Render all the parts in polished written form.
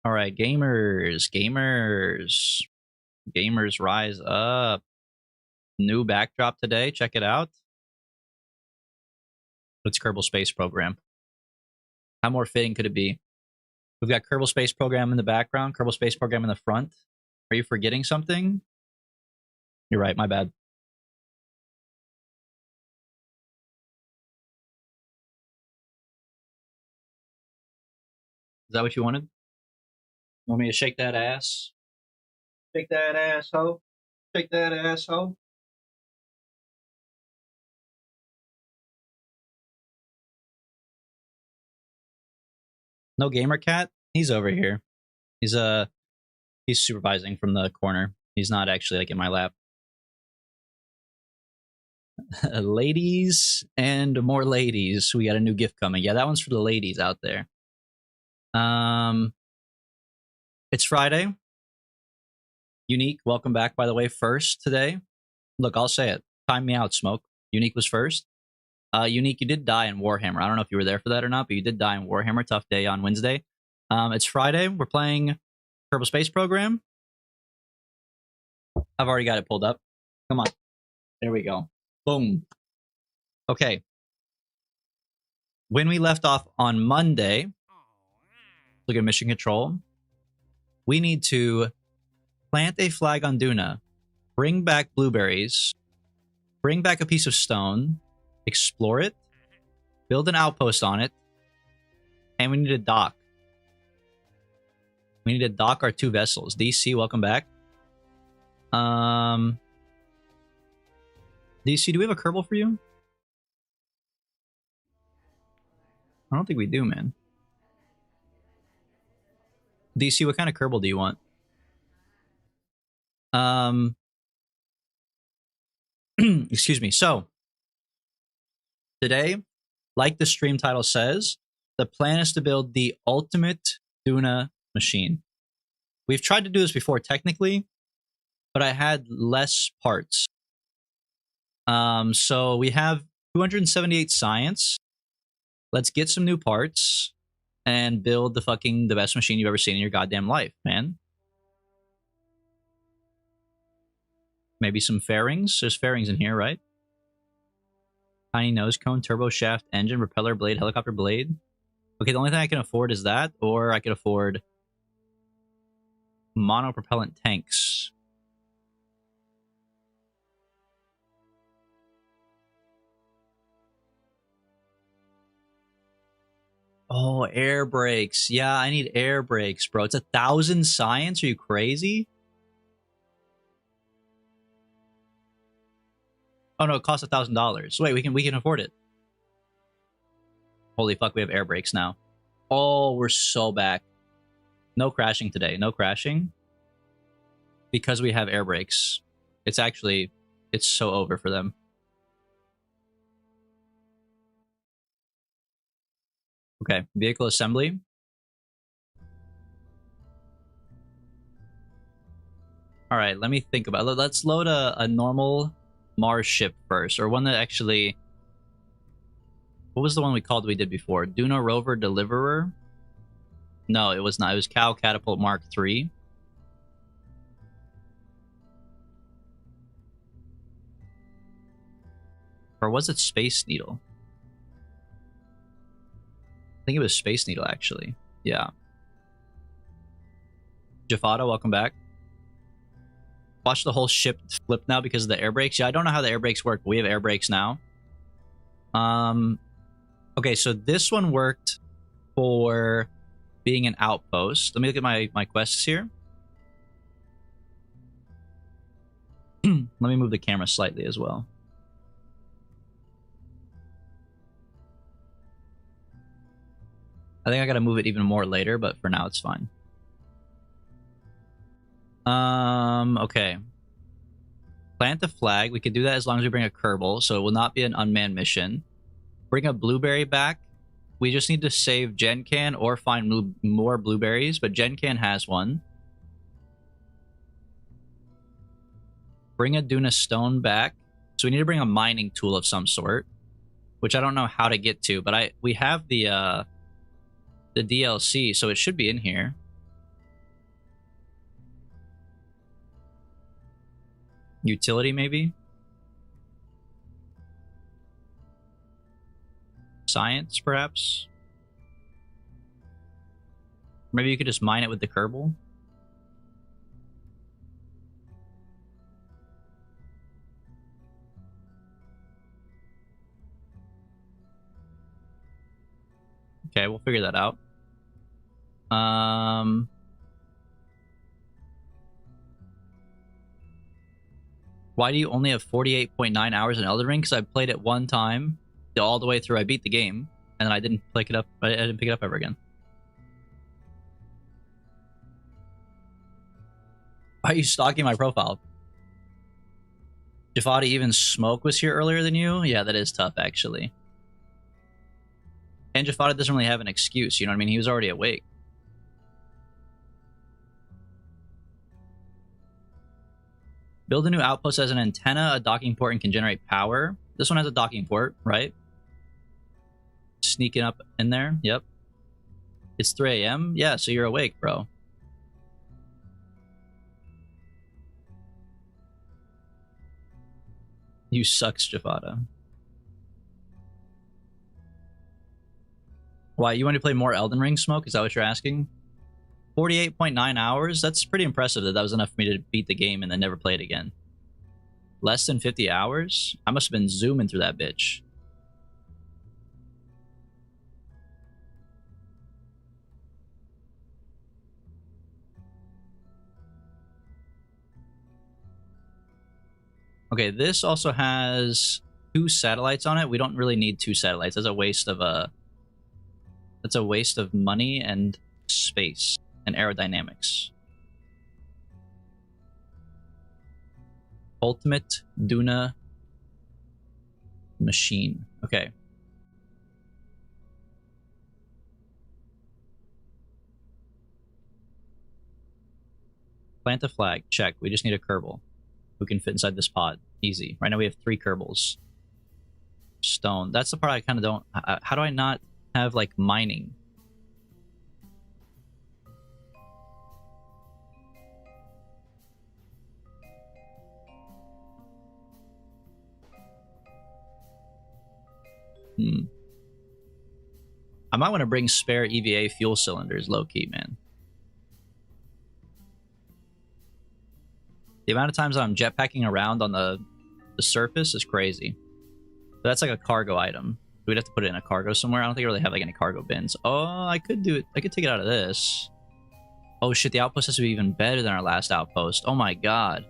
All right, gamers, rise up. New backdrop today. Check it out. It's Kerbal Space Program. How more fitting could it be? We've got Kerbal Space Program in the background, Kerbal Space Program in the front. Are you forgetting something? You're right, my bad. Is that what you wanted? Want me to shake that ass? Shake that asshole. Shake that asshole. No gamer cat? He's over here. He's supervising from the corner. He's not actually like in my lap. Ladies and more ladies. We got a new gift coming. Yeah, that one's for the ladies out there. It's Friday. Unique, welcome back, by the way, first today. Look, I'll say it. Time me out, Smoke. Unique was first. Unique, you did die in Warhammer. I don't know if you were there for that or not, but you did die in Warhammer. Tough day on Wednesday. It's Friday. We're playing Kerbal Space Program. I've already got it pulled up. Come on. There we go. Boom. Okay. When we left off on Monday, look at mission control. We need to plant a flag on Duna, bring back blueberries, bring back a piece of stone, explore it, build an outpost on it, and we need to dock. We need to dock our two vessels. DC, welcome back. DC, do we have a Kerbal for you? I don't think we do, man. DC, what kind of Kerbal do you want? Excuse me. So, today, like the stream title says, the plan is to build the ultimate Duna machine. We've tried to do this before technically, but I had less parts. So we have 278 science. Let's get some new parts and build the best machine you've ever seen in your goddamn life, man. Maybe some fairings. There's fairings in here, right? Tiny nose cone, turbo shaft, engine, propeller blade, helicopter blade. Okay, the only thing I can afford is that, or I could afford monopropellant tanks. Oh, air brakes. Yeah, I need air brakes, bro. It's 1,000 science. Are you crazy? Oh no, it costs $1,000. Wait, we can afford it. Holy fuck, we have air brakes now. Oh, we're so back. No crashing today. No crashing. Because we have air brakes. It's so over for them. Okay, vehicle assembly. All right, let me think about it. Let's load a normal Mars ship first, or one that actually... What was the one we did before? Duna Rover Deliverer? No, it was not. It was Cow Catapult Mark III. Or was it Space Needle? I think it was Space Needle, actually. Yeah. Jafada, welcome back. Watch the whole ship flip now because of the air brakes. Yeah, I don't know how the air brakes work, but we have air brakes now. Okay, so this one worked for being an outpost. Let me look at my quests here. Let me move the camera slightly as well. I think I gotta move it even more later, but for now it's fine. Okay. Plant the flag. We could do that as long as we bring a Kerbal, so it will not be an unmanned mission. Bring a blueberry back. We just need to save GenCan or find more blueberries, but GenCan has one. Bring a Duna stone back. So we need to bring a mining tool of some sort, which I don't know how to get to, but we have the DLC, so it should be in here. Utility, maybe? Science, perhaps? Maybe you could just mine it with the Kerbal? Okay, we'll figure that out. Why do you only have 48.9 hours in Elden Ring? Because I played it one time, all the way through. I beat the game, and then I didn't pick it up. I didn't pick it up ever again. Why are you stalking my profile? Jafadi, even Smoke was here earlier than you? Yeah, that is tough, actually. And Jafadi doesn't really have an excuse, you know what I mean? He was already awake. Build a new outpost as an antenna, a docking port, and can generate power. This one has a docking port, right? Sneaking up in there. Yep. It's 3 a.m.? Yeah, so you're awake, bro. You sucks, Jafada. Why, you want to play more Elden Ring, Smoke? Is that what you're asking? 48.9 hours? That's pretty impressive that was enough for me to beat the game and then never play it again. Less than 50 hours? I must have been zooming through that bitch. Okay, this also has 2 satellites on it. We don't really need 2 satellites. That's a waste of that's a waste of money and space and aerodynamics. Ultimate Duna machine. Okay. Plant a flag. Check. We just need a Kerbal who can fit inside this pod. Easy. Right now we have 3 Kerbals. Stone. That's the part I kind of don't... How do I not have, like, mining? I might want to bring spare EVA fuel cylinders, low-key, man. The amount of times that I'm jetpacking around on the surface is crazy. But that's like a cargo item. We'd have to put it in a cargo somewhere. I don't think I really have like any cargo bins. Oh, I could do it. I could take it out of this. Oh shit, the outpost has to be even better than our last outpost. Oh my god.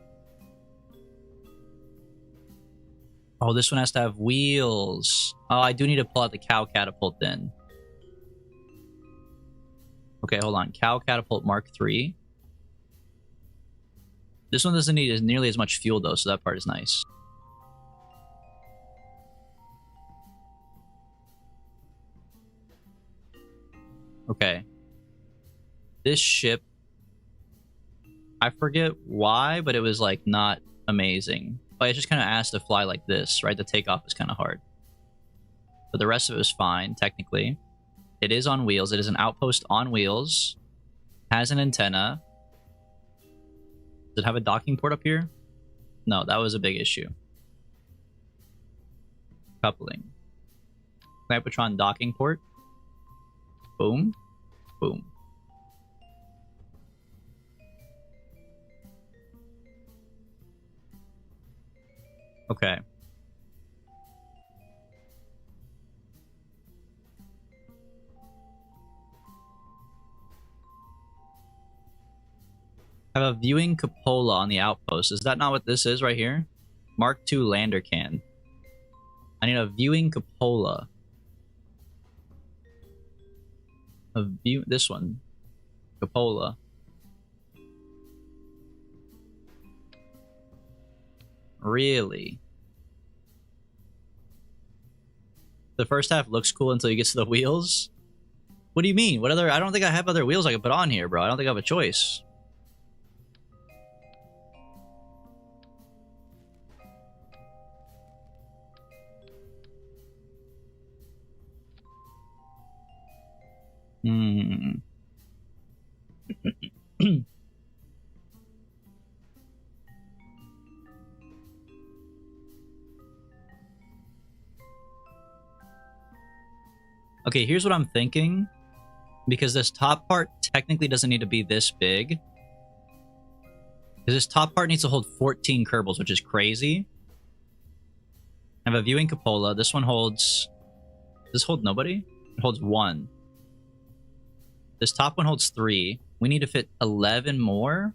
Oh, this one has to have wheels. Oh, I do need to pull out the cow catapult then. Okay, hold on. Cow catapult Mark III. This one doesn't need nearly as much fuel though, so that part is nice. Okay. This ship, I forget why, but it was like not amazing. But it just kind of asked to fly like this, right? The takeoff is kind of hard. But the rest of it was fine, technically. It is on wheels. It is an outpost on wheels. Has an antenna. Does it have a docking port up here? No, that was a big issue. Coupling. Cybertron docking port. Boom. Boom. Okay. Have a viewing cupola on the outpost. Is that not what this is right here? Mark II lander can. I need a viewing cupola. A view, this one. Cupola. Really? The first half looks cool until you get to the wheels? What do you mean? What other... I don't think I have other wheels I can put on here, bro. I don't think I have a choice. Okay, here's what I'm thinking. Because this top part technically doesn't need to be this big. Because this top part needs to hold 14 Kerbals, which is crazy. I have a viewing cupola. This one holds... Does this hold nobody? It holds 1. This top one holds 3. We need to fit 11 more.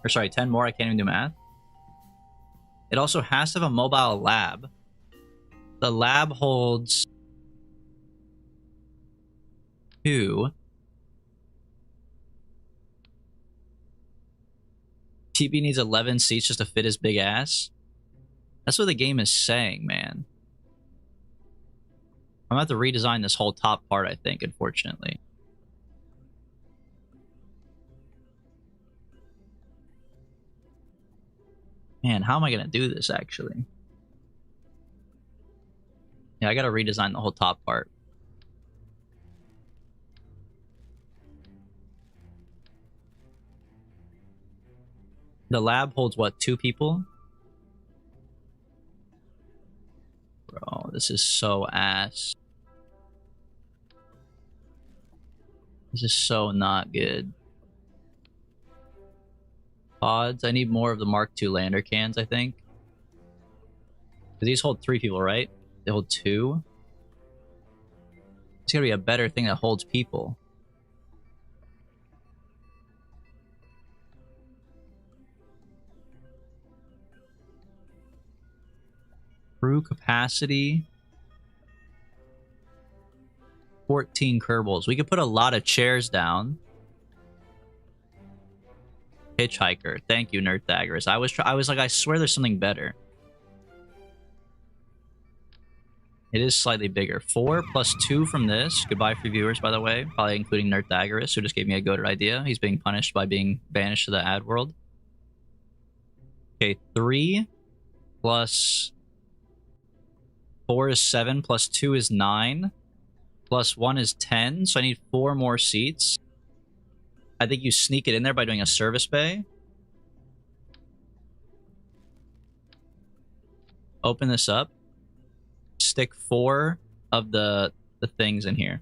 Or sorry, 10 more. I can't even do math. It also has to have a mobile lab. The lab holds 2. TB needs 11 seats just to fit his big ass. That's what the game is saying, man. I'm going to have to redesign this whole top part, I think, unfortunately. Man, how am I going to do this, actually? Yeah, I got to redesign the whole top part. The lab holds, what, 2 people? Bro, this is so ass. This is so not good. Pods. I need more of the Mark II lander cans, I think. These hold 3 people, right? They hold 2. It's gotta be a better thing that holds people. Crew capacity. 14 Kerbals. We could put a lot of chairs down. Hitchhiker. Thank you, Nerd Thaggerus. I was like, I swear there's something better. It is slightly bigger. 4 plus 2 from this. Goodbye, free viewers, by the way. Probably including Nerd Thaggerus, who just gave me a goated idea. He's being punished by being banished to the ad world. Okay, 3 plus 4 is 7, plus 2 is 9, plus 1 is 10, so I need 4 more seats. I think you sneak it in there by doing a service bay. Open this up. Stick 4 of the things in here.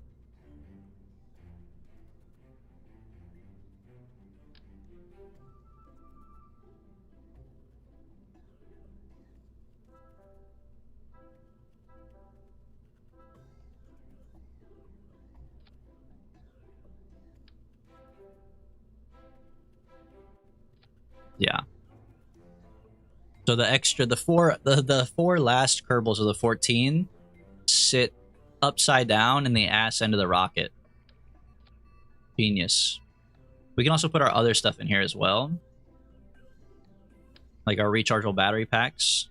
Yeah. So the four last Kerbals of the 14 sit upside down in the ass end of the rocket. Genius. We can also put our other stuff in here as well. Like our rechargeable battery packs.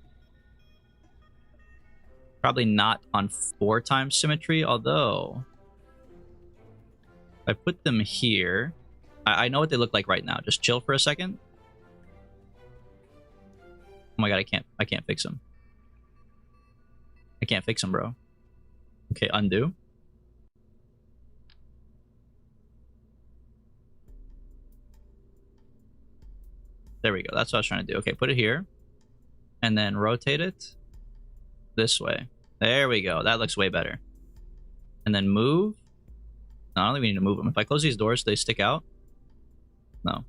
Probably not on 4 times symmetry, although if I put them here, I know what they look like right now. Just chill for a second. Oh my god, I can't fix them. I can't fix them, bro. Okay, undo. There we go. That's what I was trying to do. Okay, put it here. And then rotate it this way. There we go. That looks way better. And then move. No, I don't think we need to move them. If I close these doors, do they stick out? No.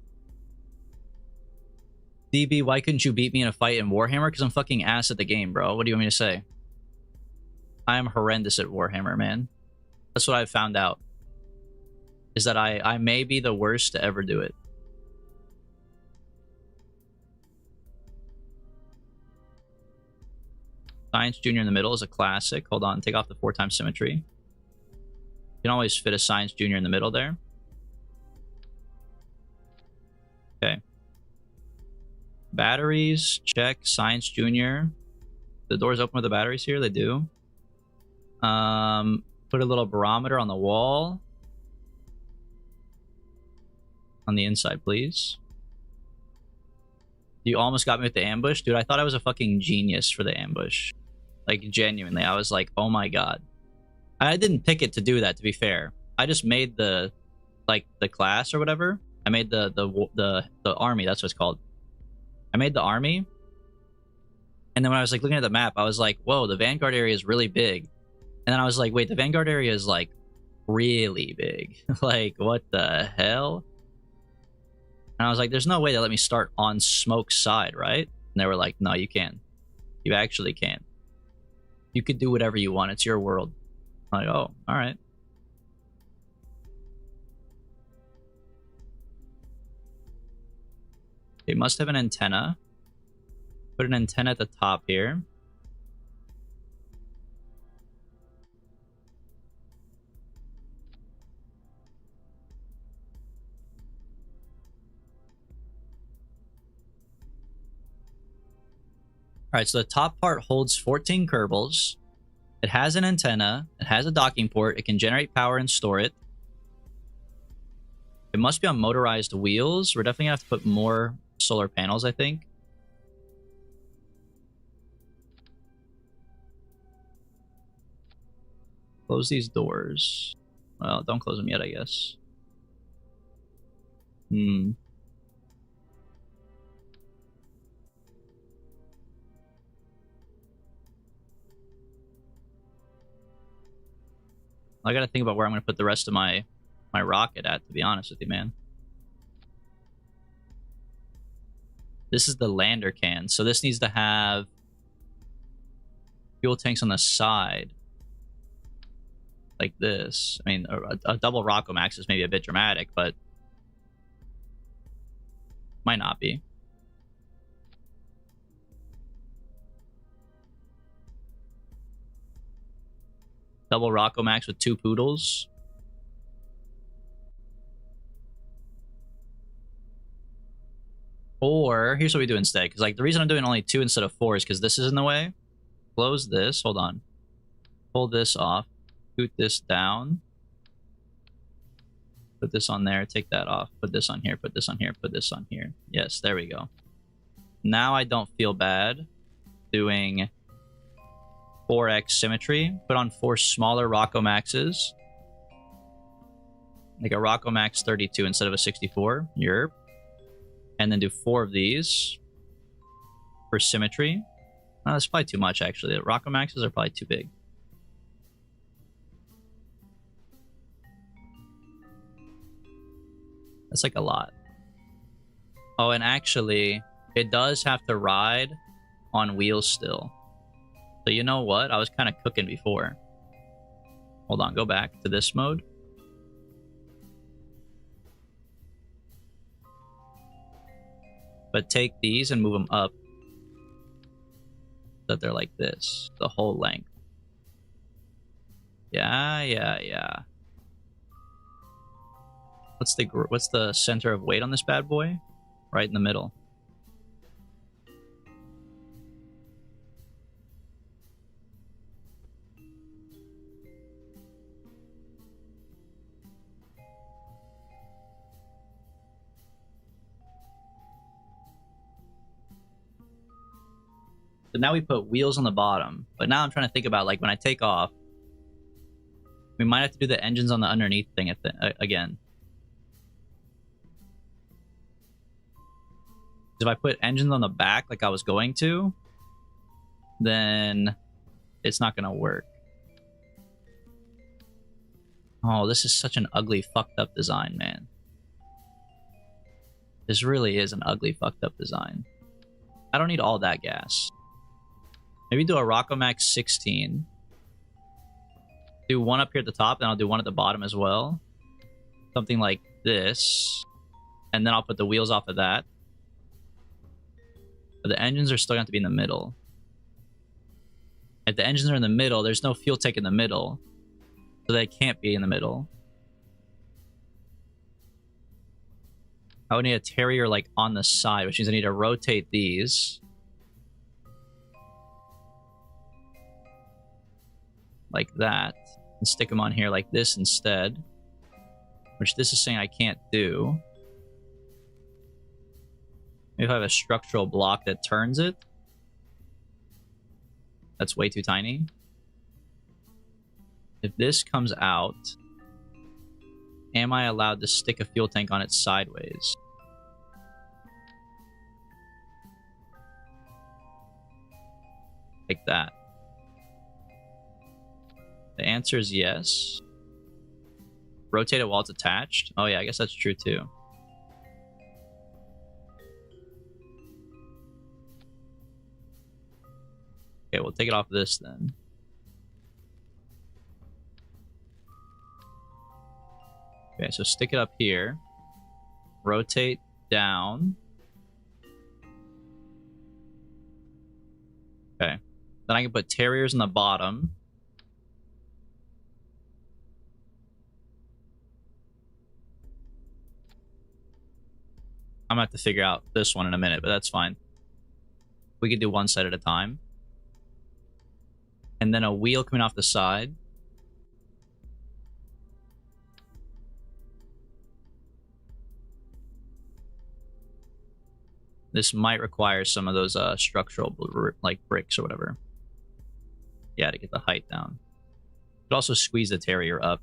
DB, why couldn't you beat me in a fight in Warhammer? Because I'm fucking ass at the game, bro. What do you want me to say? I am horrendous at Warhammer, man. That's what I've found out. Is that I may be the worst to ever do it. Science Junior in the middle is a classic. Hold on, take off the 4 times symmetry. You can always fit a Science Junior in the middle there. Okay. Batteries, check. Science Junior. The doors open with the batteries here? They do. Put a little barometer on the wall. On the inside, please. You almost got me with the ambush. Dude, I thought I was a fucking genius for the ambush. Like, genuinely. I was like, oh my god. I didn't pick it to do that, to be fair. I just made the class or whatever. I made the army. That's what it's called. I made the army. And then when I was like looking at the map, I was like, whoa, the Vanguard area is really big. And then I was like, wait, the Vanguard area is like really big. Like, what the hell? And I was like, there's no way they let me start on Smoke's side, right? And they were like, no, you can. You actually can. You could do whatever you want. It's your world. I'm like, oh, all right. It must have an antenna. Put an antenna at the top here. All right, so the top part holds 14 Kerbals. It has an antenna. It has a docking port. It can generate power and store it. It must be on motorized wheels. We're definitely going to have to put more solar panels, I think. Close these doors. Well, don't close them yet, I guess. I gotta think about where I'm gonna put the rest of my rocket at, to be honest with you, man. This is the lander can, so this needs to have fuel tanks on the side. Like this. I mean, a double Rockomax is maybe a bit dramatic, but might not be. Double Rockomax with 2 Poodles. Or, here's what we do instead. Because, like, the reason I'm doing only 2 instead of 4 is because this is in the way. Close this. Hold on. Pull this off. Scoot this down. Put this on there. Take that off. Put this on here. Put this on here. Put this on here. Yes, there we go. Now I don't feel bad doing 4x symmetry. Put on 4 smaller Rockomaxes. Like a Rockomax 32 instead of a 64. Yerp. And then do 4 of these for symmetry. Oh, that's probably too much, actually. The Rockomaxes are probably too big. That's like a lot. Oh, and actually, it does have to ride on wheels still. So you know what? I was kind of cooking before. Hold on, go back to this mode. But take these and move them up so that they're like this, the whole length. Yeah. What's the center of weight on this bad boy? Right in the middle. So now we put wheels on the bottom. But now I'm trying to think about, like, when I take off, we might have to do the engines on the underneath thing again. If I put engines on the back like I was going to, then it's not going to work. Oh, this is such an ugly, fucked up design, man. This really is an ugly, fucked up design. I don't need all that gas. Maybe do a Rockomax 16. Do one up here at the top, then I'll do one at the bottom as well. Something like this. And then I'll put the wheels off of that. But the engines are still going to have to be in the middle. If the engines are in the middle, there's no fuel tank in the middle. So they can't be in the middle. I would need a Terrier like on the side, which means I need to rotate these. Like that. And stick them on here like this instead. Which this is saying I can't do. Maybe if I have a structural block that turns it. That's way too tiny. If this comes out, am I allowed to stick a fuel tank on it sideways? like that. The answer is yes. Rotate it while it's attached. Oh yeah, I guess that's true too. Okay, we'll take it off this then. Okay, so stick it up here. Rotate down. Okay. Then I can put terriers in the bottom. I'm gonna have to figure out this one in a minute, but that's fine. We can do one side at a time. And then a wheel coming off the side. This might require some of those structural like bricks or whatever. Yeah, to get the height down. Could also squeeze the terrier up.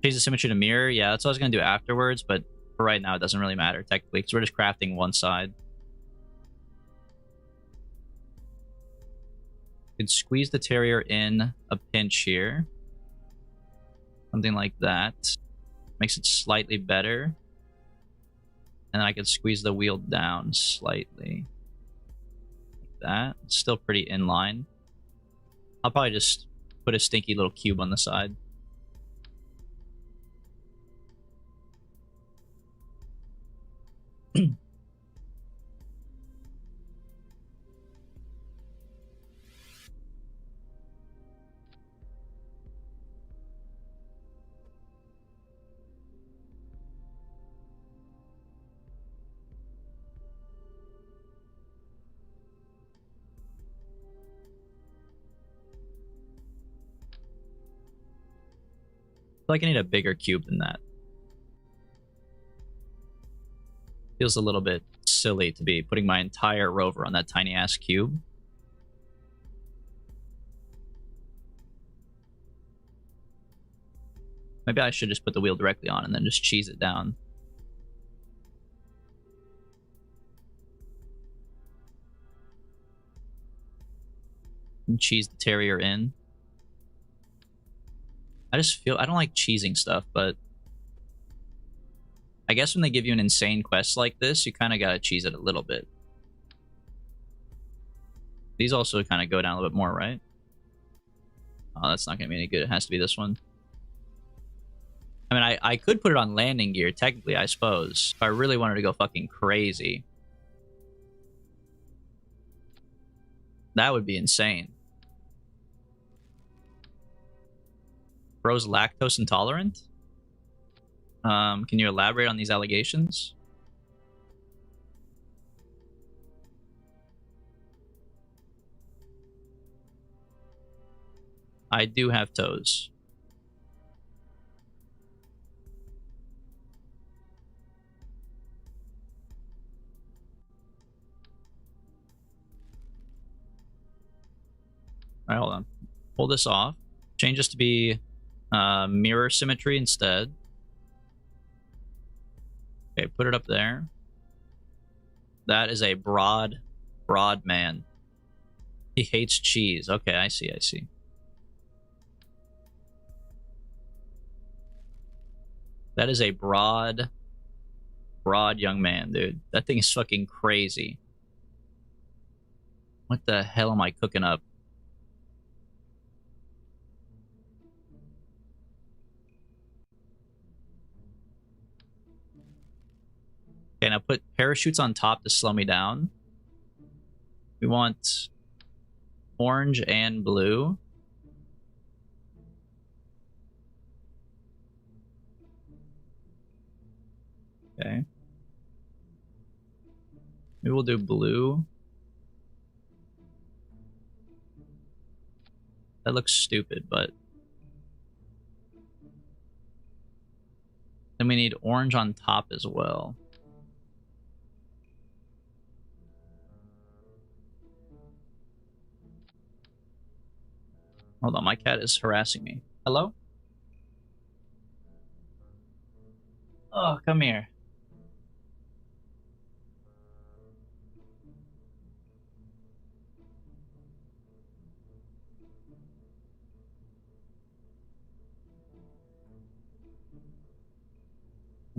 Change the symmetry to mirror. Yeah, that's what I was gonna do afterwards, but for right now it doesn't really matter technically because we're just crafting one side. Could squeeze the terrier in a pinch here. Something like that. Makes it slightly better. And then I could squeeze the wheel down slightly. Like that. It's still pretty in line. I'll probably just put a stinky little cube on the side. I feel like I need a bigger cube than that. Feels a little bit silly to be putting my entire rover on that tiny ass cube. Maybe I should just put the wheel directly on and then just cheese it down. And cheese the terrier in. I just feel I don't like cheesing stuff, but I guess when they give you an insane quest like this, you kind of gotta cheese it a little bit. These also kind of go down a little bit more, right? Oh, that's not gonna be any good. It has to be this one. I mean, I could put it on landing gear, technically, I suppose, if I really wanted to go fucking crazy. That would be insane. Bro's lactose intolerant? Can you elaborate on these allegations? I do have toes. Alright, hold on. Pull this off. Change this to be mirror symmetry instead. Okay, put it up there. That is a broad man. He hates cheese. Okay, I see, I see. That is a broad young man, dude. That thing is fucking crazy. What the hell am I cooking up? Okay, now put parachutes on top to slow me down. We want orange and blue. Okay. Maybe we'll do blue. That looks stupid, but... Then we need orange on top as well. Hold on, my cat is harassing me. Hello? Oh, come here.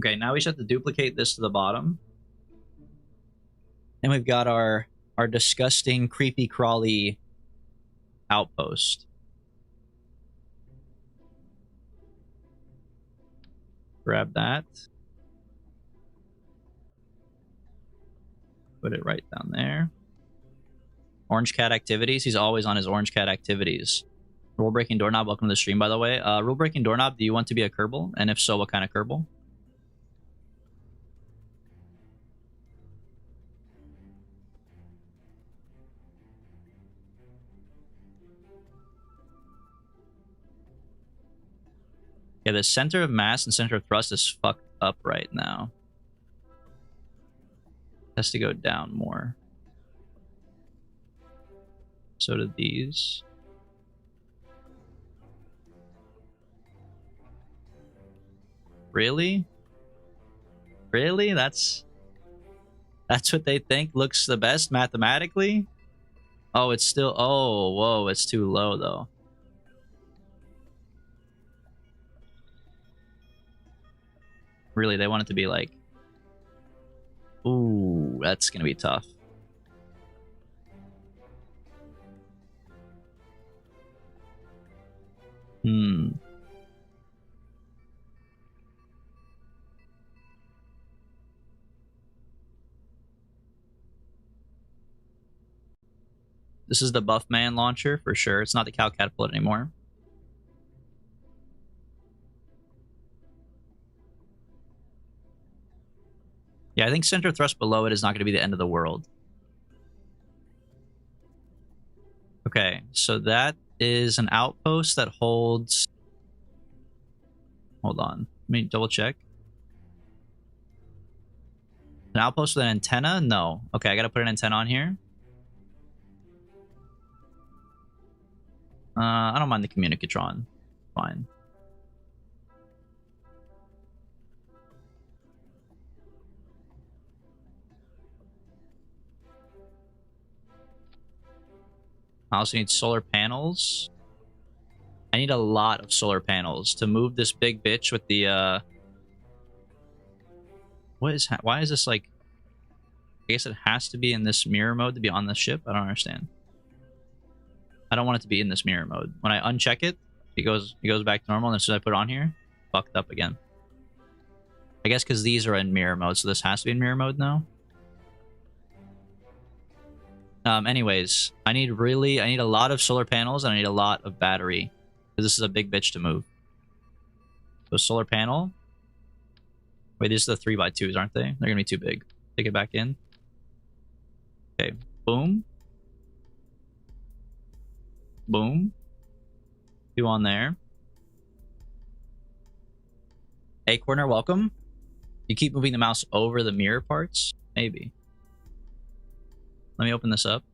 Okay, now we just have to duplicate this to the bottom. And we've got our disgusting, creepy, crawly outpost. Grab that. Put it right down there. Orange Cat activities. He's always on his Orange Cat activities. Rule breaking doorknob. Welcome to the stream, by the way. Rule breaking doorknob. Do you want to be a Kerbal? And if so, what kind of Kerbal? Yeah, the center of mass and center of thrust is fucked up right now. Has to go down more. So do these. Really? Really? That's what they think looks the best mathematically? Oh, it's still... Oh, whoa, it's too low, though. Really, they want it to be like... Ooh, that's gonna be tough. This is the Buffman launcher, for sure. It's not the Cow Catapult anymore. Yeah, I think center thrust below it is not going to be the end of the world. Okay, so that is an outpost that holds... Hold on. Let me double check. An outpost with an antenna? No. Okay, I got to put an antenna on here. I don't mind the communicatron. Fine. I also need solar panels. I need a lot of solar panels to move this big bitch with the, why is this like... I guess it has to be in this mirror mode to be on the ship? I don't understand. I don't want it to be in this mirror mode. When I uncheck it, it goes back to normal, and as soon as I put it on here, fucked up again. I guess because these are in mirror mode, so this has to be in mirror mode now. Anyways, I need a lot of solar panels, and I need a lot of battery. Because this is a big bitch to move. So solar panel. Wait, these are the 3x2s, aren't they? They're gonna be too big. Take it back in. Okay, boom. Boom. 2 on there. Acorner, welcome. You keep moving the mouse over the mirror parts? Maybe. Let me open this up.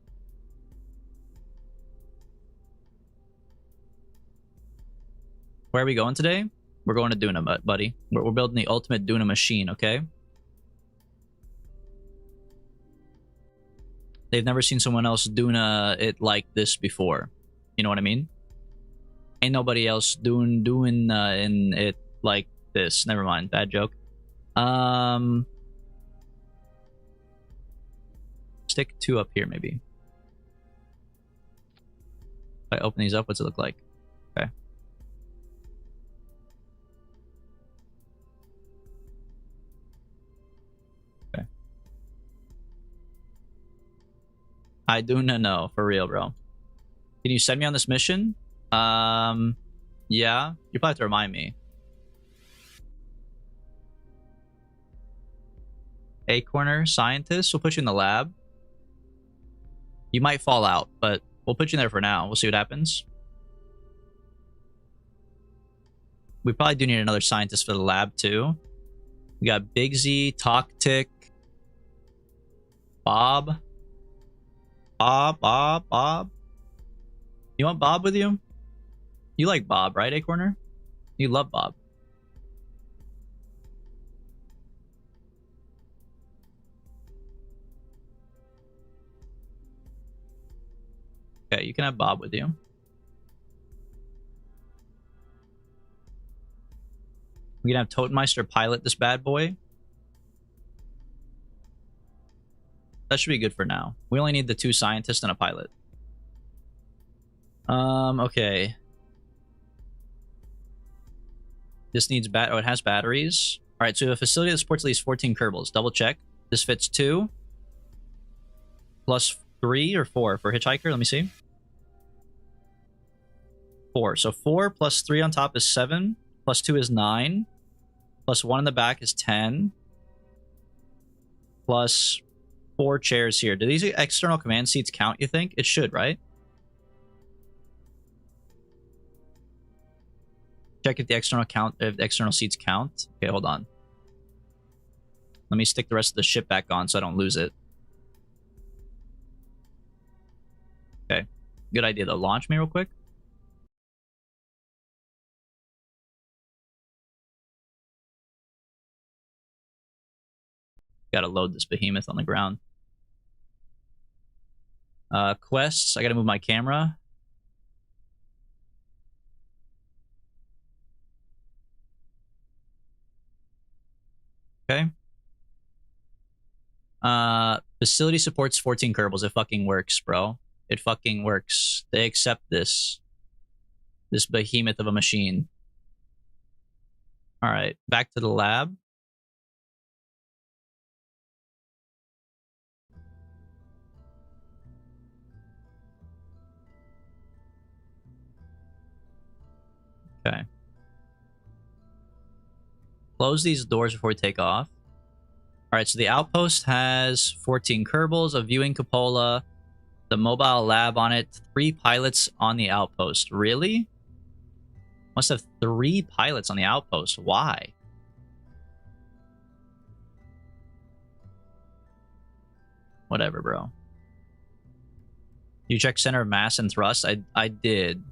Where are we going today? We're going to Duna, buddy. We're building the ultimate Duna machine, okay? They've never seen someone else Duna it like this before. You know what I mean? Ain't nobody else doing in it like this. Never mind. Bad joke. Stick 2 up here, maybe. If I open these up, what's it look like? Okay. Okay. I do not know, for real, bro. Can you send me on this mission? Yeah. You probably have to remind me. Acorner, scientist. We'll put you in the lab. You might fall out, but we'll put you in there for now. We'll see what happens. We probably do need another scientist for the lab, too. We got Big Z, Toctic, Bob. Bob. You want Bob with you? You like Bob, right, Acorner? You love Bob. Okay, you can have Bob with you. We can have Totenmeister pilot this bad boy. That should be good for now. We only need the 2 scientists and a pilot. Okay. This needs it has batteries. All right, so we have a facility that supports at least 14 Kerbals. Double check. This fits 2. Plus 3 or 4 for Hitchhiker. Let me see. 4. So 4 plus 3 on top is 7. Plus 2 is 9. Plus 1 in the back is 10. Plus 4 chairs here. Do these external command seats count, you think? It should, right? Check if the external seats count. Okay, hold on. Let me stick the rest of the ship back on so I don't lose it. Okay. Good idea though. Launch me real quick. Gotta load this behemoth on the ground. Quests. I gotta move my camera. Okay. Facility supports 14 Kerbals. It fucking works, bro. It fucking works. They accept this. This behemoth of a machine. Alright, back to the lab. Okay. Close these doors before we take off. Alright, so the outpost has 14 Kerbals, a viewing cupola, the mobile lab on it, 3 pilots on the outpost. Really? Must have 3 pilots on the outpost. Why? Whatever, bro. You check center of mass and thrust? I did.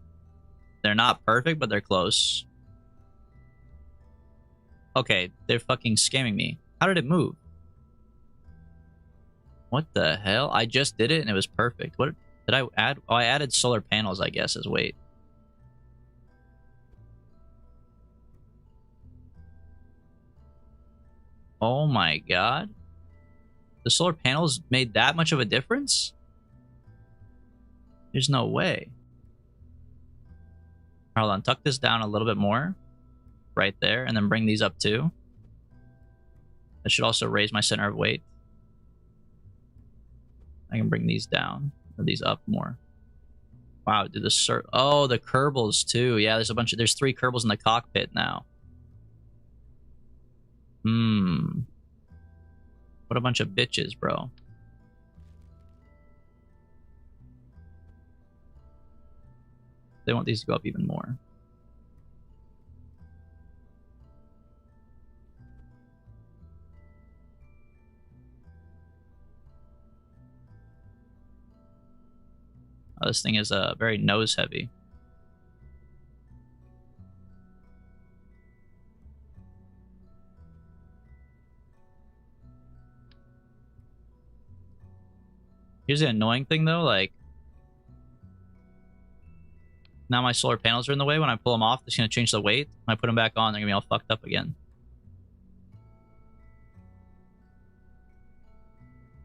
They're not perfect, but they're close. Okay, they're fucking scamming me. How did it move? What the hell? I just did it and it was perfect. What did I add? Oh, I added solar panels, I guess, as weight. Oh my god. The solar panels made that much of a difference? There's no way. Hold on, tuck this down a little bit more. Right there, and then bring these up too. That should also raise my center of weight. I can bring these down, or these up more. Wow, do the oh, the Kerbals too. Yeah, there's 3 Kerbals in the cockpit now. What a bunch of bitches, bro. They want these to go up even more. Oh, this thing is very nose heavy. Here's the annoying thing though, like now my solar panels are in the way. When I pull them off, it's gonna change the weight. When I put them back on, they're gonna be all fucked up again.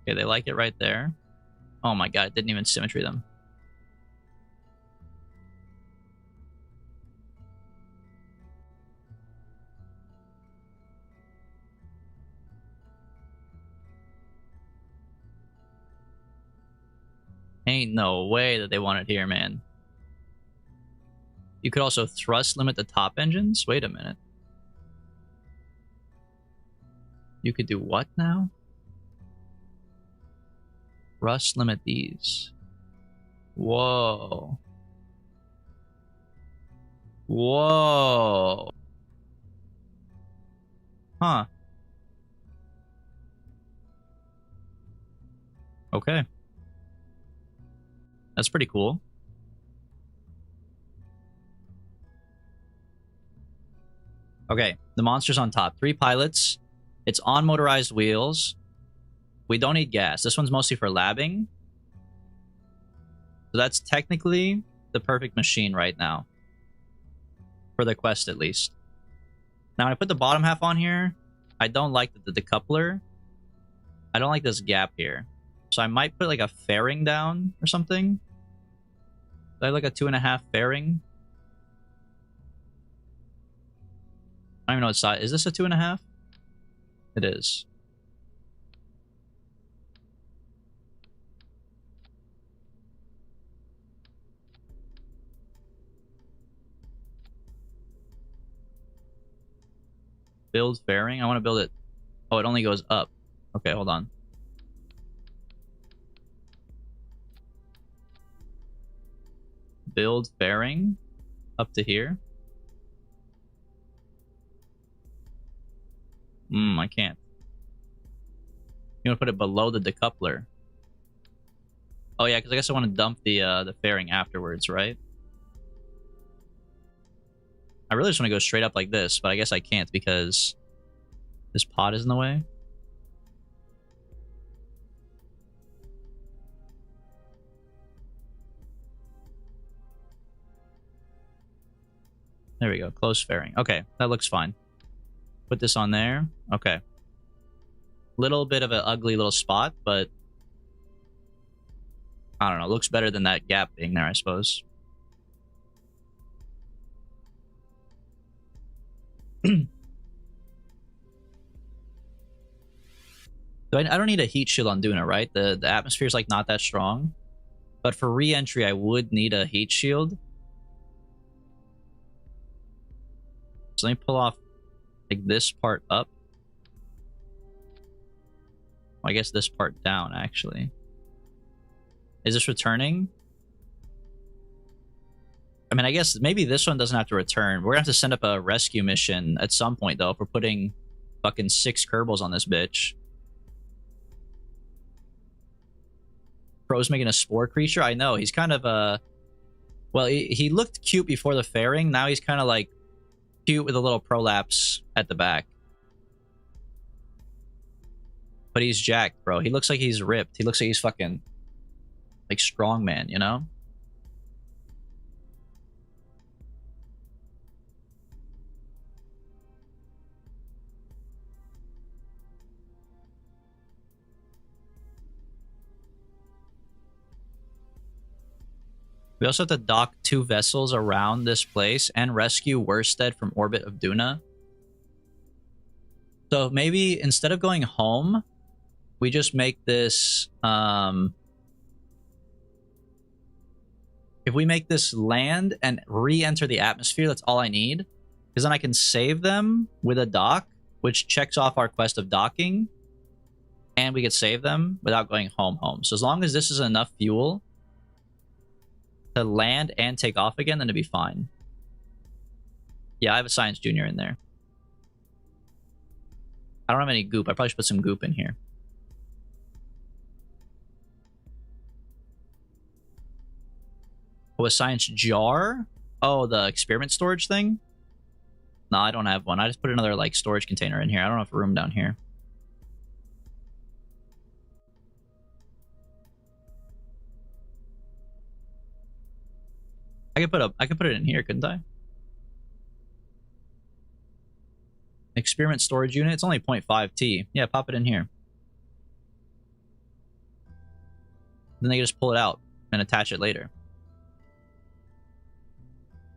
Okay, they like it right there. Oh my god, it didn't even symmetry them. Ain't no way that they want it here, man. You could also thrust limit the top engines? Wait a minute. You could do what now? Thrust limit these. Whoa. Whoa. Huh. Okay. That's pretty cool. Okay, the monster's on top. 3 pilots. It's on motorized wheels. We don't need gas. This one's mostly for labbing. So that's technically the perfect machine right now. For the quest, at least. Now, when I put the bottom half on here, I don't like the decoupler. I don't like this gap here. So I might put like a fairing down or something. Do I have like a 2.5 fairing? I don't even know what size. Is this a 2.5? It is. Build fairing. I want to build it. Oh, it only goes up. Okay, hold on. Build fairing up to here. I can't. You want to put it below the decoupler. Oh yeah, because I guess I want to dump the fairing afterwards, right? I really just want to go straight up like this, but I guess I can't because this pot is in the way. There we go. Close fairing. Okay, that looks fine. Put this on there. Okay. Little bit of an ugly little spot, but I don't know. Looks better than that gap being there, I suppose. I don't need a heat shield on Duna, right? The atmosphere is like not that strong. But for re-entry, I would need a heat shield. So let me pull off like this part up. Well, I guess this part down, actually. Is this returning? I mean, I guess maybe this one doesn't have to return. We're gonna have to send up a rescue mission at some point, though, if we're putting fucking 6 Kerbals on this bitch. Pro's making a spore creature? I know, he's kind of well, he looked cute before the fairing. Now he's kind of like cute with a little prolapse at the back. But he's jacked, bro. He looks like he's ripped. He looks like he's fucking like strongman, you know? We also have to dock 2 vessels around this place and rescue Worsted from orbit of Duna. So maybe instead of going home, we just make this... if we make this land and re-enter the atmosphere, that's all I need. Because then I can save them with a dock, which checks off our quest of docking. And we could save them without going home. So as long as this is enough fuel to land and take off again, then it'd be fine. Yeah, I have a Science Junior in there. I don't have any goop. I probably should put some goop in here. Oh, a science jar? Oh, the experiment storage thing? No, I don't have one. I just put another like storage container in here. I don't have room down here. I could put it in here, couldn't I? Experiment storage unit. It's only 0.5 T. Yeah, pop it in here. Then they can just pull it out and attach it later.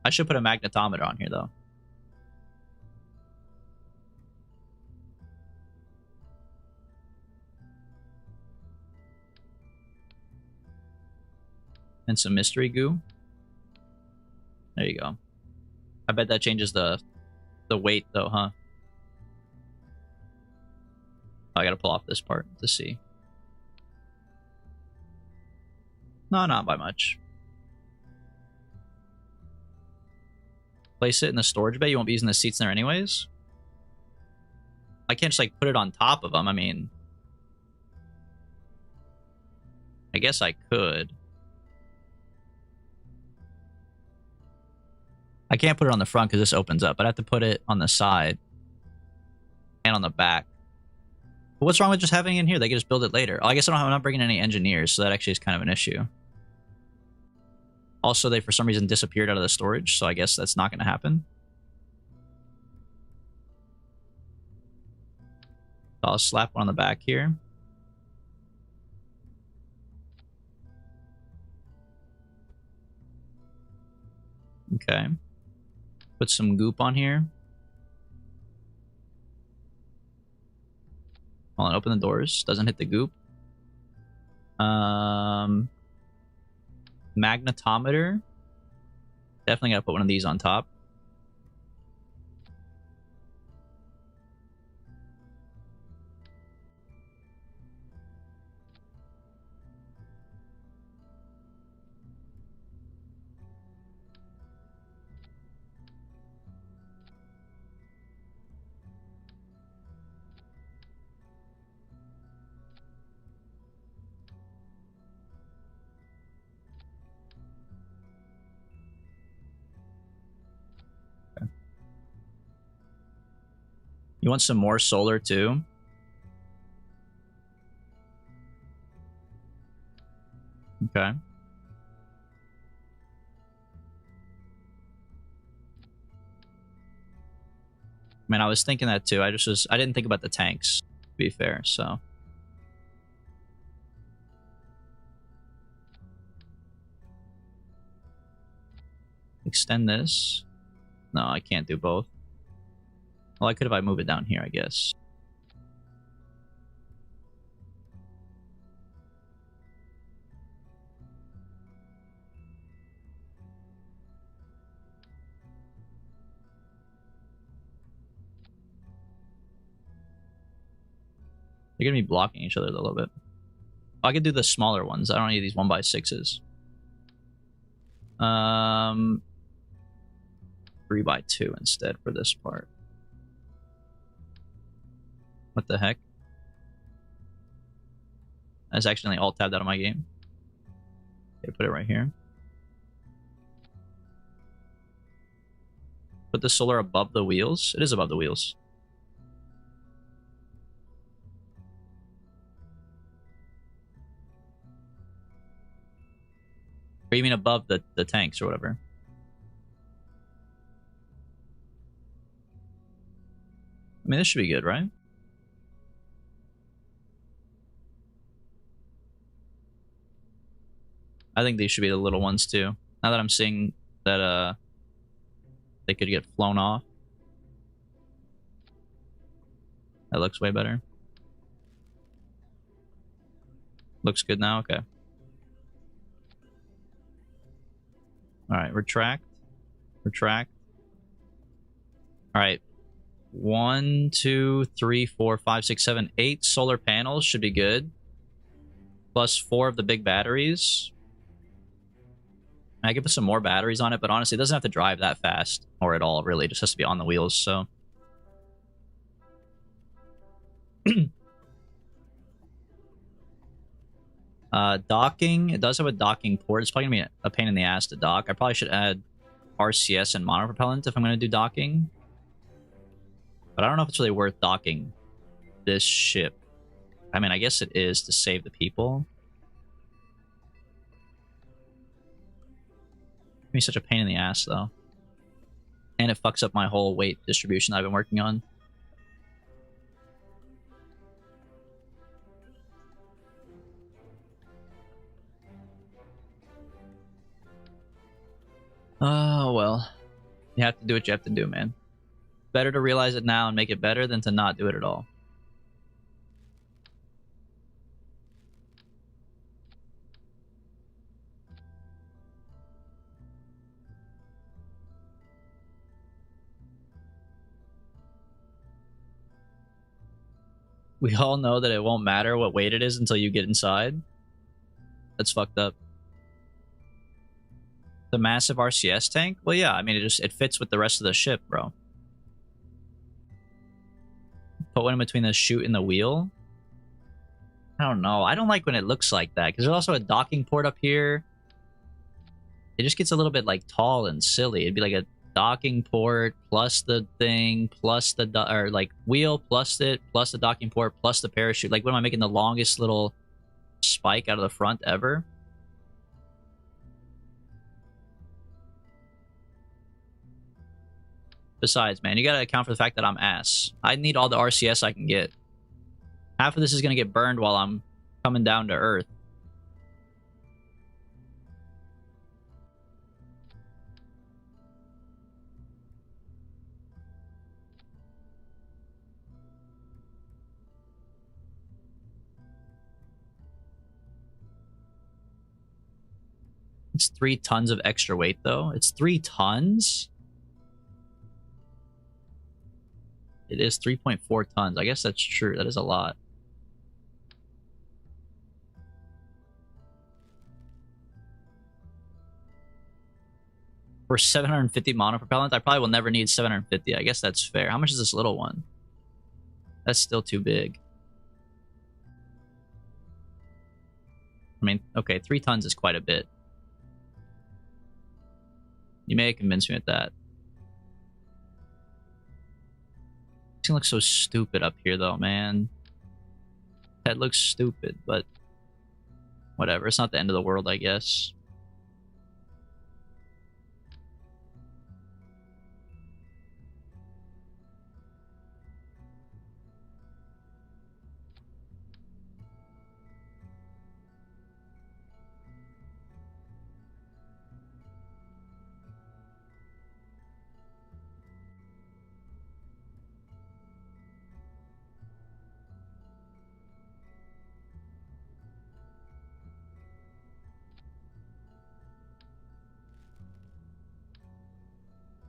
I should put a magnetometer on here, though. And some mystery goo. There you go. I bet that changes the weight, though, huh? Oh, I gotta pull off this part to see. No, not by much. Place it in the storage bay. You won't be using the seats in there anyways. I can't just like put it on top of them. I mean, I guess I could. I can't put it on the front because this opens up. But I have to put it on the side and on the back. But what's wrong with just having it in here? They can just build it later. Oh, I guess I'm not bringing any engineers, so that actually is kind of an issue. Also, they for some reason disappeared out of the storage, so I guess that's not going to happen. I'll slap one on the back here. Okay. Put some goop on here. Hold on, open the doors. Doesn't hit the goop. Magnetometer. Definitely gotta put one of these on top. You want some more solar too? Okay. I mean, I was thinking that too. I didn't think about the tanks, to be fair, so. Extend this. No, I can't do both. Well, I could if I move it down here, I guess. They're gonna be blocking each other a little bit. I could do the smaller ones. I don't need these 1x6s. 3x2 instead for this part. What the heck? That's accidentally alt tabbed out of my game. Okay, put it right here. Put the solar above the wheels. It is above the wheels. Or you mean above the tanks or whatever? I mean, this should be good, right? I think these should be the little ones too. Now that I'm seeing that they could get flown off. That looks way better. Looks good now? Okay. Alright, retract. Retract. Alright. 1, 2, 3, 4, 5, 6, 7, 8 solar panels should be good. Plus 4 of the big batteries. I could put some more batteries on it, but honestly, it doesn't have to drive that fast or at all, really. It just has to be on the wheels, so. Docking. It does have a docking port. It's probably going to be a pain in the ass to dock. I probably should add RCS and monopropellant if I'm going to do docking. But I don't know if it's really worth docking this ship. I mean, I guess it is to save the people. Be such a pain in the ass, though. And it fucks up my whole weight distribution I've been working on. Oh, well. You have to do what you have to do, man. Better to realize it now and make it better than to not do it at all. We all know that it won't matter what weight it is until you get inside. That's fucked up. The massive RCS tank? Well, yeah, I mean, it fits with the rest of the ship, bro. Put one in between the chute and the wheel. I don't know. I don't like when it looks like that, because there's also a docking port up here. It just gets a little bit, like, tall and silly. It'd be like a docking port plus the thing plus the wheel plus it plus the docking port plus the parachute. Like, what am I making the longest little spike out of the front ever? Besides, man, you gotta account for the fact that I'm ass. I need all the RCS I can get. Half of this is going to get burned while I'm coming down to Earth. It's 3 tons of extra weight, though. It's 3 tons? It is 3.4 tons. I guess that's true. That is a lot. For 750 monopropellant, I probably will never need 750. I guess that's fair. How much is this little one? That's still too big. I mean, okay, 3 tons is quite a bit. You may convince me with that. It's gonna look so stupid up here, though, man. That looks stupid, but whatever. It's not the end of the world, I guess.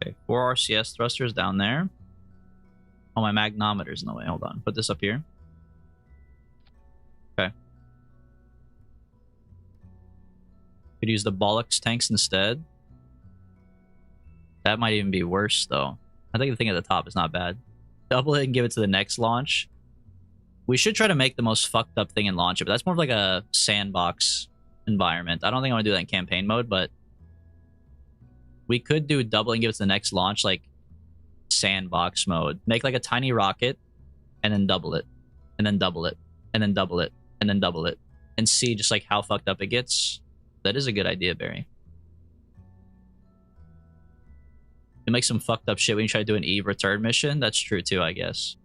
Okay, 4 RCS thrusters down there. Oh, my magnometer's in the way. Hold on. Put this up here. Okay. Could use the bollocks tanks instead. That might even be worse, though. I think the thing at the top is not bad. Double it and give it to the next launch. We should try to make the most fucked up thing and launch it, but that's more of like a sandbox environment. I don't think I want to do that in campaign mode, but we could do double and give it to the next launch, like sandbox mode. Make like a tiny rocket and then double it, and then double it, and then double it, and then double it, and see just like how fucked up it gets. That is a good idea, Barry. You make some fucked up shit when you try to do an Eve return mission. That's true too, I guess.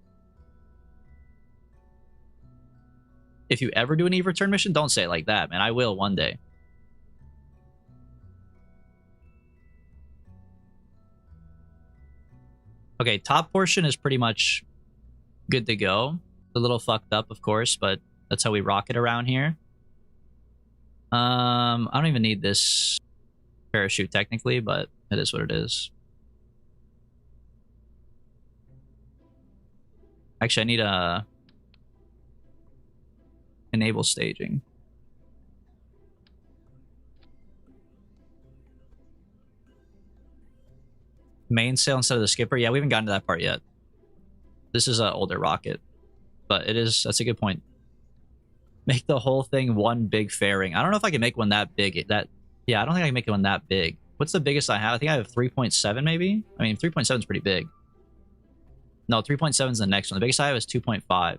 If you ever do an Eve return mission, don't say it like that, man. I will one day. Okay, top portion is pretty much good to go. A little fucked up, of course, but that's how we rock it around here. I don't even need this parachute technically, but it is what it is. Actually, I need a enable staging. Mainsail instead of the skipper. Yeah, we haven't gotten to that part yet. This is an older rocket, but it is. That's a good point. Make the whole thing one big fairing. I don't know if I can make one that big. Yeah, I don't think I can make one that big. What's the biggest I have? I think I have 3.7 maybe. I mean, 3.7 is pretty big. No, 3.7 is the next one. The biggest I have is 2.5.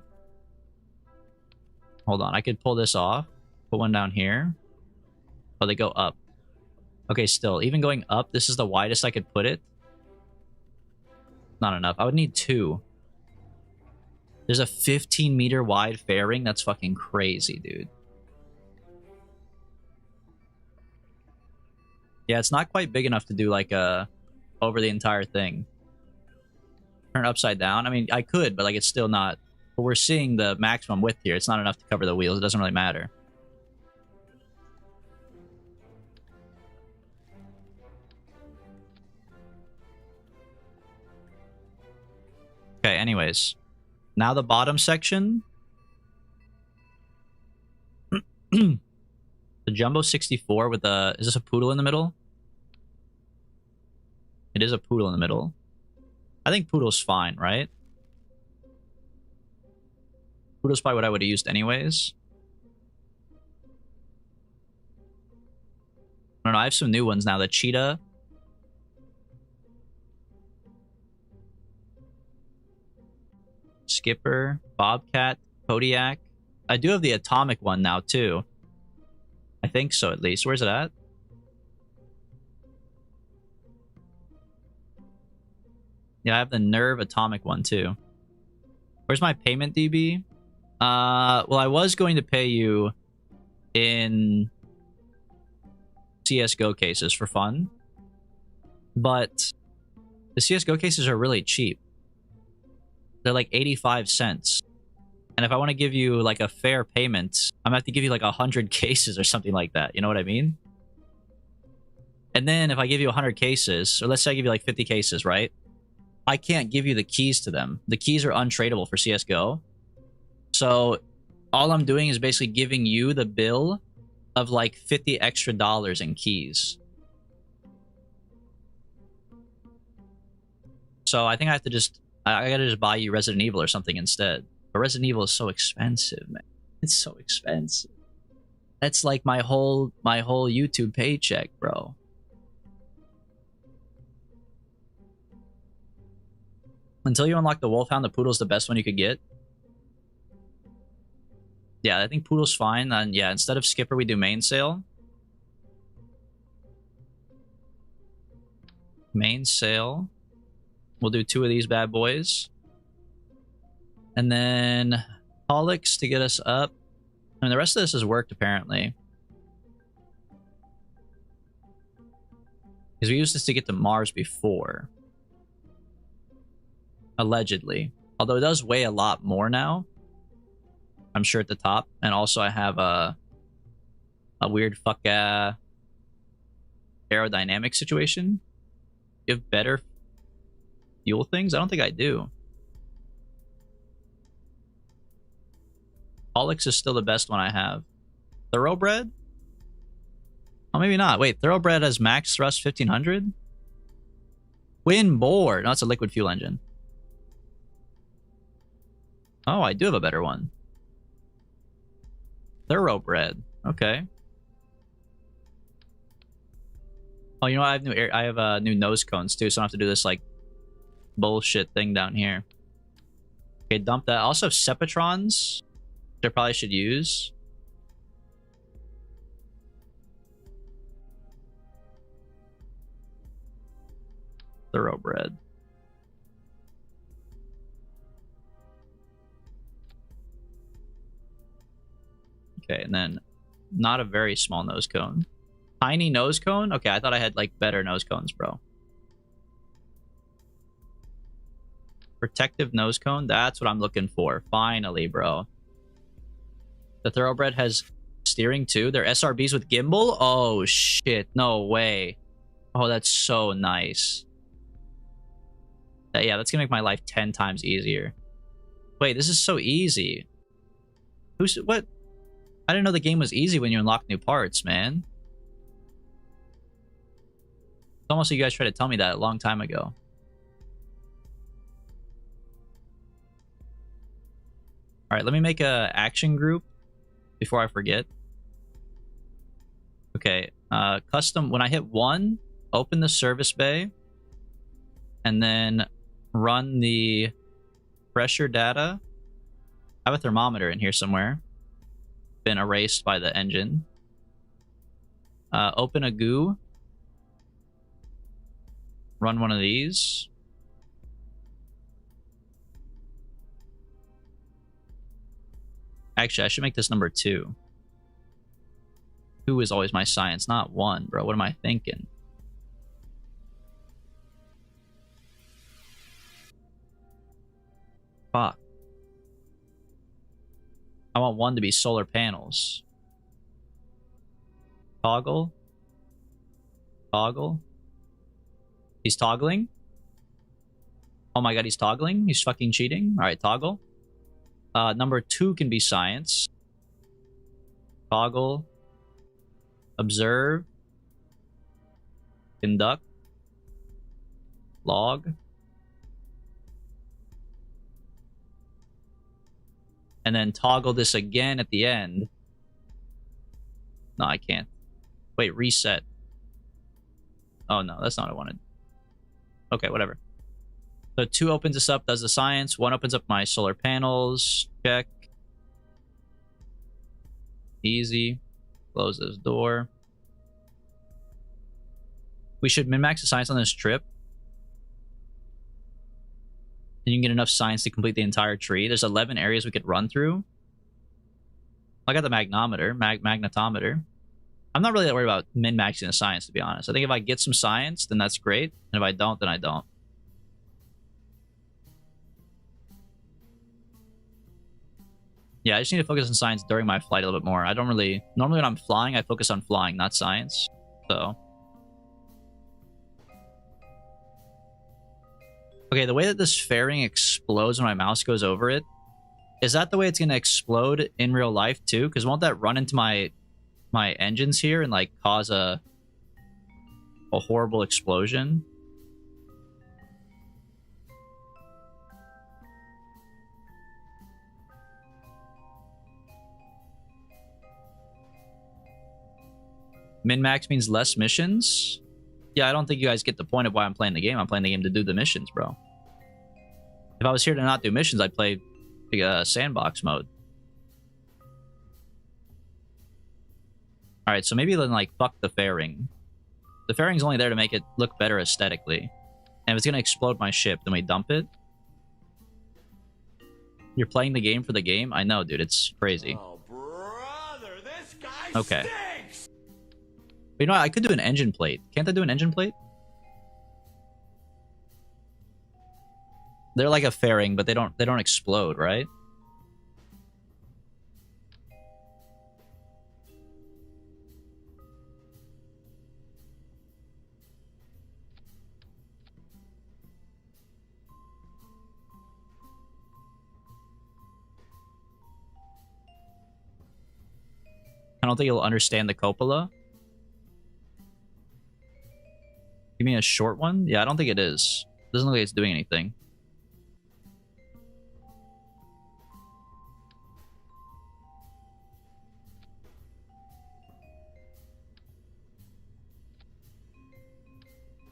Hold on, I could pull this off. Put one down here. Oh, they go up. Okay, still, even going up, this is the widest I could put it. Not enough. I would need 2. There's a 15-meter wide fairing. That's fucking crazy, dude. Yeah, it's not quite big enough to do like a over the entire thing. Turn it upside down. I mean, I could, but like it's still not. But we're seeing the maximum width here. It's not enough to cover the wheels. It doesn't really matter. Okay, anyways. Now the bottom section. The Jumbo 64 with the... Is this a poodle in the middle? It is a poodle in the middle. I think poodle's fine, right? Poodle's probably what I would have used anyways. I don't know, I have some new ones now. The Cheetah. Skipper, Bobcat, Kodiak. I do have the atomic one now too. I think so, at least. Where's it at? Yeah, I have the Nerve atomic one too. Where's my payment DB? Well, I was going to pay you in CSGO cases for fun, but the CSGO cases are really cheap. They're like 85 cents. And if I want to give you like a fair payment, I'm gonna have to give you like 100 cases or something like that. You know what I mean? And then if I give you 100 cases, or let's say I give you like 50 cases, right? I can't give you the keys to them. The keys are untradeable for CSGO. So all I'm doing is basically giving you the bill of like $50 extra in keys. So I think I have to just, I gotta just buy you Resident Evil or something instead. But Resident Evil is so expensive, man. It's so expensive. That's like my whole YouTube paycheck, bro. Until you unlock the Wolfhound, the Poodle's the best one you could get. Yeah, I think Poodle's fine. And yeah, instead of Skipper, we do Mainsail. Mainsail. We'll do 2 of these bad boys. And then Pollux to get us up. I mean, the rest of this has worked, apparently. Because we used this to get to Mars before. Allegedly. Although it does weigh a lot more now. I'm sure at the top. And also I have a weird aerodynamic situation. You have better fuel things? I don't think I do. Pollux is still the best one I have. Thoroughbred? Oh, maybe not. Wait, Thoroughbred has max thrust 1500? Twin bore. No, it's a liquid fuel engine. Oh, I do have a better one. Thoroughbred. Okay. Oh, you know what? I have new nose cones too, so I don't have to do this like bullshit thing down here. Okay, dump that. I also have Sepatrons, which I probably should use. Thoroughbred. Okay, and then not a very small nose cone. Tiny nose cone? Okay, I thought I had like better nose cones, bro. Protective nose cone? That's what I'm looking for. Finally, bro. The Thoroughbred has steering too. They're SRBs with gimbal? Oh, shit. No way. Oh, that's so nice. Yeah, that's gonna make my life 10 times easier. Wait, this is so easy. What? I didn't know the game was easy when you unlock new parts, man. It's almost like you guys tried to tell me that a long time ago. Alright, let me make a action group before I forget. Okay, custom, when I hit 1, open the service bay, and then run the pressure data. I have a thermometer in here somewhere. Been erased by the engine. Open a goo. Run one of these. Actually, I should make this number 2. 2 is always my science, not 1, bro. What am I thinking? Fuck. I want 1 to be solar panels. Toggle. Toggle. He's toggling. Oh my god, he's toggling? He's fucking cheating? Alright, toggle. Number 2 can be science. Toggle. Observe. Conduct. Log. And then toggle this again at the end. No, I can't. Wait, reset. Oh no, that's not what I wanted. Okay, whatever. So 2 opens this up, does the science. 1 opens up my solar panels. Check. Easy. Close this door. We should min-max the science on this trip. And you can get enough science to complete the entire tree. There's 11 areas we could run through. I got the magnetometer. I'm not really that worried about min-maxing the science, to be honest. I think if I get some science, then that's great. And if I don't, then I don't. Yeah, I just need to focus on science during my flight a little bit more. I don't really... Normally when I'm flying, I focus on flying, not science. So... Okay, the way that this fairing explodes when my mouse goes over it, is that the way it's going to explode in real life too? Because won't that run into my engines here and like cause a horrible explosion? Min-max means less missions? Yeah, I don't think you guys get the point of why I'm playing the game. I'm playing the game to do the missions, bro. If I was here to not do missions, I'd play sandbox mode. Alright, so maybe then, like, fuck the fairing. The fairing's only there to make it look better aesthetically. And if it's gonna explode my ship, then we dump it. You're playing the game for the game? I know, dude. It's crazy. Oh, brother, this guy okay. stinks! But you know what? I could do an engine plate. Can't I do an engine plate? They're like a fairing, but they don't explode, right? I don't think you'll understand the cupola. You mean a short one? Yeah, I don't think it is. Doesn't look like it's doing anything.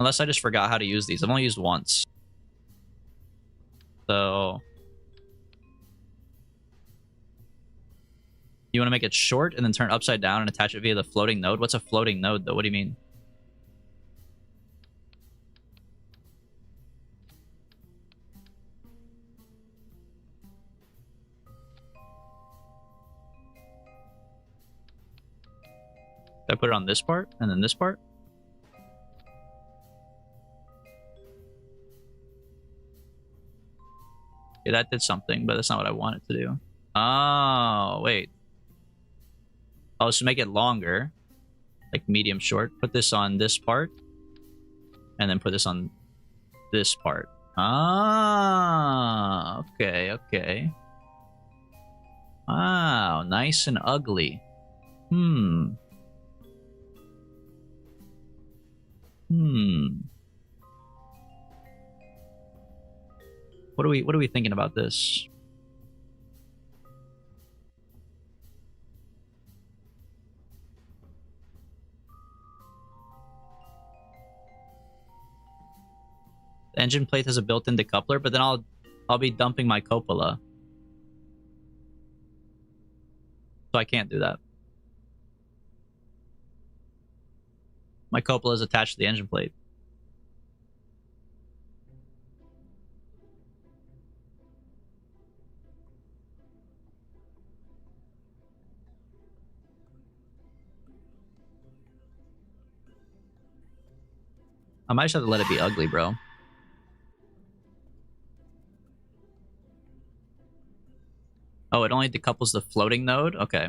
Unless I just forgot how to use these. I've only used once. So... You want to make it short and then turn it upside down and attach it via the floating node? What's a floating node, though? What do you mean? Did I put it on this part and then this part? Yeah, that did something, but that's not what I wanted to do. Oh, wait. Oh, so make it longer. Like medium short. Put this on this part. And then put this on this part. Ah, okay, okay. Wow, nice and ugly. Hmm. What are we thinking about this? The engine plate has a built-in decoupler, but then I'll be dumping my cupola. So I can't do that. My cupola is attached to the engine plate. I might just have to let it be ugly, bro. Oh, it only decouples the floating node? Okay.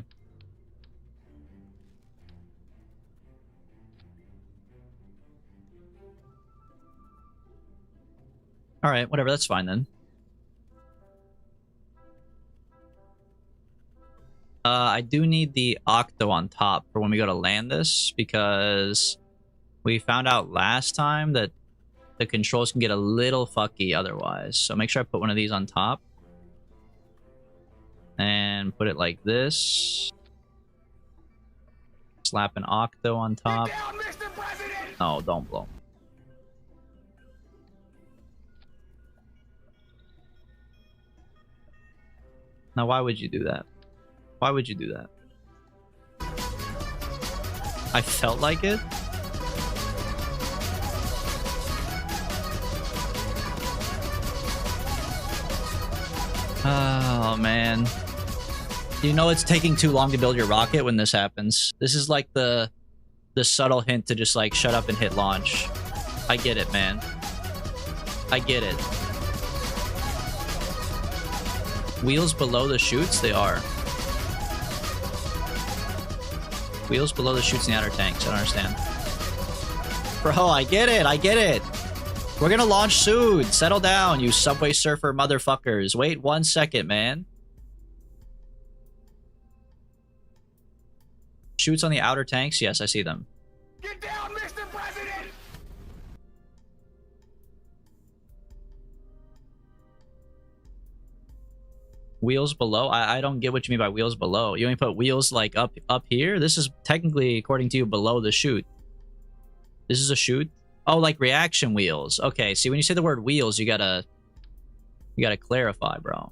Alright, whatever, that's fine then. I do need the octo on top for when we go to land this, because we found out last time that the controls can get a little fucky otherwise. So make sure I put one of these on top. And put it like this. Slap an octo on top. Oh, don't blow. Now, why would you do that? Why would you do that? I felt like it. Oh, man. You know it's taking too long to build your rocket when this happens. This is like the subtle hint to just like shut up and hit launch. I get it, man. I get it. Wheels below the chutes? They are. Wheels below the chutes in the outer tanks. I don't understand. Bro, I get it. I get it. We're gonna launch soon. Settle down, you Subway Surfer motherfuckers. Wait 1 second, man. Chutes on the outer tanks? Yes, I see them. Get down, Mr. President! Wheels below? I don't get what you mean by wheels below. You only put wheels like up here? This is technically, according to you, below the chute. This is a chute? Oh, like reaction wheels. Okay, see, when you say the word wheels, you gotta clarify, bro.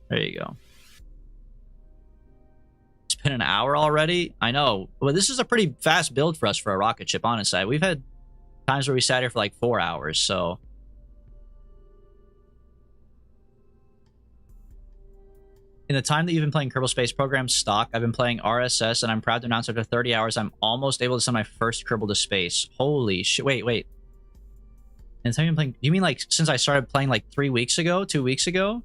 There you go. It's been an hour already? I know. Well, this is a pretty fast build for us for a rocket ship, honestly. We've had times where we sat here for like 4 hours, so... In the time that you've been playing Kerbal Space Program stock, I've been playing RSS, and I'm proud to announce after 30 hours, I'm almost able to send my first Kerbal to space. Holy shit. Wait. And so you've been playing... You mean like since I started playing like 3 weeks ago? 2 weeks ago?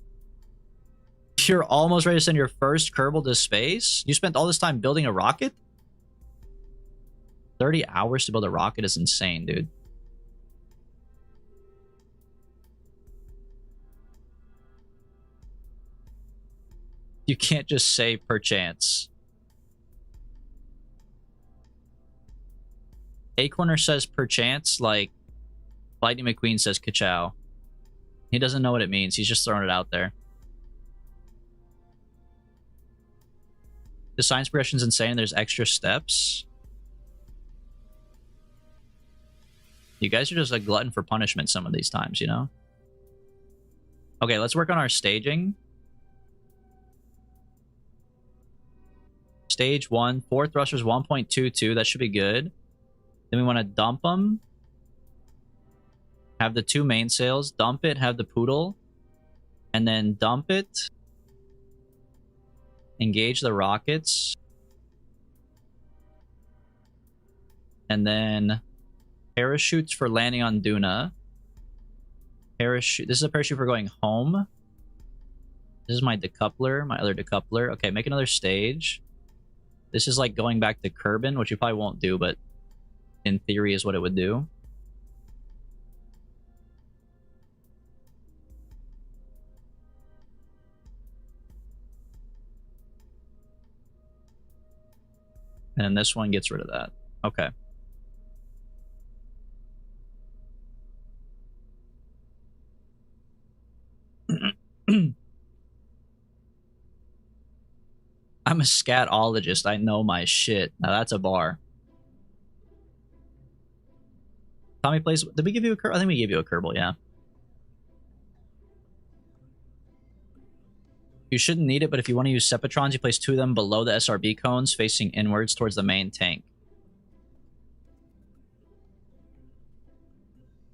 You're almost ready to send your first Kerbal to space? You spent all this time building a rocket? 30 hours to build a rocket is insane, dude. You can't just say perchance. Acorner says perchance like Lightning McQueen says ka-chow. He doesn't know what it means. He's just throwing it out there. The science progression's insane. There's extra steps. You guys are just a glutton for punishment some of these times, you know? Okay, let's work on our staging. Stage 1, 4 thrusters 1.22. That should be good. Then we want to dump them. Have the 2 mainsails. Dump it, have the poodle. And then dump it. Engage the rockets. And then parachutes for landing on Duna. Parachute. This is a parachute for going home. This is my decoupler, my other decoupler. Okay, make another stage. This is like going back to Kerbin, which you probably won't do, but in theory is what it would do. And then this one gets rid of that. Okay. I'm a scatologist. I know my shit. Now that's a bar. Tommy plays... Did we give you a Kerbal? I think we gave you a Kerbal, yeah. You shouldn't need it, but if you want to use Sepatrons, you place 2 of them below the SRB cones, facing inwards towards the main tank.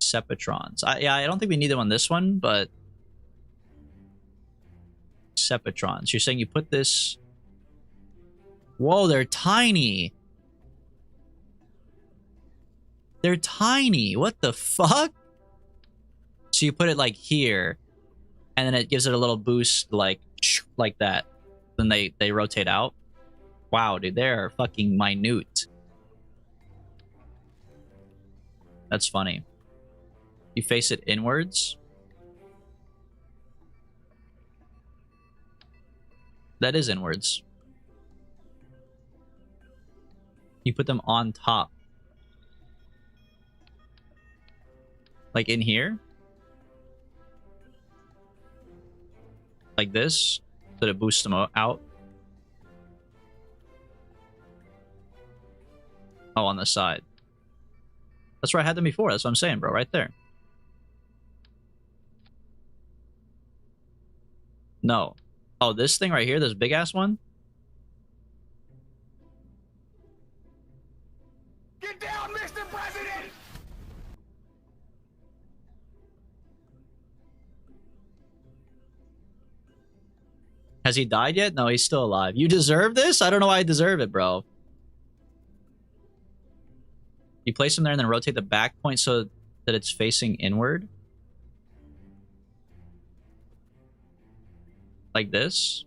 Sepatrons. Yeah, I don't think we need them on this one, but... Sepatrons. You're saying you put this... Whoa, they're tiny! They're tiny! What the fuck? So you put it like here, and then it gives it a little boost like that. Then they rotate out. Wow, dude, they're fucking minute. That's funny. You face it inwards. That is inwards. You put them on top. Like in here. Like this. So to boost them out. Oh, on the side. That's where I had them before. That's what I'm saying, bro. Right there. No. Oh, this thing right here, this big ass one? Has he died yet? No, he's still alive. You deserve this? I don't know why I deserve it, bro. You place him there and then rotate the back point so that it's facing inward. Like this.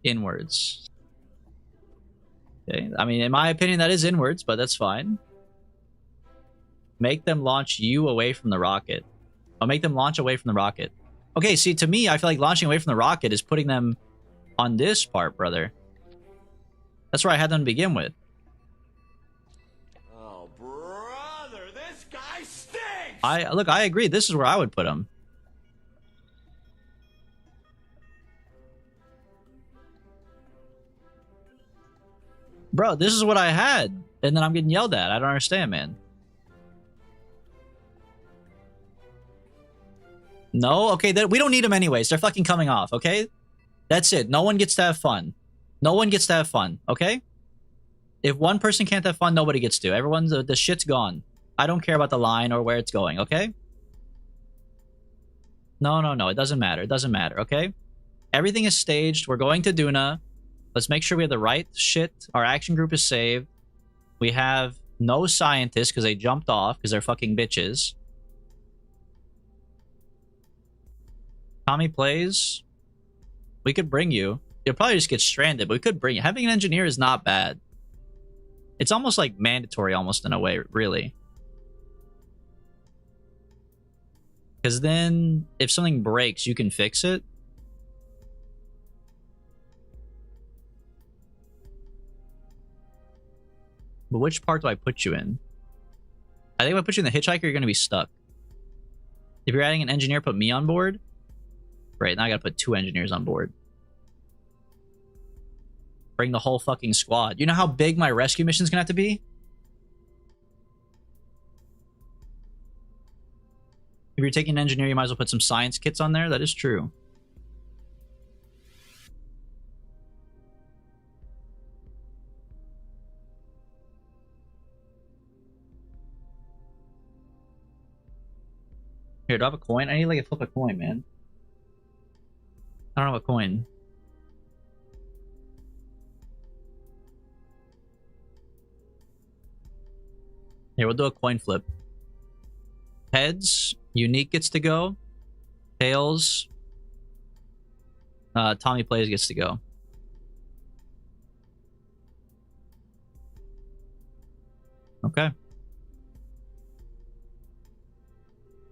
Inwards. Okay, I mean, in my opinion, that is inwards, but that's fine. Make them launch you away from the rocket. I'll make them launch away from the rocket. Okay, see, to me, I feel like launching away from the rocket is putting them on this part, brother. That's where I had them to begin with. Oh, brother, this guy stinks! I agree. This is where I would put them. Bro, this is what I had. And then I'm getting yelled at. I don't understand, man. No? Okay, we don't need them anyways. They're fucking coming off, okay? That's it. No one gets to have fun. No one gets to have fun, okay? If one person can't have fun, nobody gets to. Everyone's... the shit's gone. I don't care about the line or where it's going, okay? No, no, no. It doesn't matter. It doesn't matter, okay? Everything is staged. We're going to Duna. Let's make sure we have the right shit. Our action group is saved. We have no scientists because they jumped off because they're fucking bitches. Tommy plays. We could bring you. You'll probably just get stranded, but we could bring you. Having an engineer is not bad. It's almost like mandatory, almost in a way, really. Because then, if something breaks, you can fix it. But which part do I put you in? I think if I put you in the hitchhiker, you're going to be stuck. If you're adding an engineer, put me on board. Right, now I got to put 2 engineers on board. Bring the whole fucking squad. You know how big my rescue mission's going to have to be? If you're taking an engineer, you might as well put some science kits on there. That is true. Here, do I have a coin? I need like a flip a coin, man. I don't have a coin. Here, we'll do a coin flip. Heads, Unique gets to go. Tails, Tommy Plays gets to go. Okay.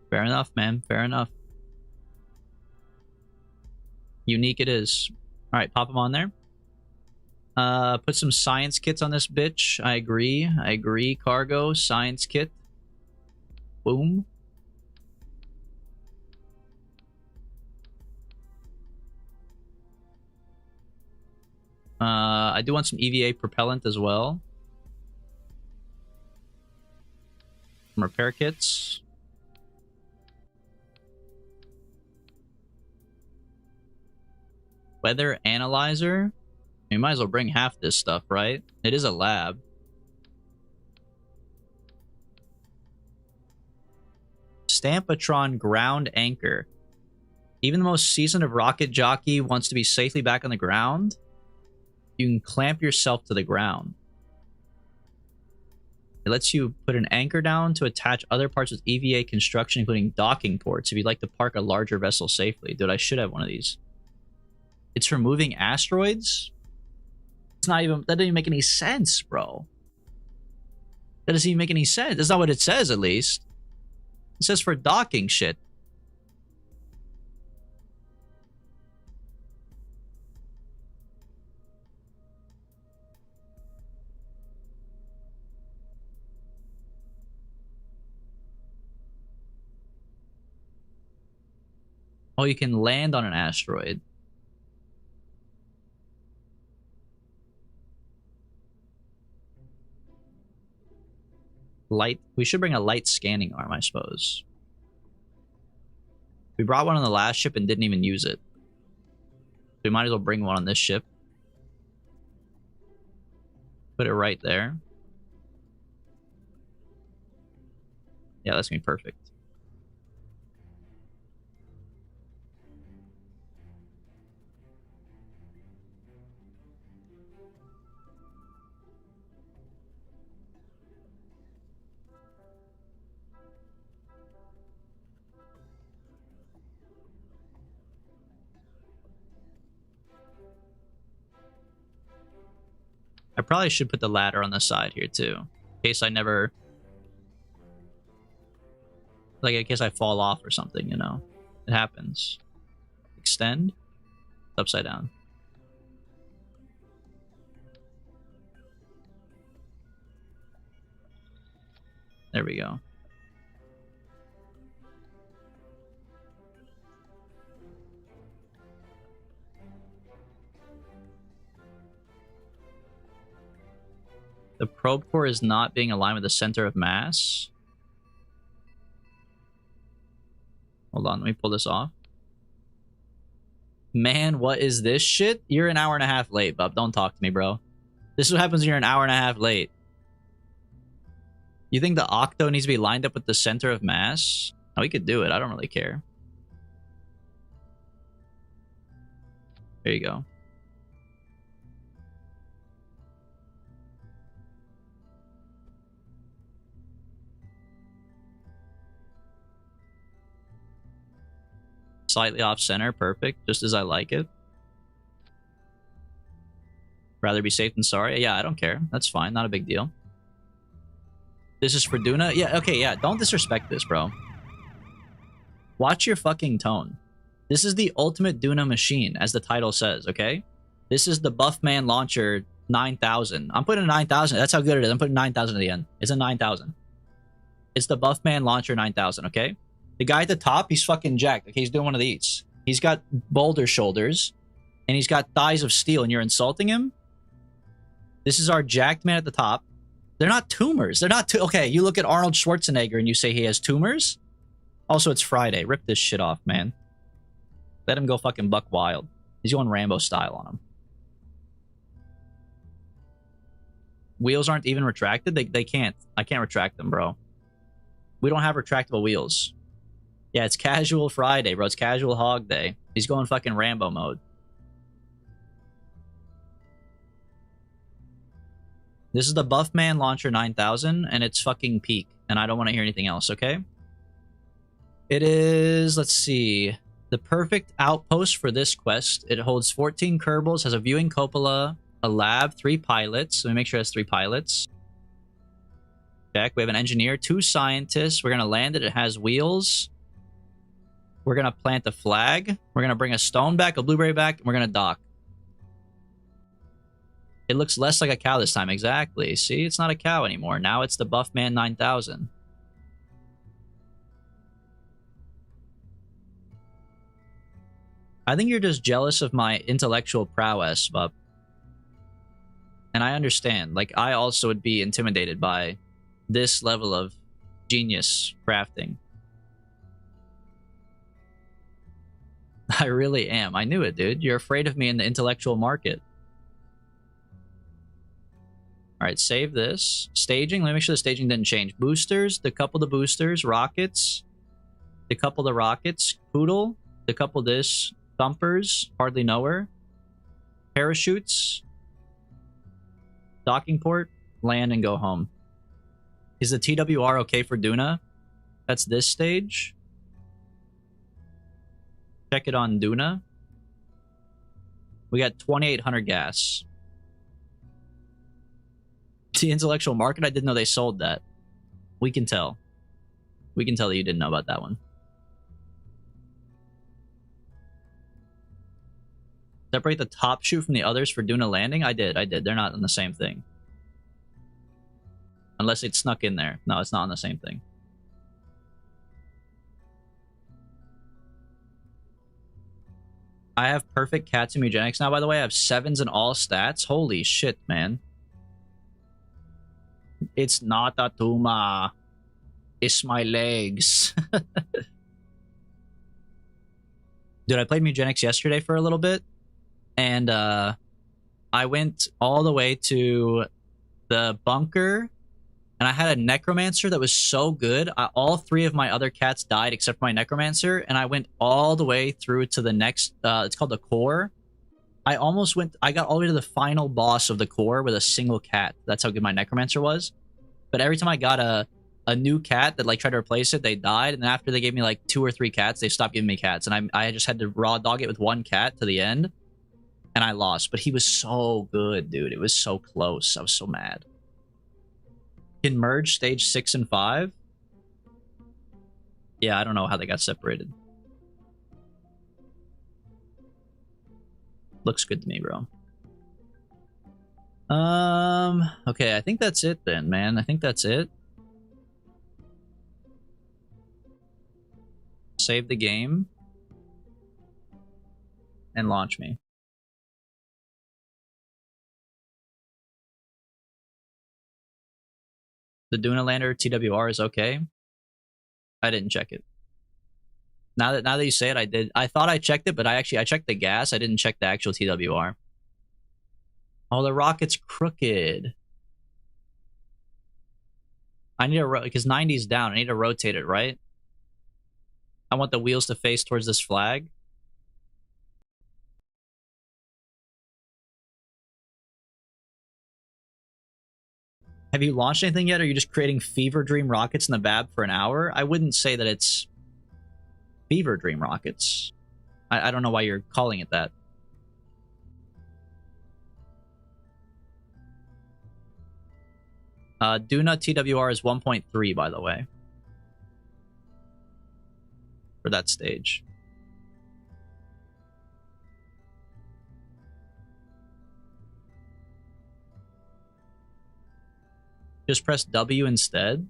Fair enough, man. Fair enough. Unique it is. Alright, pop them on there. Put some science kits on this bitch. I agree. I agree. Cargo, science kit. Boom. I do want some EVA propellant as well. Some repair kits. Weather analyzer. You might as well bring half this stuff, right? It is a lab. Stampatron ground anchor. Even the most seasoned of rocket jockey wants to be safely back on the ground. You can clamp yourself to the ground. It lets you put an anchor down to attach other parts with EVA construction, including docking ports, if you'd like to park a larger vessel safely. Dude, I should have one of these. It's for moving asteroids? It's not even... That doesn't even make any sense, bro. That doesn't even make any sense. That's not what it says, at least. It says for docking shit. Oh, you can land on an asteroid. Light. We should bring a light scanning arm, I suppose. We brought one on the last ship and didn't even use it. We might as well bring one on this ship. Put it right there. Yeah, that's gonna be perfect. I probably should put the ladder on the side here too, in case I never, like, in case I fall off or something, you know. It happens. Extend. Upside down. There we go. The probe core is not being aligned with the center of mass. Hold on, let me pull this off. Man, what is this shit? You're an hour and a half late, bub. Don't talk to me, bro. This is what happens when you're an hour and a half late. You think the octo needs to be lined up with the center of mass? Oh, we could do it. I don't really care. There you go. Slightly off center, perfect, just as I like it. Rather be safe than sorry. Yeah, I don't care. That's fine, not a big deal. This is for Duna? Yeah, okay, yeah, don't disrespect this, bro. Watch your fucking tone. This is the ultimate Duna machine, as the title says, okay? This is the Buffman Launcher 9000. I'm putting a 9000. That's how good it is. I'm putting 9000 at the end. It's a 9000. It's the Buffman Launcher 9000, okay? The guy at the top, he's fucking jacked. Okay, he's doing one of these. He's got boulder shoulders, and he's got thighs of steel, and you're insulting him? This is our jacked man at the top. They're not tumors. They're not... Okay, you look at Arnold Schwarzenegger, and you say he has tumors? Also, it's Friday. Rip this shit off, man. Let him go fucking buck wild. He's going Rambo style on him. Wheels aren't even retracted? They can't. I can't retract them, bro. We don't have retractable wheels. Yeah, it's casual Friday, bro. It's casual hog day. He's going fucking Rambo mode. This is the Buffman Launcher 9000, and it's fucking peak. And I don't want to hear anything else, okay? It is, let's see, the perfect outpost for this quest. It holds 14 Kerbals, has a viewing cupola, a lab, 3 pilots. Let me make sure it has 3 pilots. Check. We have an engineer, 2 scientists. We're going to land it. It has wheels. We're going to plant the flag. We're going to bring a stone back, a blueberry back, and we're going to dock. It looks less like a cow this time. Exactly. See, it's not a cow anymore. Now it's the Buffman 9000. I think you're just jealous of my intellectual prowess, Bub. And I understand. Like, I also would be intimidated by this level of genius crafting. I really am. I knew it, dude. You're afraid of me in the intellectual market. Alright, save this. Staging. Let me make sure the staging didn't change. Boosters. Decouple the boosters. Rockets. Decouple the rockets. Poodle. Decouple this. Thumpers. Hardly know her. Parachutes. Docking port. Land and go home. Is the TWR okay for Duna? That's this stage. Check it on Duna. We got 2,800 gas. The intellectual market, I didn't know they sold that. We can tell. We can tell that you didn't know about that one. Separate the top chute from the others for Duna landing? I did. They're not on the same thing. Unless it snuck in there. No, it's not on the same thing. I have perfect Katsu Eugenics now, by the way. I have 7s in all stats. Holy shit, man. It's not a tumor. It's my legs. Dude, I played Eugenics yesterday for a little bit. And I went all the way to the bunker and I had a necromancer that was so good. All 3 of my other cats died except for my necromancer, and I went all the way through to the next. It's called the core. I got all the way to the final boss of the core with a single cat. That's how good my necromancer was. But every time I got a new cat that like tried to replace it, they died. And then after they gave me like 2 or 3 cats, they stopped giving me cats. And I just had to raw dog it with 1 cat to the end. And I lost. But he was so good, dude. It was so close. I was so mad. Can merge stage 6 and 5? Yeah, I don't know how they got separated. Looks good to me, bro. Okay, I think that's it then, man. I think that's it. Save the game. And launch me. The Duna lander TWR is okay. I didn't check it. Now that you say it, I did. I thought I checked it, but I checked the gas. I didn't check the actual TWR. Oh, the rocket's crooked. I need to because 90's down. I need to rotate it, right? I want the wheels to face towards this flag. Have you launched anything yet? Or are you just creating fever dream rockets in the VAB for an hour? I wouldn't say that it's fever dream rockets. I don't know why you're calling it that. Duna TWR is 1.3, by the way. For that stage. Just press W instead.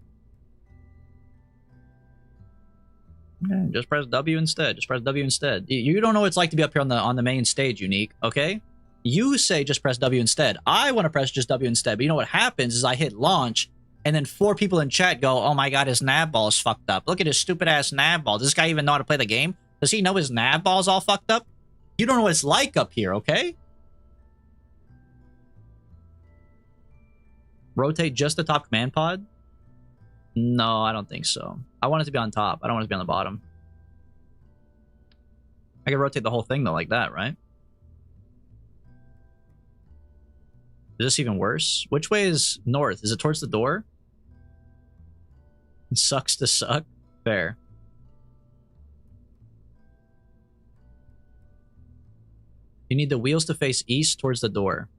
Okay, just press W instead. Just press W instead. You don't know what it's like to be up here on the main stage, Unique, okay? You say just press W instead. I want to press just W instead. But you know what happens is I hit launch, and then 4 people in chat go, oh my god, his nav ball is fucked up. Look at his stupid ass nav ball. Does this guy even know how to play the game? Does he know his nav ball's all fucked up? You don't know what it's like up here, okay? Rotate just the top command pod? No, I don't think so. I want it to be on top. I don't want it to be on the bottom. I can rotate the whole thing though, like that, right? Is this even worse? Which way is north? Is it towards the door? It sucks to suck. Fair. You need the wheels to face east towards the door.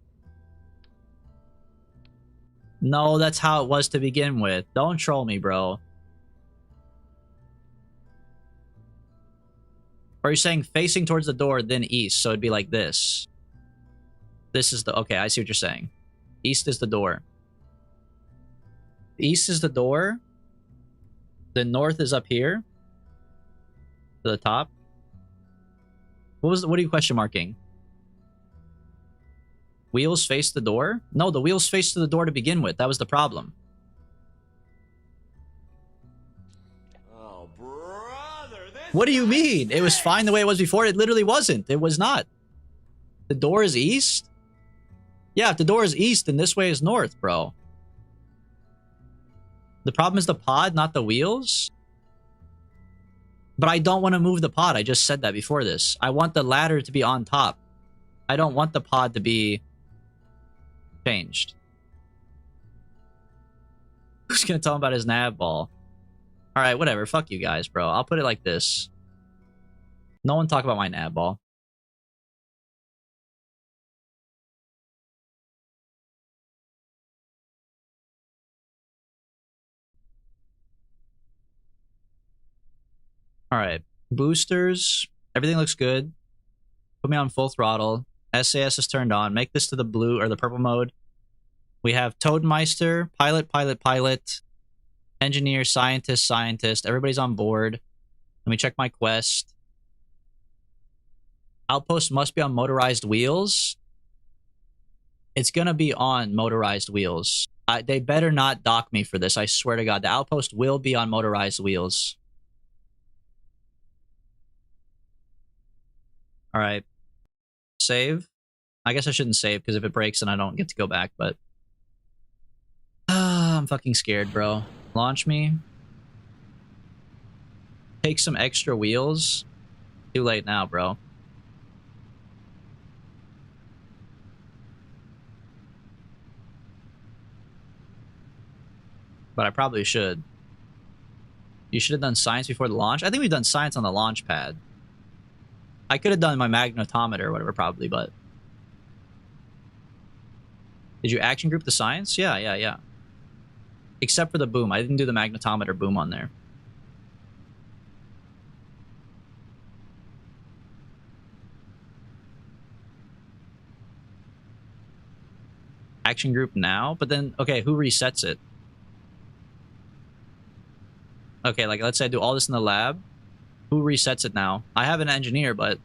No, that's how it was to begin with. Don't troll me, bro. Or are you saying facing towards the door, then east, so it'd be like this. This is the... Okay, I see what you're saying. East is the door. East is the door. The north is up here. To the top. What are you question marking? Wheels face the door? No, the wheels face to the door to begin with. That was the problem. Oh, brother, this What do you guy mean? It was stinks. fine the way it was before. It literally wasn't. It was not. The door is east? Yeah, if the door is east, then this way is north, bro. The problem is the pod, not the wheels. But I don't want to move the pod. I just said that before this. I want the ladder to be on top. I don't want the pod to be changed. Who's gonna tell him about his nav ball? Alright, whatever. Fuck you guys, bro. I'll put it like this. No one talk about my nav ball. Alright. Boosters. Everything looks good. Put me on full throttle. SAS is turned on. Make this to the blue or the purple mode. We have Toadmeister, pilot, pilot, pilot, engineer, scientist, scientist. Everybody's on board. Let me check my quest. Outpost must be on motorized wheels. It's gonna be on motorized wheels. They better not dock me for this. I swear to God, the outpost will be on motorized wheels. All right. Save. I guess I shouldn't save because if it breaks, then I don't get to go back. But I'm fucking scared, bro. Launch me. Take some extra wheels. Too late now, bro. But I probably should. You should have done science before the launch. I think we've done science on the launch pad. I could have done my magnetometer or whatever, probably, but... Did you action group the science? Yeah. Except for the boom. I didn't do the magnetometer boom on there. Action group now? But then, okay, who resets it? Okay, like, let's say I do all this in the lab. Who resets it now? I have an engineer, but,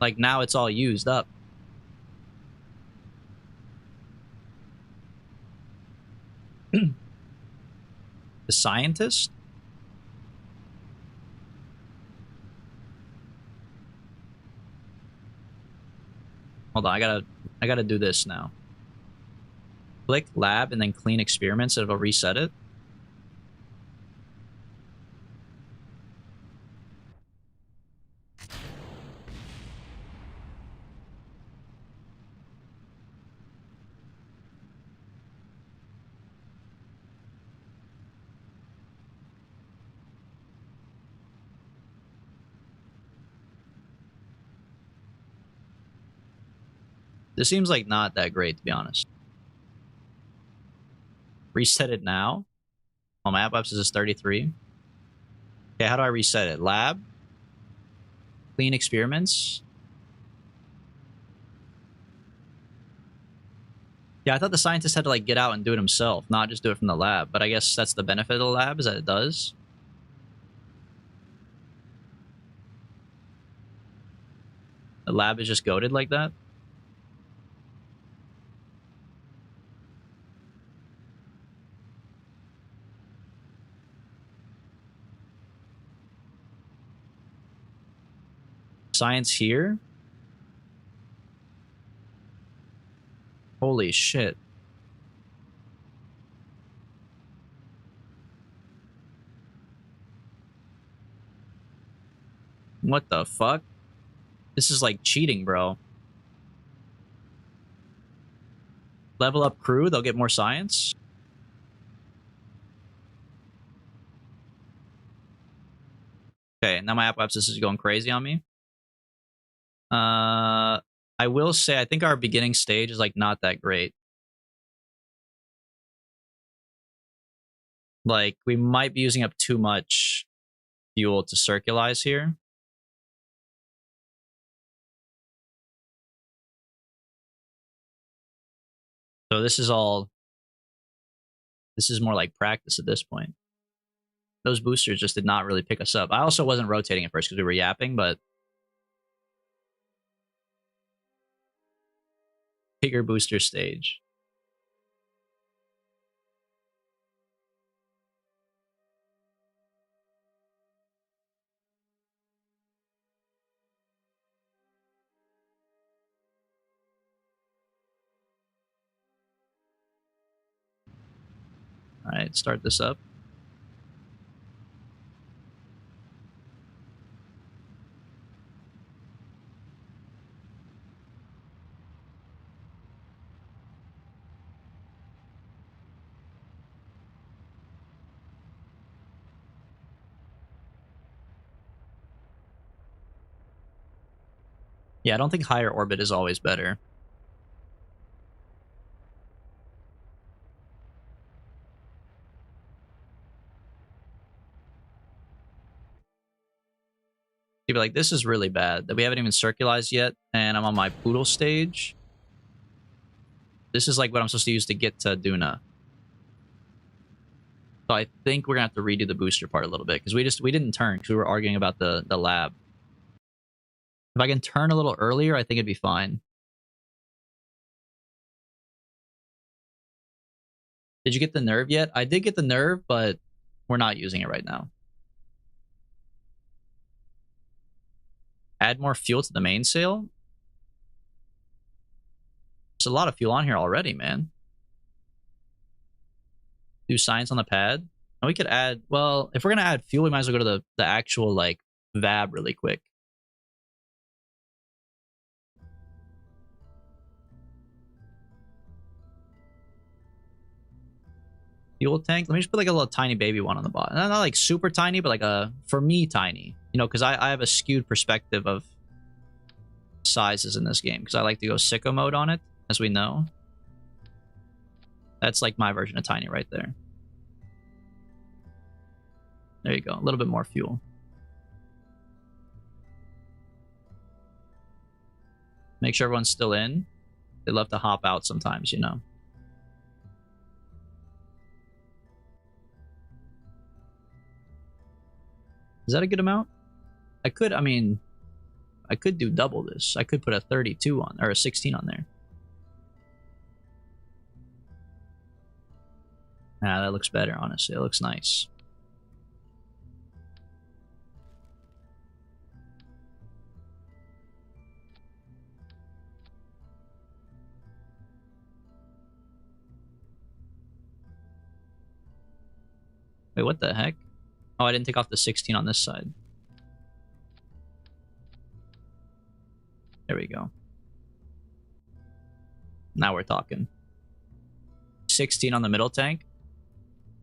like, now it's all used up. The scientist? Hold on, I gotta do this now. Click lab and then clean experiments, it'll reset it. This seems like not that great, to be honest. Reset it now. On my app apps, this is 33. Okay, how do I reset it? Lab? Clean experiments? Yeah, I thought the scientist had to, like, get out and do it himself, not just do it from the lab. But I guess that's the benefit of the lab, is that it does. The lab is just goated like that. Science here? Holy shit. What the fuck? This is like cheating, bro. Level up crew, they'll get more science. Okay, now my app apps, this is going crazy on me. I will say, I think our beginning stage is, like, not that great. Like, we might be using up too much fuel to circularize here. So this is all... This is more like practice at this point. Those boosters just did not really pick us up. I also wasn't rotating at first because we were yapping, but... Bigger booster stage. All right, start this up. Yeah, I don't think higher orbit is always better. You'd be like, this is really bad that we haven't even circularized yet, and I'm on my poodle stage. This is like what I'm supposed to use to get to Duna. So I think we're gonna have to redo the booster part a little bit because we didn't turn because we were arguing about the lab. If I can turn a little earlier, I think it'd be fine. Did you get the nerve yet? I did get the nerve, but we're not using it right now. Add more fuel to the mainsail? There's a lot of fuel on here already, man. Do science on the pad. And we could add, well, if we're gonna add fuel, we might as well go to the actual like VAB really quick. Fuel tank. Let me just put like a little tiny baby one on the bottom. Not like super tiny, but like a, for me, tiny. You know, because I have a skewed perspective of sizes in this game because I like to go sicko mode on it, as we know. That's like my version of tiny right there. There you go. A little bit more fuel. Make sure everyone's still in. They love to hop out sometimes, you know. Is that a good amount? I could do double this. I could put a 32 on, or a 16 on there. Ah, that looks better, honestly. It looks nice. Wait, what the heck? Oh, I didn't take off the 16 on this side. There we go. Now we're talking. 16 on the middle tank.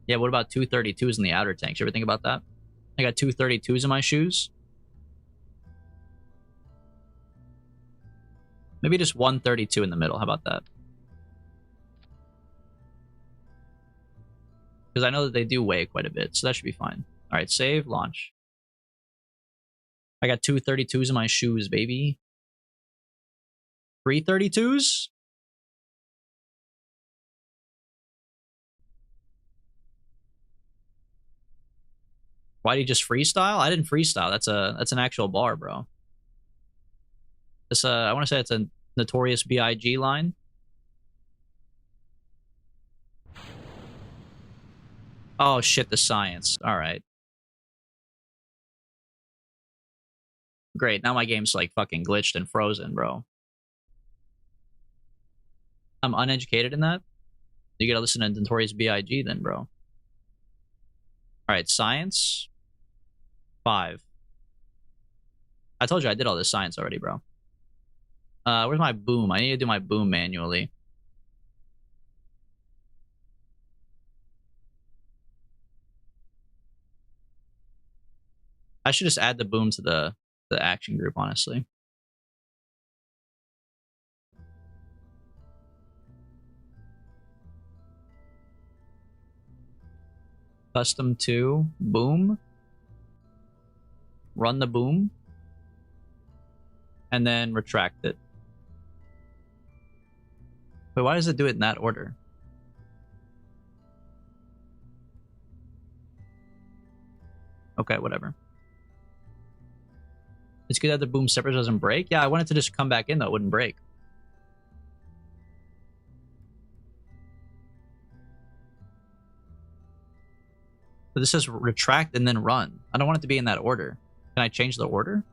Yeah, what about 232s in the outer tanks? You ever think about that? I got 232s in my shoes. Maybe just 132 in the middle. How about that? Because I know that they do weigh quite a bit, so that should be fine. All right, save, launch. I got 232s in my shoes, baby. 332s? Why do you just freestyle? I didn't freestyle. That's an actual bar, bro. This I want to say it's a Notorious B.I.G. line. Oh shit, the science. All right. Great. Now my game's like fucking glitched and frozen, bro. I'm uneducated in that. You gotta listen to Notorious B.I.G. then, bro. All right, science. 5. I told you I did all this science already, bro. Where's my boom? I need to do my boom manually. I should just add the boom to the action group, honestly. Custom to boom. Run the boom. And then retract it. But why does it do it in that order? Okay, whatever. It's good that the boom separate doesn't break. Yeah, I wanted to just come back in though, it wouldn't break. But this says retract and then run. I don't want it to be in that order. Can I change the order?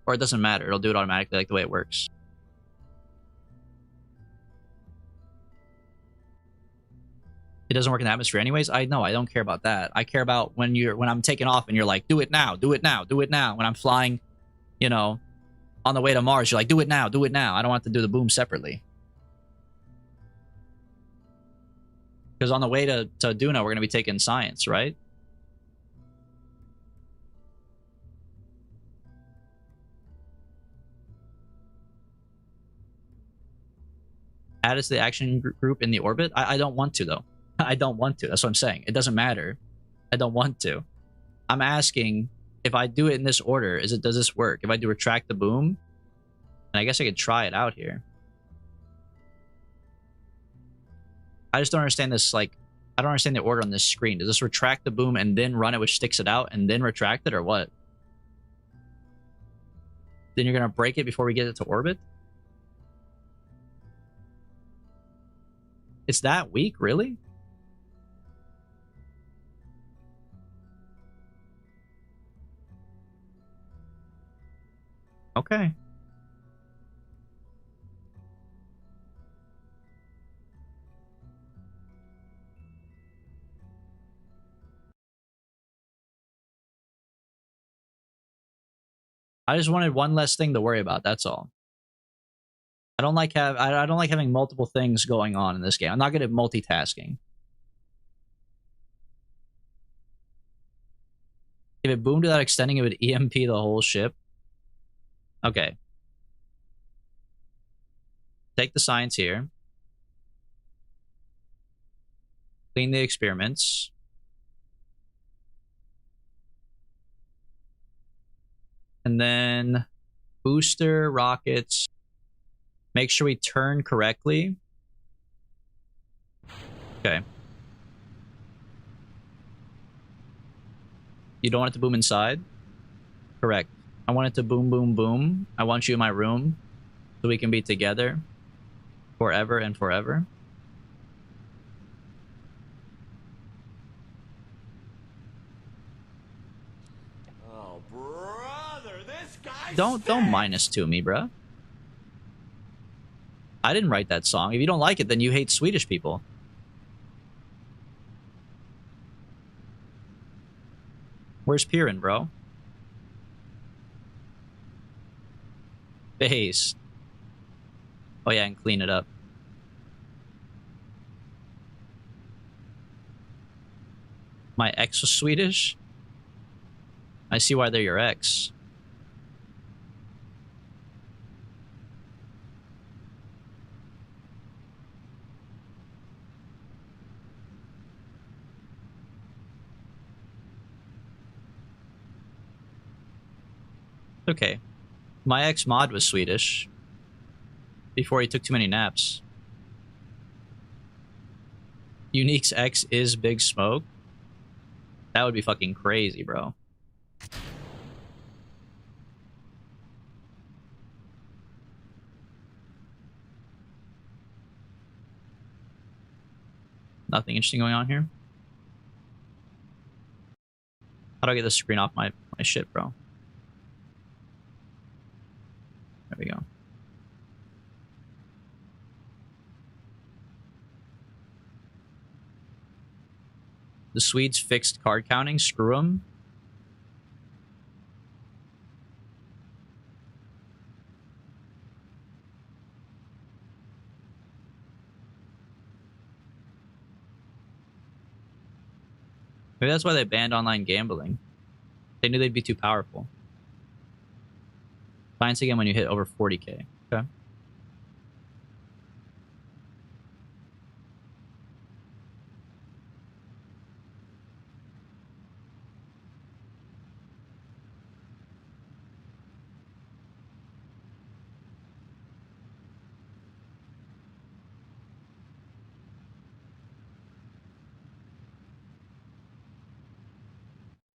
Or it doesn't matter, it'll do it automatically like the way it works. It doesn't work in the atmosphere anyways. I know, I don't care about that. I care about when I'm taking off and you're like, do it now, do it now, do it now. When I'm flying, you know, on the way to Mars, you're like, do it now, do it now. I don't want to do the boom separately. Because on the way to Duna, we're going to be taking science, right? Add us to the action group in the orbit? I don't want to, though. I don't want to. That's what I'm saying. It doesn't matter. I don't want to. I'm asking if I do it in this order, does this work? If I do retract the boom, and I guess I could try it out here. I just don't understand this, like, I don't understand the order on this screen. Does this retract the boom and then run it, which sticks it out, and then retract it, or what? Then you're going to break it before we get it to orbit? It's that weak, really? Okay. I just wanted one less thing to worry about. That's all. I don't like having multiple things going on in this game. I'm not good at multitasking. If it boomed without extending, it would EMP the whole ship. Okay. Take the science here. Clean the experiments. And then booster, rockets. Make sure we turn correctly. Okay. You don't want it to boom inside? Correct. I want it to boom, boom, boom. I want you in my room so we can be together forever and forever. Oh, brother, this guy Don't -2 me, bruh. I didn't write that song. If you don't like it, then you hate Swedish people. Where's Piran, bro? Base. Oh yeah, and clean it up. My ex was Swedish? I see why they're your ex. Okay. My ex-mod was Swedish. Before he took too many naps. Unique's ex is Big Smoke? That would be fucking crazy, bro. Nothing interesting going on here. How do I get the screen off my shit, bro? There we go. The Swedes fixed card counting. Screw them. Maybe that's why they banned online gambling. They knew they'd be too powerful. Science again when you hit over 40k. Okay.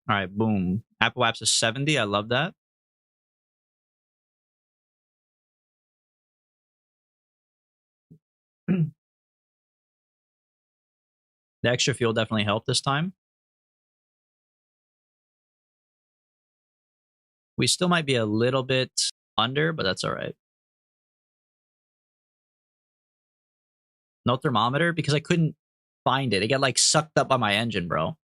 All right, boom. Apple Apps is 70. I love that. The extra fuel definitely helped this time. We still might be a little bit under, but that's all right. No thermometer because I couldn't find it. It got like sucked up by my engine, bro.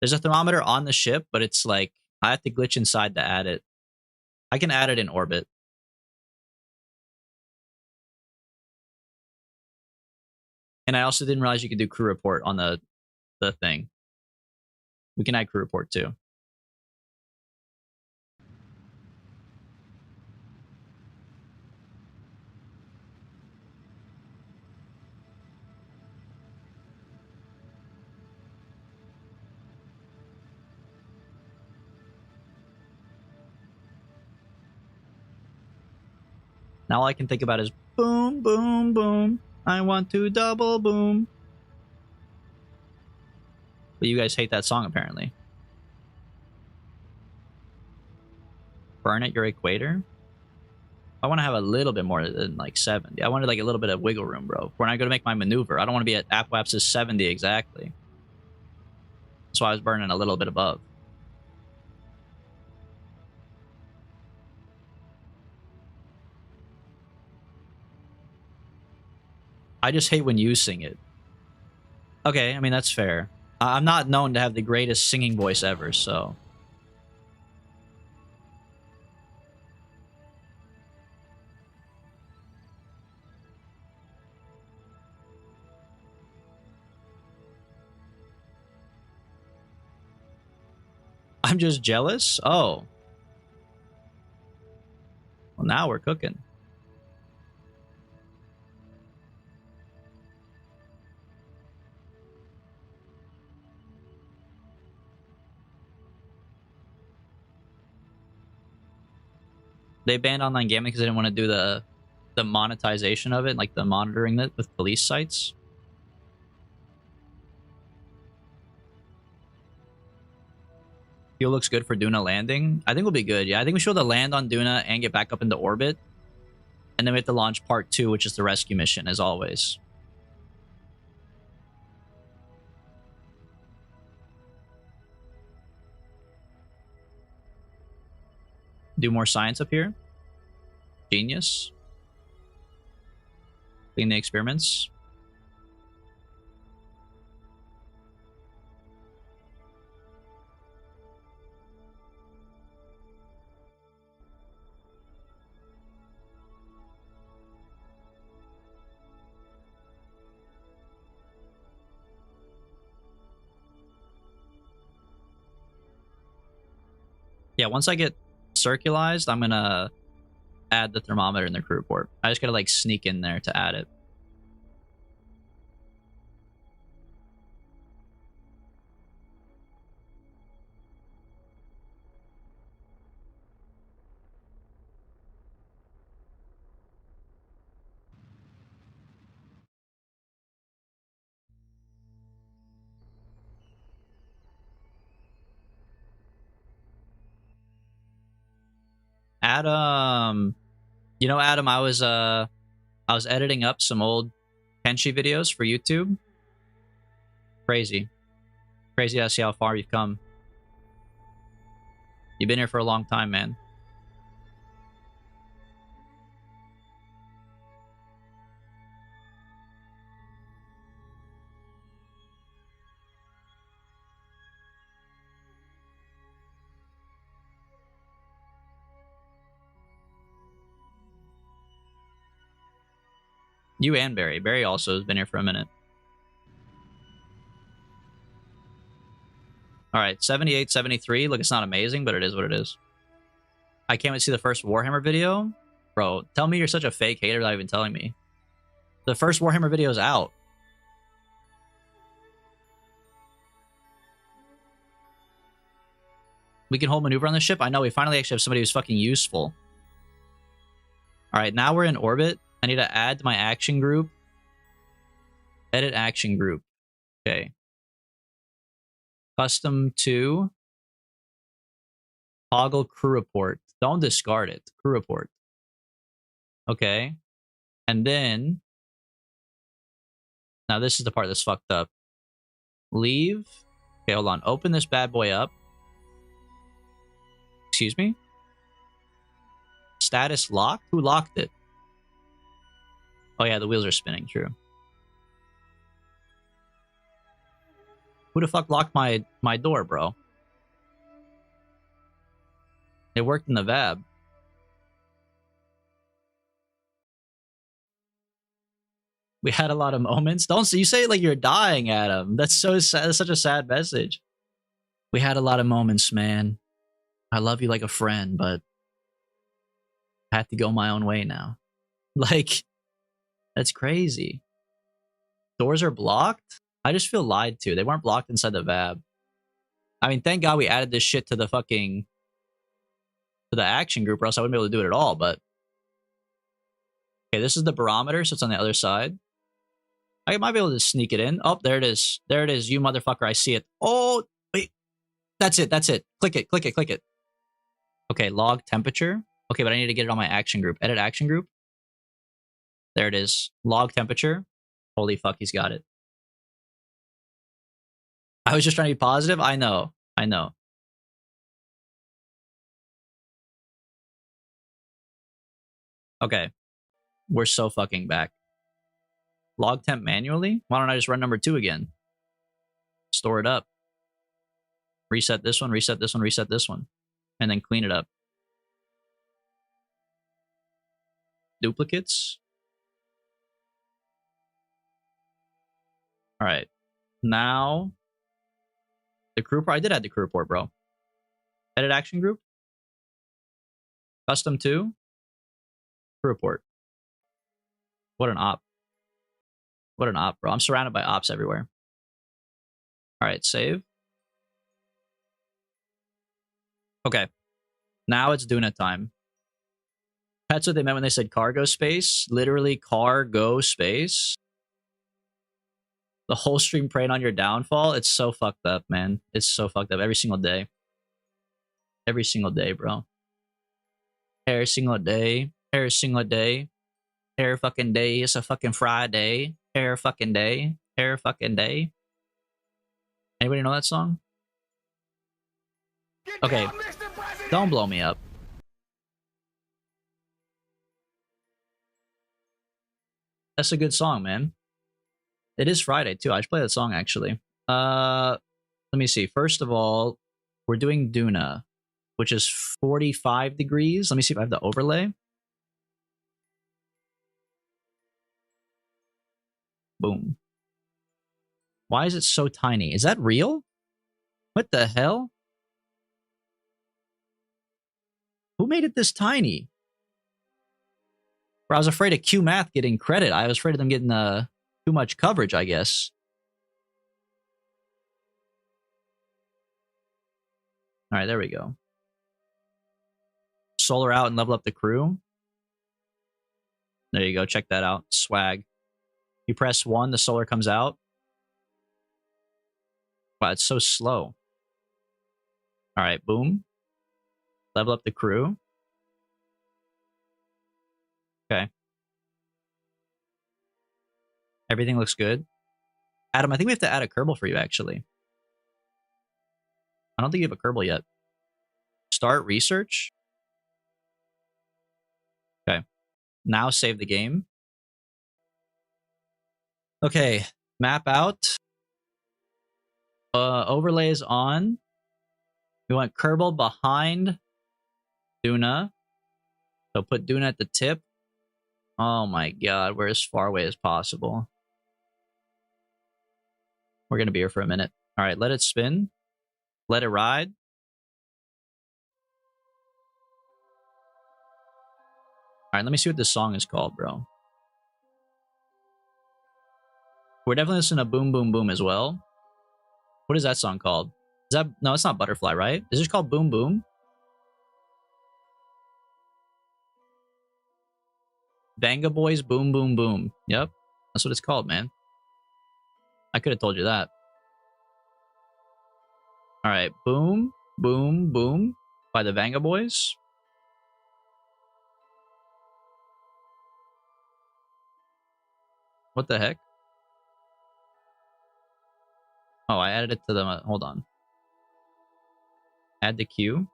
There's a thermometer on the ship, but it's like I have to glitch inside to add it. I can add it in orbit. And I also didn't realize you could do crew report on the thing. We can add crew report too. Now all I can think about is boom, boom, boom. I want to double boom. But you guys hate that song apparently. Burn at your equator? I want to have a little bit more than like 70. I wanted like a little bit of wiggle room, bro. When I go to make my maneuver, I don't want to be at Apple Apps is 70 exactly. That's why I was burning a little bit above. I just hate when you sing it. Okay, I mean, that's fair. I'm not known to have the greatest singing voice ever, so... I'm just jealous? Oh. Well, now we're cooking. They banned online gaming because they didn't want to do the monetization of it, like the monitoring it with police sites. Fuel looks good for Duna landing. I think we'll be good. Yeah, I think we should be able to land on Duna and get back up into orbit. And then we have to launch part 2, which is the rescue mission, as always. Do more science up here. Genius. Clean the experiments. Yeah, once I get circularized, I'm gonna add the thermometer in the crew report. I just gotta like sneak in there to add it. Adam, you know, Adam, I was editing up some old Kenshi videos for YouTube. Crazy to see how far you've come. You've been here for a long time, man. You and Barry. Barry also has been here for a minute. All right, 78, 73. Look, it's not amazing, but it is what it is. I can't wait to see the first Warhammer video. Bro, tell me you're such a fake hater without even telling me. The first Warhammer video is out. We can hold maneuver on the ship. I know, we finally actually have somebody who's fucking useful. All right, now we're in orbit. I need to add to my action group. Edit action group. Okay. Custom to toggle crew report. Don't discard it. Crew report. Okay. And then, now this is the part that's fucked up. Leave. Okay, hold on. Open this bad boy up. Excuse me? Status locked? Who locked it? Oh yeah, the wheels are spinning, true. Who the fuck locked my door, bro? It worked in the VAB. We had a lot of moments. Don't you say it like you're dying, Adam. That's so sad. That's such a sad message. We had a lot of moments, man. I love you like a friend, but I have to go my own way now. Like, that's crazy. Doors are blocked? I just feel lied to. They weren't blocked inside the VAB. I mean, thank God we added this shit to the fucking... to the action group, or else I wouldn't be able to do it at all, but... Okay, this is the barometer, so it's on the other side. I might be able to sneak it in. Oh, there it is. There it is, you motherfucker. I see it. Oh, wait. That's it. That's it. Click it. Click it. Click it. Okay, log temperature. Okay, but I need to get it on my action group. Edit action group. There it is. Log temperature. Holy fuck, he's got it. I was just trying to be positive. I know. I know. Okay. We're so fucking back. Log temp manually? Why don't I just run number 2 again? Store it up. Reset this one, reset this one, reset this one. And then clean it up. Duplicates. All right. Now, the crew report. I did add the crew report, bro. Edit action group. Custom 2. Report. What an op. What an op, bro. I'm surrounded by ops everywhere. All right, save. Okay. Now it's Duna time. That's what they meant when they said cargo space. Literally cargo space. The whole stream preying on your downfall. It's so fucked up, man. It's so fucked up every single day. Every single day, bro. Every single day. Every single day. Every fucking day. It's a fucking Friday. Every fucking day. Every fucking day. Anybody know that song? Okay. Don't blow me up. That's a good song, man. It is Friday too. I should play that song actually. Let me see. First of all, we're doing Duna, which is 45 degrees. Let me see if I have the overlay. Boom. Why is it so tiny? Is that real? What the hell? Who made it this tiny? Bro, I was afraid of Q Math getting credit. I was afraid of them getting too much coverage, I guess. All right, there we go. Solar out and level up the crew. There you go. Check that out. Swag. You press 1, the solar comes out. Wow, it's so slow. All right, boom. Level up the crew. Okay. Everything looks good. Adam, I think we have to add a Kerbal for you, actually. I don't think you have a Kerbal yet. Start research. Okay. Now save the game. Okay. Map out. Overlays on. We want Kerbal behind Duna. So put Duna at the tip. Oh my god, we're as far away as possible. We're going to be here for a minute. All right, let it spin. Let it ride. All right, let me see what this song is called, bro. We're definitely listening to Boom Boom Boom as well. What is that song called? Is that... No, it's not Butterfly, right? Is it called Boom Boom? Banga Boys Boom Boom Boom. Yep, that's what it's called, man. I could have told you that. All right, Boom Boom Boom by the Banga Boys. What the heck? Oh, I added it to the... hold on. Add the queue.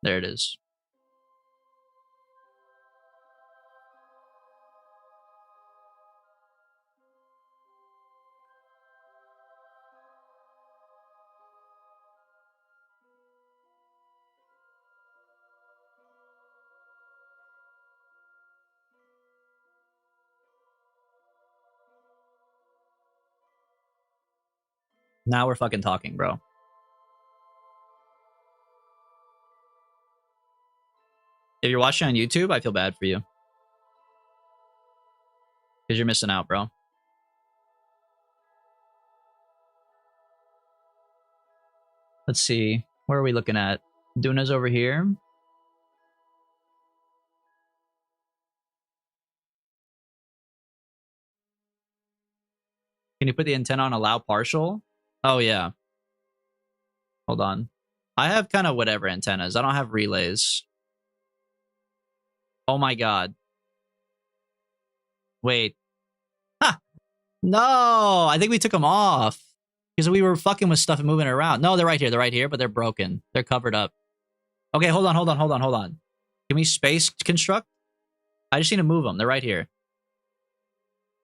There it is. Now we're fucking talking, bro. If you're watching on YouTube, I feel bad for you. Because you're missing out, bro. Let's see. Where are we looking at? Duna's over here. Can you put the antenna on allow partial? Oh, yeah. Hold on. I have kind of whatever antennas. I don't have relays. Oh my god. Wait. Ha! No! I think we took them off. Because we were fucking with stuff and moving it around. No, they're right here. They're right here, but they're broken. They're covered up. Okay, hold on. Can we space construct? I just need to move them. They're right here.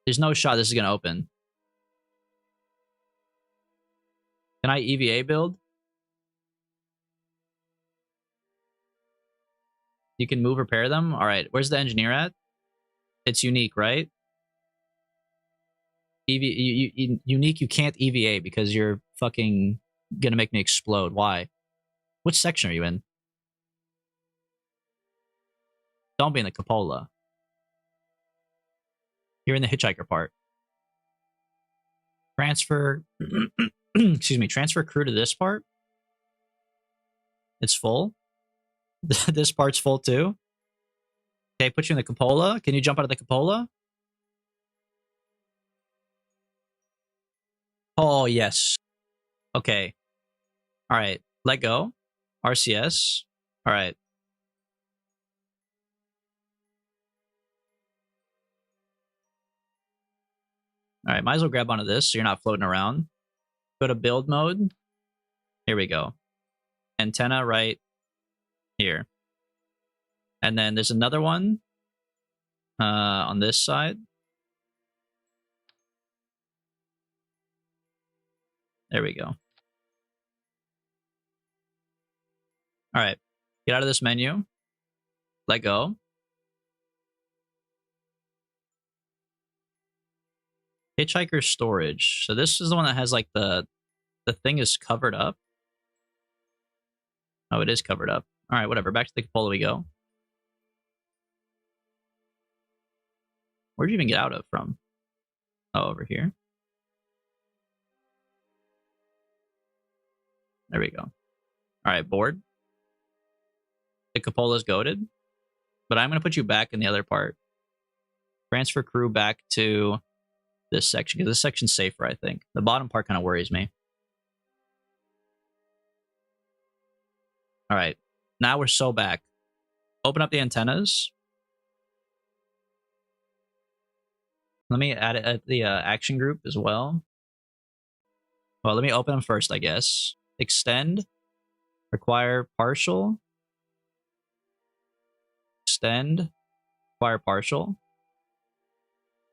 There's no shot this is going to open. Can I EVA build? You can move, repair them? All right. Where's the engineer at? It's unique, right? Unique, you can't EVA because you're fucking gonna make me explode. Why? Which section are you in? Don't be in the cupola. You're in the hitchhiker part. Transfer. Excuse me. Transfer crew to this part. It's full. This part's full too. Okay, put you in the cupola. Can you jump out of the cupola? Oh, yes. Okay. All right. Let go. RCS. All right. All right. Might as well grab onto this so you're not floating around. Go to build mode. Here we go. Antenna right here. And then there's another one on this side. There we go. All right. Get out of this menu. Let go. Hitchhiker storage. So this is the one that has like the thing is covered up. Oh, it is covered up. All right, whatever. Back to the cupola we go. Where'd you even get out of from? Oh, over here. There we go. All right, board. The cupola's goated. But I'm going to put you back in the other part. Transfer crew back to this section, because this section's safer, I think. The bottom part kind of worries me. All right. Now we're so back. Open up the antennas. Let me add it at the action group as well. Well, let me open them first, I guess. Extend. Require partial. Extend. Require partial.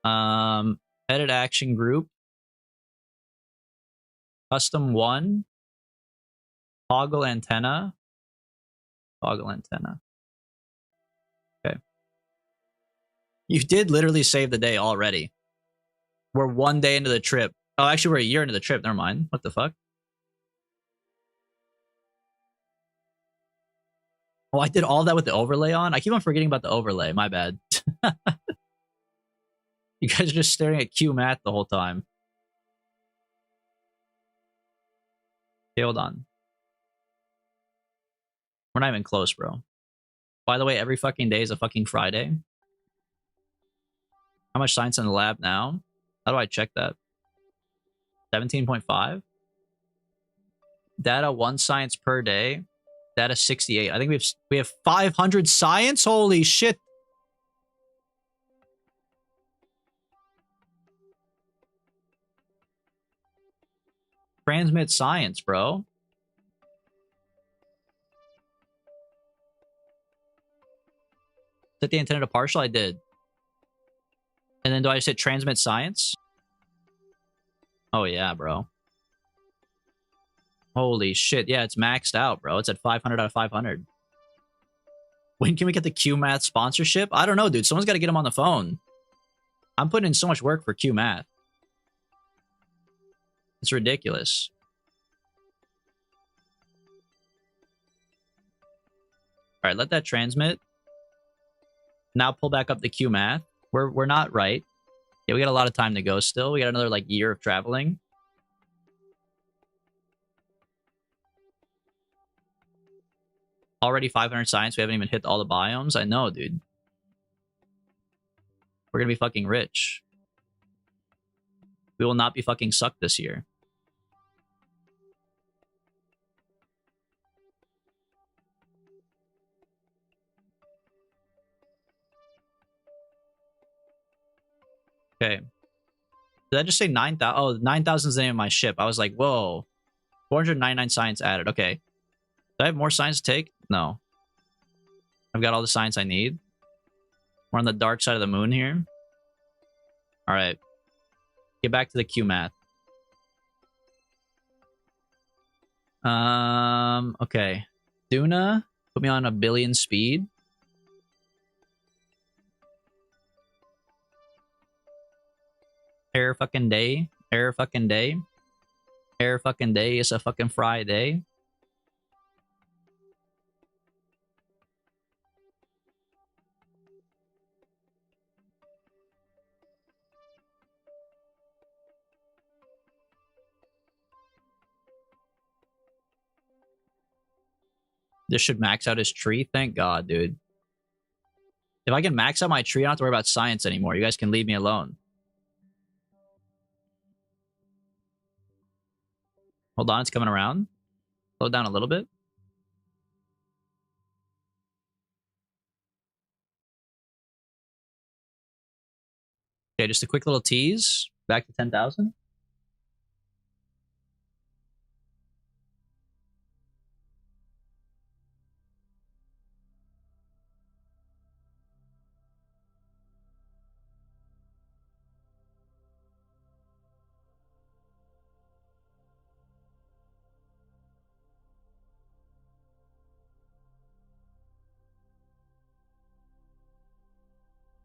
Edit action group. Custom 1. Toggle antenna. Toggle antenna. Okay. You did literally save the day already. We're 1 day into the trip. Oh, actually, we're a year into the trip. Never mind. What the fuck? Oh, I did all that with the overlay on? I keep on forgetting about the overlay. My bad. You guys are just staring at Q math the whole time. Okay, hold on. We're not even close, bro. By the way, every fucking day is a fucking Friday. How much science in the lab now? How do I check that? 17.5? Data 1 science per day. Data 68. I think we have 500 science? Holy shit. Transmit science, bro. Set the antenna to partial? I did. And then do I just hit transmit science? Oh, yeah, bro. Holy shit. Yeah, it's maxed out, bro. It's at 500 out of 500. When can we get the QMath sponsorship? I don't know, dude. Someone's got to get him on the phone. I'm putting in so much work for QMath. It's ridiculous. All right, let that transmit. Now pull back up the QMath. We're not right. Yeah, we got a lot of time to go still. We got another like year of traveling. Already 500 science. We haven't even hit all the biomes. I know, dude. We're gonna be fucking rich. We will not be fucking sucked this year. Okay. Did I just say 9,000? Oh, 9,000 is the name of my ship. I was like, whoa. 499 science added. Okay. Do I have more science to take? No. I've got all the science I need. We're on the dark side of the moon here. All right. Get back to the QMath. Okay. Duna, put me on 1 billion speed. Error fucking day. Error fucking day. Air fucking day is a fucking Friday. This should max out his tree. Thank God, dude. If I can max out my tree, I don't have to worry about science anymore. You guys can leave me alone. Hold on, it's coming around. Slow down a little bit. Okay, just a quick little tease. Back to 10,000.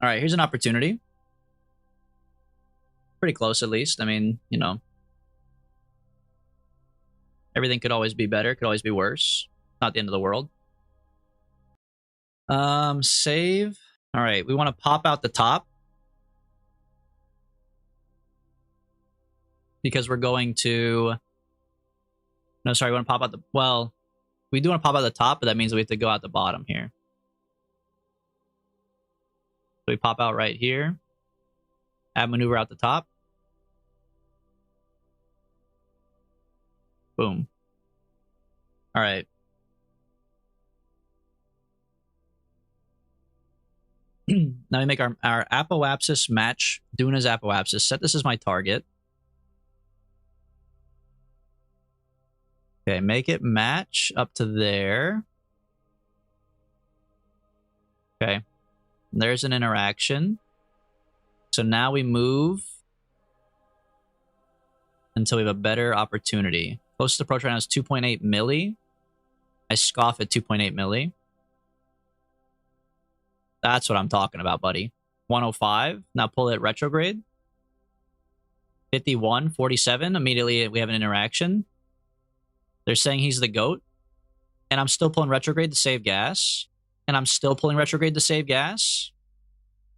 All right, here's an opportunity. Pretty close, at least. I mean, you know, everything could always be better, could always be worse. Not the end of the world. Save. All right, we want to pop out the top because we're going to. No, sorry, we want to pop out the. Well, we do want to pop out the top, but that means we have to go out the bottom here. So we pop out right here. Add maneuver out the top. Boom. All right. Now we make our apoapsis match Duna's apoapsis. Set this as my target. Okay, make it match up to there. Okay. There's an interaction. So now we move until we have a better opportunity. Closest approach right now is 2.8 milli. I scoff at 2.8 milli. That's what I'm talking about, buddy. 105. Now pull it retrograde. 51, 47. Immediately we have an interaction. They're saying he's the GOAT. And I'm still pulling retrograde to save gas. And I'm still pulling retrograde to save gas.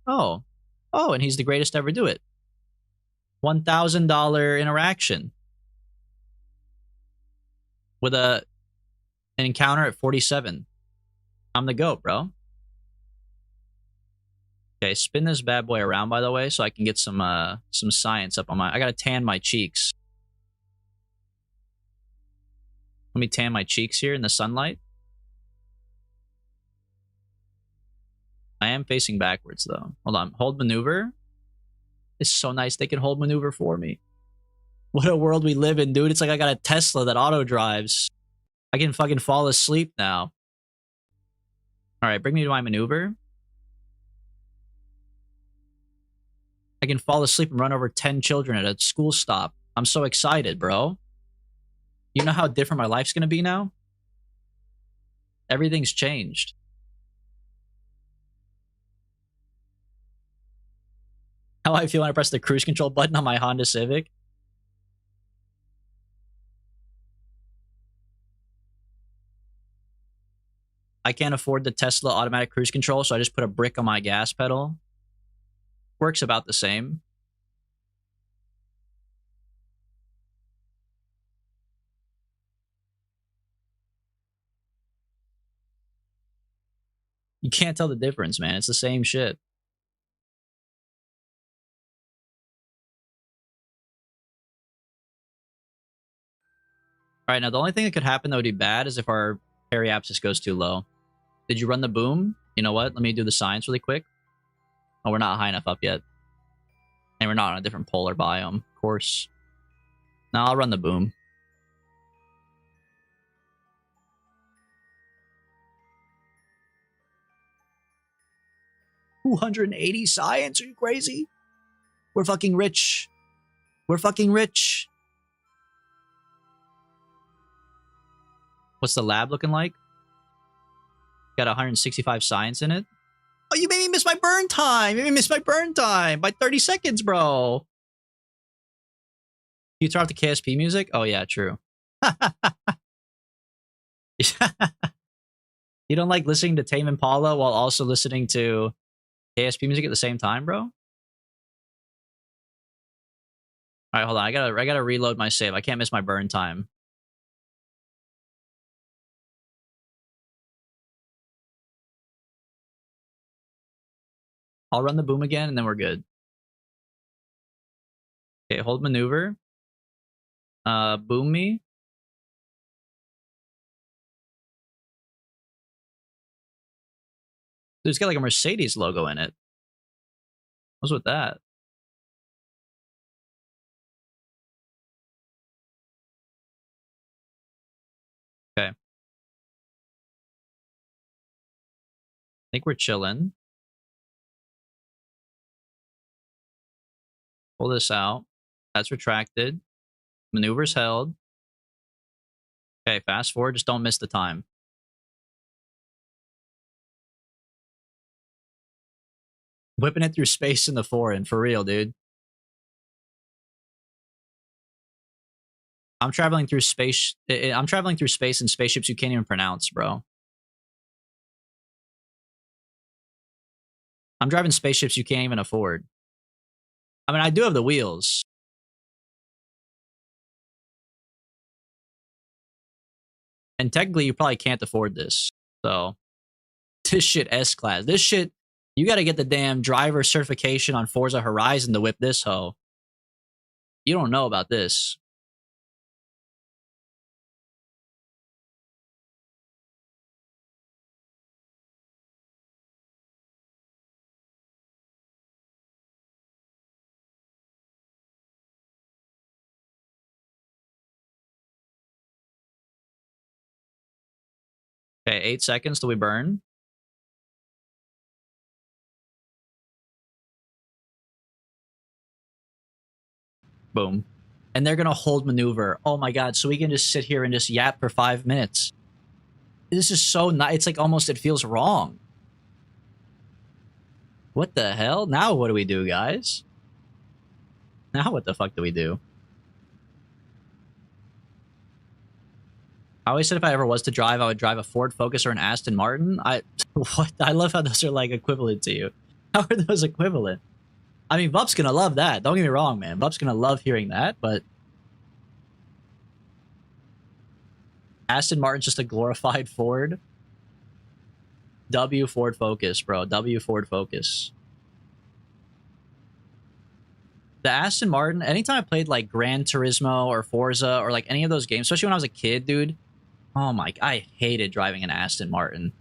Oh. Oh, and he's the greatest to ever do it. $1,000 interaction. With an encounter at 47. I'm the GOAT, bro. Okay, spin this bad boy around, by the way, so I can get some science up on my... I gotta tan my cheeks. Let me tan my cheeks here in the sunlight. I am facing backwards, though. Hold on. Hold maneuver. It's so nice they can hold maneuver for me. What a world we live in, dude. It's like I got a Tesla that auto drives. I can fucking fall asleep now. All right, bring me to my maneuver. I can fall asleep and run over 10 children at a school stop. I'm so excited, bro. You know how different my life's going to be now? Everything's changed. How I feel when I press the cruise control button on my Honda Civic. I can't afford the Tesla automatic cruise control, so I just put a brick on my gas pedal. Works about the same. You can't tell the difference, man. It's the same shit. All right, now the only thing that could happen that would be bad is if our periapsis goes too low. Did you run the boom? You know what? Let me do the science really quick. Oh, we're not high enough up yet. And we're not on a different polar biome, of course. Now I'll run the boom. $280 science? Are you crazy? We're fucking rich. We're fucking rich. What's the lab looking like? Got 165 science in it. Oh, you made me miss my burn time. You made me miss my burn time by 30 seconds, bro. You turn off the KSP music? Oh yeah, true. You don't like listening to Tame Impala while also listening to KSP music at the same time, bro? All right, hold on. I gotta reload my save. I can't miss my burn time. I'll run the boom again, and then we're good. Okay, hold maneuver. Boom me. Dude, it's got like a Mercedes logo in it. What's with that? Okay. I think we're chilling. Pull this out. That's retracted. Maneuvers held. Okay, fast forward. Just don't miss the time. Whipping it through space in the foreign, for real, dude. I'm traveling through space. I'm traveling through space in spaceships you can't even pronounce, bro. I'm driving spaceships you can't even afford. I mean, I do have the wheels. And technically, you probably can't afford this. So, this shit S-Class. This shit, you got to get the damn driver certification on Forza Horizon to whip this hoe. You don't know about this. Okay, 8 seconds till we burn. Boom. And they're going to hold maneuver. Oh my god, so we can just sit here and just yap for 5 minutes. This is so nice. It's like almost, it feels wrong. What the hell? Now what do we do, guys? Now what the fuck do we do? I always said if I ever was to drive, I would drive a Ford Focus or an Aston Martin. What? I love how those are like equivalent to you. How are those equivalent? I mean, Vup's gonna love that. Don't get me wrong, man. Vup's gonna love hearing that, but Aston Martin's just a glorified Ford. W Ford Focus, bro. W Ford Focus. The Aston Martin, anytime I played like Gran Turismo or Forza or like any of those games, especially when I was a kid, dude, oh my, I hated driving an Aston Martin.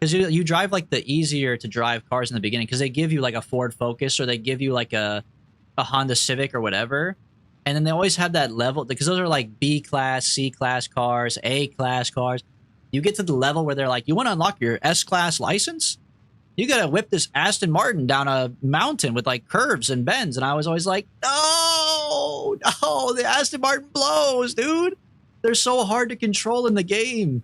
Because you drive like the easier to drive cars in the beginning because they give you like a Ford Focus or they give you like a Honda Civic or whatever. And then they always have that level because those are like B class, C class cars, A class cars. You get to the level where they're like, you want to unlock your S class license? You got to whip this Aston Martin down a mountain with like curves and bends. And I was always like, no, the Aston Martin blows, dude. They're so hard to control in the game.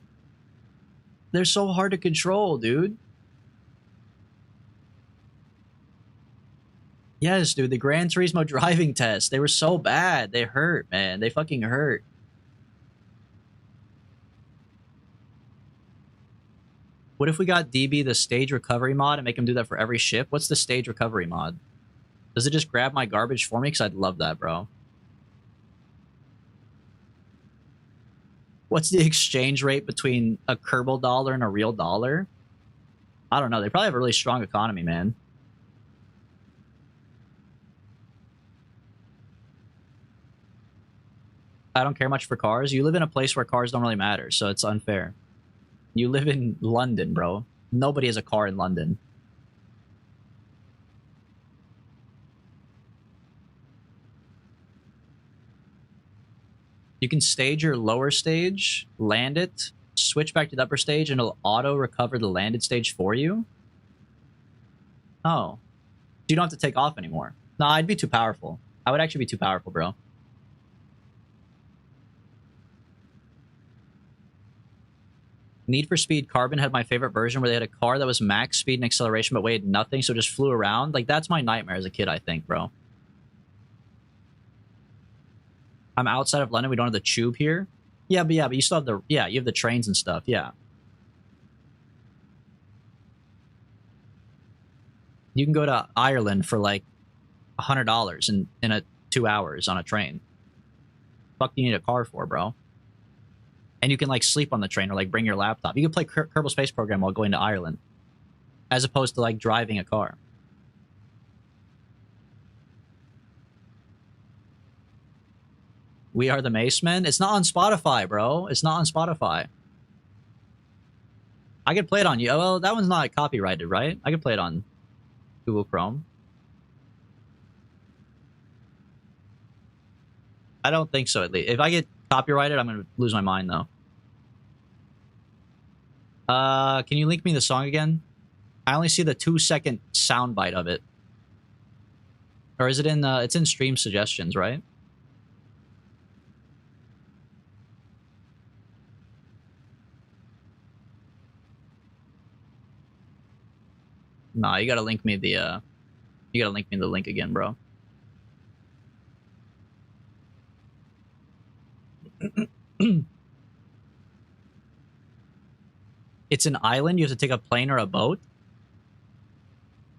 They're so hard to control, dude. Yes, dude, the Gran Turismo driving tests, they were so bad. They hurt, man. They fucking hurt. What if we got DB the stage recovery mod and make him do that for every ship? What's the stage recovery mod? Does it just grab my garbage for me? Because I'd love that, bro. What's the exchange rate between a Kerbal dollar and a real dollar? I don't know. They probably have a really strong economy, man. I don't care much for cars. You live in a place where cars don't really matter, so it's unfair. You live in London, bro. Nobody has a car in London. You can stage your lower stage, land it, switch back to the upper stage, and it'll auto-recover the landed stage for you? Oh. You don't have to take off anymore. No, I'd be too powerful. I would actually be too powerful, bro. Need for Speed Carbon had my favorite version where they had a car that was max speed and acceleration but weighed nothing, so it just flew around. Like, that's my nightmare as a kid, I think, bro. I'm outside of London. We don't have the tube here. Yeah, but you still have the you have the trains and stuff. Yeah. You can go to Ireland for like $100 in a 2 hours on a train. Fuck, do you need a car for, bro? And you can like sleep on the train or like bring your laptop. You can play Kerbal Space Program while going to Ireland, as opposed to like driving a car. We Are the Mace Men. It's not on Spotify, bro. It's not on Spotify. I could play it on you. Well, that one's not copyrighted, right? I could play it on Google Chrome. I don't think so, at least. If I get copyrighted, I'm going to lose my mind, though. Can you link me the song again? I only see the 2-second soundbite of it. Or is it in, it's in stream suggestions, right? Nah, you gotta link me the, you gotta link me the link again, bro. It's an island. You have to take a plane or a boat.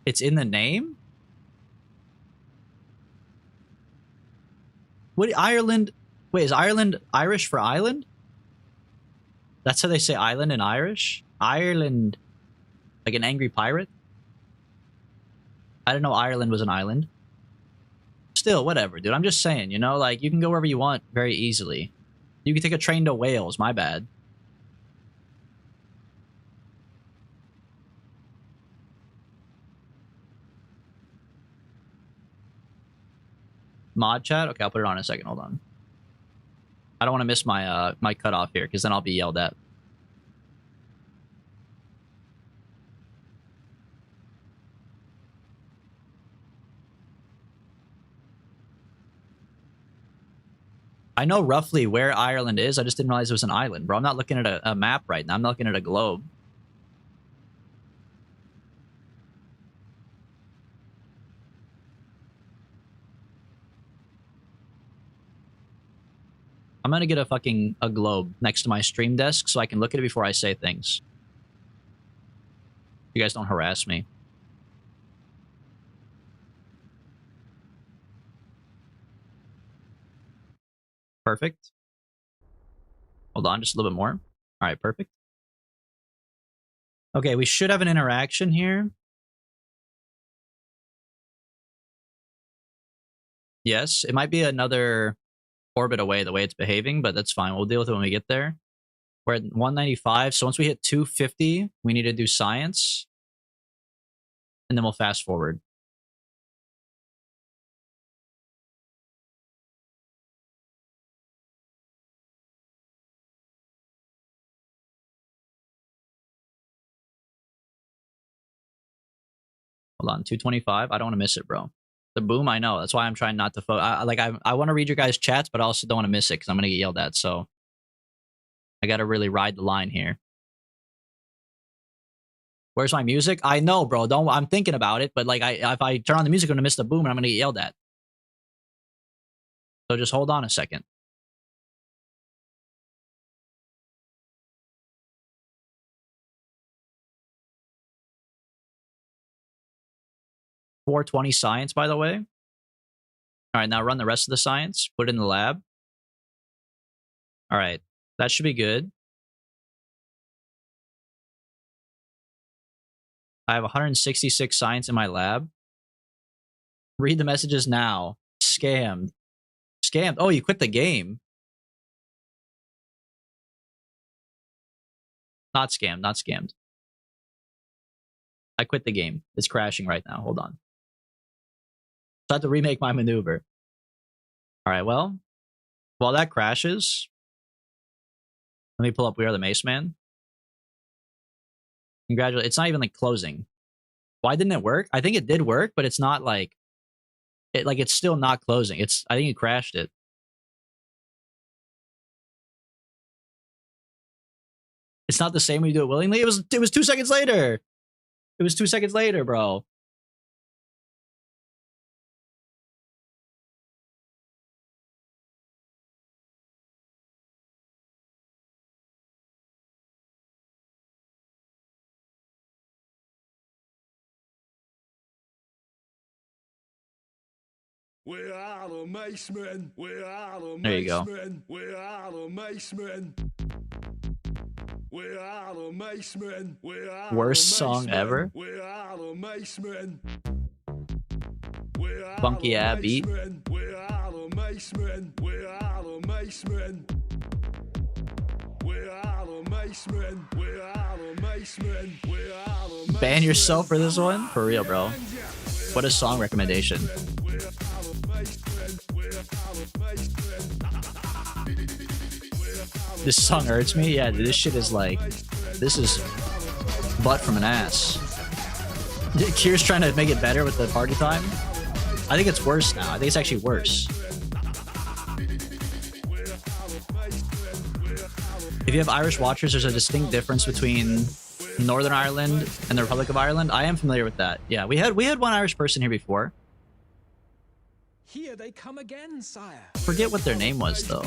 It's in the name? What, Ireland? Wait, is Ireland Irish for island? That's how they say island in Irish? Ireland. Like an angry pirate? I didn't know Ireland was an island. Still, whatever, dude. I'm just saying, you know, like, you can go wherever you want very easily. You can take a train to Wales, my bad. Mod chat? Okay, I'll put it on in a second. Hold on. I don't want to miss my my cutoff here, because then I'll be yelled at. I know roughly where Ireland is. I just didn't realize it was an island, bro. I'm not looking at a map right now. I'm not looking at a globe. I'm gonna get a globe next to my stream desk so I can look at it before I say things. You guys don't harass me. Perfect. Hold on, just a little bit more. All right, perfect. Okay, we should have an interaction here. Yes, it might be another orbit away the way it's behaving, but that's fine. We'll deal with it when we get there. We're at 195, so once we hit 250, we need to do science. And then we'll fast forward. Hold on, 225. I don't want to miss it, bro. The boom, I know. That's why I'm trying not to I want to read your guys' chats, but I also don't want to miss it because I'm gonna get yelled at. So I gotta really ride the line here. Where's my music? I know, bro. I'm thinking about it, but like if I turn on the music, I'm gonna miss the boom and I'm gonna get yelled at. So just hold on a second. $420 science, by the way. All right, now run the rest of the science. Put it in the lab. All right, that should be good. I have 166 science in my lab. Read the messages now. Scammed. Scammed. Oh, you quit the game. Not scammed. Not scammed. I quit the game. It's crashing right now. Hold on. So I have to remake my maneuver. All right, well, while that crashes, let me pull up We Are the Mace Man. Congratulations. It's not even like closing. Why didn't it work? I think it did work, but it's not like it's still not closing. I think it crashed it. It's not the same when you do it willingly. It was 2 seconds later. It was 2 seconds later, bro. We are the Macemen. We are the There you go. Macemen. We are the Macemen. We are the Macemen. We are Worst the song Macemen. ever. We are the Macemen. We are Funky the ass beat. Macemen. We are the Macemen. We are the Macemen. We are the Macemen. We are the Macemen. We are the Macemen. Ban yourself for this one? For real, bro. What a song recommendation. This song hurts me? Yeah, dude, this shit is like... This is butt from an ass. Kier's trying to make it better with the party time. I think it's worse now. I think it's actually worse. If you have Irish watchers, there's a distinct difference between Northern Ireland and the Republic of Ireland. I am familiar with that. Yeah, we had one Irish person here before. Here they come again, sire. Forget what their name was though.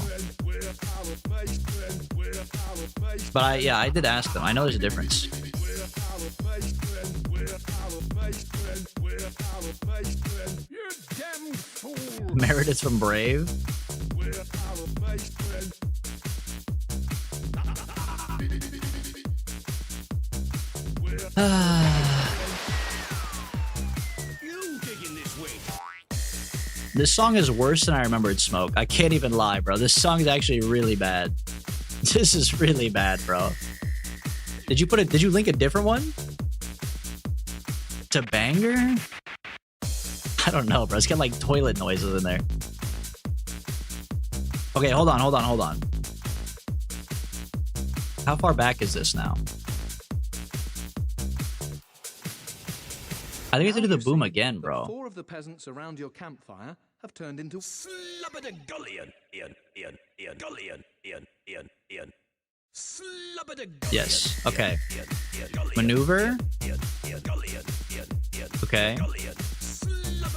But I did ask them. I know there's a difference. You damn fool. Meredith from Brave. You digging this way? This song is worse than I remembered, Smoke. I can't even lie, bro. This song is actually really bad. This is really bad, bro. Did you link a different one? To Banger? I don't know, bro. It's got like toilet noises in there. Okay, hold on. How far back is this now? I think we have to do the boom again, bro. 4 of the peasants around your campfire have turned into Slubba-da-gullion. Ian. Yes. Okay. Maneuver. Okay.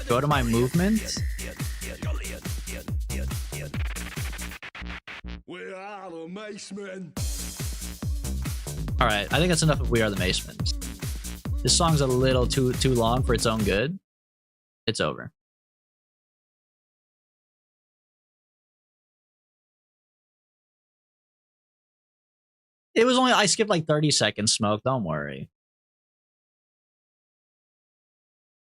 Go to my movement. We are the Macemen. All right. I think that's enough of We Are the Macemen. This song's a little too long for its own good. It's over. It was only, I skipped like 30 seconds, Smoke. Don't worry.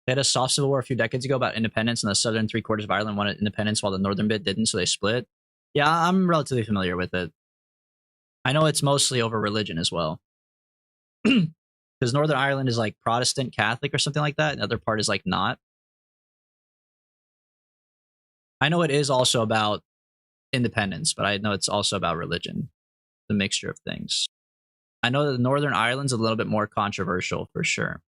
They had a soft civil war a few decades ago about independence, and the southern 3/4 of Ireland wanted independence while the northern bit didn't, so they split. Yeah, I'm relatively familiar with it. I know it's mostly over religion as well. Because Northern Ireland is like Protestant Catholic or something like that, and the other part is like not. I know it is also about independence, but I know it's also about religion. The mixture of things. I know that Northern Ireland's a little bit more controversial for sure.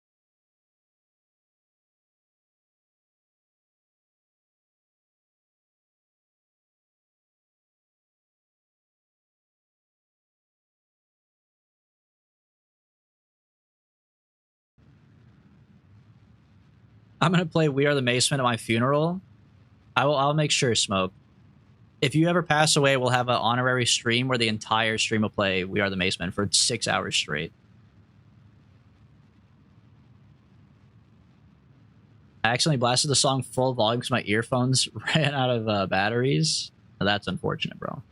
I'm gonna play We Are the Macemen at my funeral. I'll make sure, Smoke. If you ever pass away, we'll have an honorary stream where the entire stream will play We Are the Macemen for 6 hours straight. I accidentally blasted the song full volume because my earphones ran out of batteries. Now that's unfortunate, bro.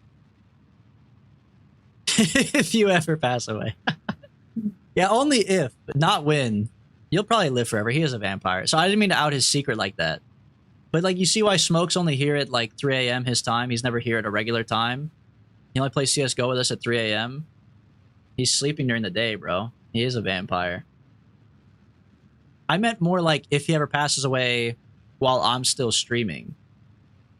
If you ever pass away. Yeah, only if, but not when. You'll probably live forever. He is a vampire. So I didn't mean to out his secret like that. But like, you see why Smoke's only here at like 3 a.m. his time. He's never here at a regular time. He only plays CSGO with us at 3 a.m. He's sleeping during the day, bro. He is a vampire. I meant more like if he ever passes away while I'm still streaming.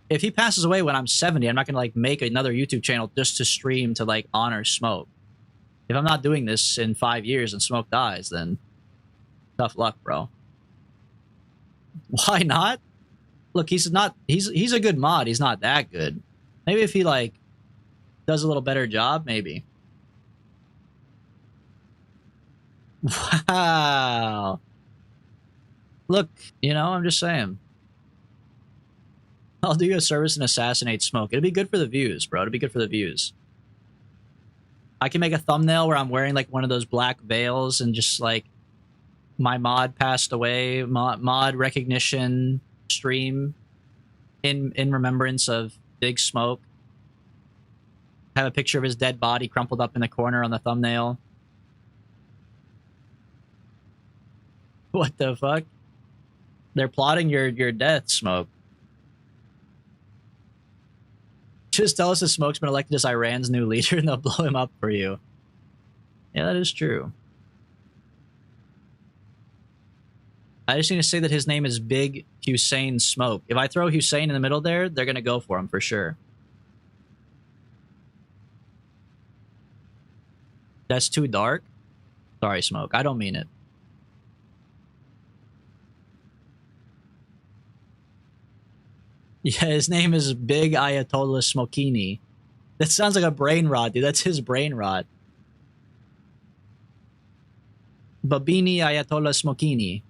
If he passes away when I'm 70, I'm not gonna like make another YouTube channel just to stream to like honor Smoke. If I'm not doing this in 5 years and Smoke dies, then tough luck, bro. Why not? Look, he's a good mod. He's not that good. Maybe if he like does a little better job, maybe. Wow. Look, you know, I'm just saying. I'll do you a service and assassinate Smoke. It'll be good for the views, bro. It'll be good for the views. I can make a thumbnail where I'm wearing like one of those black veils and just like my mod passed away, mod recognition stream, in remembrance of Big Smoke. Have a picture of his dead body crumpled up in the corner on the thumbnail. What the fuck? They're plotting your death, Smoke. Just tell us the Smoke's been elected as Iran's new leader and they'll blow him up for you. Yeah, that is true. I just need to say that his name is Big Hussein Smoke. If I throw Hussein in the middle there, they're going to go for him for sure. That's too dark? Sorry, Smoke. I don't mean it. Yeah, his name is Big Ayatollah Smokini. That sounds like a brain rot, dude. That's his brain rot. Babini Ayatollah Smokini.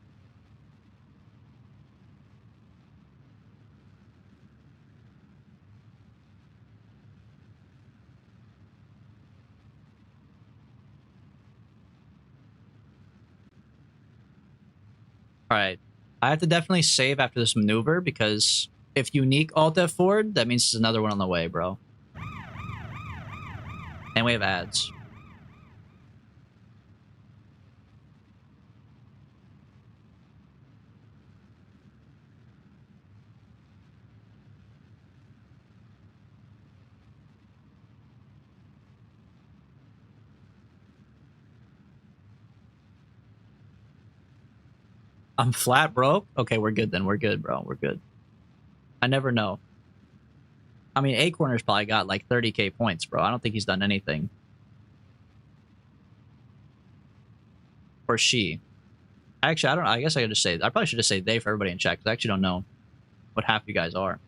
Alright. I have to definitely save after this maneuver because if unique Alt F forward, that means there's another one on the way, bro. And we have ads. I'm flat broke? Okay, we're good then. We're good, bro. We're good. I never know. I mean, Acorner's probably got like 30k points, bro. I don't think he's done anything. Or she. Actually, I don't know. I guess I could just say... I probably should just say they for everybody in chat, because I actually don't know what half you guys are.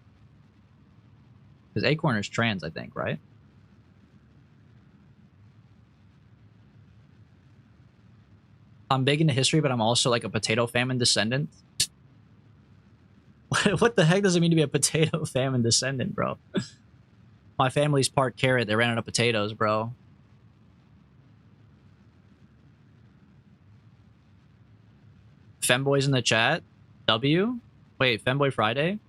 Because Acorner's trans, I think, right? I'm big into history, but I'm also like a potato famine descendant. What the heck does it mean to be a potato famine descendant, bro? My family's part carrot. They ran out of potatoes, bro. Femboys in the chat? W? Wait, Femboy Friday?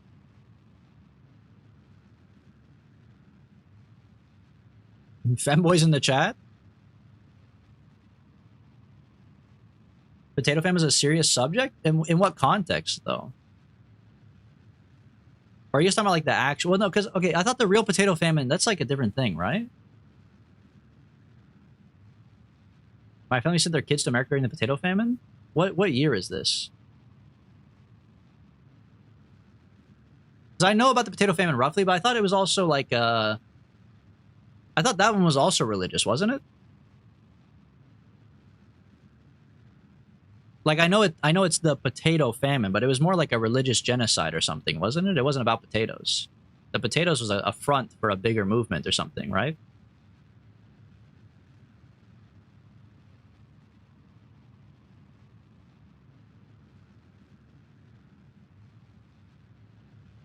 Femboys in the chat? Potato famine is a serious subject? In what context, though? Or are you just talking about like the actual... Well, no, because, okay, I thought the real potato famine, that's like a different thing, right? My family sent their kids to America during the potato famine? What year is this? Because I know about the potato famine roughly, but I thought it was also like, I thought that one was also religious, wasn't it? Like, I know it's the potato famine, but it was more like a religious genocide or something, wasn't it? It wasn't about potatoes. The potatoes was a front for a bigger movement or something, right?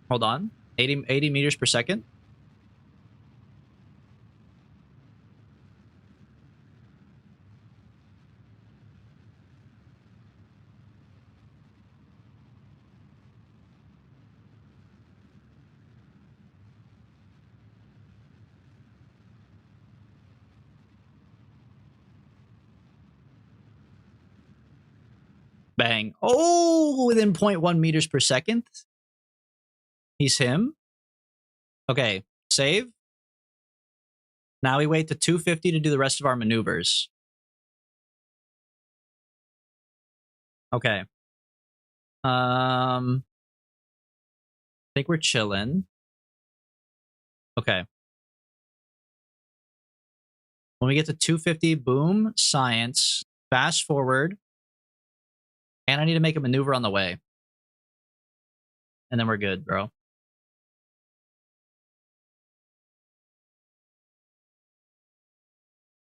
Hold on. 80 meters per second? Bang. Oh, within 0.1 meters per second. He's him. Okay, save. Now we wait to 250 to do the rest of our maneuvers. Okay. I think we're chilling. Okay. When we get to 250, boom, science, fast forward. And I need to make a maneuver on the way. And then we're good, bro.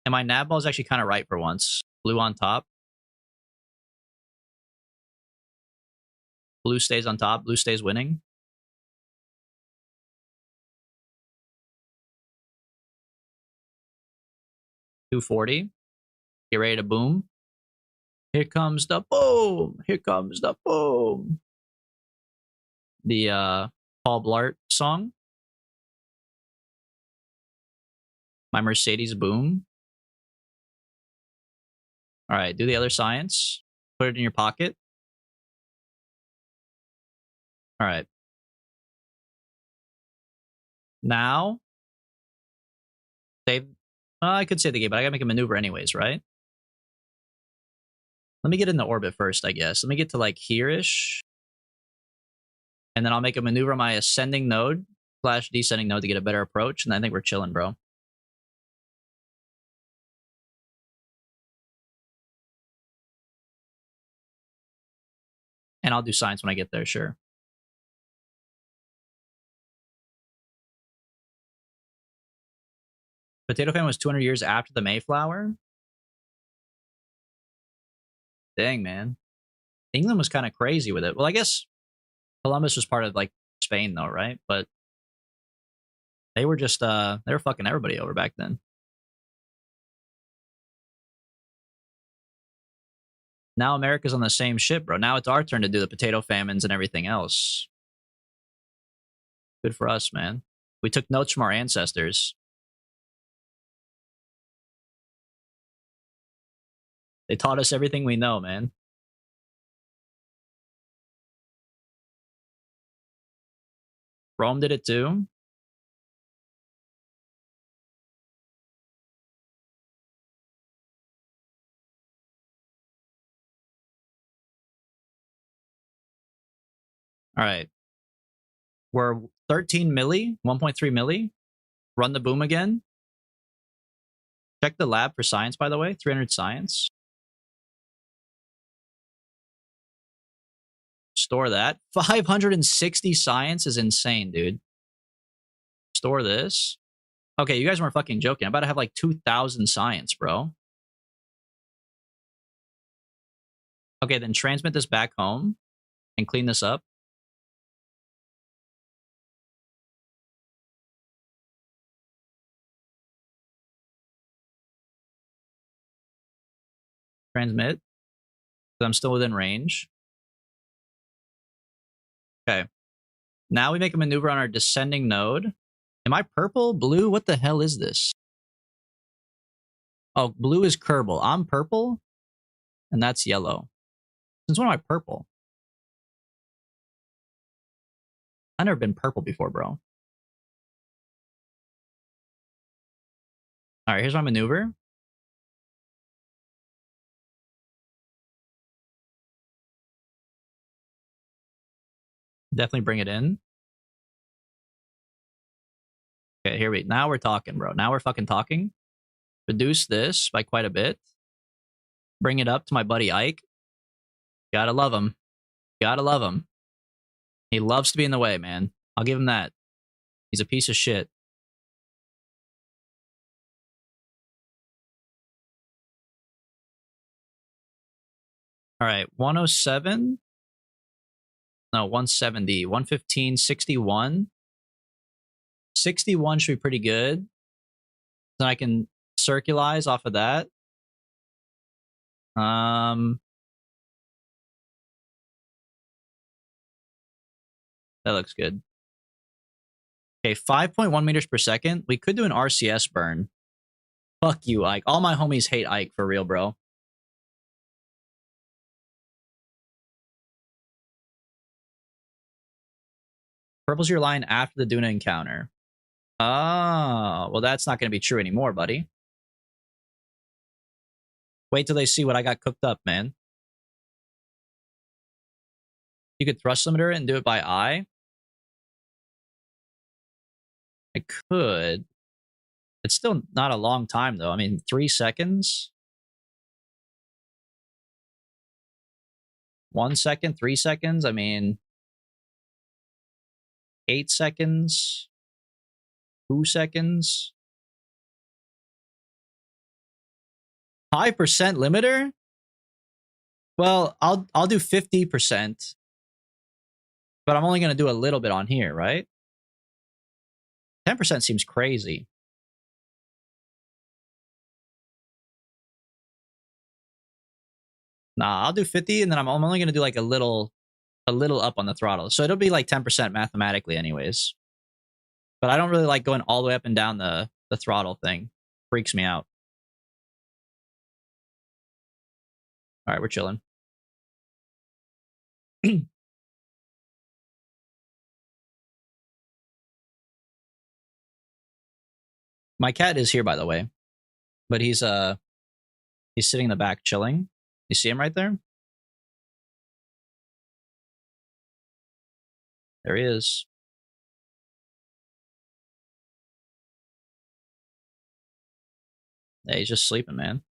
And my nav ball is actually kind of right for once. Blue on top. Blue stays on top. Blue stays winning. $240. Get ready to boom. Here comes the boom. Here comes the boom. The Paul Blart song. My Mercedes boom. All right, do the other science. Put it in your pocket. All right. Now, save. I could save the game, but I gotta make a maneuver anyways, right? Let me get in the orbit first, I guess. Let me get to like here-ish. And then I'll make a maneuver on my ascending node / descending node to get a better approach. And I think we're chilling, bro. And I'll do science when I get there, sure. Potato famine was 200 years after the Mayflower? Dang, man. England was kind of crazy with it. Well, I guess Columbus was part of like Spain though, right? But they were just they were fucking everybody over back then. Now America's on the same ship, bro. Now it's our turn to do the potato famines and everything else. Good for us, man. We took notes from our ancestors. They taught us everything we know, man. Rome did it too. All right. We're 13 milli, 1.3 milli. Run the boom again. Check the lab for science, by the way. 300 science. Store that. 560 science is insane, dude. Store this. Okay, you guys weren't fucking joking. I'm about to have like 2,000 science, bro. Okay, then transmit this back home and clean this up. Transmit. I'm still within range. Okay. Now we make a maneuver on our descending node. Am I purple? Blue? What the hell is this? Oh, blue is Kerbal. I'm purple, and that's yellow. Since when am I purple? I've never been purple before, bro. All right, here's my maneuver. Definitely bring it in. Okay, here we. Now we're talking, bro. Now we're fucking talking. Reduce this by quite a bit. Bring it up to my buddy Ike. Gotta love him. Gotta love him. He loves to be in the way, man. I'll give him that. He's a piece of shit. All right, 107. No, 170, 115, 61. 61 should be pretty good. Then I can circularize off of that. That looks good. Okay, 5.1 meters per second. We could do an RCS burn. Fuck you, Ike. All my homies hate Ike for real, bro. Purple's your line after the Duna encounter. Oh, well, that's not going to be true anymore, buddy. Wait till they see what I got cooked up, man. You could thrust limiter it and do it by eye. I could. It's still not a long time, though. I mean, 3 seconds. 1 second, 3 seconds. I mean, 8 seconds. 2 seconds. 5% limiter? Well, I'll do 50%. But I'm only going to do a little bit on here, right? 10% seems crazy. Nah, I'll do 50, and then I'm only going to do like a little a little up on the throttle. So it'll be like 10% mathematically anyways. But I don't really like going all the way up and down the throttle thing. Freaks me out. All right, we're chilling. My cat is here, by the way. But he's sitting in the back chilling. You see him right there? There he is. Yeah, he's just sleeping, man.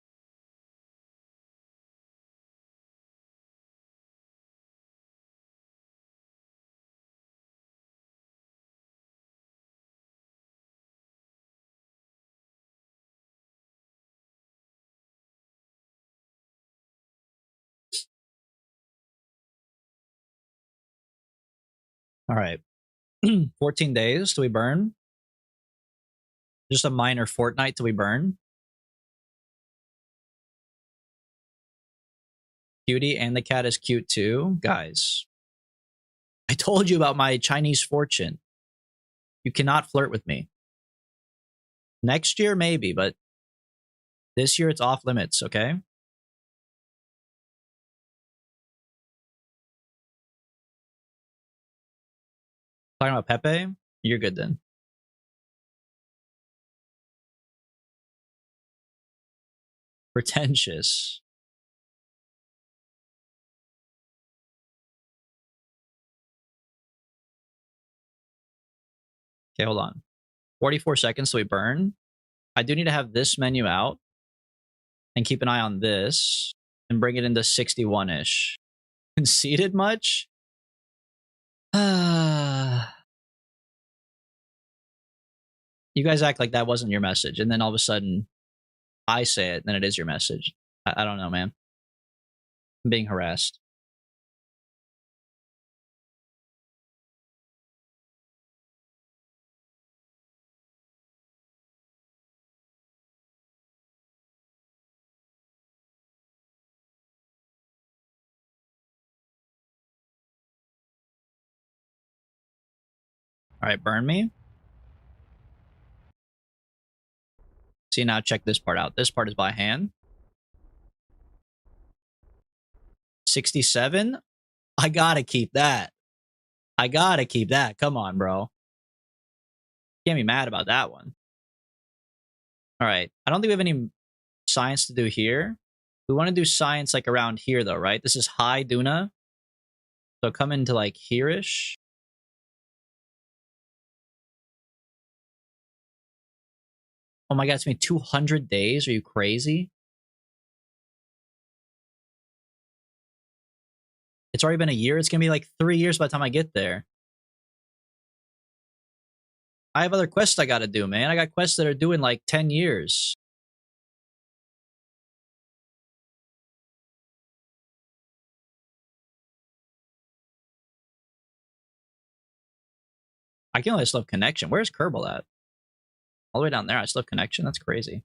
All right. 14 days till we burn. Just a minor fortnight till we burn. Cutie, and the cat is cute too. Guys, I told you about my Chinese fortune. You cannot flirt with me. Next year, maybe, but this year it's off limits, okay? Talking about Pepe? You're good then. Pretentious. Okay, hold on. 44 seconds till we burn. I do need to have this menu out and keep an eye on this and bring it into 61-ish. Conceded much? You guys act like that wasn't your message, and then all of a sudden I say it, then it is your message. I don't know, man. I'm being harassed. All right, burn me. See, now check this part out. This part is by hand. 67? I gotta keep that. I gotta keep that. Come on, bro. Can't be mad about that one. All right. I don't think we have any science to do here. We want to do science like around here, though, right? This is high Duna. So come into like here-ish. Oh my god, it's been 200 days. Are you crazy? It's already been a year. It's gonna be like 3 years by the time I get there. I have other quests I gotta do, man. I got quests that are due in like 10 years. I can only still have connection. Where's Kerbal at? All the way down there, I still have connection? That's crazy.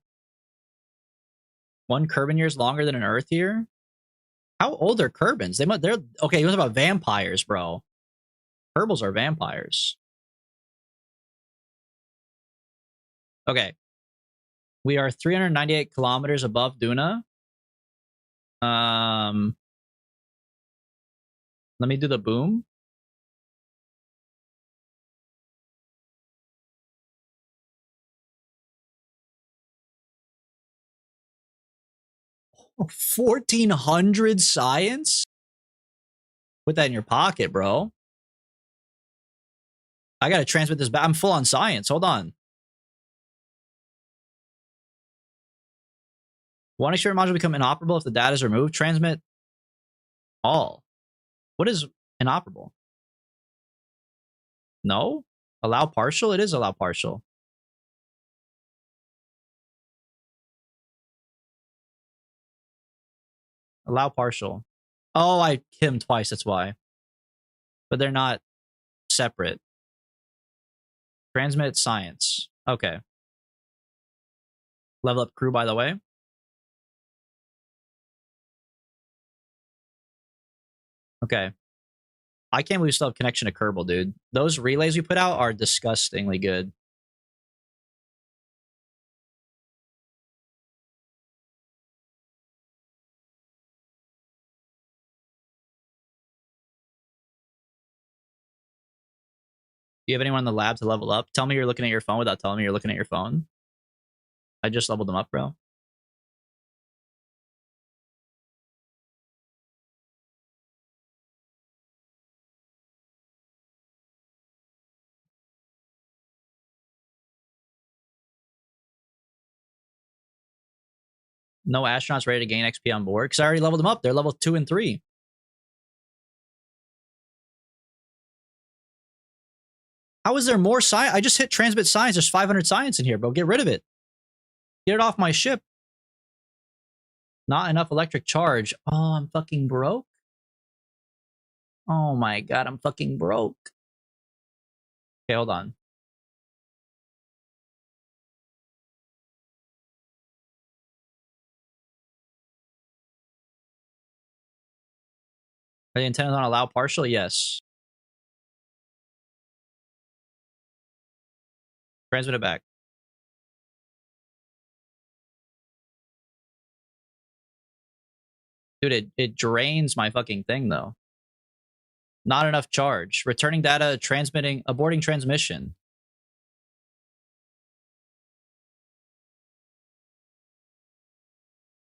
1 Kerbin year is longer than an Earth year? How old are Kerbins? They're okay, you was about vampires, bro. Kerbals are vampires. Okay. We are 398 kilometers above Duna. Let me do the boom. Oh, 1400 science? Put that in your pocket, bro. I gotta transmit this back. I'm full on science. Hold on. One experiment module become inoperable if the data is removed. Transmit all. What is inoperable? No? Allow partial? It is allow partial. Allow partial. Oh, I hit him twice, that's why. But they're not separate. Transmit science. Okay. Level up crew, by the way. Okay. I can't believe we still have connection to Kerbal, dude. Those relays we put out are disgustingly good. Do you have anyone in the lab to level up? Tell me you're looking at your phone without telling me you're looking at your phone. I just leveled them up, bro. No astronauts ready to gain XP on board because I already leveled them up. They're level 2 and 3. How is there more science? I just hit transmit science. There's 500 science in here, bro. Get rid of it. Get it off my ship. Not enough electric charge. Oh, I'm fucking broke. Oh my god, I'm fucking broke. Okay, hold on. Are the antennas on allow partial? Yes. Transmit it back. Dude, it drains my fucking thing, though. Not enough charge. Returning data, transmitting, aborting transmission.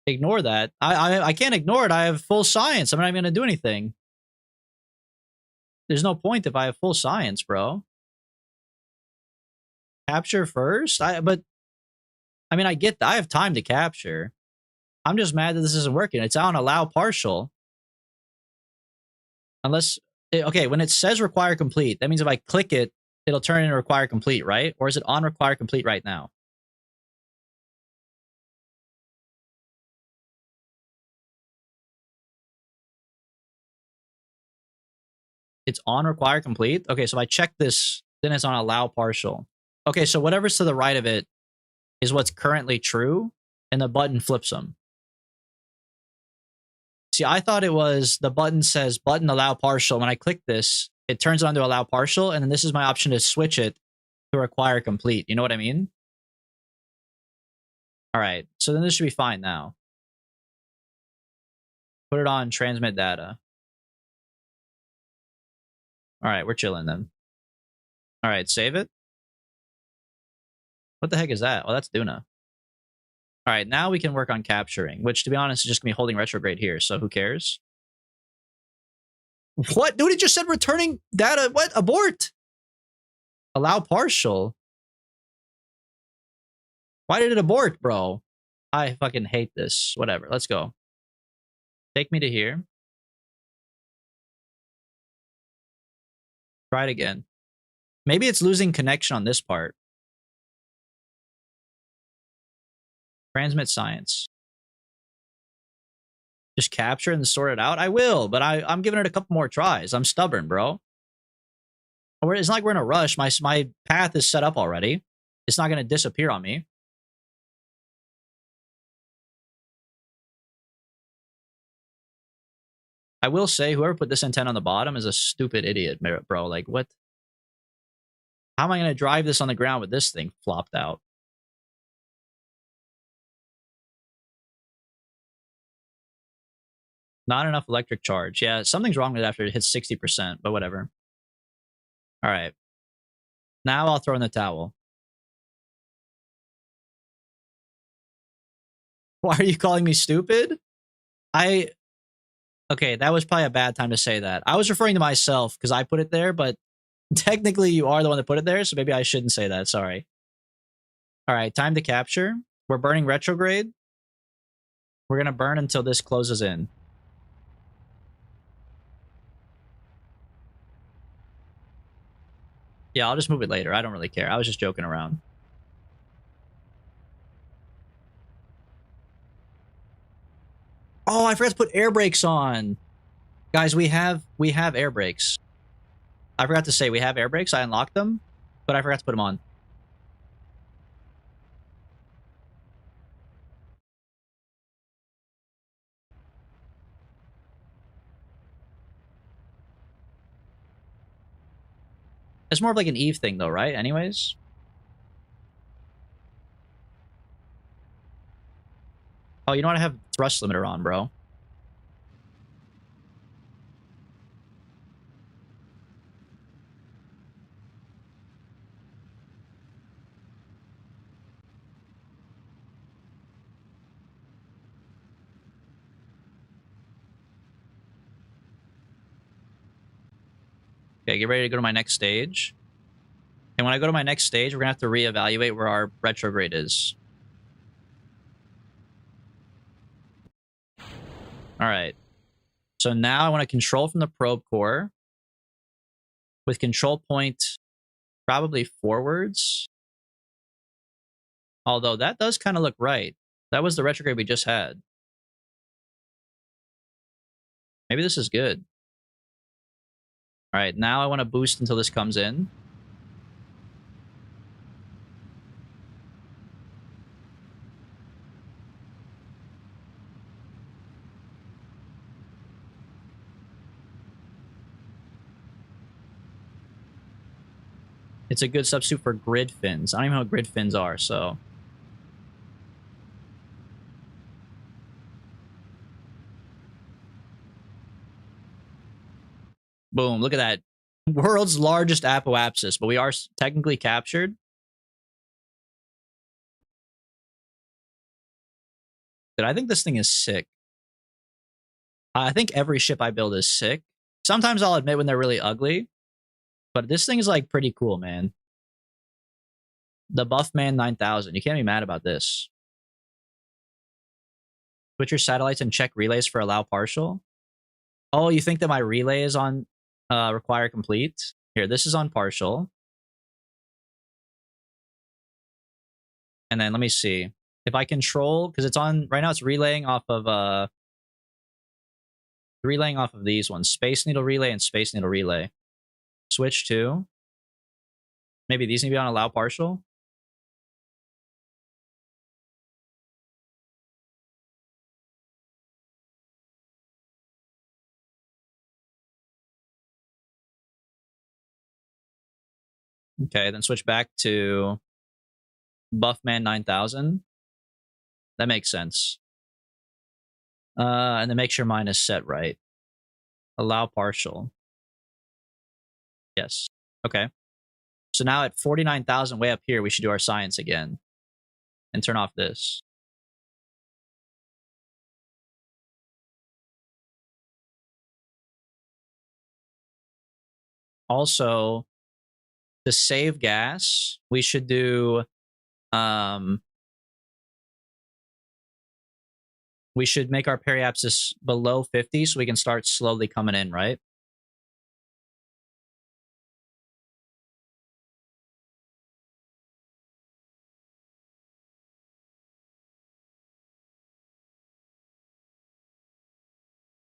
Ignore that. I can't ignore it. I have full science. I'm not even going to do anything. There's no point if I have full science, bro. Capture first? But I mean, I get that. I have time to capture. I'm just mad that this isn't working. It's on allow partial. Unless, okay, when it says require complete, that means if I click it, it'll turn into require complete, right? Or is it on require complete right now? It's on require complete? Okay, so if I check this, then it's on allow partial. Okay, so whatever's to the right of it is what's currently true, and the button flips them. See, I thought it was the button says button allow partial. When I click this, it turns on to allow partial, and then this is my option to switch it to require complete. You know what I mean? All right, so then this should be fine now. Put it on transmit data. All right, we're chilling then. All right, save it. What the heck is that? Oh, that's Duna. All right, now we can work on capturing, which, to be honest, is just going to be holding retrograde here, so who cares? What? Dude, it just said returning data. What? Abort. Allow partial. Why did it abort, bro? I fucking hate this. Whatever, let's go. Take me to here. Try it again. Maybe it's losing connection on this part. Transmit science. Just capture and sort it out? I will, but I'm giving it a couple more tries. I'm stubborn, bro. It's not like we're in a rush. My path is set up already. It's not going to disappear on me. I will say, whoever put this antenna on the bottom is a stupid idiot, bro. Like, what? How am I going to drive this on the ground with this thing flopped out? Not enough electric charge. Yeah, something's wrong with it after it hits 60%, but whatever. All right. Now I'll throw in the towel. Why are you calling me stupid? Okay, that was probably a bad time to say that. I was referring to myself because I put it there, but technically you are the one that put it there, so maybe I shouldn't say that. Sorry. All right, time to capture. We're burning retrograde. We're going to burn until this closes in. Yeah, I'll just move it later. I don't really care. I was just joking around. Oh, I forgot to put air brakes on. Guys, we have air brakes. I forgot to say we have air brakes. I unlocked them, but I forgot to put them on. It's more of like an Eve thing though, right? Anyways. Oh, you know what? I have thrust limiter on, bro. Okay, get ready to go to my next stage. And when I go to my next stage, we're gonna have to reevaluate where our retrograde is. All right. So now I want to control from the probe core with control point probably forwards. Although that does kind of look right. That was the retrograde we just had. Maybe this is good. All right, now I want to boost until this comes in. It's a good substitute for grid fins. I don't even know what grid fins are, so... Boom, look at that. World's largest apoapsis, but we are technically captured. Dude, I think this thing is sick. I think every ship I build is sick. Sometimes I'll admit when they're really ugly, but this thing is like pretty cool, man. The Buffman 9000. You can't be mad about this. Switch your satellites and check relays for allow partial. Oh, you think that my relay is on require complete? Here, this is on partial. And then let me see. If I control, because it's on right now, it's relaying off of these ones. Space Needle Relay and Space Needle Relay. Switch to. Maybe these need to be on allow partial. Okay, then switch back to Buffman 9000. That makes sense. And then make sure mine is set right. Allow partial. Yes. Okay. So now at 49,000 way up here, we should do our science again. And turn off this. Also, to save gas, we should do... we should make our periapsis below 50 so we can start slowly coming in, right?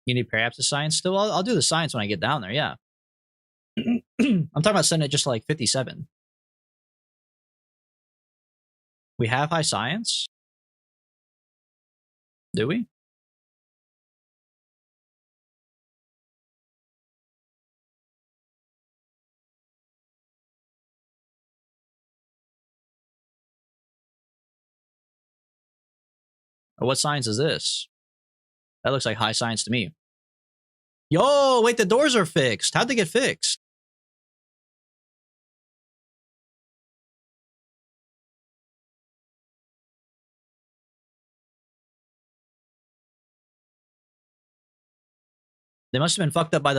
You need periapsis science still? I'll do the science when I get down there, yeah. I'm talking about setting it just to like 57. We have high science? Do we? Or what science is this? That looks like high science to me. Yo, wait, the doors are fixed. How'd they get fixed? They must have been fucked up by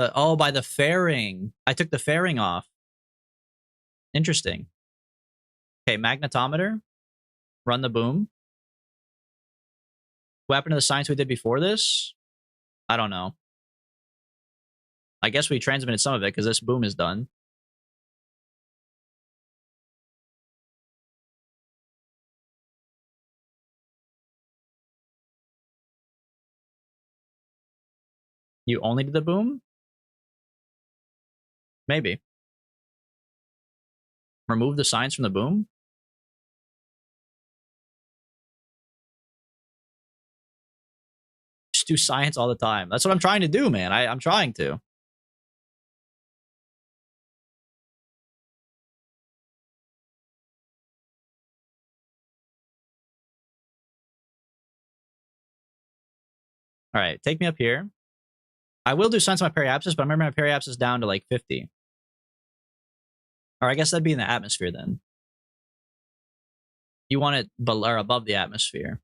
the fairing. I took the fairing off. Interesting. Okay, magnetometer. Run the boom. What happened to the science we did before this? I don't know. I guess we transmitted some of it because this boom is done. You only did the boom? Maybe. Remove the science from the boom? Just do science all the time. That's what I'm trying to do, man. I'm trying to. All right, take me up here. I will do science on my periapsis, but I remember my periapsis is down to like 50. Or I guess that'd be in the atmosphere then. You want it below or above the atmosphere.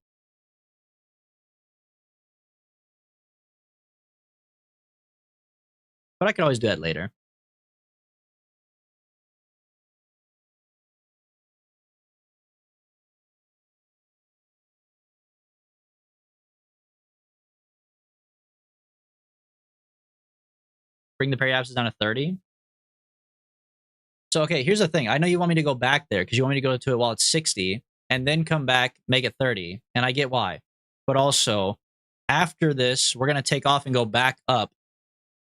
But I could always do that later. Bring the periapsis down to 30. So, okay, here's the thing. I know you want me to go back there because you want me to go to it while it's 60 and then come back, make it 30. And I get why. But also, after this, we're going to take off and go back up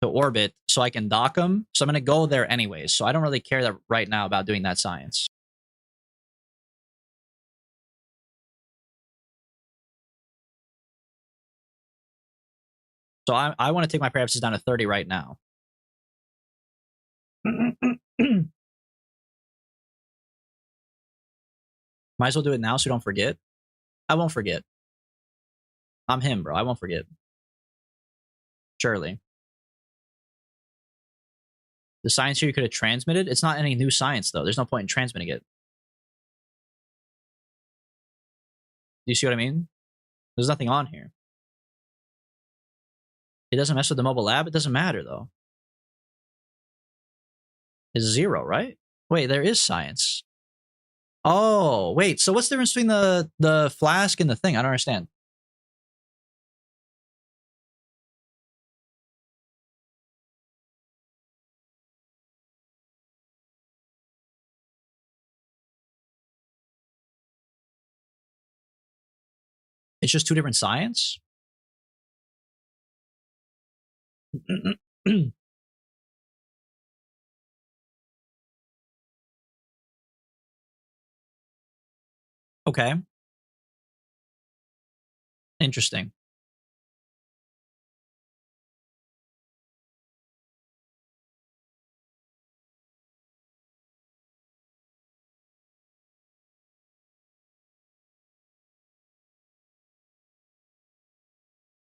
to orbit so I can dock them. So I'm going to go there anyways. So I don't really care that right now about doing that science. So I want to take my periapsis down to 30 right now. Might as well do it now so we don't forget. I won't forget. I'm him, bro. I won't forget. Surely. The science here you could have transmitted. It's not any new science, though. There's no point in transmitting it. Do you see what I mean? There's nothing on here. It doesn't mess with the mobile lab. It doesn't matter, though. It's 0, right? Wait, there is science. Oh, wait. So what's the difference between the flask and the thing? I don't understand. It's just 2 different science? Okay. Interesting.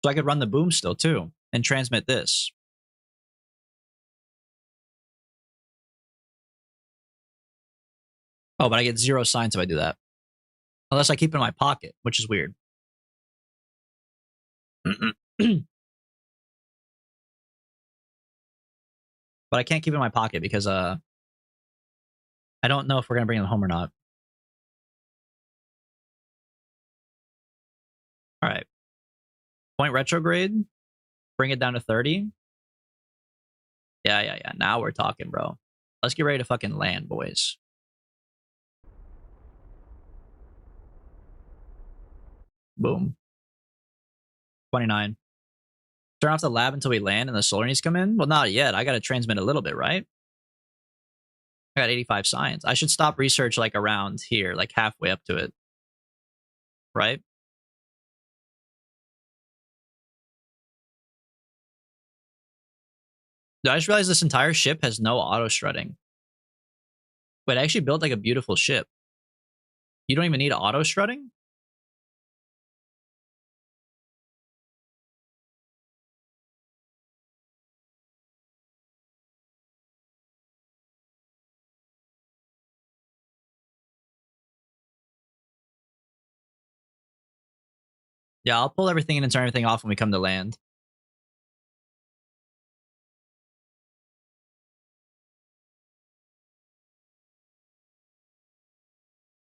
So I could run the boom still, too, and transmit this. Oh, but I get 0 science if I do that. Unless I keep it in my pocket, which is weird. But I can't keep it in my pocket because I don't know if we're going to bring them home or not. All right. Point retrograde. Bring it down to 30. Yeah. Now we're talking, bro. Let's get ready to fucking land, boys. Boom. 29. Turn off the lab until we land and the solar needs to come in? Well, not yet. I got to transmit a little bit, right? I got 85 science. I should stop research like around here, like halfway up to it. Right? I just realized this entire ship has no auto strutting. Wait, I actually built like a beautiful ship. You don't even need auto strutting? Yeah, I'll pull everything in and turn everything off when we come to land.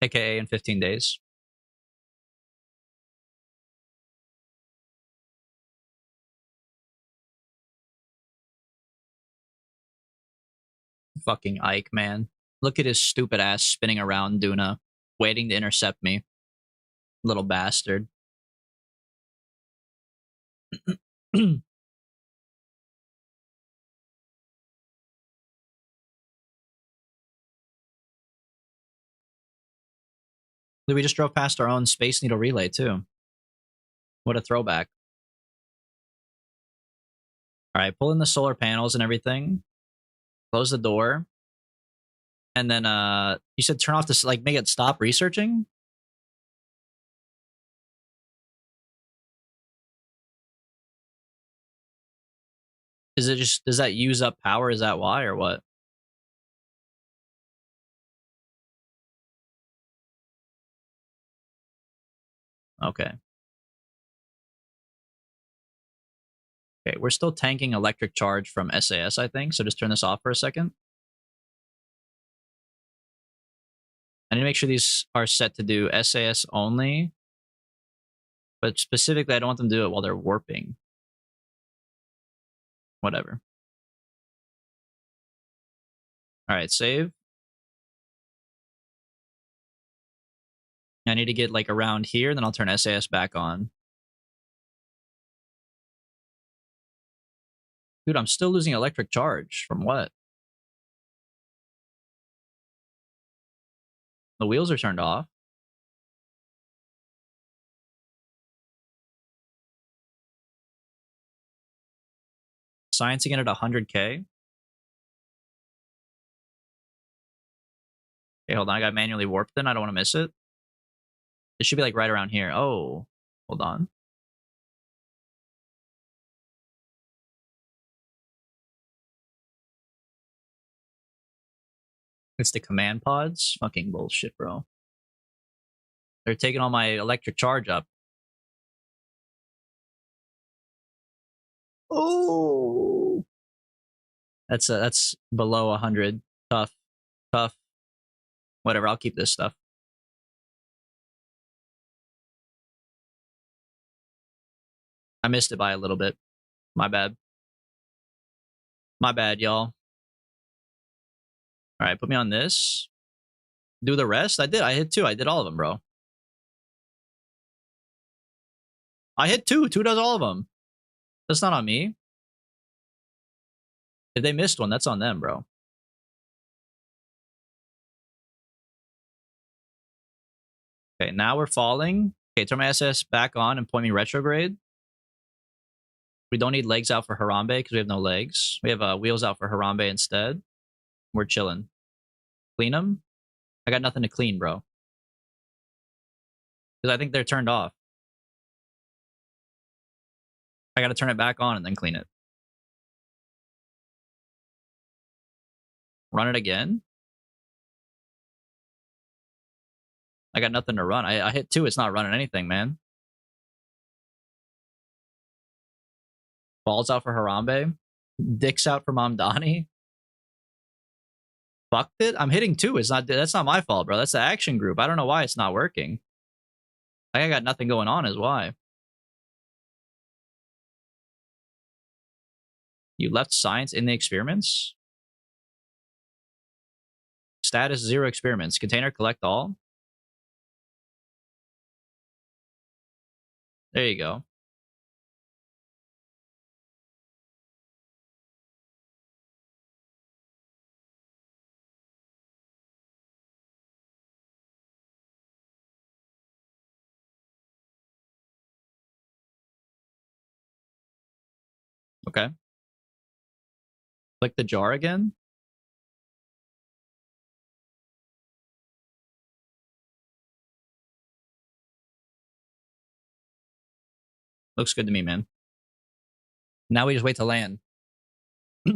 AKA in 15 days. Fucking Ike, man. Look at his stupid ass spinning around Duna, waiting to intercept me. Little bastard. Did we just drove past our own Space Needle relay, too? What a throwback. All right, pull in the solar panels and everything. Close the door. And then, you said turn off this, like, make it stop researching? Is it just, does that use up power? Is that why or what? Okay. Okay, we're still tanking electric charge from SAS, I think. So just turn this off for a second. I need to make sure these are set to do SAS only. But specifically, I don't want them to do it while they're warping. Whatever. All right, save. I need to get like around here, then I'll turn SAS back on. Dude, I'm still losing electric charge. From what? The wheels are turned off. Science again at 100K. Okay, hold on. I got manually warped then. I don't want to miss it. It should be like right around here. Oh, hold on. It's the command pods. Fucking bullshit, bro. They're taking all my electric charge up. Oh, that's below 100. Tough. Whatever. I'll keep this stuff. I missed it by a little bit. My bad. My bad, y'all. All right, put me on this. Do the rest. I did. I hit 2. I did all of them, bro. I hit 2. 2 does all of them. That's not on me. If they missed one, that's on them, bro. Okay, now we're falling. Okay, turn my SS back on and point me retrograde. We don't need legs out for Harambe because we have no legs. We have wheels out for Harambe instead. We're chilling. Clean them. I got nothing to clean, bro. Because I think they're turned off. I got to turn it back on and then clean it. Run it again. I got nothing to run. I hit 2. It's not running anything, man. Balls out for Harambe. Dicks out for Mamdani. Fucked it. I'm hitting 2. It's not. That's not my fault, bro. That's the action group. I don't know why it's not working. I got nothing going on is why. You left science in the experiments? Status 0 experiments. Container collect all. There you go. Okay. Click the jar again. Looks good to me, man. Now we just wait to land. I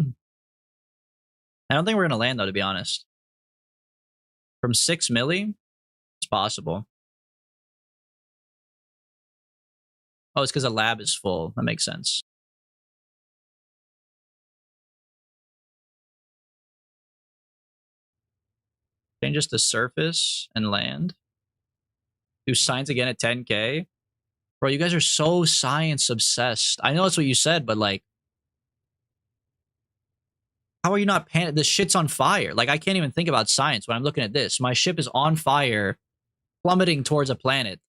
don't think we're going to land, though, to be honest. From 6 milli, it's possible. Oh, it's because the lab is full. That makes sense. Change just to surface and land. Do science again at 10K. Bro, you guys are so science obsessed. I know that's what you said, but like, how are you not panicked? This shit's on fire. Like, I can't even think about science when I'm looking at this. My ship is on fire, plummeting towards a planet.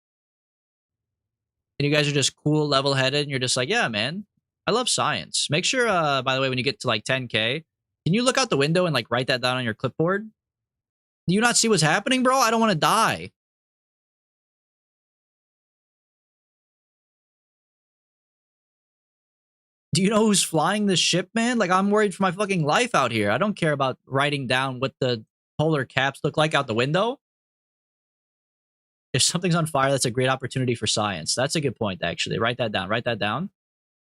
And you guys are just cool, level-headed, and you're just like, yeah, man, I love science. Make sure, by the way, when you get to like 10K, can you look out the window and like write that down on your clipboard? Do you not see what's happening, bro? I don't want to die. Do you know who's flying this ship, man? Like, I'm worried for my fucking life out here. I don't care about writing down what the polar caps look like out the window. If something's on fire, that's a great opportunity for science. That's a good point, actually. Write that down. Write that down.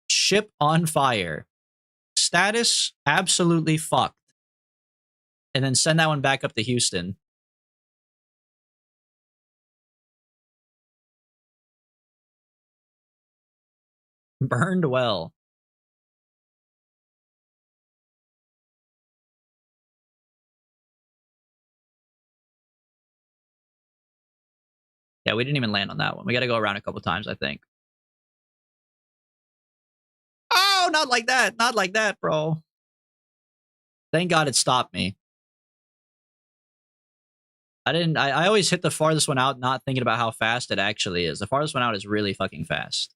Ship on fire. status absolutely fucked. And then send that one back up to Houston. Burned well. Yeah, we didn't even land on that one. We got to go around a couple times, I think. Oh, not like that. Not like that, bro. Thank God it stopped me. I always hit the farthest one out, not thinking about how fast it actually is. The farthest one out is really fucking fast.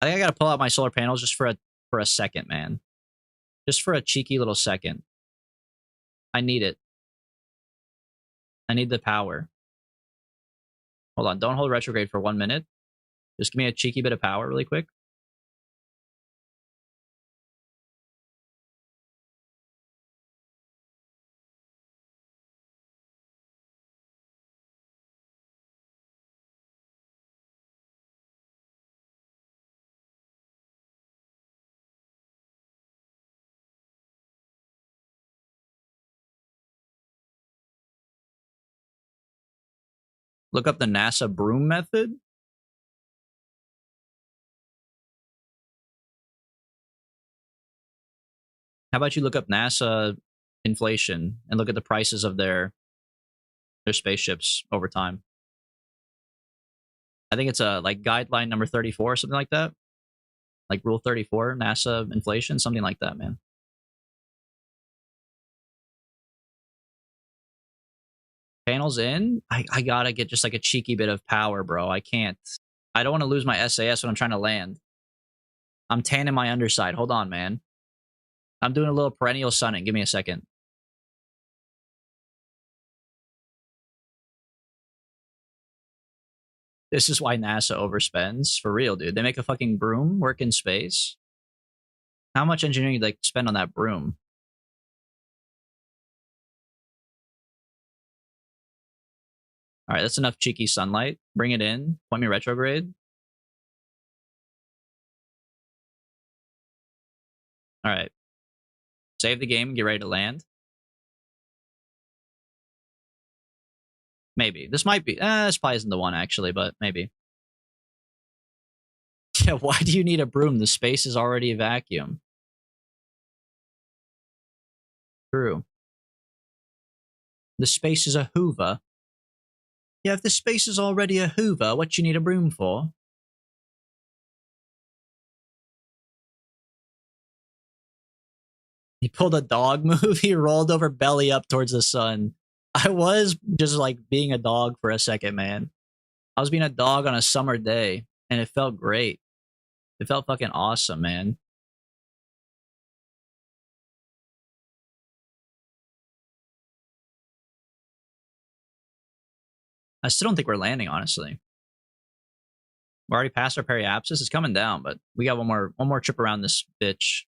I think I gotta pull out my solar panels just for a second, man. Just for a cheeky little second. I need it. I need the power. Hold on, don't hold retrograde for 1 minute. Just give me a cheeky bit of power really quick. Look up the NASA broom method. How about you look up NASA inflation and look at the prices of their spaceships over time? I think it's a like guideline number 34 or something like that. Like rule 34, NASA inflation, something like that, man. Panels in? I gotta get just like a cheeky bit of power, bro. I can't. I don't want to lose my SAS when I'm trying to land. I'm tanning my underside. Hold on, man. I'm doing a little perennial sunning. Give me a second. This is why NASA overspends. For real, dude. They make a fucking broom work in space. How much engineering do they spend on that broom? All right, that's enough cheeky sunlight. Bring it in. Point me retrograde. All right. Save the game and get ready to land. Maybe. This might be... this probably isn't the one, actually, but maybe. Yeah, why do you need a broom? The space is already a vacuum. True. The space is a hoover. Yeah, if the space is already a hoover, what you need a broom for? He pulled a dog move. He rolled over belly up towards the sun. I was just like being a dog for a second, man. I was being a dog on a summer day, and it felt great. It felt fucking awesome, man. I still don't think we're landing, honestly. We're already past our periapsis. It's coming down, but we got one more trip around this bitch.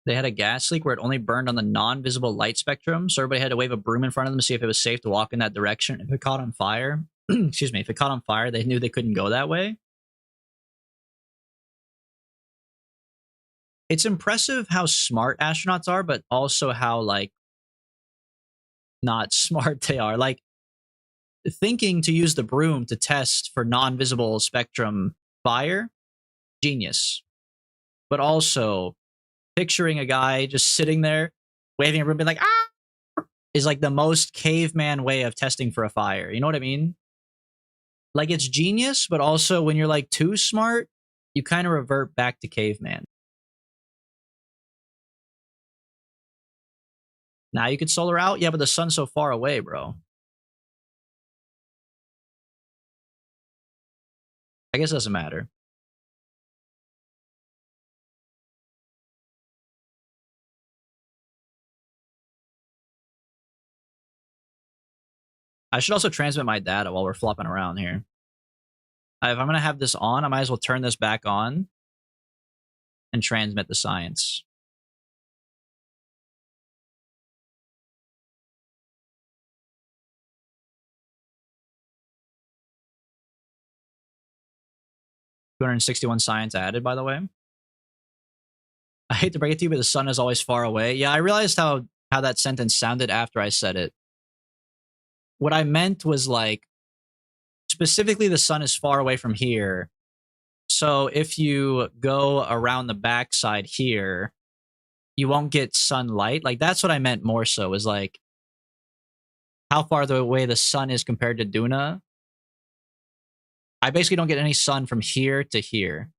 They had a gas leak where it only burned on the non-visible light spectrum, so everybody had to wave a broom in front of them to see if it was safe to walk in that direction. If it caught on fire, excuse me, if it caught on fire, they knew they couldn't go that way. It's impressive how smart astronauts are, but also how, like, not smart they are. Like, thinking to use the broom to test for non-visible spectrum fire, genius. But also, picturing a guy just sitting there, waving a broom, being like, ah, is like the most caveman way of testing for a fire. You know what I mean? Like, it's genius, but also when you're like too smart, you kind of revert back to caveman. Now you could solar out? Yeah, but the sun's so far away, bro. I guess it doesn't matter. I should also transmit my data while we're flopping around here. If I'm going to have this on, I might as well turn this back on and transmit the science. $261 science added, by the way. I hate to break it to you, but the sun is always far away. Yeah, I realized how that sentence sounded after I said it. What I meant was like, specifically the sun is far away from here. So if you go around the backside here, you won't get sunlight. Like that's what I meant more so, is like how far away the sun is compared to Duna. I basically don't get any sun from here to here.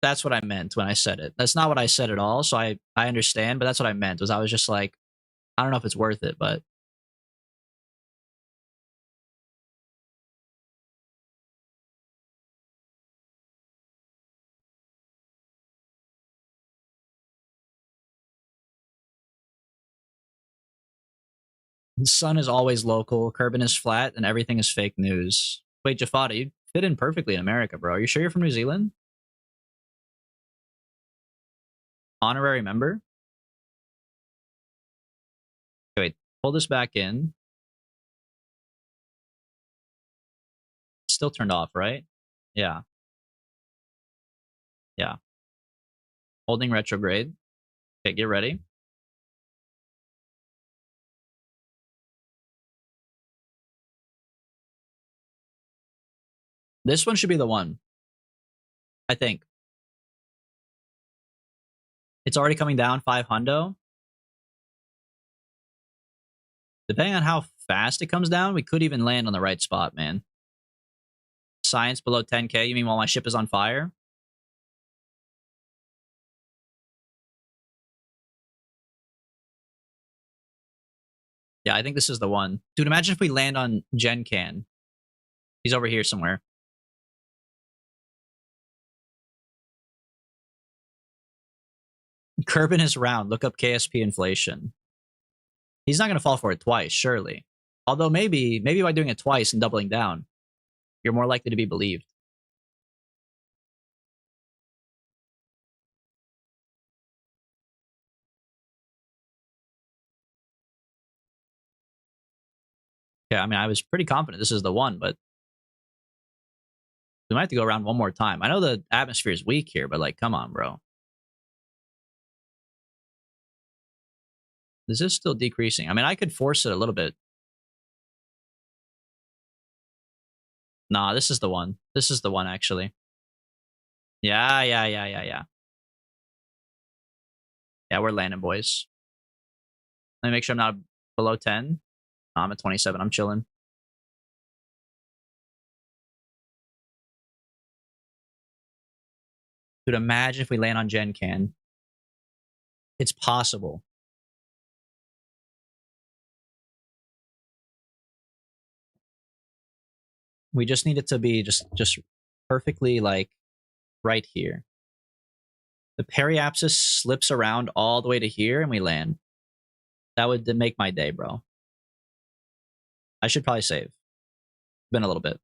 That's what I meant when I said it. That's not what I said at all. So I understand, but that's what I meant. Was I was just like, I don't know if it's worth it, but the sun is always local. Kerbin is flat, and everything is fake news. Wait, Jafada, you fit in perfectly in America, bro. Are you sure you're from New Zealand? Honorary member? Okay, wait, pull this back in. Still turned off, right? Yeah. Yeah. Holding retrograde. Okay, get ready. This one should be the one. I think. It's already coming down 5 hundo. Depending on how fast it comes down, we could even land on the right spot, man. Science below 10k, you mean while my ship is on fire? Yeah, I think this is the one. Dude, imagine if we land on Gen Can. He's over here somewhere. Kerbin is round. Look up KSP inflation. He's not going to fall for it twice, surely. Although maybe by doing it twice and doubling down, you're more likely to be believed. Yeah, I mean, I was pretty confident this is the one, but we might have to go around one more time. I know the atmosphere is weak here, but like, come on, bro. This is still decreasing. I mean, I could force it a little bit. Nah, this is the one. This is the one, actually. Yeah. Yeah, we're landing, boys. Let me make sure I'm not below 10. No, I'm at 27. I'm chilling. Dude, imagine if we land on Gen Can. It's possible. We just need it to be just perfectly like right here. The periapsis slips around all the way to here and we land. That would make my day, bro. I should probably save. Been a little bit.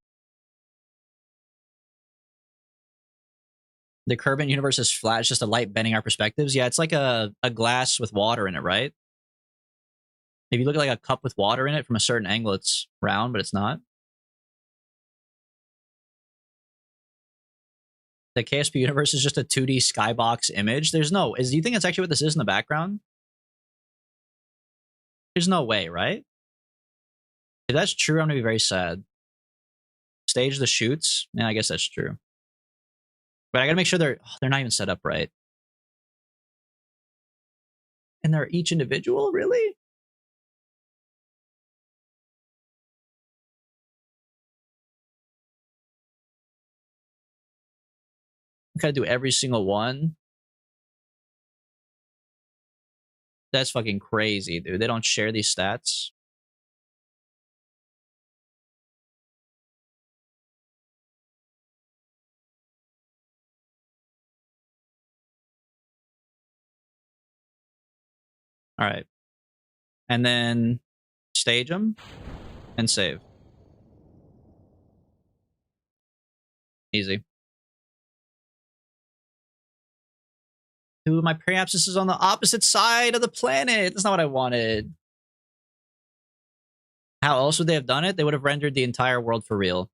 The Kerbin universe is flat. It's just a light bending our perspectives. Yeah, it's like a glass with water in it, right? If you look at like a cup with water in it from a certain angle, it's round, but it's not. The KSP universe is just a 2D skybox image. There's no... do you think that's actually what this is in the background? There's no way, right? If that's true, I'm going to be very sad. Stage the shoots? Yeah, I guess that's true. But I got to make sure they're not even set up right. And they're each individual, really? I gotta do every single one. That's fucking crazy, dude. They don't share these stats. All right. And then stage them and save. Easy. Ooh, my periapsis is on the opposite side of the planet. That's not what I wanted. How else would they have done it? They would have rendered the entire world for real.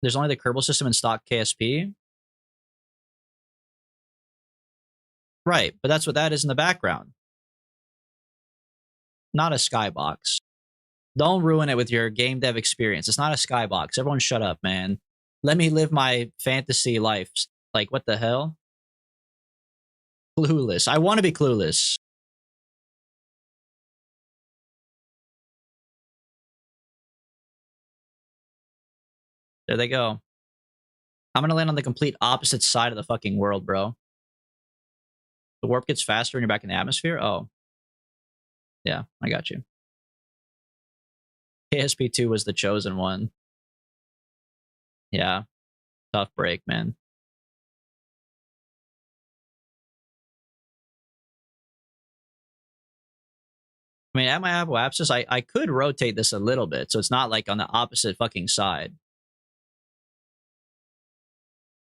There's only the Kerbal system in stock KSP. Right, but that's what that is in the background. Not a skybox. Don't ruin it with your game dev experience. It's not a skybox. Everyone shut up, man. Let me live my fantasy life. Like, what the hell? Clueless. I want to be clueless. There they go. I'm going to land on the complete opposite side of the fucking world, bro. The warp gets faster when you're back in the atmosphere? Oh. Yeah, I got you. KSP2 was the chosen one. Yeah. Tough break, man. I mean, at my apoapsis, I could rotate this a little bit, so it's not like on the opposite fucking side.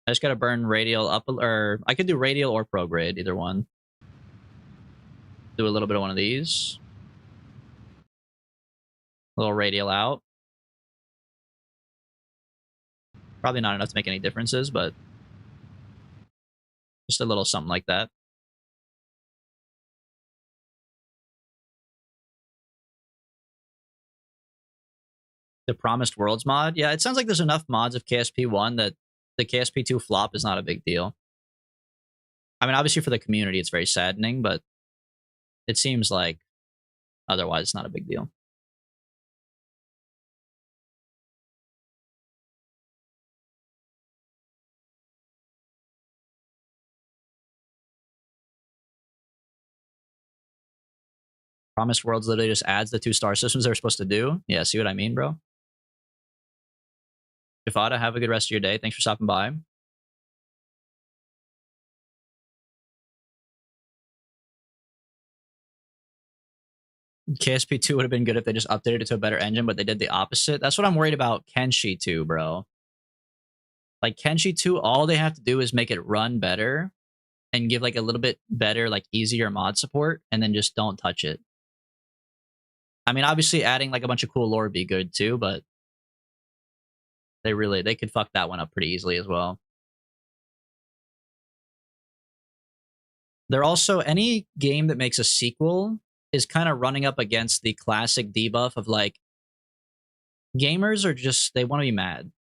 I just gotta burn radial up, or I could do radial or prograde, either one. Do a little bit of one of these. A little radial out. Probably not enough to make any differences, but just a little something like that. The Promised Worlds mod? Yeah, it sounds like there's enough mods of KSP1 that the KSP2 flop is not a big deal. I mean, obviously for the community, it's very saddening, but it seems like otherwise it's not a big deal. Promised Worlds literally just adds the 2 star systems they're supposed to do. Yeah, see what I mean, bro? Jafada, have a good rest of your day. Thanks for stopping by. KSP2 would have been good if they just updated it to a better engine, but they did the opposite. That's what I'm worried about Kenshi 2, bro. Like, Kenshi 2, all they have to do is make it run better and give, like, a little bit better, like, easier mod support, and then just don't touch it. I mean, obviously, adding, like, a bunch of cool lore would be good, too, but they could fuck that one up pretty easily as well. They're also, any game that makes a sequel is kind of running up against the classic debuff of, like, gamers are just, they want to be mad.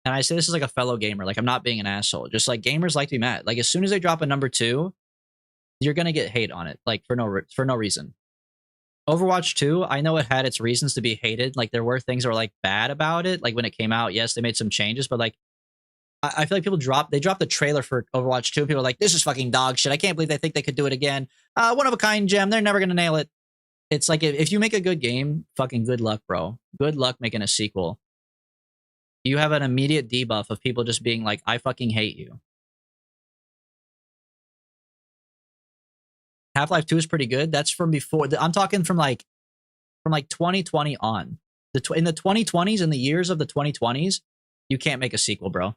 And I say this as like a fellow gamer, like I'm not being an asshole. Just like gamers like to be mad. Like as soon as they drop a number 2, you're gonna get hate on it, like for no reason. Overwatch 2, I know it had its reasons to be hated. Like there were things that were like bad about it. Like when it came out, yes, they made some changes, but like I feel like people dropped the trailer for Overwatch 2. And people are like, this is fucking dog shit. I can't believe they think they could do it again. One of a kind gem. They're never gonna nail it. It's like if you make a good game, fucking good luck, bro. Good luck making a sequel. You have an immediate debuff of people just being like, I fucking hate you. Half-Life 2 is pretty good. That's from before. I'm talking from like 2020 on. In the 2020s, in the years of the 2020s, you can't make a sequel, bro.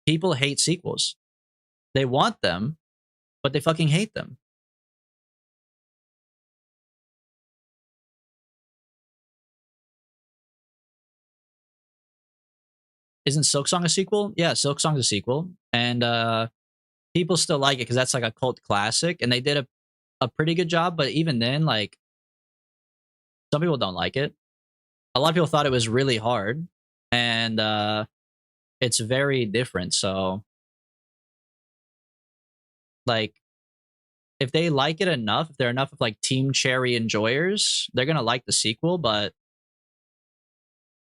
People hate sequels. They want them, but they fucking hate them. Isn't Silksong a sequel? Yeah, Silksong's a sequel. And people still like it because that's like a cult classic. And they did a pretty good job. But even then, like, some people don't like it. A lot of people thought it was really hard. And it's very different. So, like, if they like it enough, if they're enough of like Team Cherry enjoyers, they're going to like the sequel. But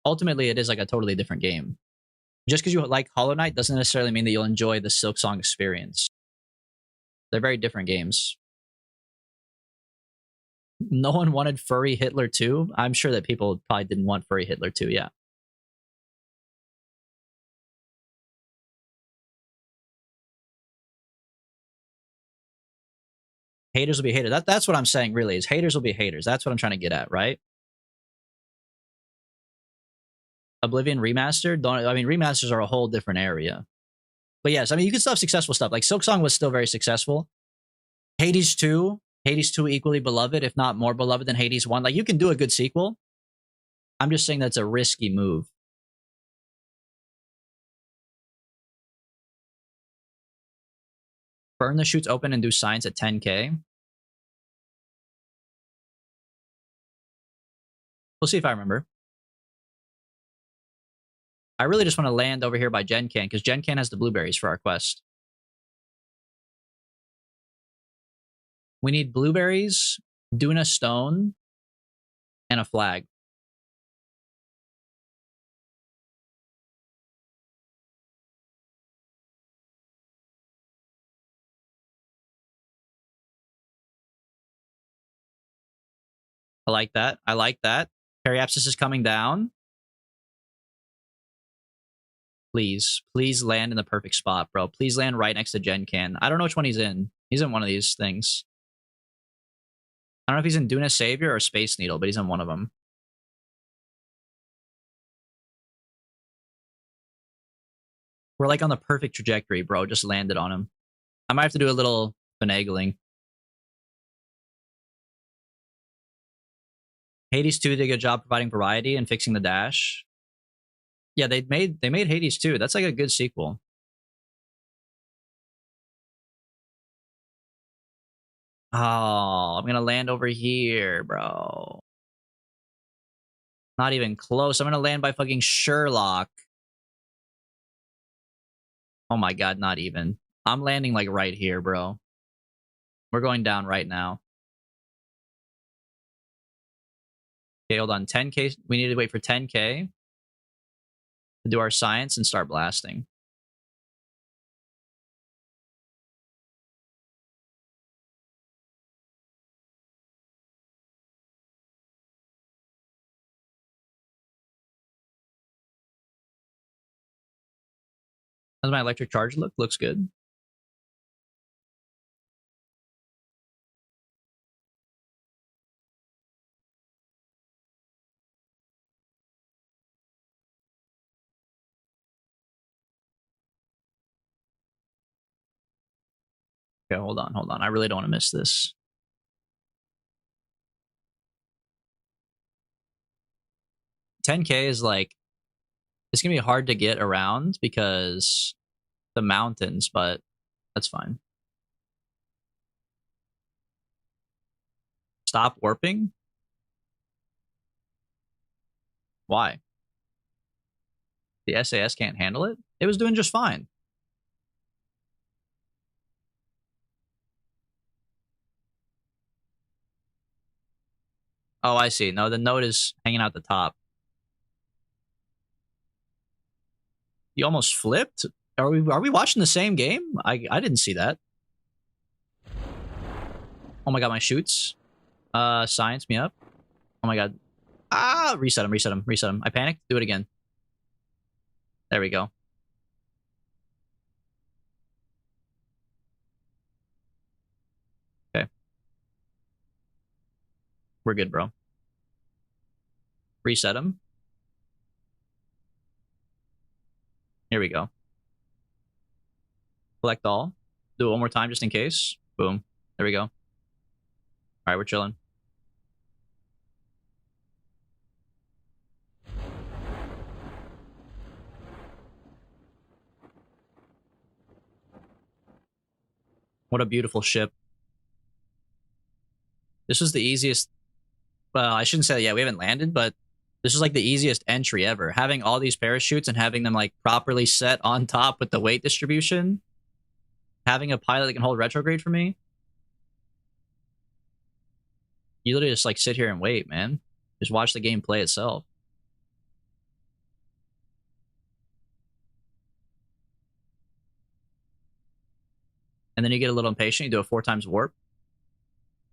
ultimately, it is like a totally different game. Just because you like Hollow Knight doesn't necessarily mean that you'll enjoy the Silksong experience. They're very different games. No one wanted Furry Hitler 2. I'm sure that people probably didn't want Furry Hitler 2, yeah. Haters will be haters. That's what I'm saying, really, is haters will be haters. That's what I'm trying to get at, right? Oblivion Remastered. Don't, I mean, remasters are a whole different area. But yes, I mean, you can still have successful stuff. Like Silksong was still very successful. Hades 2, Hades 2 equally beloved, if not more beloved than Hades 1. Like, you can do a good sequel. I'm just saying that's a risky move. Burn the chutes open and do science at 10k. We'll see if I remember. I really just want to land over here by Genkan, because Genkan has the blueberries for our quest. We need blueberries, Duna stone, and a flag. I like that. I like that. Periapsis is coming down. Please. Please land in the perfect spot, bro. Please land right next to Genkan. I don't know which one he's in. He's in one of these things. I don't know if he's in Duna Savior or Space Needle, but he's in one of them. We're like on the perfect trajectory, bro. Just landed on him. I might have to do a little finagling. Hades 2 did a good job providing variety and fixing the dash. Yeah, they made Hades 2. That's like a good sequel. Oh, I'm gonna land over here, bro. Not even close. I'm gonna land by fucking Sherlock. Oh my god, not even. I'm landing like right here, bro. We're going down right now. Okay, hold on. 10k. We need to wait for 10k to do our science and start blasting. How's my electric charge look? Looks good. Okay, hold on, hold on. I really don't want to miss this. $10k is like, it's gonna be hard to get around because the mountains, but that's fine. Stop warping? Why? The SAS can't handle it? It was doing just fine. Oh, I see. No, the node is hanging out the top. You almost flipped? Are we watching the same game? I didn't see that. Oh my god, my shoots. Science me up. Oh my god. Ah, reset him, reset him, reset him. I panicked. Do it again. There we go. Okay. We're good, bro. Reset him. Here we go. Collect all. Do it one more time just in case. Boom. There we go. All right, we're chilling. What a beautiful ship. This was the easiest. Well, I shouldn't say that yet. We haven't landed, but this is like the easiest entry ever. Having all these parachutes and having them like properly set on top with the weight distribution. Having a pilot that can hold retrograde for me. You literally just like sit here and wait, man. Just watch the game play itself. And then you get a little impatient. You do a 4 times warp.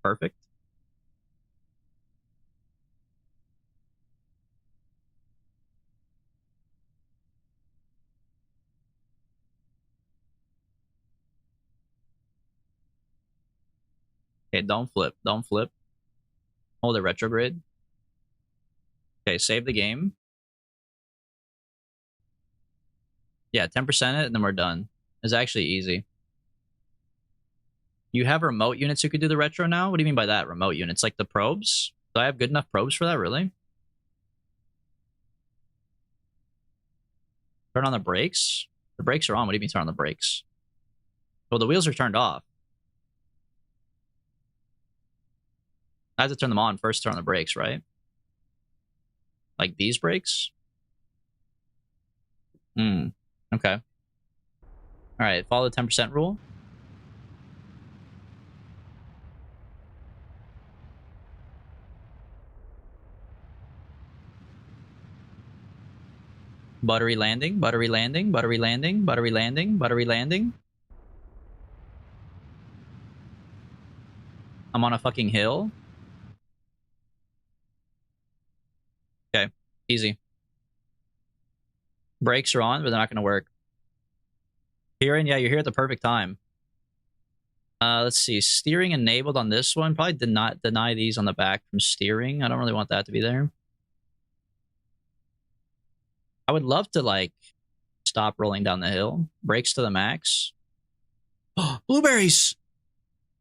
Perfect. Okay, don't flip. Don't flip. Hold it retrograde. Okay, save the game. Yeah, 10% it, and then we're done. It's actually easy. You have remote units who could do the retro now? What do you mean by that, remote units? Like the probes? Do I have good enough probes for that, really? Turn on the brakes? The brakes are on. What do you mean turn on the brakes? Well, the wheels are turned off. I have to turn them on first to turn on the brakes, right? Like these brakes? Okay. Alright, follow the 10% rule. Buttery landing, buttery landing, buttery landing, buttery landing, buttery landing. I'm on a fucking hill. Okay, easy. Brakes are on, but they're not gonna work. Hearing, yeah, you're here at the perfect time. Let's see, steering enabled on this one. Probably did not deny these on the back from steering. I don't really want that to be there. I would love to, like, stop rolling down the hill. Brakes to the max. Oh, blueberries!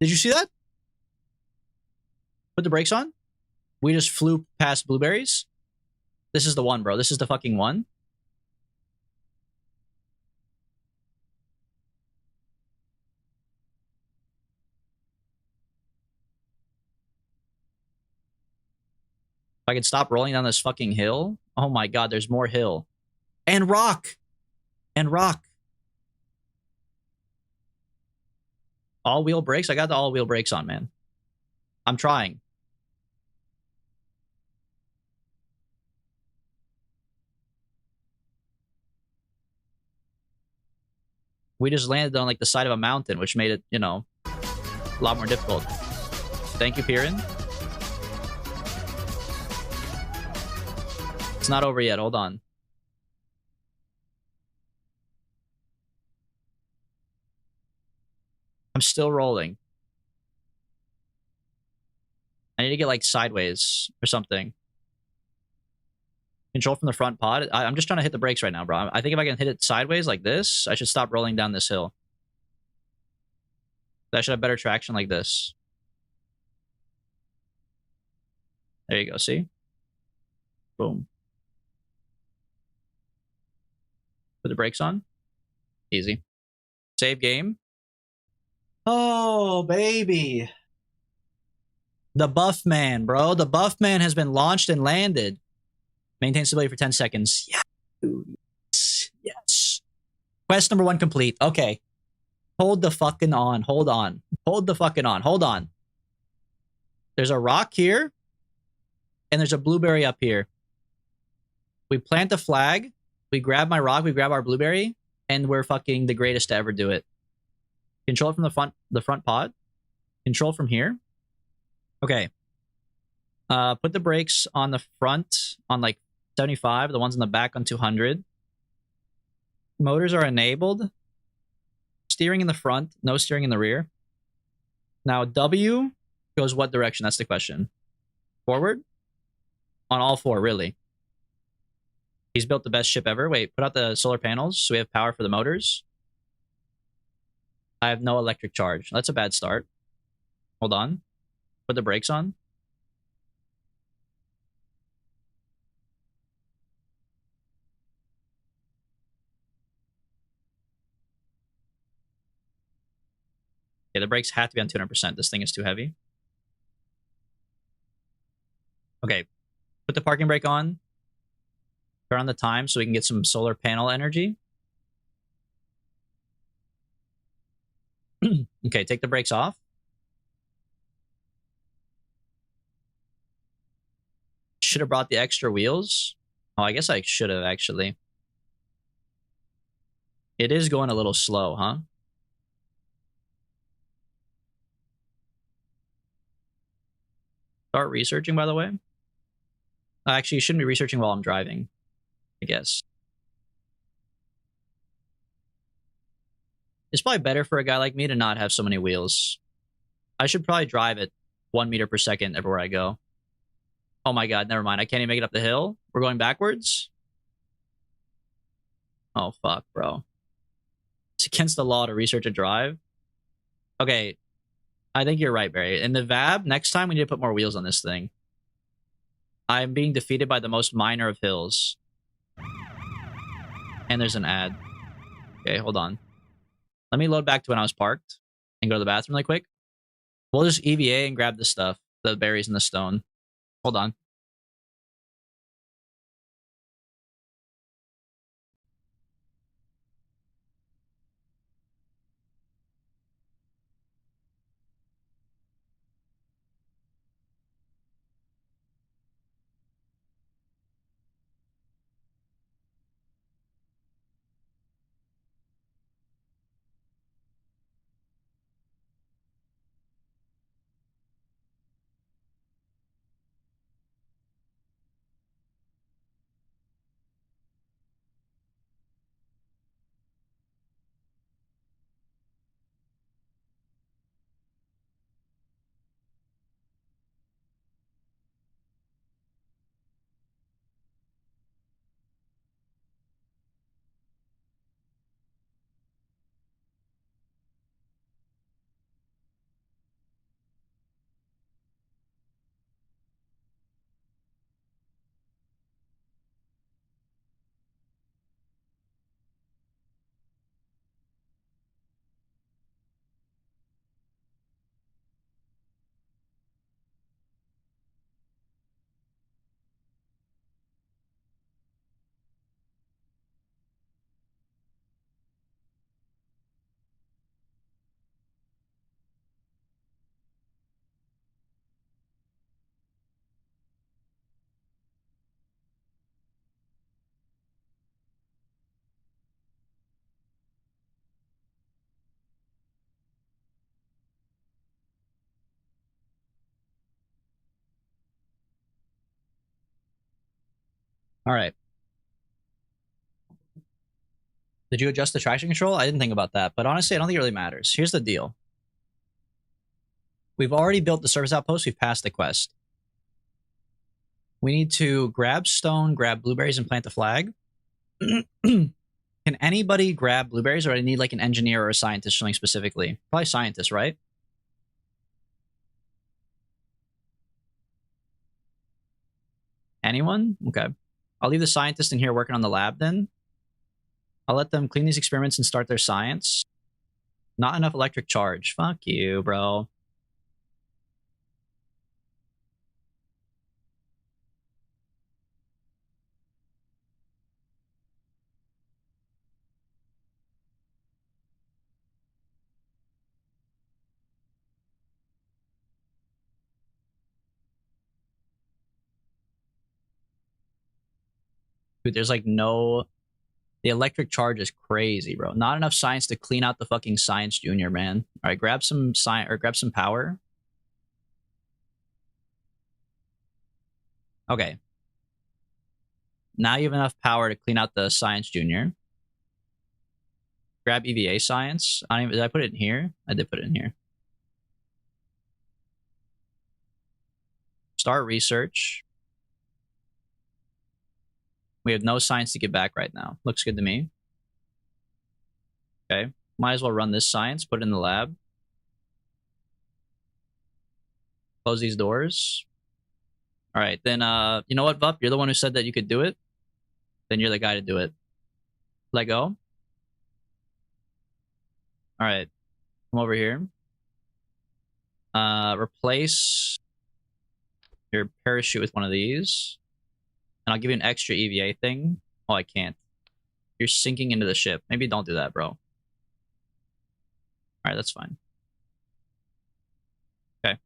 Did you see that? Put the brakes on. We just flew past blueberries. This is the one, bro. This is the fucking one. If I could stop rolling down this fucking hill. Oh my god, there's more hill. And rock! And rock. All-wheel brakes? I got the all-wheel brakes on, man. I'm trying. We just landed on, like, the side of a mountain, which made it, you know, a lot more difficult. Thank you, Piran. It's not over yet. Hold on. I'm still rolling. I need to get, like, sideways or something. Control from the front pod. I'm just trying to hit the brakes right now, bro. I think if I can hit it sideways like this, I should stop rolling down this hill. I should have better traction like this. There you go, see? Boom. Put the brakes on. Easy. Save game. Oh, baby. The buff man, bro. The buff man has been launched and landed. Maintain stability for 10 seconds. Yes. Yes. Quest number 1 complete. Okay. Hold the fucking on. Hold on. Hold the fucking on. Hold on. There's a rock here. And there's a blueberry up here. We plant the flag. We grab my rock. We grab our blueberry. And we're fucking the greatest to ever do it. Control it from the front pod. Control from here. Okay. Put the brakes on the front on like 75. The ones in the back on 200. Motors are enabled. Steering in the front. No steering in the rear. Now W goes what direction? That's the question. Forward? On all 4, really. He's built the best ship ever. Wait, put out the solar panels so we have power for the motors. I have no electric charge. That's a bad start. Hold on. Put the brakes on. Okay, the brakes have to be on 200%. This thing is too heavy. Okay, put the parking brake on. Turn on the time so we can get some solar panel energy. Okay, take the brakes off. Should have brought the extra wheels. Oh, I guess I should have, actually. It is going a little slow, huh? Start researching, by the way. Actually, you shouldn't be researching while I'm driving, I guess. It's probably better for a guy like me to not have so many wheels. I should probably drive at 1 meter per second everywhere I go. Oh my god, never mind. I can't even make it up the hill. We're going backwards. Oh, fuck, bro. It's against the law to research a drive. Okay, I think you're right, Barry. In the VAB, next time we need to put more wheels on this thing. I'm being defeated by the most minor of hills. And there's an ad. Okay, hold on. Let me load back to when I was parked and go to the bathroom really quick. We'll just EVA and grab the stuff, the berries and the stone. Hold on. All right. Did you adjust the traction control? I didn't think about that, but honestly, I don't think it really matters. Here's the deal. We've already built the service outpost. We've passed the quest. We need to grab stone, grab blueberries, and plant the flag. Can anybody grab blueberries, or do I need like an engineer or a scientist or something specifically? Probably scientist, right? Anyone? Okay. I'll leave the scientist in here working on the lab then. I'll let them clean these experiments and start their science. Not enough electric charge. Fuck you, bro. Dude, there's like no... The electric charge is crazy, bro. Not enough science to clean out the fucking science junior, man. All right, grab some science, or grab some power. Okay. Now you have enough power to clean out the science junior. Grab EVA science. Did I put it in here? I did put it in here. Start research. We have no science to get back right now. Looks good to me. Okay. Might as well run this science, put it in the lab. Close these doors. All right, then, you know what, Vup? You're the one who said that you could do it. Then you're the guy to do it. Let go. All right. Come over here. Replace your parachute with one of these. And I'll give you an extra EVA thing. Oh, I can't. You're sinking into the ship. Maybe don't do that, bro. All right, that's fine. Okay.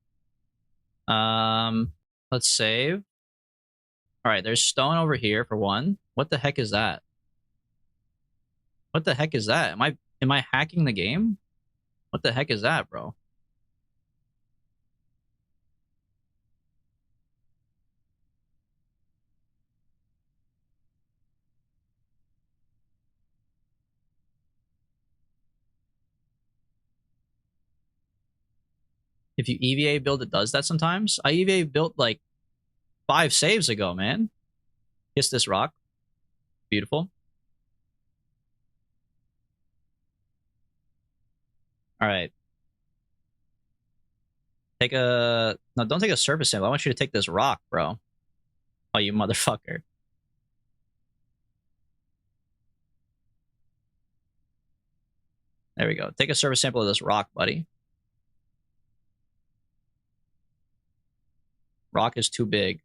Let's save. All right, there's stone over here for one. What the heck is that? What the heck is that? Am I hacking the game? What the heck is that, bro? If you EVA build, it does that sometimes. I EVA built like 5 saves ago, man. Kiss this rock. Beautiful. All right. No, don't take a surface sample. I want you to take this rock, bro. Oh, you motherfucker. There we go. Take a surface sample of this rock, buddy. Rock is too big.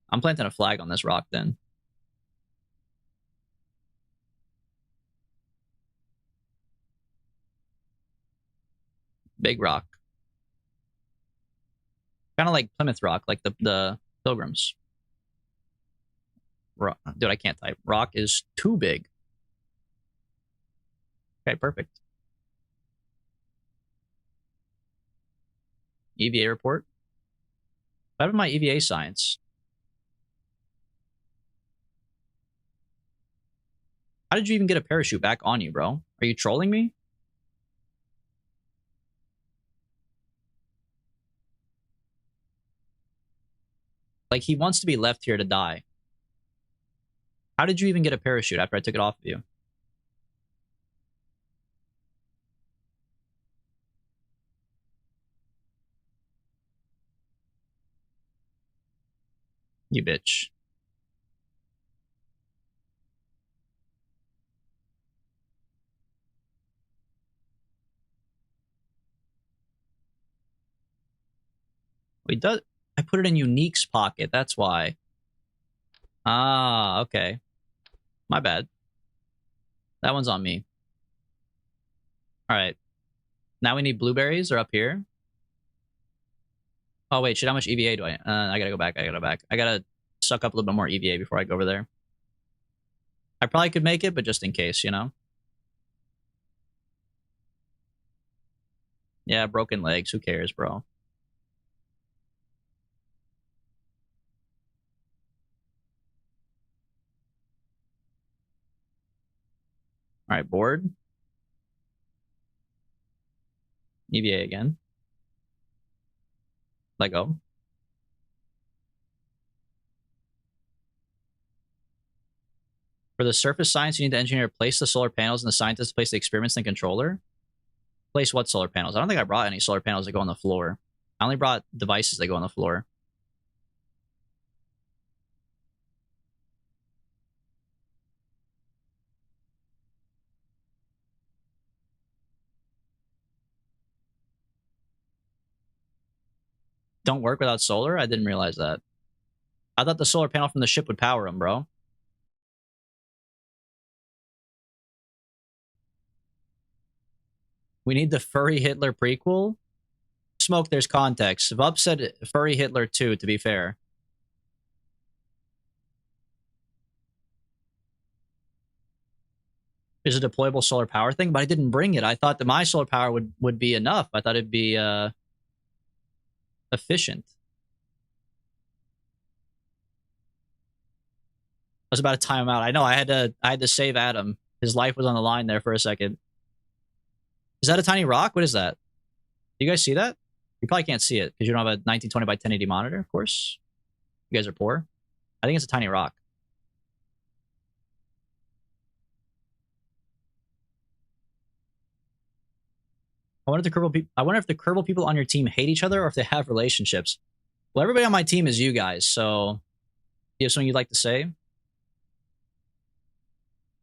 I'm planting a flag on this rock then. Big rock. Kind of like Plymouth Rock, like the Pilgrims. Dude, I can't type. Rock is too big. Okay, perfect. EVA report. What happened to my EVA science? How did you even get a parachute back on you, bro? Are you trolling me? Like, he wants to be left here to die. How did you even get a parachute after I took it off of you? You bitch. Wait, does I put it in Unique's pocket? That's why. Ah, okay. My bad. That one's on me. All right. Now we need blueberries. They're up here. Oh wait, shit. How much EVA do I? I gotta go back. I gotta suck up a little bit more EVA before I go over there. I probably could make it, but just in case, you know. Yeah, broken legs. Who cares, bro? All right, board. EVA again. Let go. For the surface science, you need the engineer to place the solar panels and the scientist to place the experiments in the controller. Place what solar panels? I don't think I brought any solar panels that go on the floor. I only brought devices that go on the floor. Don't work without solar? I didn't realize that. I thought the solar panel from the ship would power them, bro. We need the Furry Hitler prequel? Smoke, there's context. Vup said Furry Hitler 2, to be fair. Is a deployable solar power thing, but I didn't bring it. I thought that my solar power would be enough. I thought it'd be efficient. I was about to time him out. I know I had to save Adam. His life was on the line there for a second. Is that a tiny rock? What is that? Do you guys see that? You probably can't see it because you don't have a 1920 by 1080 monitor, of course. You guys are poor. I think it's a tiny rock. I wonder if the Kerbal people on your team hate each other or if they have relationships. Well, everybody on my team is you guys, so you have something you'd like to say?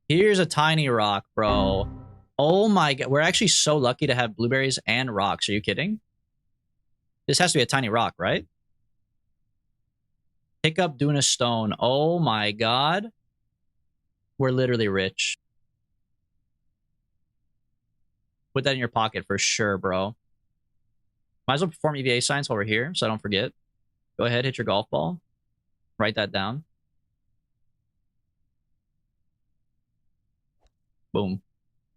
Here's a tiny rock, bro. Oh my god. We're actually so lucky to have blueberries and rocks. Are you kidding? This has to be a tiny rock, right? Pick up Duna stone. Oh my god. We're literally rich. Put that in your pocket for sure, bro. Might as well perform EVA science while we're here, so I don't forget. Go ahead, hit your golf ball. Write that down. Boom.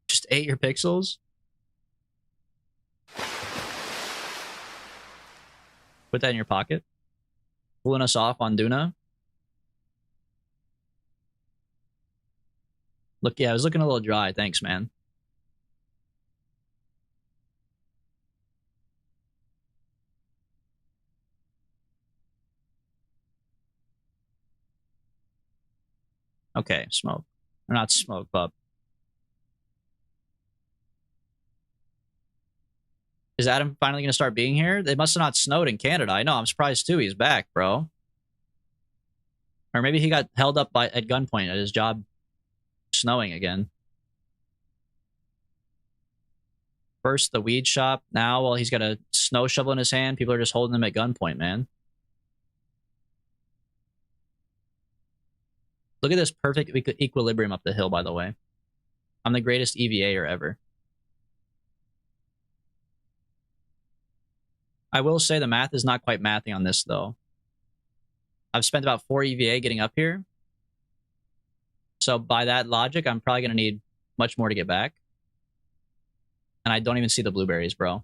Just ate your pixels. Put that in your pocket. Pulling us off on Duna. Look, yeah, I was looking a little dry. Thanks, man. Okay, smoke. Or not smoke, but Is Adam finally going to start being here? They must have not snowed in Canada. I know. I'm surprised too. He's back, bro. Or maybe he got held up at gunpoint at his job snowing again. First the weed shop. Now, well, he's got a snow shovel in his hand. People are just holding him at gunpoint, man. Look at this perfect equilibrium up the hill, by the way. I'm the greatest EVA'er ever. I will say the math is not quite mathing on this, though. I've spent about 4 EVA getting up here. So by that logic, I'm probably going to need much more to get back. And I don't even see the blueberries, bro.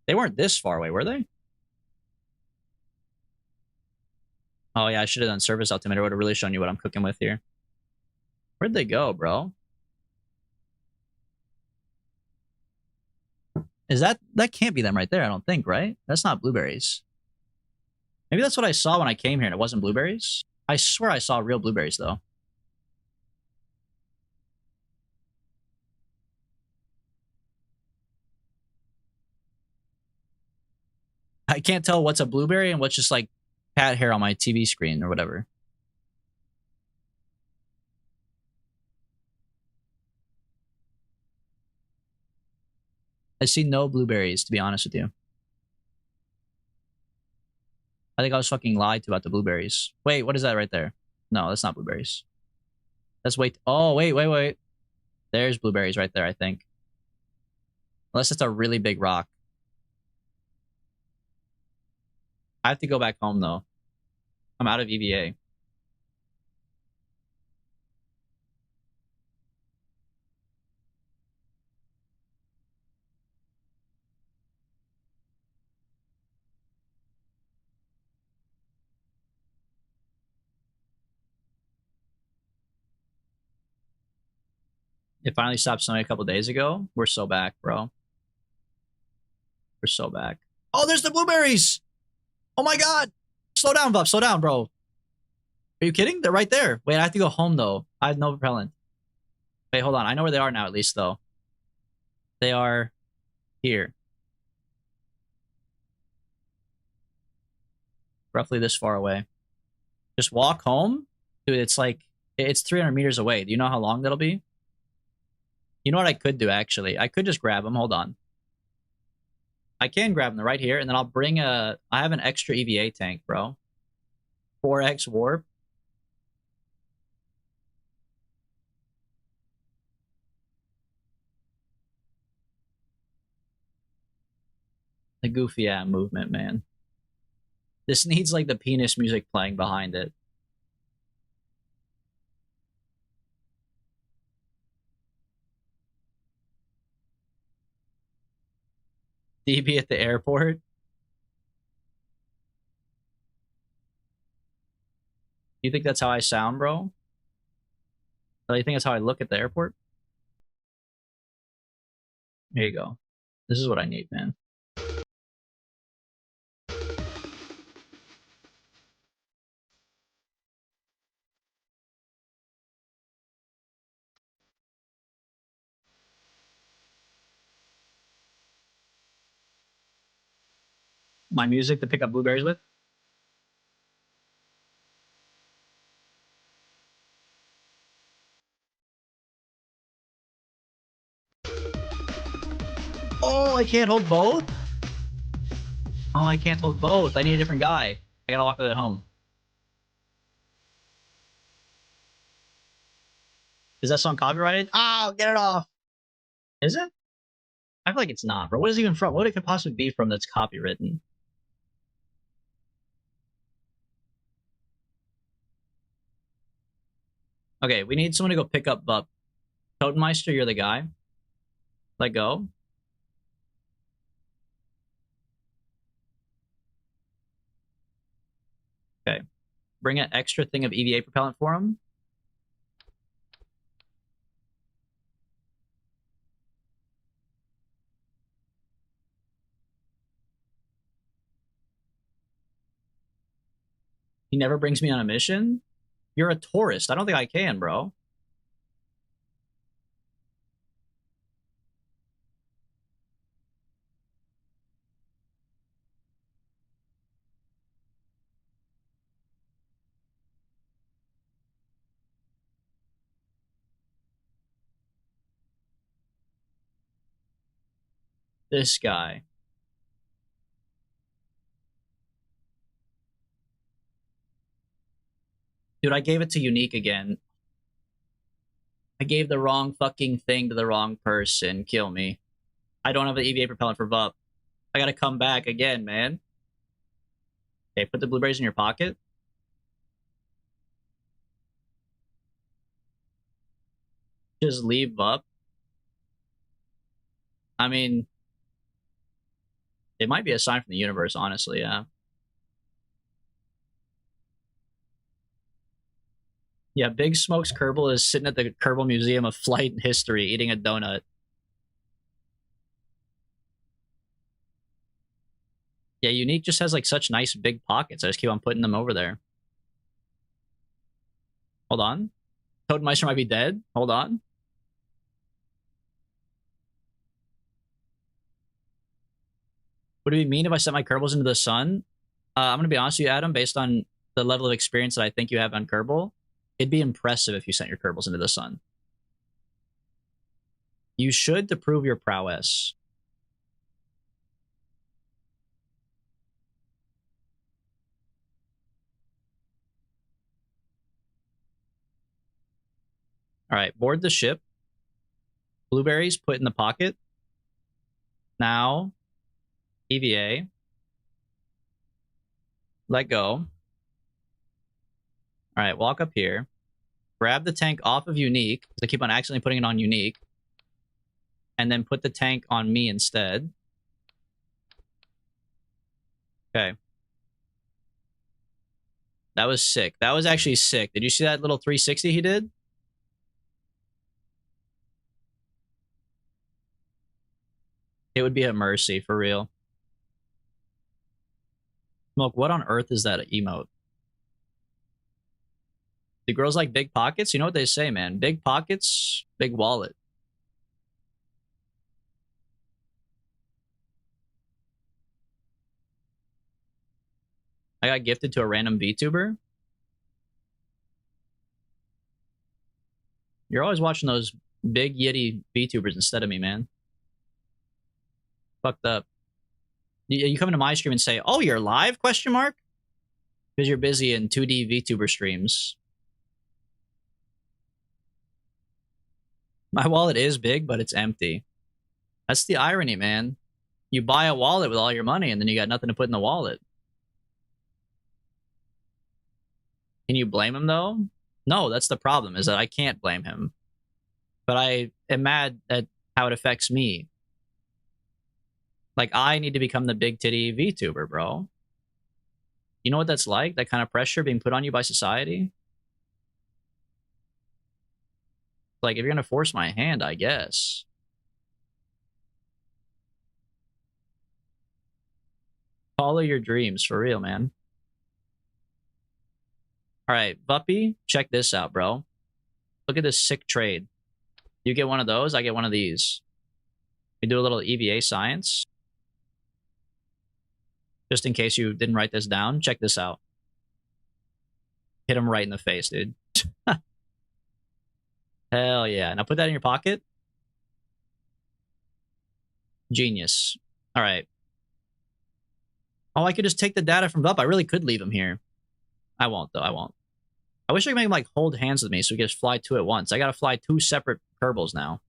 They weren't this far away, were they? Oh, yeah, I should have done service altimeter. Would have really shown you what I'm cooking with here. Where'd they go, bro? Is that can't be them right there, I don't think, right? That's not blueberries. Maybe that's what I saw when I came here and it wasn't blueberries. I swear I saw real blueberries, though. I can't tell what's a blueberry and what's just like cat hair on my TV screen or whatever. I see no blueberries, to be honest with you. I think I was fucking lied to about the blueberries. Wait, what is that right there? No, that's not blueberries. That's wait. Oh, wait. There's blueberries right there, I think. Unless it's a really big rock. I have to go back home, though. I'm out of EVA. It finally stopped snowing a couple days ago. We're so back, bro. We're so back. Oh, there's the blueberries! Oh my god! Slow down, Buff. Slow down, bro. Are you kidding? They're right there. Wait, I have to go home, though. I have no propellant. Wait, hold on. I know where they are now, at least, though. They are here. Roughly this far away. Just walk home? Dude, it's like... It's 300 meters away. Do you know how long that'll be? You know what I could do, actually? I could just grab them. Hold on. I can grab them right here, and then I'll bring a... I have an extra EVA tank, bro. 4x warp. The goofy ass movement, man. This needs like the penis music playing behind it. DB at the airport. You think that's how I sound, bro? Do you think that's how I look at the airport? Here you go. This is what I need, man. My music to pick up blueberries with? Oh, I can't hold both? Oh, I can't hold both. I need a different guy. I gotta walk with it home. Is that song copyrighted? Oh, get it off. Is it? I feel like it's not, bro. What is it even from? What it could possibly be from that's copywritten? Okay, we need someone to go pick up Bup. Totenmeister, you're the guy. Let go. Okay. Bring an extra thing of EVA propellant for him. He never brings me on a mission? You're a tourist. I don't think I can, bro. This guy. Dude, I gave it to Unique again. I gave the wrong fucking thing to the wrong person. Kill me. I don't have the EVA propellant for VUP. I gotta come back again, man. Okay, put the blueberries in your pocket. Just leave VUP. I mean, it might be a sign from the universe, honestly, yeah. Yeah, Big Smoke's Kerbal is sitting at the Kerbal Museum of Flight and History eating a donut. Yeah, Unique just has like such nice big pockets. I just keep on putting them over there. Hold on. Toadmeister might be dead. Hold on. Would it be mean if I set my Kerbals into the sun? I'm going to be honest with you, Adam, based on the level of experience that I think you have on Kerbal, it'd be impressive if you sent your Kerbals into the sun. You should to prove your prowess. All right, board the ship. Blueberries put in the pocket. Now, EVA. Let go. All right, walk up here. Grab the tank off of Unique, because I keep on accidentally putting it on Unique. And then put the tank on me instead. Okay. That was sick. That was actually sick. Did you see that little 360 he did? It would be a mercy, for real. Smoke, what on earth is that emote? The girls like big pockets? You know what they say, man. Big pockets, big wallet. I got gifted to a random VTuber. You're always watching those big Yeti VTubers instead of me, man. Fucked up. You come into my stream and say, "Oh, you're live?" Question mark. Because you're busy in 2D VTuber streams. My wallet is big, but it's empty. That's the irony, man. You buy a wallet with all your money, and then you got nothing to put in the wallet. Can you blame him, though? No, that's the problem, is that I can't blame him. But I am mad at how it affects me. Like, I need to become the big titty VTuber, bro. You know what that's like? That kind of pressure being put on you by society? Like, if you're gonna force my hand, I guess. Follow your dreams, for real, man. All right, Buppy, check this out, bro. Look at this sick trade. You get one of those, I get one of these. We do a little EVA science. Just in case you didn't write this down, check this out. Hit him right in the face, dude. Hell yeah. Now put that in your pocket. Genius. All right. Oh, I could just take the data from Bup. I really could leave him here. I won't, though. I won't. I wish I could make him, like, hold hands with me so we could just fly two at once. I gotta fly two separate Kerbals now.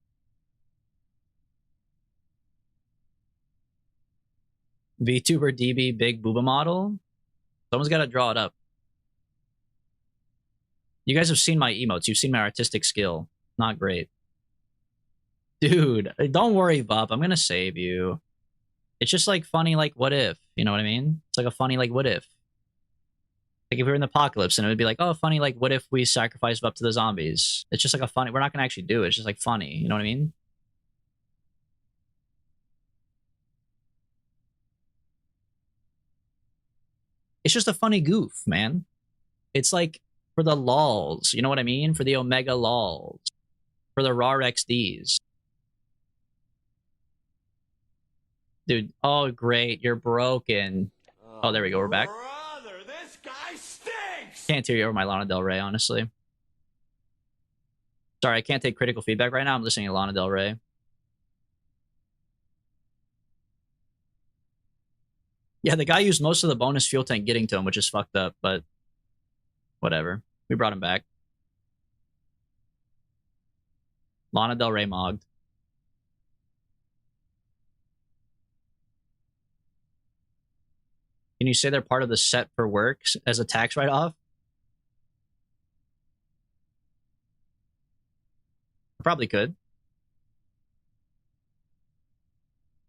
VTuber DB big booba model. Someone's got to draw it up. You guys have seen my emotes. You've seen my artistic skill. Not great. Dude, don't worry, Bob. I'm going to save you. It's just like funny, like, what if? You know what I mean? It's like a funny, like, what if? Like, if we were in the apocalypse and it would be like, oh, funny, like, what if we sacrificed up to the zombies? It's just like a funny, we're not going to actually do it. It's just like funny. You know what I mean? It's just a funny goof, man. It's like for the lols, you know what I mean? For the Omega lols, for the RAR XDs. Dude, oh great, you're broken. Oh, there we go, we're back. Brother, this guy stinks! Can't hear you over my Lana Del Rey, honestly. Sorry, I can't take critical feedback right now. I'm listening to Lana Del Rey. Yeah, the guy used most of the bonus fuel tank getting to him, which is fucked up, but whatever. We brought him back. Lana Del Rey mogged. Can you say they're part of the set for work as a tax write-off? Probably could.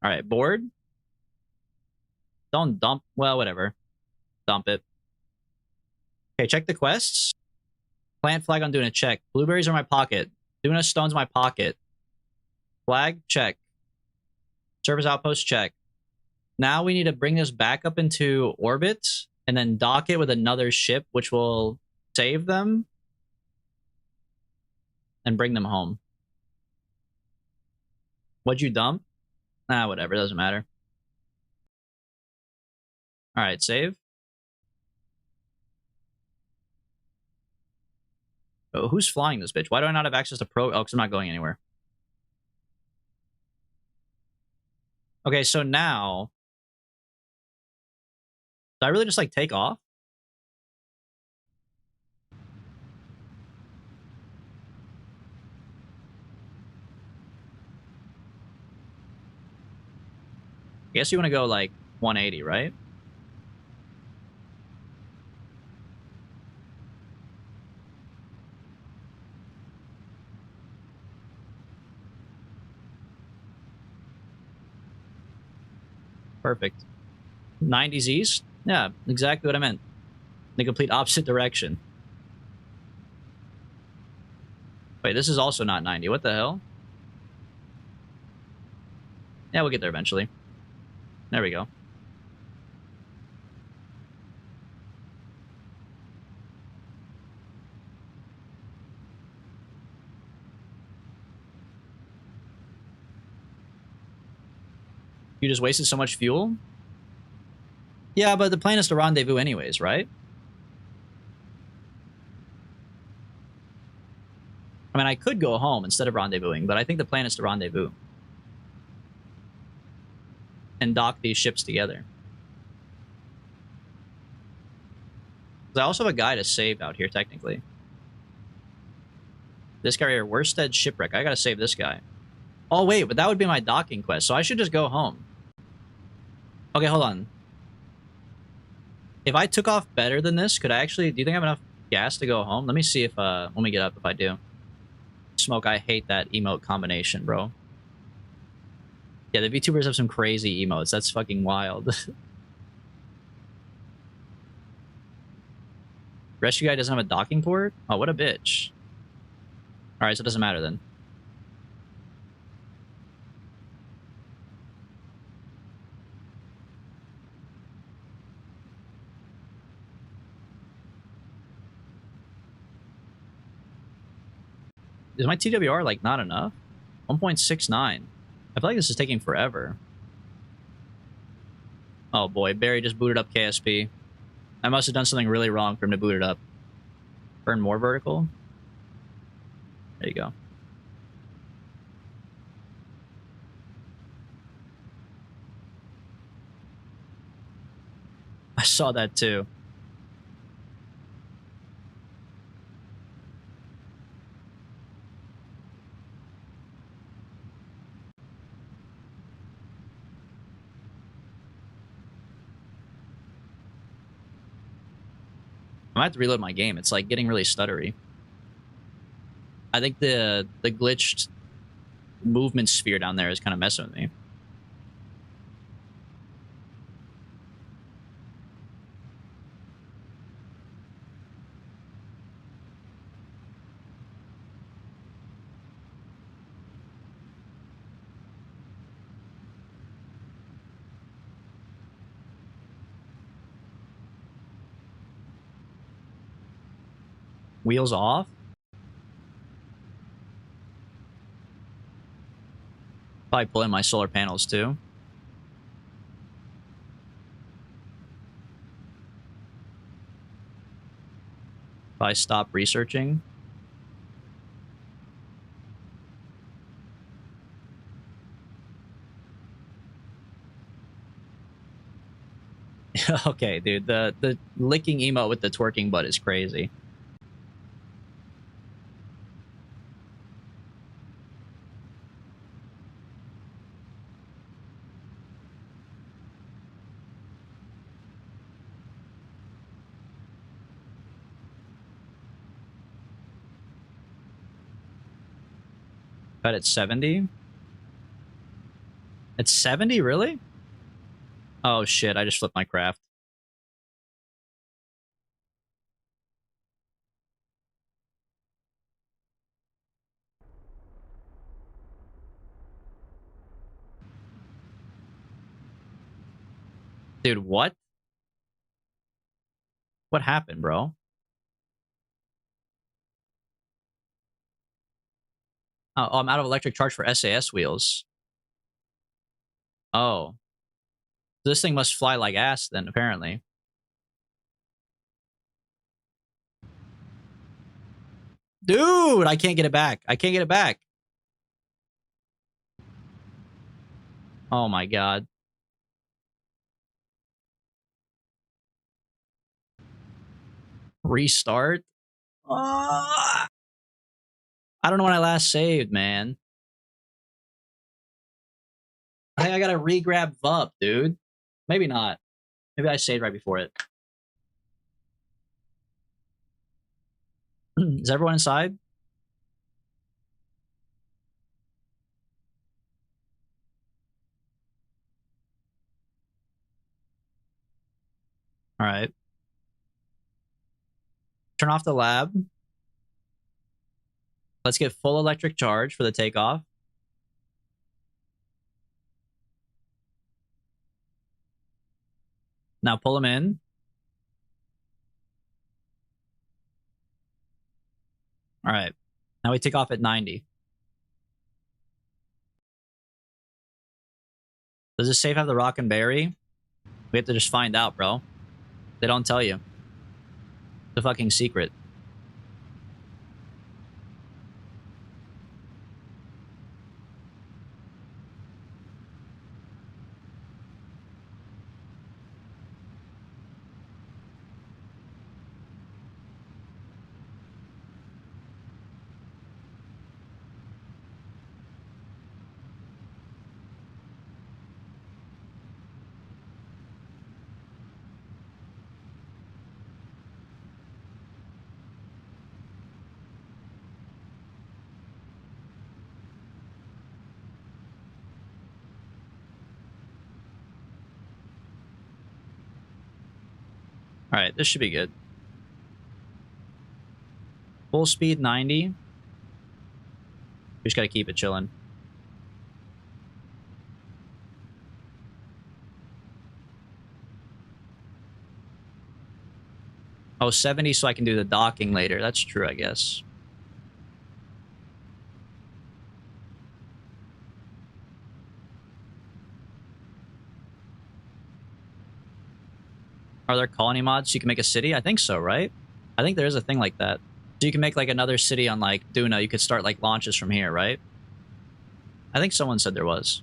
All right, board. Don't dump. Well, whatever. Dump it. Okay, check the quests. Plant flag on Duna, check. Blueberries are in my pocket. Duna stones in my pocket. Flag, check. Service outpost, check. Now we need to bring this back up into orbit and then dock it with another ship, which will save them and bring them home. What'd you dump? Ah, whatever, doesn't matter. All right, save. Oh, who's flying this bitch? Why do I not have access to pro? Oh, because I'm not going anywhere. Okay, so now... do I really just, like, take off? I guess you want to go, like, 180, right? Perfect. 90s east? Yeah, exactly what I meant. The complete opposite direction. Wait, this is also not 90. What the hell? Yeah, we'll get there eventually. There we go. You just wasted so much fuel? Yeah, but the plan is to rendezvous anyways, right? I mean, I could go home instead of rendezvousing, but I think the plan is to rendezvous. And dock these ships together. I also have a guy to save out here, technically. This guy here, Worsted Shipwreck. I gotta save this guy. Oh, wait, but that would be my docking quest, so I should just go home. Okay, hold on. If I took off better than this, could I actually... do you think I have enough gas to go home? Let me see if, when we get up, if I do. Smoke, I hate that emote combination, bro. Yeah, the VTubers have some crazy emotes. That's fucking wild. Rescue guy doesn't have a docking port? Oh, what a bitch. Alright, so it doesn't matter then. Is my TWR, like, not enough? 1.69. I feel like this is taking forever. Oh boy, Barry just booted up KSP. I must have done something really wrong for him to boot it up. Burn more vertical? There you go. I saw that too. I might have to reload my game. It's like getting really stuttery. I think the glitched movement sphere down there is kind of messing with me. Wheels off? Probably pull in my solar panels too. If I stop researching. Okay, dude. The licking emote with the twerking butt is crazy. But it's 70? It's 70, really? Oh shit, I just flipped my craft. Dude, what? What happened, bro? Oh, I'm out of electric charge for SAS wheels. Oh. This thing must fly like ass then, apparently. Dude, I can't get it back. I can't get it back. Oh my god. Restart? I don't know when I last saved, man. I think I gotta re-grab VUP, dude. Maybe not. Maybe I saved right before it. Is everyone inside? All right. Turn off the lab. Let's get full electric charge for the takeoff. Now pull them in. All right. Now we take off at 90. Does this safe have the rock and berry? We have to just find out, bro. They don't tell you. It's a fucking secret. All right, this should be good. Full speed 90. We just gotta keep it chilling. Oh, 70 so I can do the docking later. That's true, I guess. Are there colony mods so you can make a city? I think so, right? I think there is a thing like that. So you can make like another city on like Duna. You could start like launches from here, right? I think someone said there was.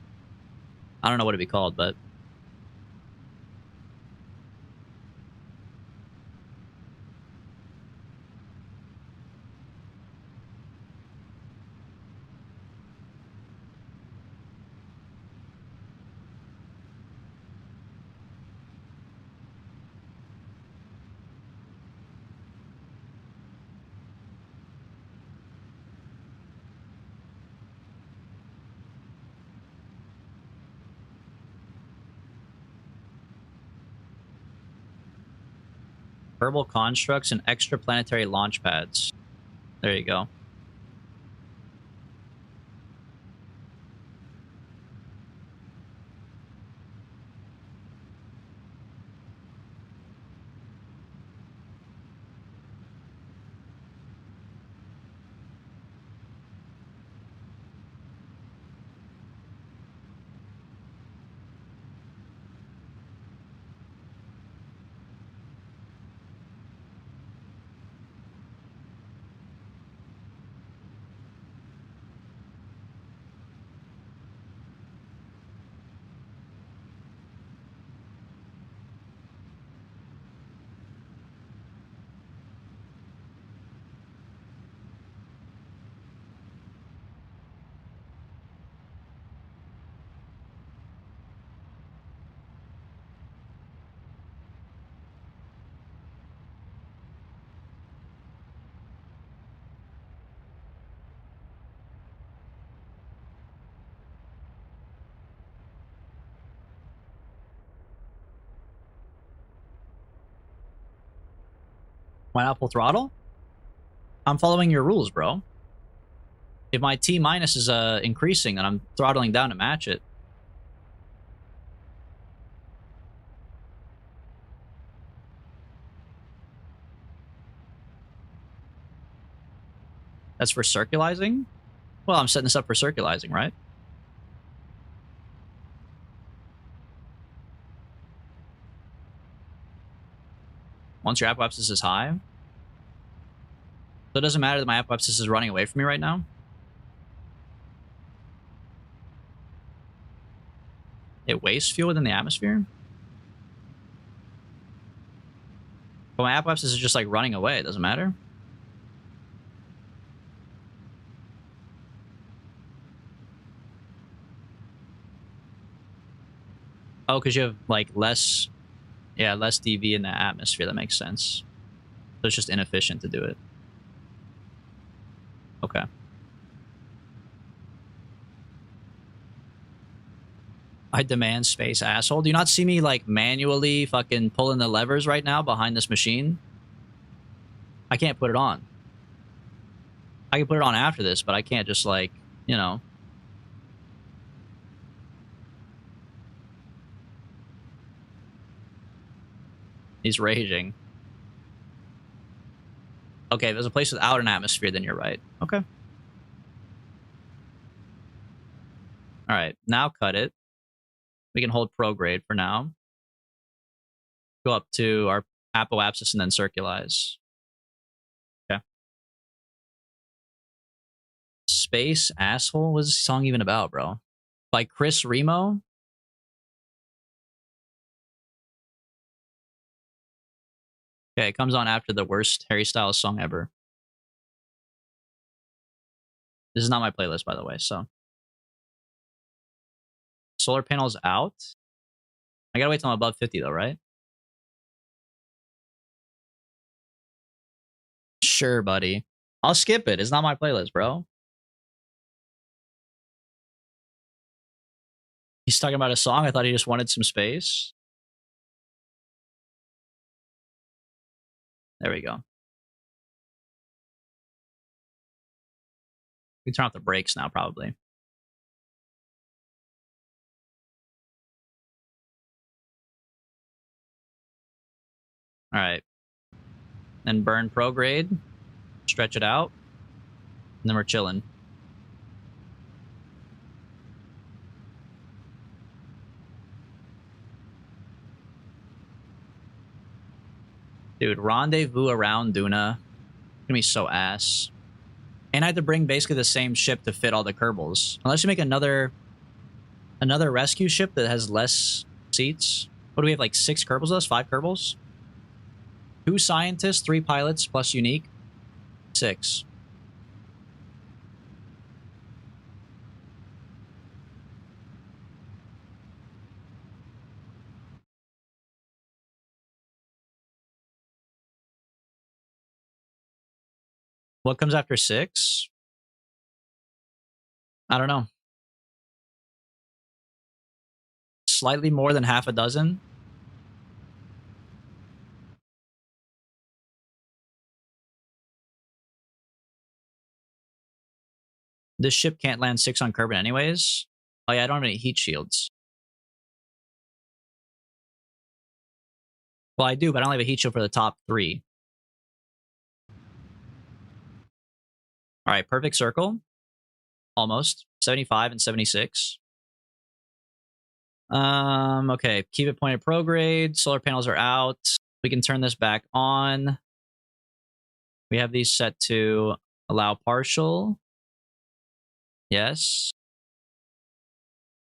I don't know what it'd be called, but verbal constructs and extraplanetary launch pads. There you go. Why not full throttle? I'm following your rules, bro. If my T minus is increasing, then I'm throttling down to match it. That's for circulizing? Well, I'm setting this up for circulizing, right? Once your apoapsis is high. So it doesn't matter that my apoapsis is running away from me right now. It wastes fuel within the atmosphere. But my apoapsis is just like running away. It doesn't matter. Oh, because you have like less, yeah, less dV in the atmosphere. That makes sense. So it's just inefficient to do it. Okay. I demand space, asshole. Do you not see me like manually fucking pulling the levers right now behind this machine? I can't put it on. I can put it on after this, but I can't just like, you know. He's raging. Okay, if there's a place without an atmosphere, then you're right. Okay. All right, now cut it. We can hold prograde for now. Go up to our apoapsis and then circulize. Okay. Space Asshole? What is this song even about, bro? By Chris Remo? Okay, it comes on after the worst Harry Styles song ever. This is not my playlist, by the way, so. Solar panels out. I gotta wait till I'm above 50, though, right? Sure, buddy. I'll skip it. It's not my playlist, bro. He's talking about a song. I thought he just wanted some space. There we go. We turn off the brakes now, probably. All right. Then burn prograde. Stretch it out. And then we're chilling. Dude, rendezvous around Duna. Gonna be so ass. And I had to bring basically the same ship to fit all the Kerbals. Unless you make another rescue ship that has less seats. What do we have, like 6 Kerbals with us? 5 Kerbals? 2 scientists, 3 pilots, plus unique. 6. What comes after 6? I don't know. Slightly more than half a dozen. This ship can't land 6 on Kerbin anyways. Oh yeah, I don't have any heat shields. Well, I do, but I don't have a heat shield for the top 3. All right, perfect circle. Almost. 75 and 76. Okay, keep it pointed prograde. Solar panels are out. We can turn this back on. We have these set to allow partial. Yes.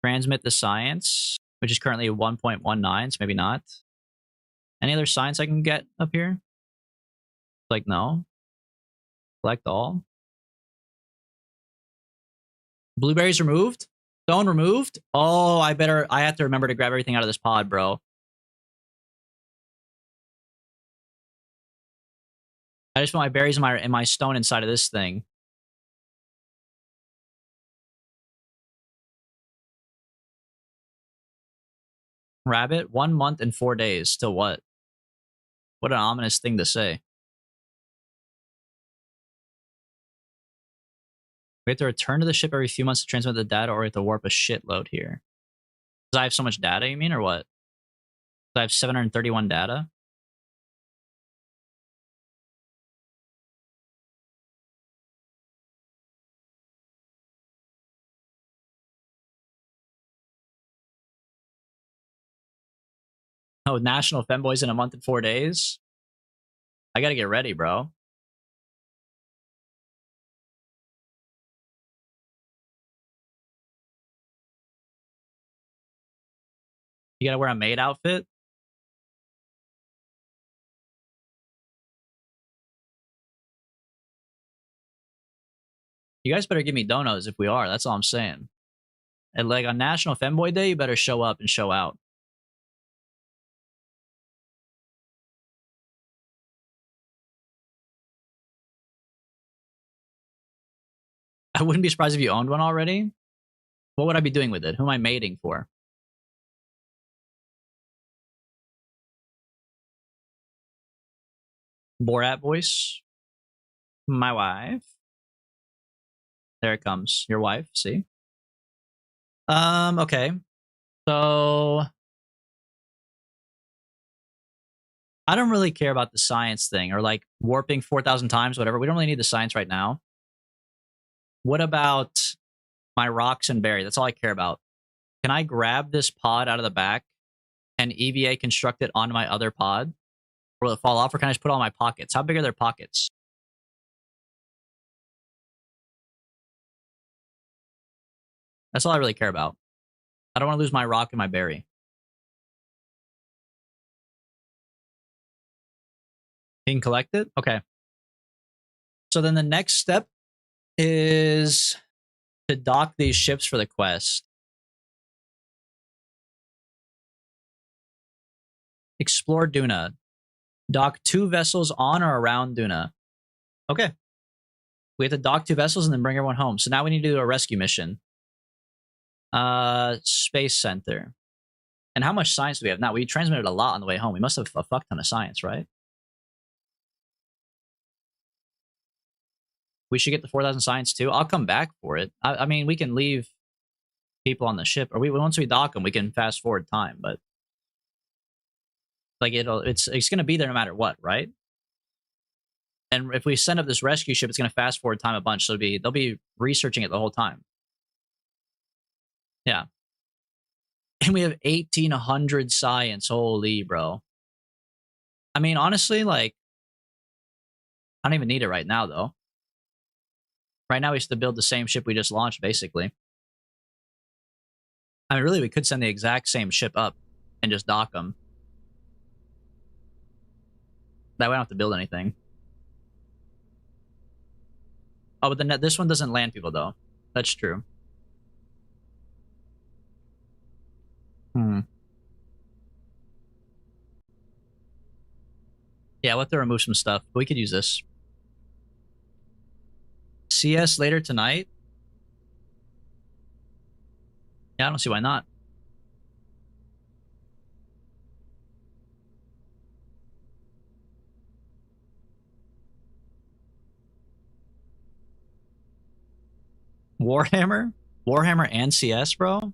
Transmit the science, which is currently 1.19, so maybe not. Any other science I can get up here? Like, no. Select all. Blueberries removed? Stone removed? Oh, I have to remember to grab everything out of this pod, bro. I just put my berries and my stone inside of this thing. Rabbit, 1 month and 4 days. Still what? What an ominous thing to say. We have to return to the ship every few months to transmit the data, or we have to warp a shitload here. Because I have so much data, you mean, or what? I have 731 data. Oh, National Femboys in a month and 4 days? I gotta get ready, bro. You gotta wear a maid outfit? You guys better give me donos if we are. That's all I'm saying. And like on National Femboy Day, you better show up and show out. I wouldn't be surprised if you owned one already. What would I be doing with it? Who am I mating for? Borat voice. My wife. There it comes. Your wife, see? Okay. So I don't really care about the science thing or like warping 4,000 times, whatever. We don't really need the science right now. What about my rocks and berry? That's all I care about. Can I grab this pod out of the back and EVA construct it onto my other pod? Or will it fall off, or can I just put it all in my pockets? How big are their pockets? That's all I really care about. I don't want to lose my rock and my berry. You can collect it? Okay. So then the next step is to dock these ships for the quest. Explore Duna. Dock 2 vessels on or around Duna. Okay. We have to dock 2 vessels and then bring everyone home. So now we need to do a rescue mission. Space Center. And how much science do we have now? We transmitted a lot on the way home. We must have a fuck ton of science, right? We should get the 4,000 science too. I'll come back for it. I mean, we can leave people on the ship, or once we dock them, we can fast forward time. But like it's gonna be there no matter what, right? And if we send up this rescue ship, it's gonna fast forward time a bunch. So they'll be researching it the whole time. Yeah. And we have 1,800 science. Holy bro. I mean, honestly, like I don't even need it right now though. Right now we have to build the same ship we just launched, basically. I mean, really, we could send the exact same ship up and just dock them. That way I don't have to build anything. Oh, but this one doesn't land people, though. That's true. Yeah, we'll have to remove some stuff. We could use this. CS later tonight? Yeah, I don't see why not. Warhammer? Warhammer and CS, bro?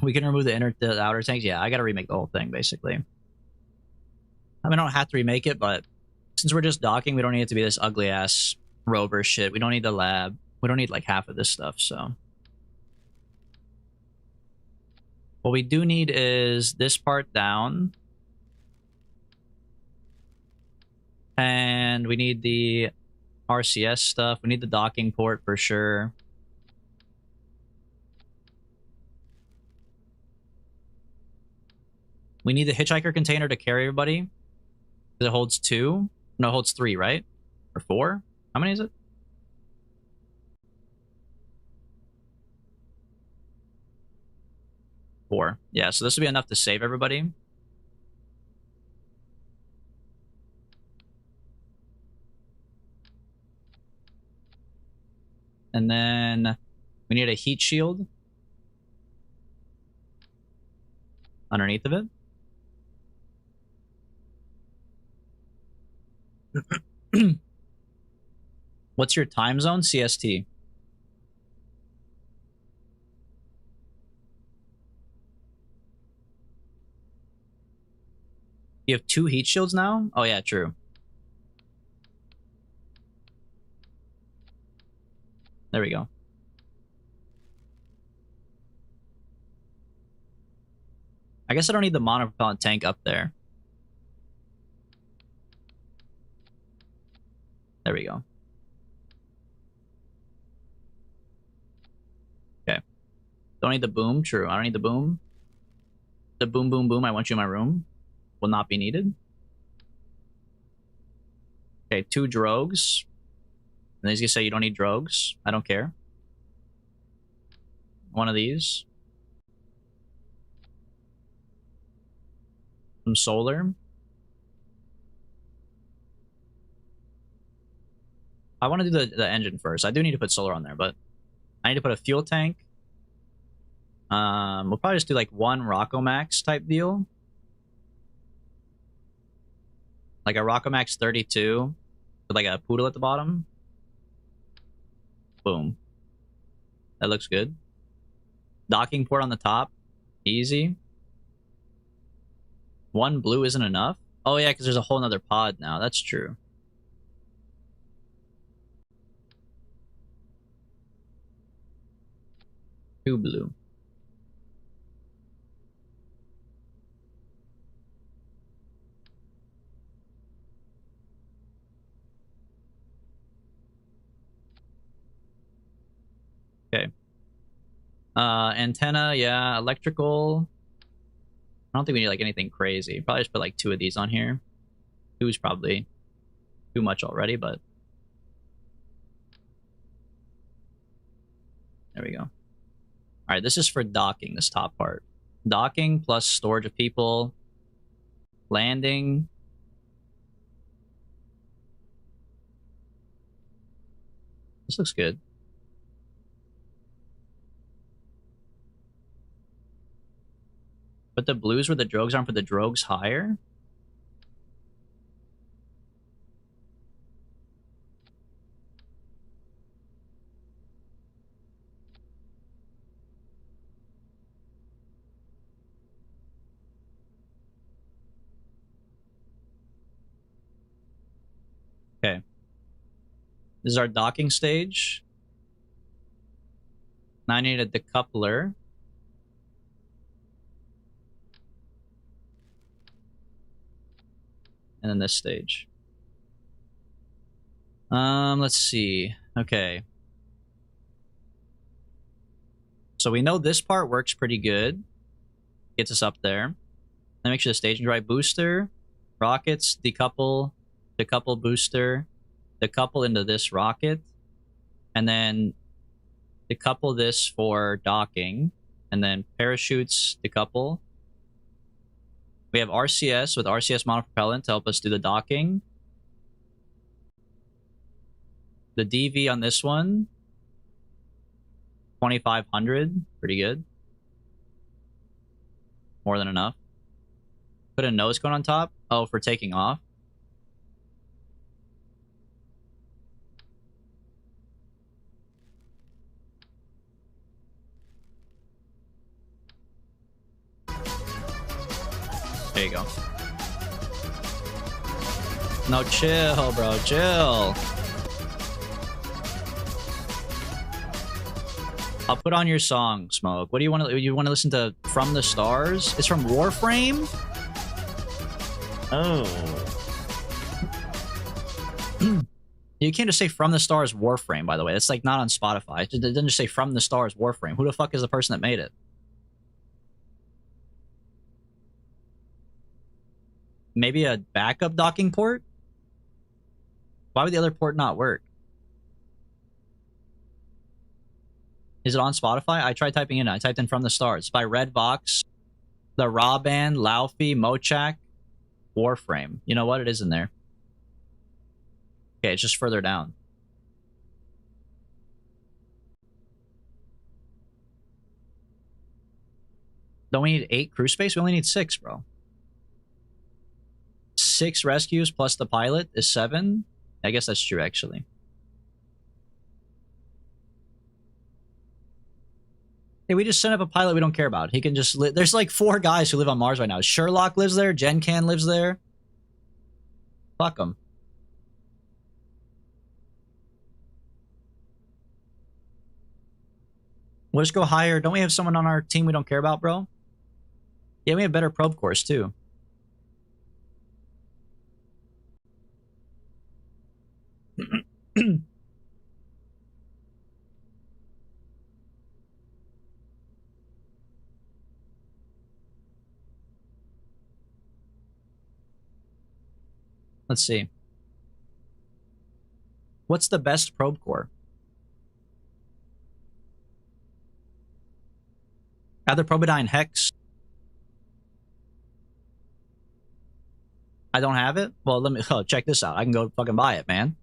We can remove the outer tanks. Yeah, I gotta remake the whole thing, basically. I mean, I don't have to remake it, but since we're just docking, we don't need it to be this ugly-ass rover shit. We don't need the lab. We don't need, like, half of this stuff, so... What we do need is this part down. And we need the RCS stuff. We need the docking port for sure. We need the hitchhiker container to carry everybody. It holds 2. No, it holds 3, right? Or 4? How many is it? Four. Yeah, so this will be enough to save everybody. And then we need a heat shield. underneath of it. What's your time zone? CST. You have 2 heat shields now? Oh yeah, true. There we go. I guess I don't need the monopropellant tank up there. There we go. Okay. Don't need the boom. True. I don't need the boom. The boom, boom, boom. I want you in my room. Will not be needed. Okay, 2 drogues. And he's gonna say you don't need drogues. I don't care. One of these. Some solar. I want to do the engine first. I do need to put solar on there, but I need to put a fuel tank. We'll probably just do like 1 Rockomax type deal. Like a Rockomax 32 with like a poodle at the bottom. Boom. That looks good. Docking port on the top. Easy. 1 blue isn't enough. Oh yeah, because there's a whole nother pod now. That's true. Two blue. Okay. Antenna, yeah. Electrical. I don't think we need like anything crazy. Probably just put like 2 of these on here. 2 is probably too much already, but there we go. All right, this is for docking, this top part. Docking plus storage of people. Landing. This looks good. But the blues where the drogues aren't, for the drogues higher. Okay. This is our docking stage. Now I need a decoupler. And then this stage. Let's see. Okay. So we know this part works pretty good. Gets us up there. Then make sure the stage and drive booster. Rockets, decouple booster, decouple into this rocket. And then decouple this for docking. And then parachutes, decouple. We have RCS with RCS monopropellant to help us do the docking. The DV on this one, 2,500, pretty good. More than enough. Put a nose cone on top. Oh, for taking off. There you go. No, chill, bro, chill. I'll put on your song, Smoke. What do you want to? You want to listen to From the Stars? It's from Warframe. Oh. You can't just say From the Stars Warframe, by the way. It's like not on Spotify. It doesn't just say From the Stars Warframe. Who the fuck is the person that made it? Maybe a backup docking port? Why would the other port not work? Is it on Spotify? I tried typing in. I typed in From the Stars by Red Vox, the Raw Band, Laufey, Mochak, Warframe. You know what? It is in there. Okay, it's just further down. Don't we need 8 crew space? We only need 6, bro. 6 rescues plus the pilot is 7. I guess that's true, actually. Hey, we just sent up a pilot we don't care about. He can just live. There's like 4 guys who live on Mars right now. Sherlock lives there. GenCan lives there. Fuck them. We'll just go higher. Don't we have someone on our team we don't care about, bro? Yeah, we have better probe course, too. Let's see. What's the best probe core? Either Probodyne Hex. I don't have it? Well, let me check this out. I can go fucking buy it, man.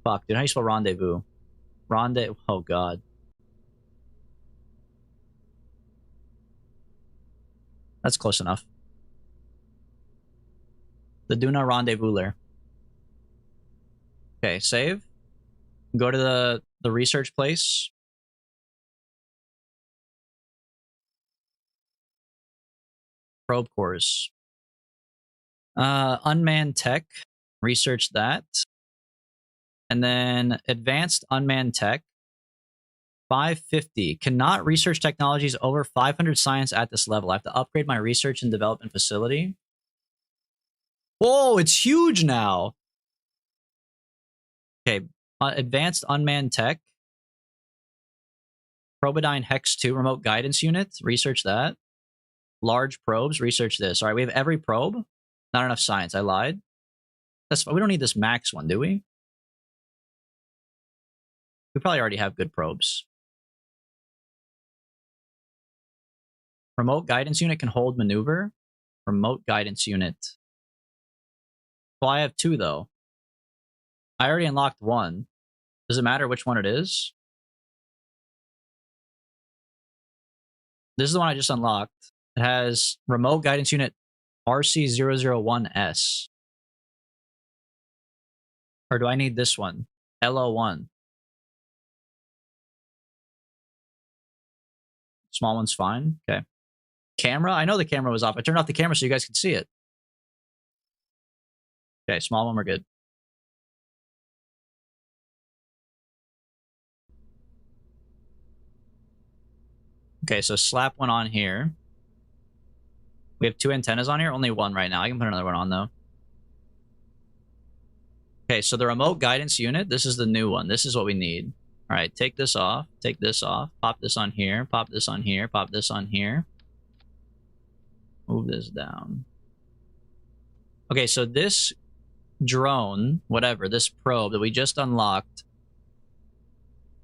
Fuck, dude. How do you spell rendezvous? Oh, God. That's close enough. The Duna rendezvous lair. Okay, save. Go to the research place. Probe cores. Unmanned tech. Research that. And then advanced unmanned tech. 550. Cannot research technologies over 500 science at this level. I have to upgrade my research and development facility. Whoa, it's huge now. Okay, advanced unmanned tech. Probodyne Hex 2 remote guidance unit. Research that. Large probes. Research this. All right, we have every probe. Not enough science. I lied. That's we don't need this max one, do we? We probably already have good probes. Remote guidance unit can hold maneuver. Remote guidance unit. Well, I have 2 though. I already unlocked 1. Does it matter which one it is? This is the one I just unlocked. It has remote guidance unit RC001S. Or do I need this one? LO1. Small one's fine. Okay. Camera? I know the camera was off. I turned off the camera so you guys could see it. Okay, small one, we're good. Okay, so slap one on here. We have 2 antennas on here. Only 1 right now. I can put another one on, though. Okay, so the remote guidance unit, this is the new one. This is what we need. All right, take this off. Take this off. Pop this on here. Pop this on here. Pop this on here. Move this down. Okay, so this drone, whatever, this probe that we just unlocked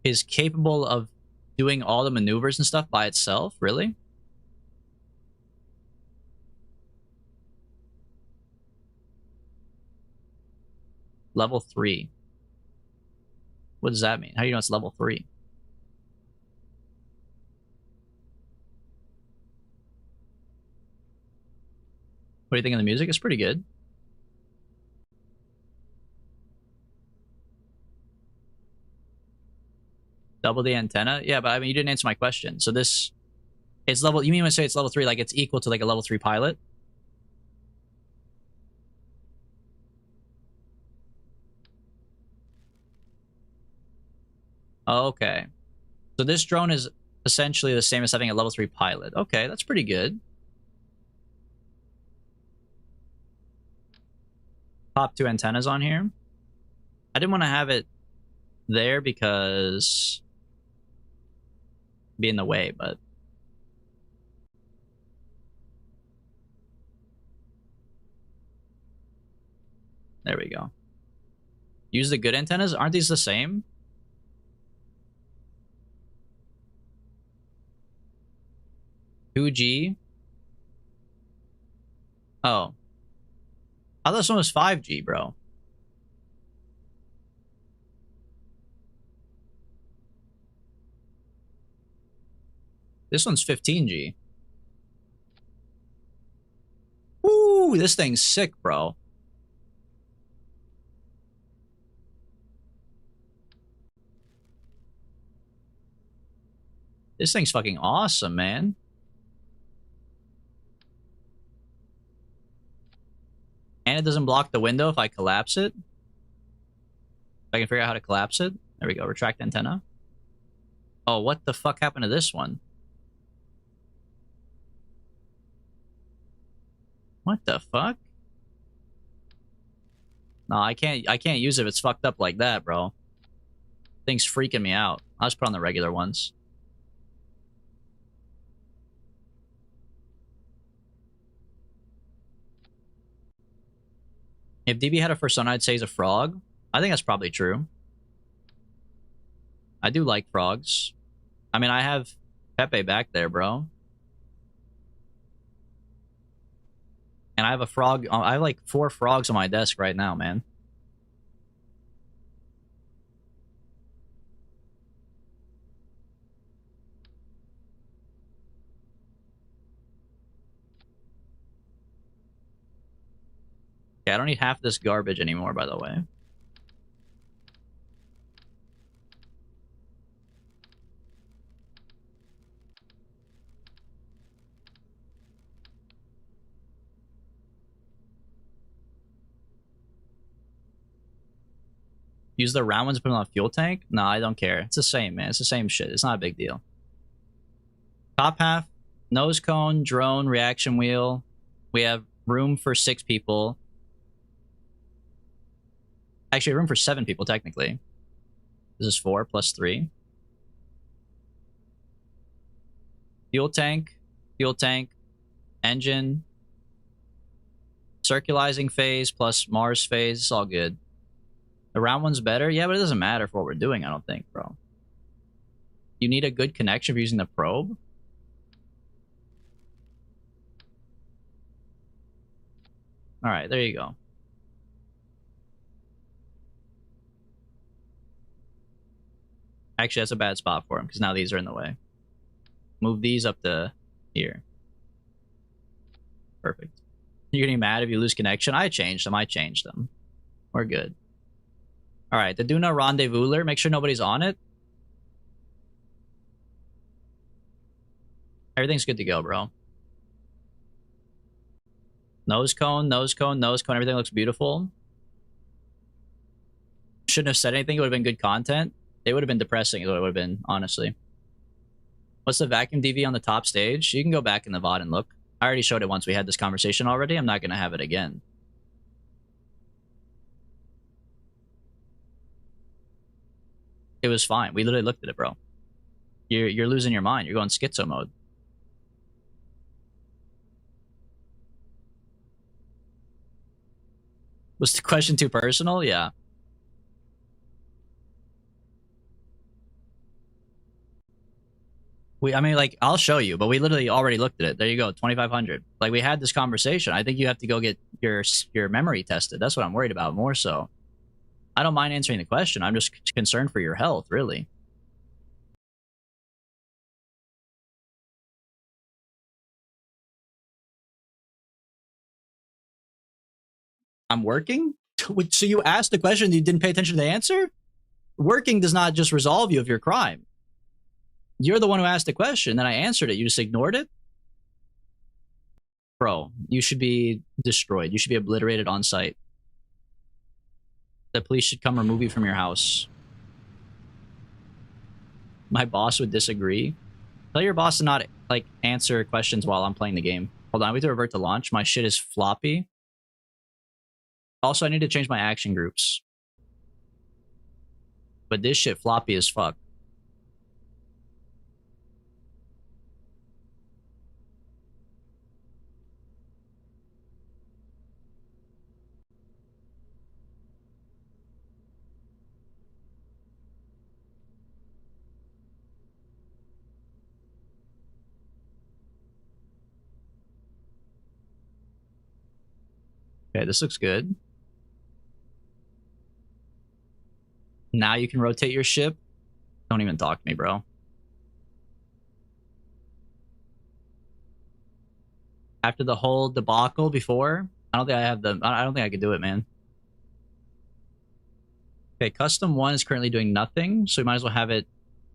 is capable of doing all the maneuvers and stuff by itself? Really? Level 3. What does that mean? How do you know it's level 3? What do you think of the music? It's pretty good. Double the antenna? Yeah, but I mean, you didn't answer my question. So this, it's level, you mean when I say it's level 3, like it's equal to like a level 3 pilot? Okay. So this drone is essentially the same as having a level 3 pilot. Okay, that's pretty good. Pop 2 antennas on here. I didn't want to have it there because be in the way, but there we go. Use the good antennas. Aren't these the same? $2G. Oh. I thought this one was 5G, bro. This one's 15G. Ooh, this thing's sick, bro. This thing's fucking awesome, man. And it doesn't block the window if I collapse it. If I can figure out how to collapse it. There we go, retract antenna. Oh, what the fuck happened to this one? What the fuck? No, I can't use it if it's fucked up like that, bro. Thing's freaking me out. I'll just put on the regular ones. If DB had a persona, I'd say he's a frog. I think that's probably true. I do like frogs. I mean, I have Pepe back there, bro. And I have a frog. I have like 4 frogs on my desk right now, man. Okay, I don't need half this garbage anymore, by the way. Use the round ones to put on a fuel tank? No, I don't care. It's the same, man. It's the same shit. It's not a big deal. Top half, nose cone, drone, reaction wheel. We have room for 6 people. Actually, room for 7 people, technically. This is 4 plus 3. Fuel tank, engine, circularizing phase plus Mars phase. It's all good. The round one's better? Yeah, but it doesn't matter for what we're doing, I don't think, bro. You need a good connection for using the probe? Alright, there you go. Actually, that's a bad spot for him, because now these are in the way. Move these up to here. Perfect. You're getting mad if you lose connection? I changed them. We're good. Alright, the Duna rendezvouser. Make sure nobody's on it. Everything's good to go, bro. Nose cone, nose cone, nose cone. Everything looks beautiful. Shouldn't have said anything. It would have been good content. It would have been depressing is what it would have been, honestly. What's the vacuum DV on the top stage? You can go back in the VOD and look. I already showed it once. We had this conversation already. I'm not going to have it again. It was fine. We literally looked at it, bro. You're losing your mind. You're going schizo mode. Was the question too personal? Yeah. I mean, like, I'll show you, but we literally already looked at it. There you go, 2,500. Like, we had this conversation. I think you have to go get your memory tested. That's what I'm worried about more so. I don't mind answering the question. I'm just concerned for your health, really. I'm working? So you asked the question and you didn't pay attention to the answer? Working does not just resolve you of your crime. You're the one who asked the question, then I answered it. You just ignored it? Bro, you should be destroyed. You should be obliterated on sight. The police should come remove you from your house. My boss would disagree. Tell your boss to not, like, answer questions while I'm playing the game. Hold on, we have to revert to launch. My shit is floppy. Also, I need to change my action groups. But this shit floppy as fuck. Okay, this looks good. Now you can rotate your ship. Don't even talk to me, bro. After the whole debacle before, I don't think I have the. I don't think I could do it, man. Okay, custom 1 is currently doing nothing, so we might as well have it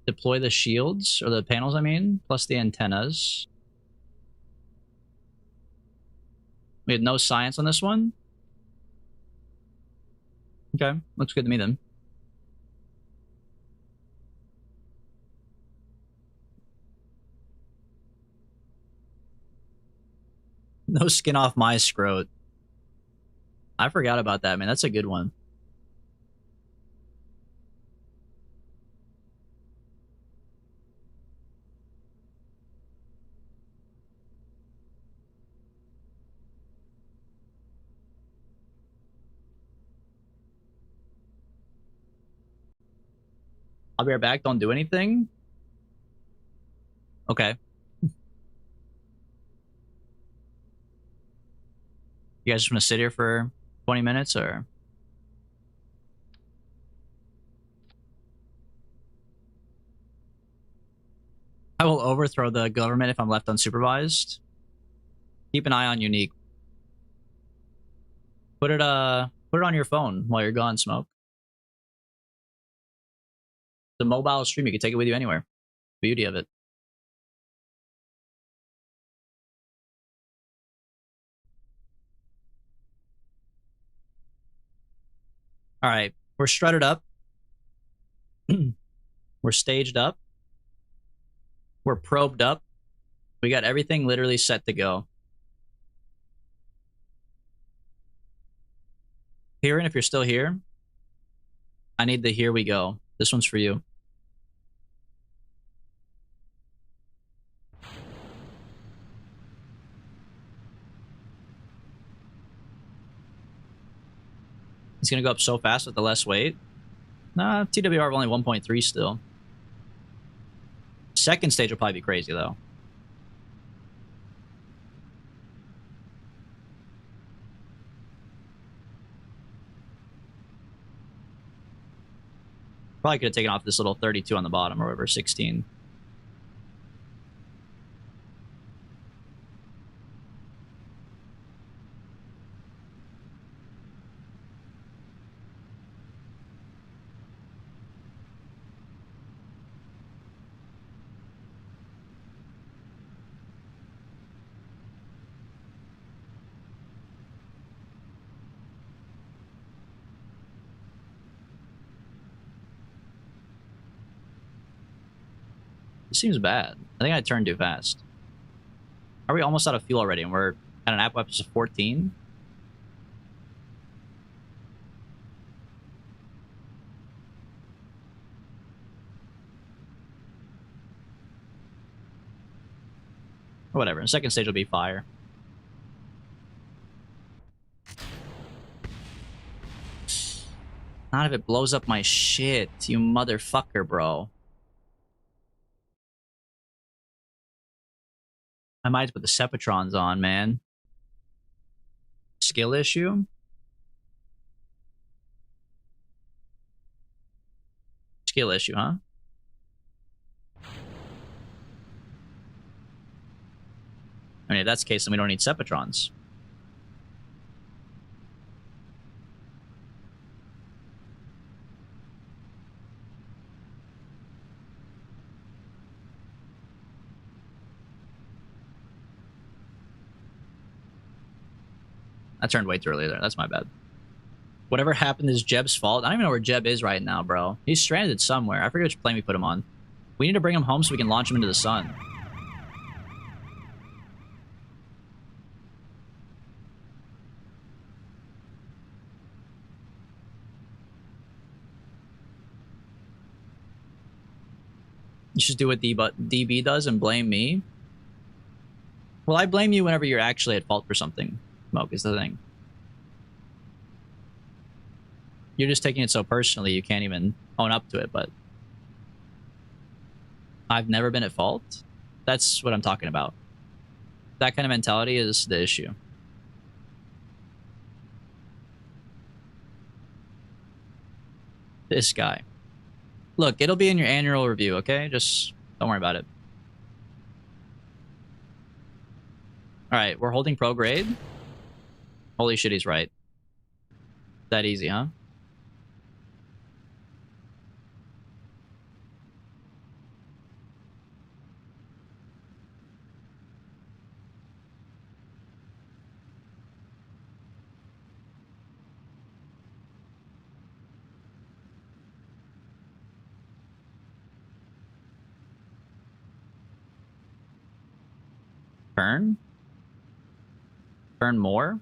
deploy the shields, or the panels, I mean, plus the antennas. We had no science on this one. Okay, looks good to me then. No skin off my scrot. I forgot about that, man. That's a good one. I'll be right back. Don't do anything. Okay. You guys just want to sit here for 20 minutes, or? I will overthrow the government if I'm left unsupervised. Keep an eye on Unique. Put it on your phone while you're gone, Smoke. The mobile stream, you can take it with you anywhere. Beauty of it. All right, we're strutted up. We're staged up. We're probed up. We got everything literally set to go. Kieran, if you're still here, I need the here we go. This one's for you. It's gonna go up so fast with the less weight. Nah, TWR only 1.3 still. Second stage will probably be crazy though. Probably could have taken off this little 32 on the bottom or whatever, 16. It seems bad. I think I turned too fast. Are we almost out of fuel already and we're at an app episode 14? Or whatever. And second stage will be fire. Not if it blows up my shit, you motherfucker, bro. I might put the Sepatrons on, man. Skill issue? Skill issue, huh? I mean, if that's the case, then we don't need Sepatrons. I turned way too early there. That's my bad. Whatever happened is Jeb's fault. I don't even know where Jeb is right now, bro. He's stranded somewhere. I forget which plane we put him on. We need to bring him home so we can launch him into the sun. You should do what DB does and blame me. Well, I blame you whenever you're actually at fault for something. Smoke is the thing. You're just taking it so personally you can't even own up to it, but I've never been at fault. That's what I'm talking about. That kind of mentality is the issue. This guy. Look, it'll be in your annual review, okay? Just don't worry about it. Alright, we're holding pro grade. Holy shit, he's right. That easy, huh? Turn? Turn more?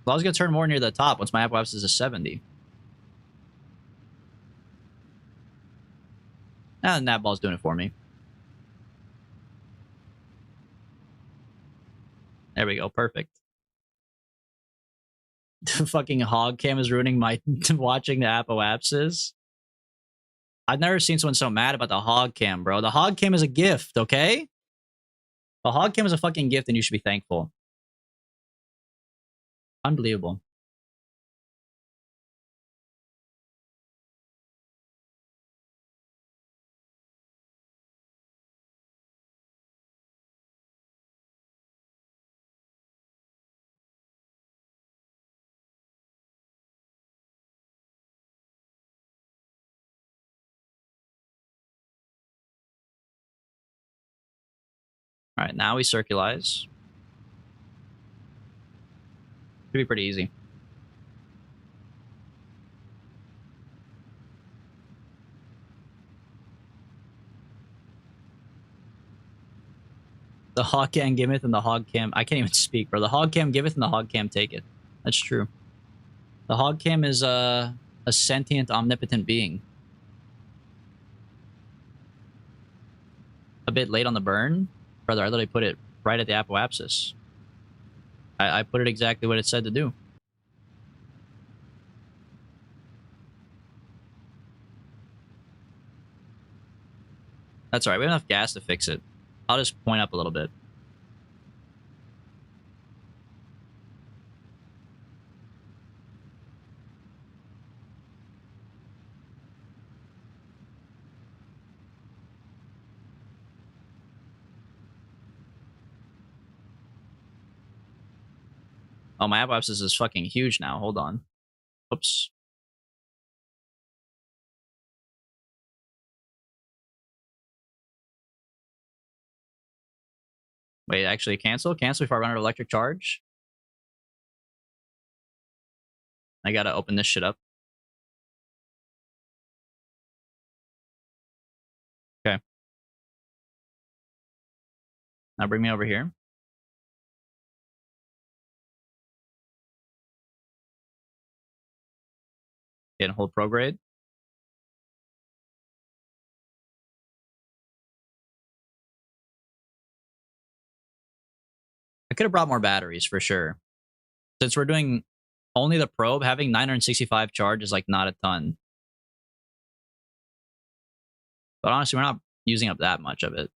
Well, I was gonna turn more near the top once my apoapsis is a 70. And that ball's doing it for me. There we go, perfect. The fucking hog cam is ruining my watching the apoapsis. I've never seen someone so mad about the hog cam, bro. The hog cam is a gift, okay? The hog cam is a fucking gift and you should be thankful. Unbelievable. All right, now we circularize. Should be pretty easy. The hog cam giveth and the hog cam... I can't even speak, bro. The hog cam giveth and the hog cam taketh. That's true. The hog cam is a sentient, omnipotent being. A bit late on the burn. Brother, I literally put it right at the apoapsis. I put it exactly what it said to do. That's alright. We have enough gas to fix it. I'll just point up a little bit. Oh, my apoapsis is fucking huge now. Hold on. Oops. Wait, actually cancel? Cancel before I run out of electric charge? I gotta open this shit up. Okay. Now bring me over here. Okay, and hold prograde. I could have brought more batteries for sure. Since we're doing only the probe, having 965 charge is like not a ton. But honestly, we're not using up that much of it.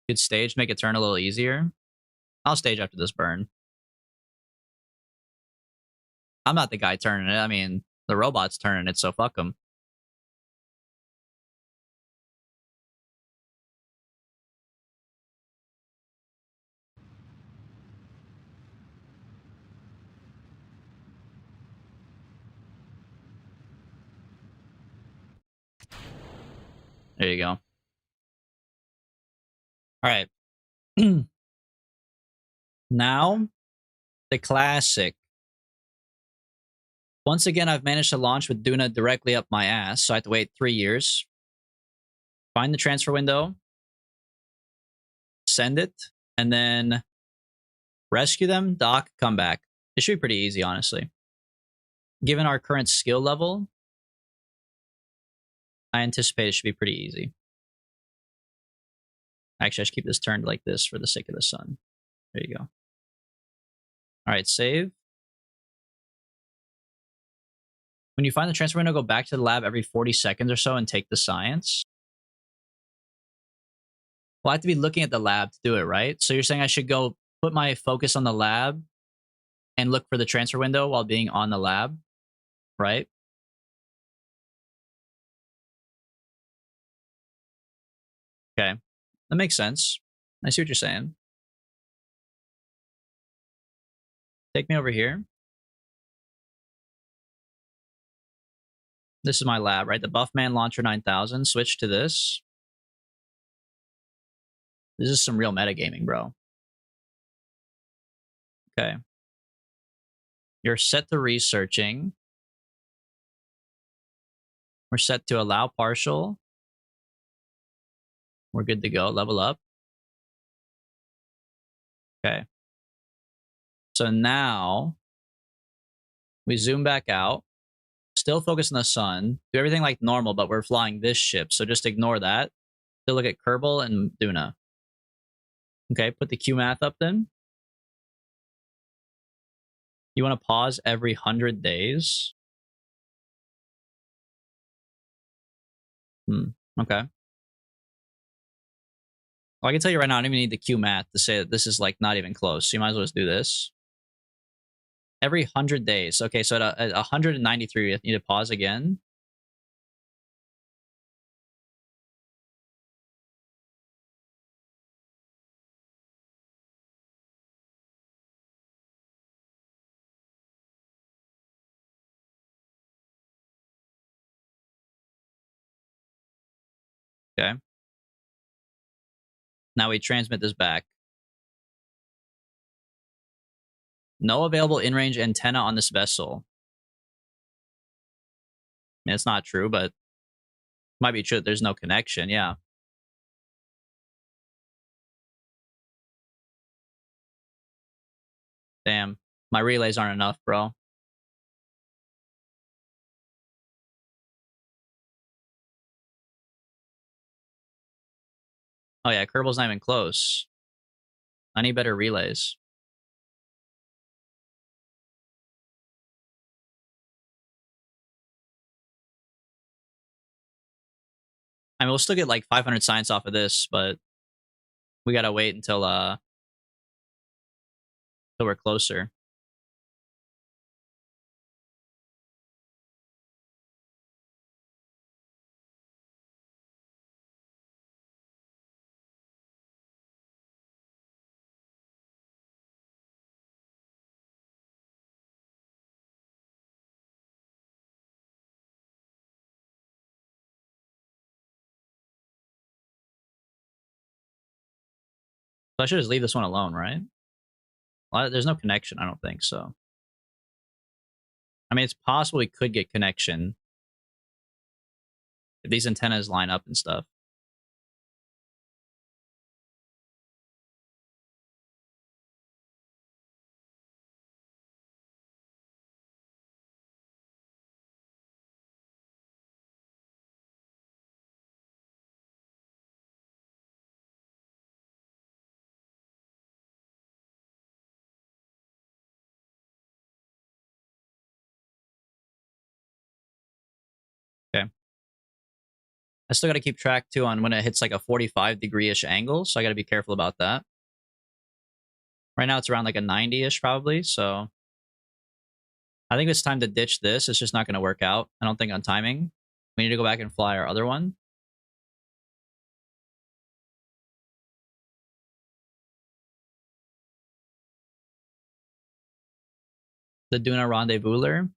Good stage, make it turn a little easier. I'll stage after this burn. I'm not the guy turning it. I mean, the robot's turning it, so fuck them. There you go. All right. Now, the classic. Once again, I've managed to launch with Duna directly up my ass, so I have to wait 3 years. Find the transfer window. Send it. And then rescue them, dock, come back. It should be pretty easy, honestly. Given our current skill level, I anticipate it should be pretty easy. Actually, I should keep this turned like this for the sake of the sun. There you go. All right, save. When you find the transfer window, go back to the lab every 40 seconds or so and take the science. Well, I have to be looking at the lab to do it, right? So you're saying I should go put my focus on the lab and look for the transfer window while being on the lab, right? Okay. That makes sense. I see what you're saying. Take me over here. This is my lab, right? The Buffman Launcher 9000. Switch to this. This is some real metagaming, bro. Okay. You're set to researching. We're set to allow partial. We're good to go. Level up. Okay. So now we zoom back out. Still focus on the sun. Do everything like normal, but we're flying this ship. So just ignore that. Still look at Kerbal and Duna. Okay, put the Q math up then. You want to pause every 100 days? Okay. Well, I can tell you right now, I don't even need the Q math to say that this is like not even close. So you might as well just do this. Every 100 days. Okay, so at 193, you need to pause again. Okay. Now we transmit this back. No available in-range antenna on this vessel. I mean, it's not true, but might be true that there's no connection. Yeah. Damn. My relays aren't enough, bro. Oh, yeah. Kerbal's not even close. I need better relays. I mean, we'll still get like 500 science off of this, but we gotta wait until we're closer. So I should just leave this one alone, right? Well, there's no connection, I don't think so. I mean, it's possible we could get connection if these antennas line up and stuff. Okay. I still got to keep track too on when it hits like a 45-degree-ish angle, so I got to be careful about that. Right now it's around like a 90-ish probably, so I think it's time to ditch this. It's just not going to work out, I don't think, on timing. We need to go back and fly our other one. The Duna Rendezvouser,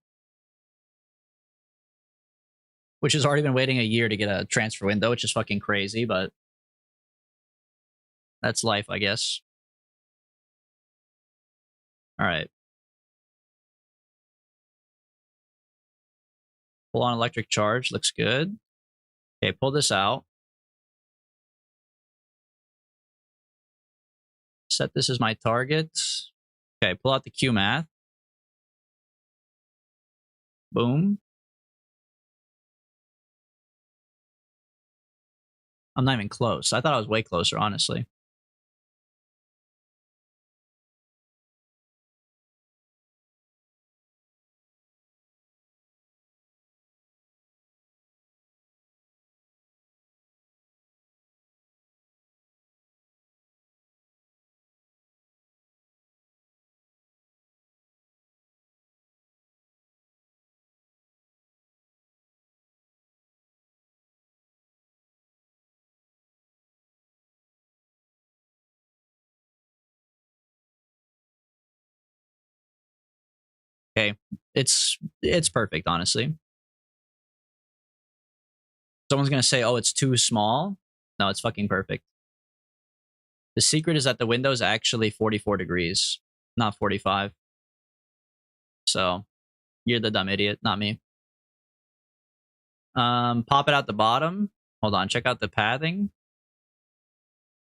which has already been waiting a year to get a transfer window, which is fucking crazy, but that's life, I guess. All right. Full on electric charge. Looks good. Okay, pull this out. Set this as my target. Okay, pull out the Q math. Boom. I'm not even close. I thought I was way closer, honestly. okay. It's perfect, honestly. Someone's gonna say, oh, it's too small. No, it's fucking perfect. The secret is that the window is actually 44 degrees, not 45. So you're the dumb idiot, not me. Pop it out the bottom. Hold on, check out the padding.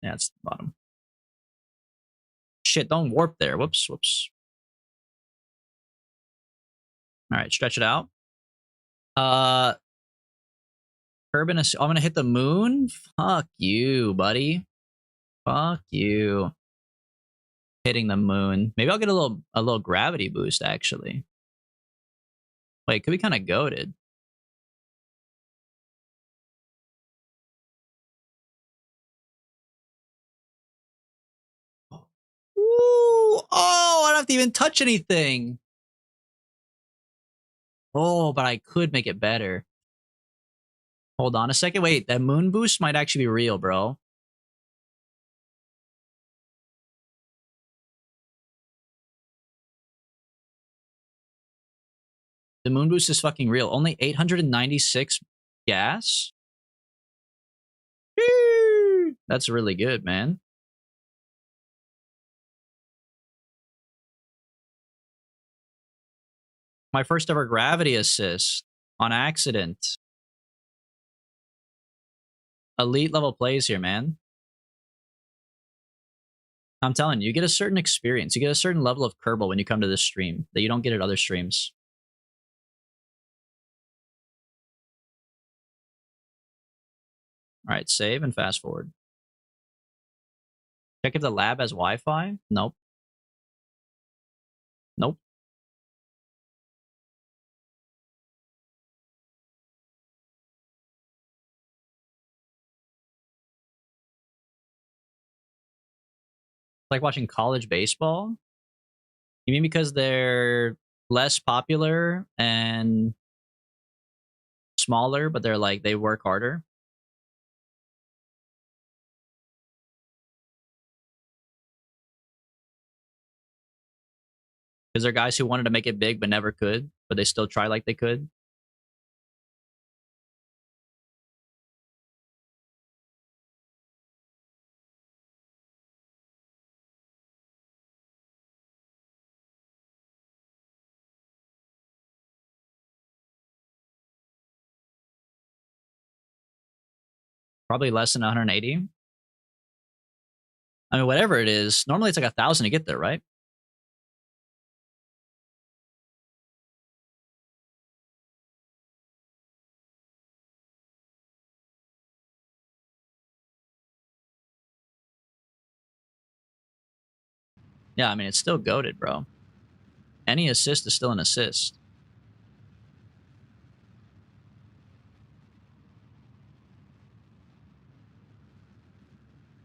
Yeah, it's the bottom. Shit, don't warp there. Whoops, whoops. All right, stretch it out. Curb and I'm gonna hit the moon. Fuck you, buddy. Fuck you. Hitting the moon. Maybe I'll get a little gravity boost actually. Wait, could be kind of goated. Ooh, oh, I don't have to even touch anything. Oh, but I could make it better. Hold on a second. Wait, that moon boost might actually be real, bro. The moon boost is fucking real. Only 896 gas? That's really good, man. My first ever gravity assist on accident. Elite level plays here, man. I'm telling you, you get a certain experience. You get a certain level of Kerbal when you come to this stream that you don't get at other streams. All right, save and fast forward. Check if the lab has Wi-Fi. Nope. Nope. Like watching college baseball? You mean because they're less popular and smaller, but they're like, they work harder? Because they're guys who wanted to make it big but never could, but they still try like they could? Probably less than 180. I mean, whatever it is, normally it's like 1,000 to get there, right? Yeah, I mean, it's still goated, bro. Any assist is still an assist.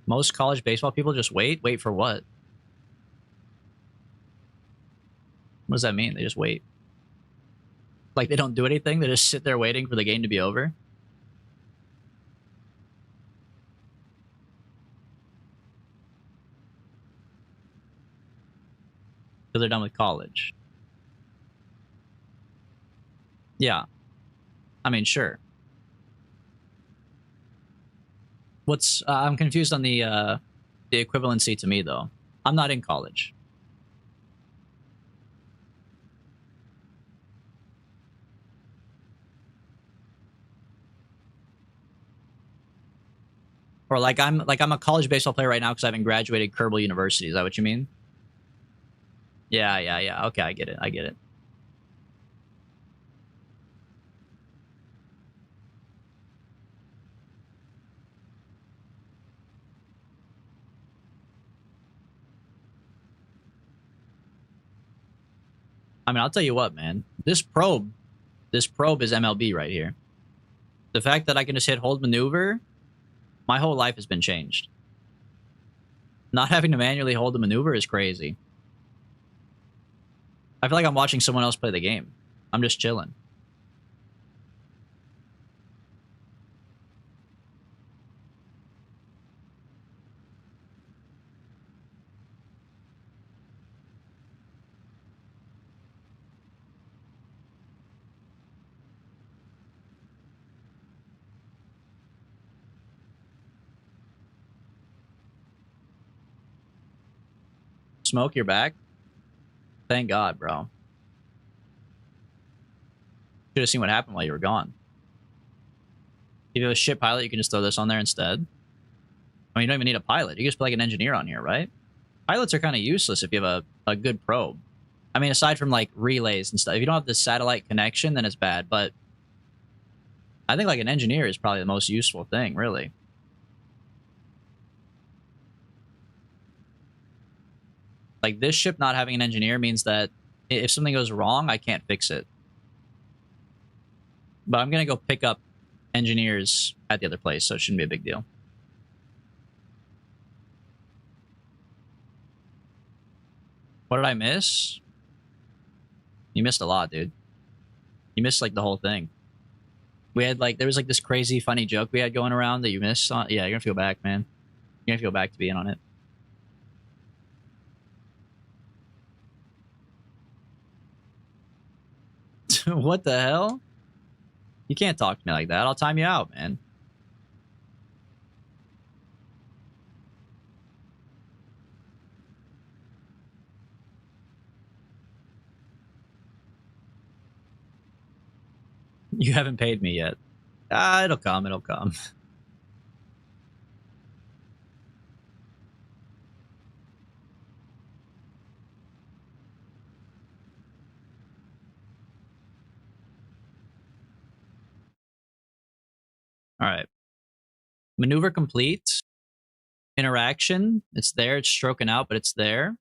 Most college baseball people just wait. Wait for what? What does that mean? They just wait. Like they don't do anything. They just sit there waiting for the game to be over. Because they're done with college. Yeah. I mean, sure. What's I'm confused on the equivalency to me though. I'm not in college. Or like I'm a college baseball player right now because I haven't graduated Kerbal University. Is that what you mean? Yeah. Okay, I get it. I get it. I mean, I'll tell you what, man. This probe is MLB right here. The fact that I can just hit hold maneuver, my whole life has been changed. Not having to manually hold the maneuver is crazy. I feel like I'm watching someone else play the game. I'm just chilling. smoke, you're back. Thank God, bro. Should have seen what happened while you were gone. If you have a ship pilot, you can just throw this on there instead. I mean, you don't even need a pilot. You can just put like an engineer on here, right? Pilots are kind of useless if you have a good probe. I mean, aside from like relays and stuff. If you don't have the satellite connection, then it's bad. But I think like an engineer is probably the most useful thing, really. Like this ship not having an engineer means that if something goes wrong, I can't fix it. But I'm going to go pick up engineers at the other place, so it shouldn't be a big deal. What did I miss? You missed a lot, dude. You missed like the whole thing. We had like, there was like this crazy funny joke we had going around that you missed. Yeah, you're gonna feel back, man. You're gonna feel back to be in on it. What the hell? You can't talk to me like that. I'll time you out, man. You haven't paid me yet. Ah, it'll come. It'll come. All right. Maneuver complete. Interaction. It's there. It's stroking out, but it's there.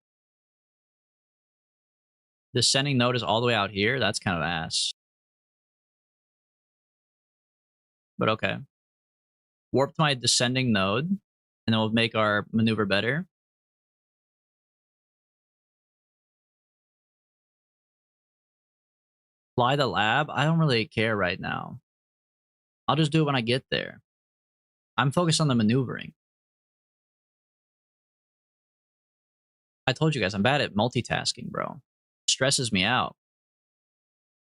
The sending node is all the way out here. That's kind of ass. But okay. Warp to my descending node, and then we'll make our maneuver better. Fly the lab? I don't really care right now. I'll just do it when I get there. I'm focused on the maneuvering. I told you guys, I'm bad at multitasking, bro. It stresses me out.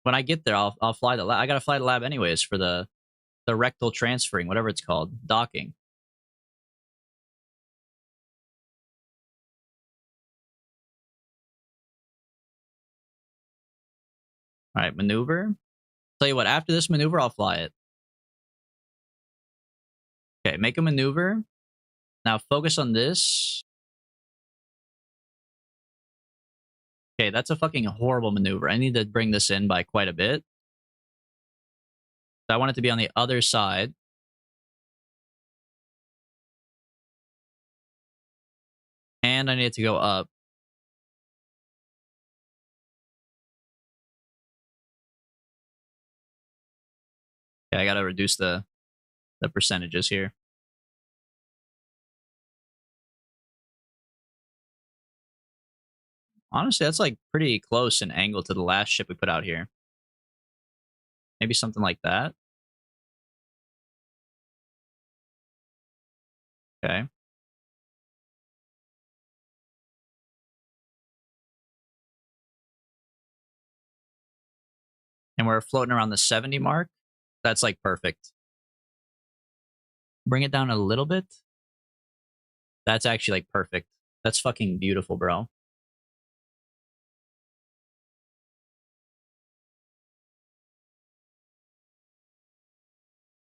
When I get there, I'll fly the lab. I gotta fly the lab anyways for the rectal transferring, whatever it's called, docking. All right, maneuver. Tell you what, after this maneuver, I'll fly it. Okay, make a maneuver. Now focus on this. Okay, that's a fucking horrible maneuver. I need to bring this in by quite a bit. I want it to be on the other side. And I need it to go up. Okay, I gotta reduce the percentages here. Honestly, that's like pretty close in angle to the last ship we put out here. Maybe something like that. Okay. And we're floating around the 70 mark. That's like perfect. Bring it down a little bit. That's actually like perfect. That's fucking beautiful, bro.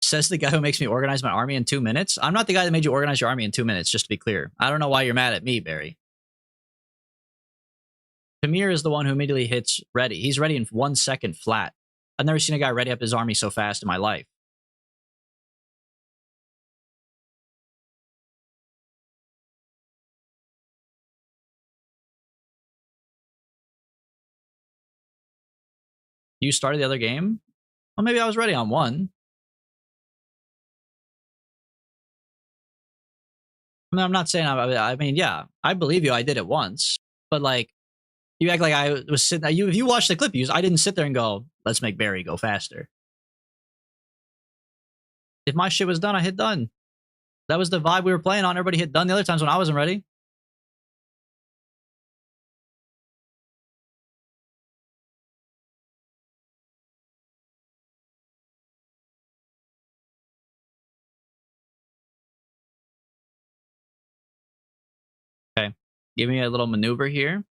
Says the guy who makes me organize my army in 2 minutes. I'm not the guy that made you organize your army in 2 minutes, just to be clear. I don't know why you're mad at me, Barry. Tamir is the one who immediately hits ready. He's ready in 1 second flat. I've never seen a guy ready up his army so fast in my life. You started the other game? Well, maybe I was ready on one. I mean, I'm not saying I mean, yeah, I believe you. I did it once, but like, you act like I was sitting. If you watch the clip, I didn't sit there and go, "Let's make Barry go faster." If my shit was done, I hit done. That was the vibe we were playing on. Everybody hit done the other times when I wasn't ready. Okay. Give me a little maneuver here.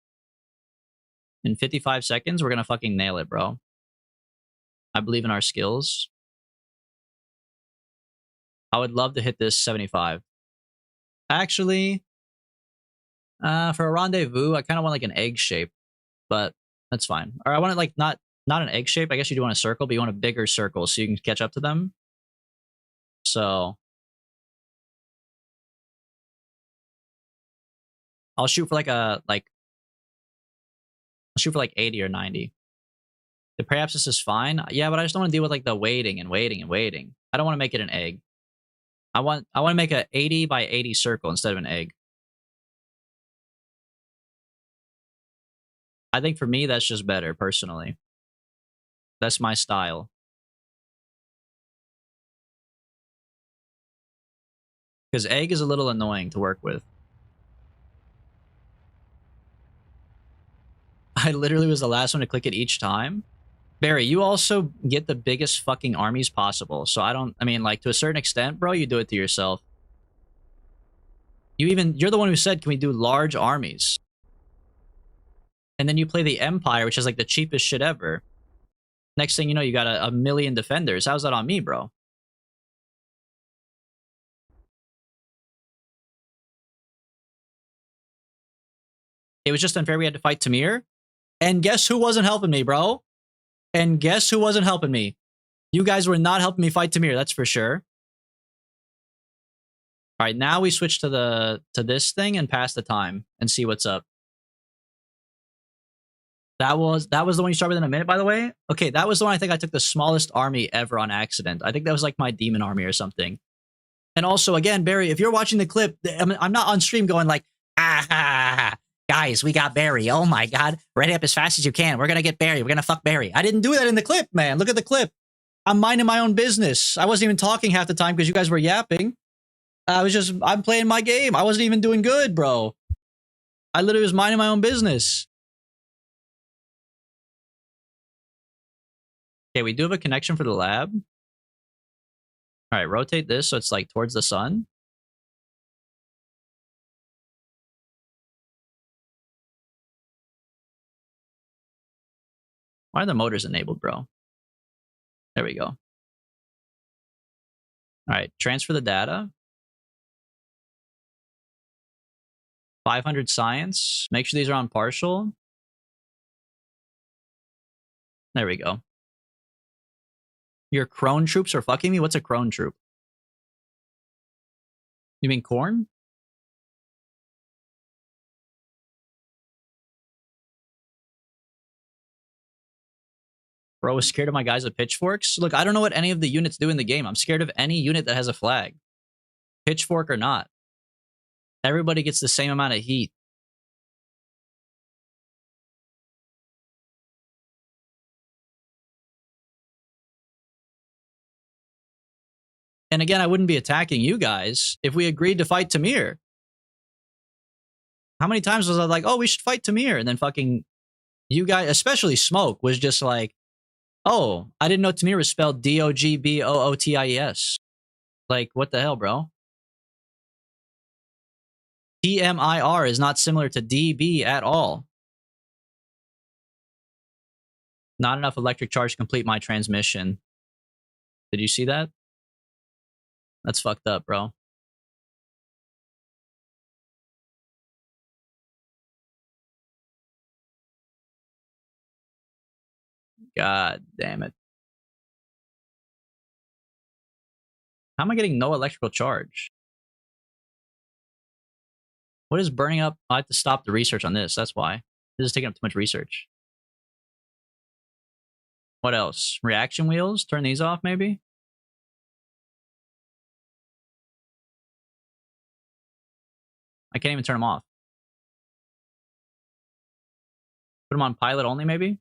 In 55 seconds, we're gonna fucking nail it, bro. I believe in our skills. I would love to hit this 75. Actually, for a rendezvous, I kind of want like an egg shape, but that's fine. Or I want it like not an egg shape. I guess you do want a circle, but you want a bigger circle so you can catch up to them. So I'll shoot for like I'll shoot for like 80 or 90. Perhaps this is fine. Yeah, but I just don't want to deal with like the waiting and waiting and waiting. I don't want to make it an egg. I want to make a 80 by 80 circle instead of an egg. I think for me that's just better personally. That's my style. Because egg is a little annoying to work with. I literally was the last one to click it each time. Barry, you also get the biggest fucking armies possible. So I mean, like, to a certain extent, bro, you do it to yourself. You're the one who said, can we do large armies? And then you play the Empire, which is like the cheapest shit ever. Next thing you know, you got a million defenders. How's that on me, bro? It was just unfair we had to fight Tamir. And guess who wasn't helping me, bro? And guess who wasn't helping me? You guys were not helping me fight Tamir, that's for sure. All right, now we switch to this thing and pass the time and see what's up. That was the one you start with in a minute, by the way. Okay, that was the one I think I took the smallest army ever on accident. I think that was like my demon army or something. And also, again, Barry, if you're watching the clip, I'm not on stream going like, guys, we got Barry. Oh my God, ready up as fast as you can. We're gonna get Barry. We're gonna fuck Barry. I didn't do that in the clip, man. Look at the clip. I'm minding my own business. I wasn't even talking half the time because you guys were yapping. I'm playing my game. I wasn't even doing good, bro. I literally was minding my own business. Okay, we do have a connection for the lab. All right, rotate this so it's like towards the sun. Why are the motors enabled, bro? There we go. All right, transfer the data. 500 science. Make sure these are on partial. There we go. Your crone troops are fucking me? What's a crone troop? You mean corn? Bro was scared of my guys with pitchforks? Look, I don't know what any of the units do in the game. I'm scared of any unit that has a flag. Pitchfork or not. Everybody gets the same amount of heat. And again, I wouldn't be attacking you guys if we agreed to fight Tamir. How many times was I like, oh, we should fight Tamir? And then fucking you guys, especially Smoke, was just like, oh, I didn't know Tamir was spelled Dogbooties. Like, what the hell, bro? TMIR is not similar to DB at all. Not enough electric charge to complete my transmission. Did you see that? That's fucked up, bro. God damn it. How am I getting no electrical charge? What is burning up? I have to stop the research on this. That's why. This is taking up too much research. What else? Reaction wheels? Turn these off, maybe? I can't even turn them off. Put them on pilot only, maybe?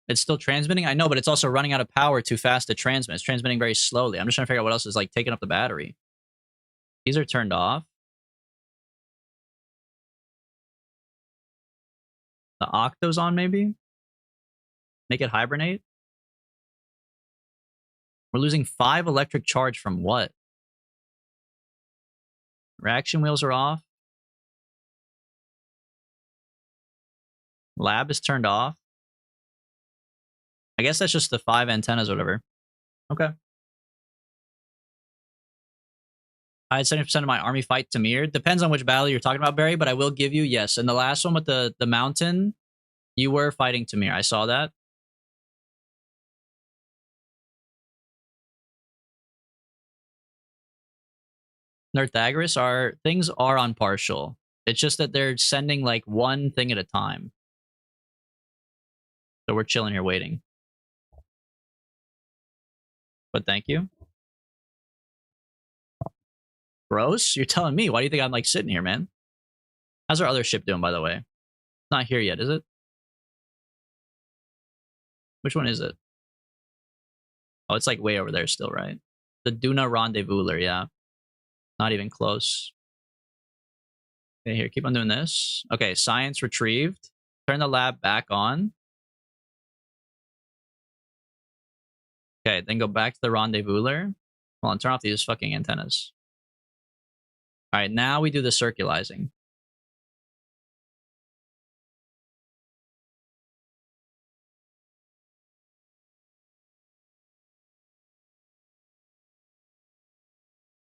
It's still transmitting? I know, but it's also running out of power too fast to transmit. It's transmitting very slowly. I'm just trying to figure out what else is like taking up the battery. These are turned off. The octo's on, maybe? Make it hibernate? We're losing 5 electric charge from what? Reaction wheels are off. Lab is turned off. I guess that's just the 5 antennas or whatever. Okay. I had 70% of my army fight Tamir. Depends on which battle you're talking about, Barry, but I will give you, yes. And the last one with the mountain, you were fighting Tamir. I saw that. Nerthagoras things are on partial. It's just that they're sending like one thing at a time. So we're chilling here waiting. But thank you. Gross? You're telling me. Why do you think I'm like sitting here, man? How's our other ship doing, by the way? It's not here yet, is it? Which one is it? Oh, it's like way over there still, right? The Duna Rendezvouser, yeah. Not even close. Okay, here, keep on doing this. Okay, science retrieved. Turn the lab back on. Okay, then go back to the Rendezvouser. Hold on, turn off these fucking antennas. All right, now we do the circulizing.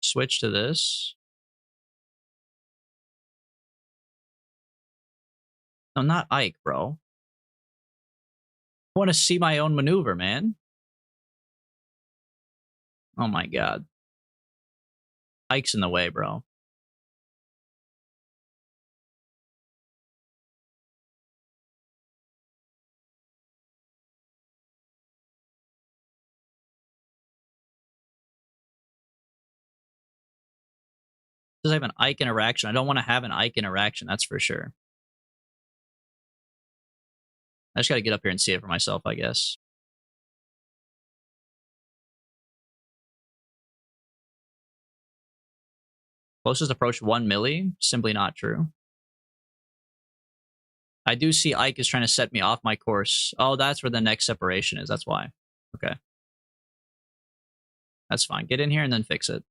Switch to this. No, not Ike, bro. I want to see my own maneuver, man. Oh my god. Ike's in the way, bro. Does I have an Ike interaction? I don't want to have an Ike interaction, that's for sure. I just gotta get up here and see it for myself, I guess. Closest approach 1 milli? Simply not true. I do see Ike is trying to set me off my course. Oh, that's where the next separation is. That's why. Okay. That's fine. Get in here and then fix it.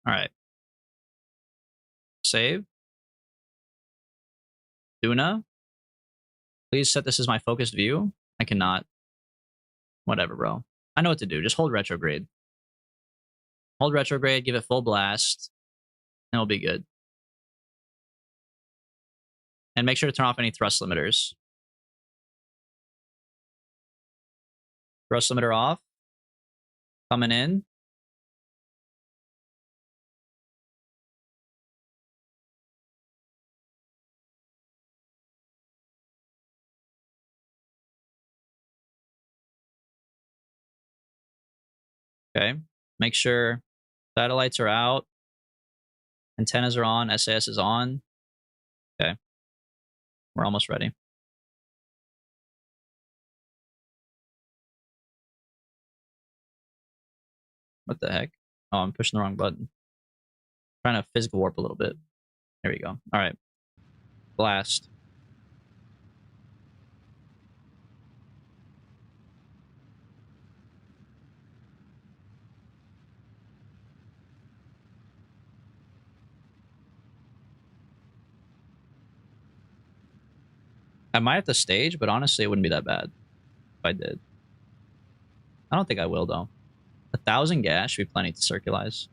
All right. Save. Duna. Please set this as my focused view. I cannot. Whatever, bro. I know what to do. Just hold retrograde. Hold retrograde, give it full blast, and it'll be good. And make sure to turn off any thrust limiters. Thrust limiter off. Coming in. Okay. Make sure satellites are out. Antennas are on. SAS is on. Okay. We're almost ready. What the heck? Oh, I'm pushing the wrong button. Trying to physical warp a little bit. There we go. All right. Blast. I might have to stage, but honestly, it wouldn't be that bad if I did. I don't think I will, though. 1,000 gas should be plenty to circulize.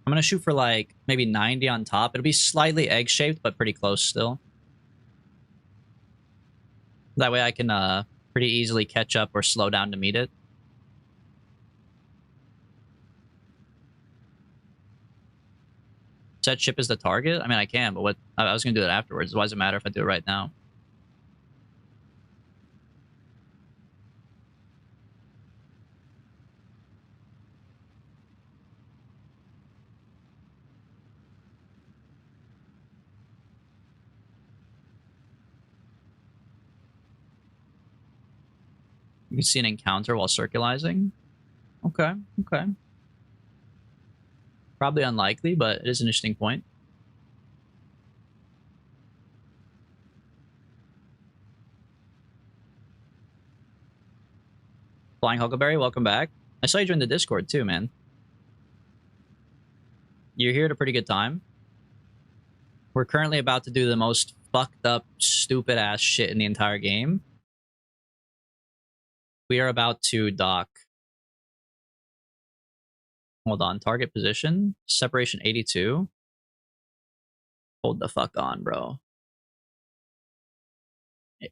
I'm going to shoot for like maybe 90 on top. It'll be slightly egg-shaped, but pretty close still. That way I can pretty easily catch up or slow down to meet it. Set ship as the target? I mean, I can, but what? I was going to do it afterwards. Why does it matter if I do it right now? You can see an encounter while circularizing. Okay, okay. Probably unlikely, but it is an interesting point. Flying Huckleberry, welcome back. I saw you join the Discord too, man. You're here at a pretty good time. We're currently about to do the most fucked up, stupid ass shit in the entire game. We are about to dock. Hold on, target position, separation 82. Hold the fuck on, bro.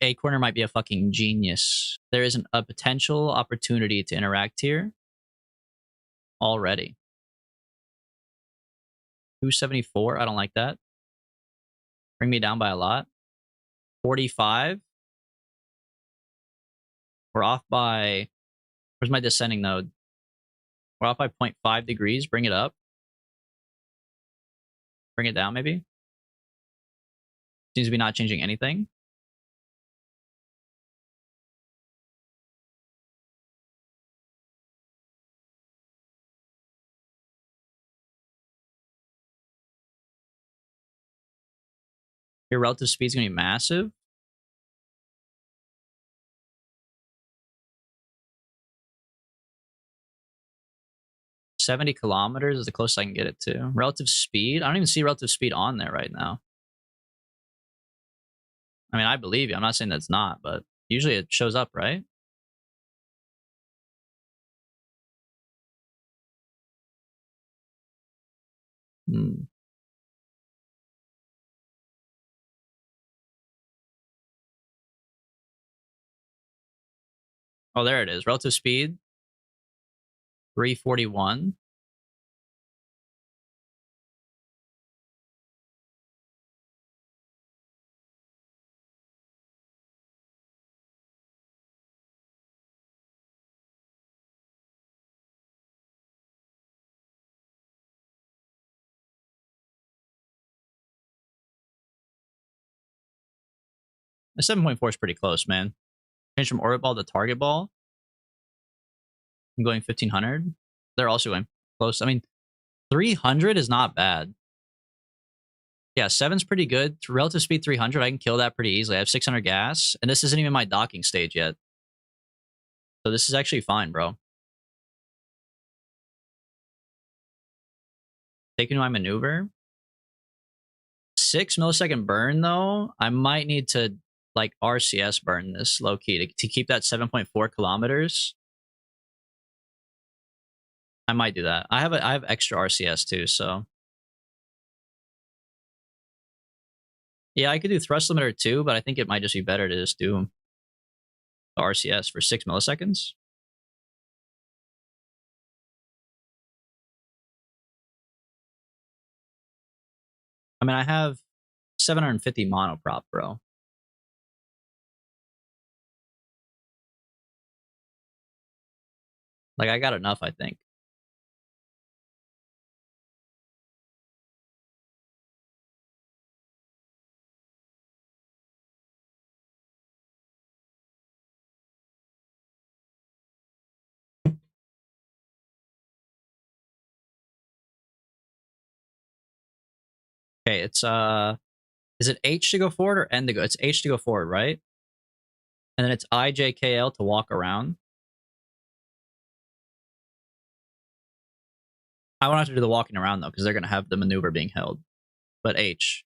Acorner might be a fucking genius. There isn't a potential opportunity to interact here already. 274, I don't like that. Bring me down by a lot. 45. We're off by, where's my descending node? We're off by 0.5 degrees. Bring it up. Bring it down, maybe. Seems to be not changing anything. Your relative speed's gonna be massive. $70 kilometers is the closest I can get it to. Relative speed? I don't even see relative speed on there right now. I mean, I believe you. I'm not saying that's not, but usually it shows up, right? Hmm. Oh, there it is. Relative speed, 341. The 7.4 is pretty close, man. Change from orbit ball to target ball. I'm going 1500. They're also going close. I mean, 300 is not bad. Yeah, 7's pretty good. Relative speed 300, I can kill that pretty easily. I have 600 gas, and this isn't even my docking stage yet. So this is actually fine, bro. Taking my maneuver. 6 millisecond burn, though. I might need to, like, RCS burn this low-key to keep that 7.4 kilometers. I might do that. I have extra RCS, too, so... Yeah, I could do thrust limiter too, but I think it might just be better to just do the RCS for 6 milliseconds. I mean, I have 750 monoprop, bro. Like, I got enough, I think. Okay, it's is it H to go forward or N to go? It's H to go forward, right? And then it's IJKL to walk around. I won't have to do the walking around though, because they're gonna have the maneuver being held. But H.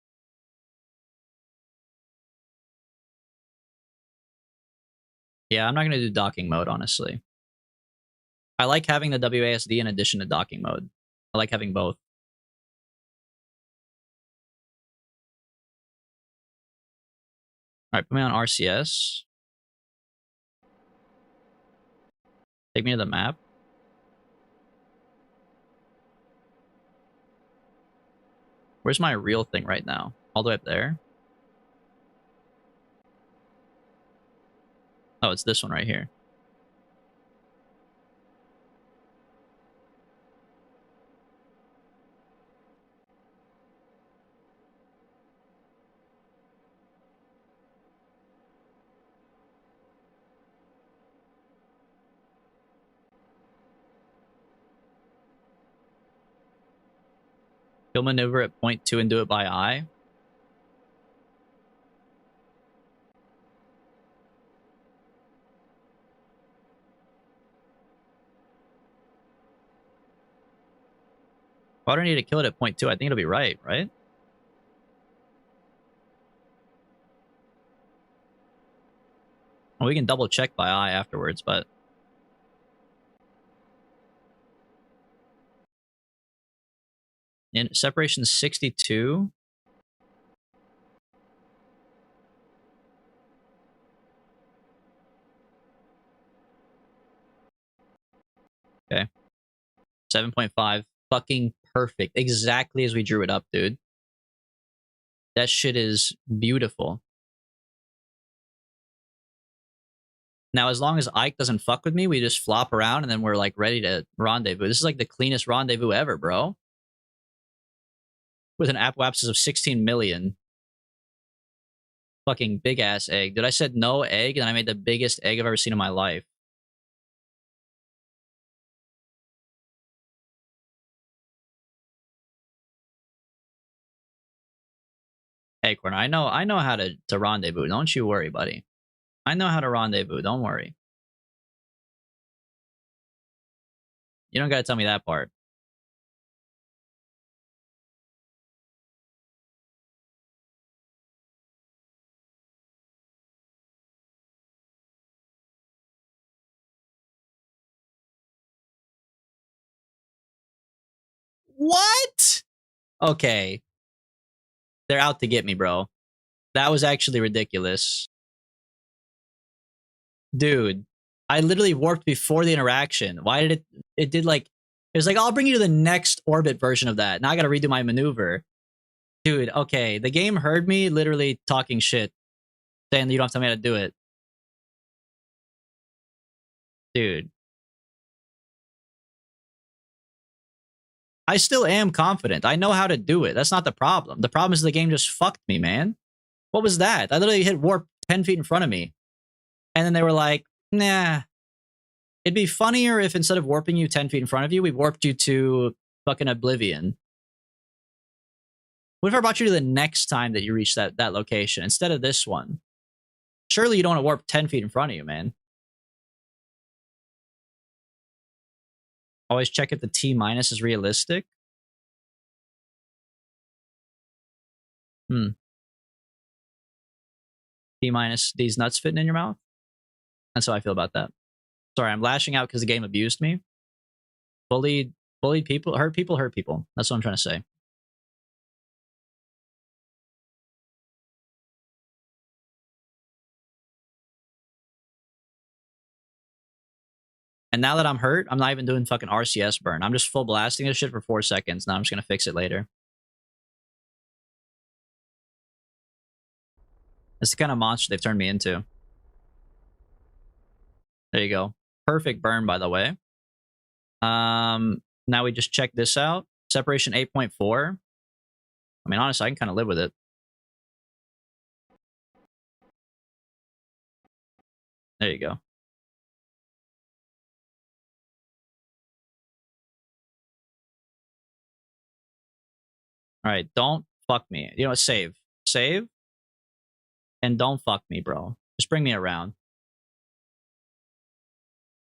Yeah, I'm not gonna do docking mode, honestly. I like having the WASD in addition to docking mode. I like having both. Alright, put me on RCS. Take me to the map. Where's my real thing right now? All the way up there? Oh, it's this one right here. Kill maneuver at point 2 and do it by eye. Why do I need to kill it at point 2? I think it'll be right? Well, we can double check by eye afterwards, but in separation 62. Okay. 7.5. Fucking perfect. Exactly as we drew it up, dude. That shit is beautiful. Now, as long as Ike doesn't fuck with me, we just flop around and then we're like ready to rendezvous. This is like the cleanest rendezvous ever, bro. With an apoapsis of 16 million. Fucking big ass egg. Dude, I said no egg and I made the biggest egg I've ever seen in my life. Acorn, I know how to rendezvous. Don't you worry, buddy. I know how to rendezvous. Don't worry. You don't gotta tell me that part. What? Okay. They're out to get me, bro. That was actually ridiculous. Dude, I literally warped before the interaction. Why did it did like, it was like, I'll bring you to the next orbit version of that. Now I gotta redo my maneuver. Dude, okay. The game heard me literally talking shit, saying that you don't have to tell me how to do it. Dude. I still am confident. I know how to do it. That's not the problem. The problem is the game just fucked me, man. What was that? I literally hit warp 10 feet in front of me. And then they were like, nah. It'd be funnier if instead of warping you 10 feet in front of you, we warped you to fucking Oblivion. What if I brought you to the next time that you reach that location instead of this one? Surely you don't want to warp 10 feet in front of you, man. Always check if the T minus is realistic. T minus, these nuts fitting in your mouth? That's how I feel about that. Sorry, I'm lashing out because the game abused me. Bullied people, hurt people. That's what I'm trying to say. And now that I'm hurt, I'm not even doing fucking RCS burn. I'm just full blasting this shit for 4 seconds. Now I'm just going to fix it later. That's the kind of monster they've turned me into. There you go. Perfect burn, by the way. Now we just check this out. Separation 8.4. I mean, honestly, I can kind of live with it. There you go. All right, don't fuck me. You know what? Save. Save. And don't fuck me, bro. Just bring me around.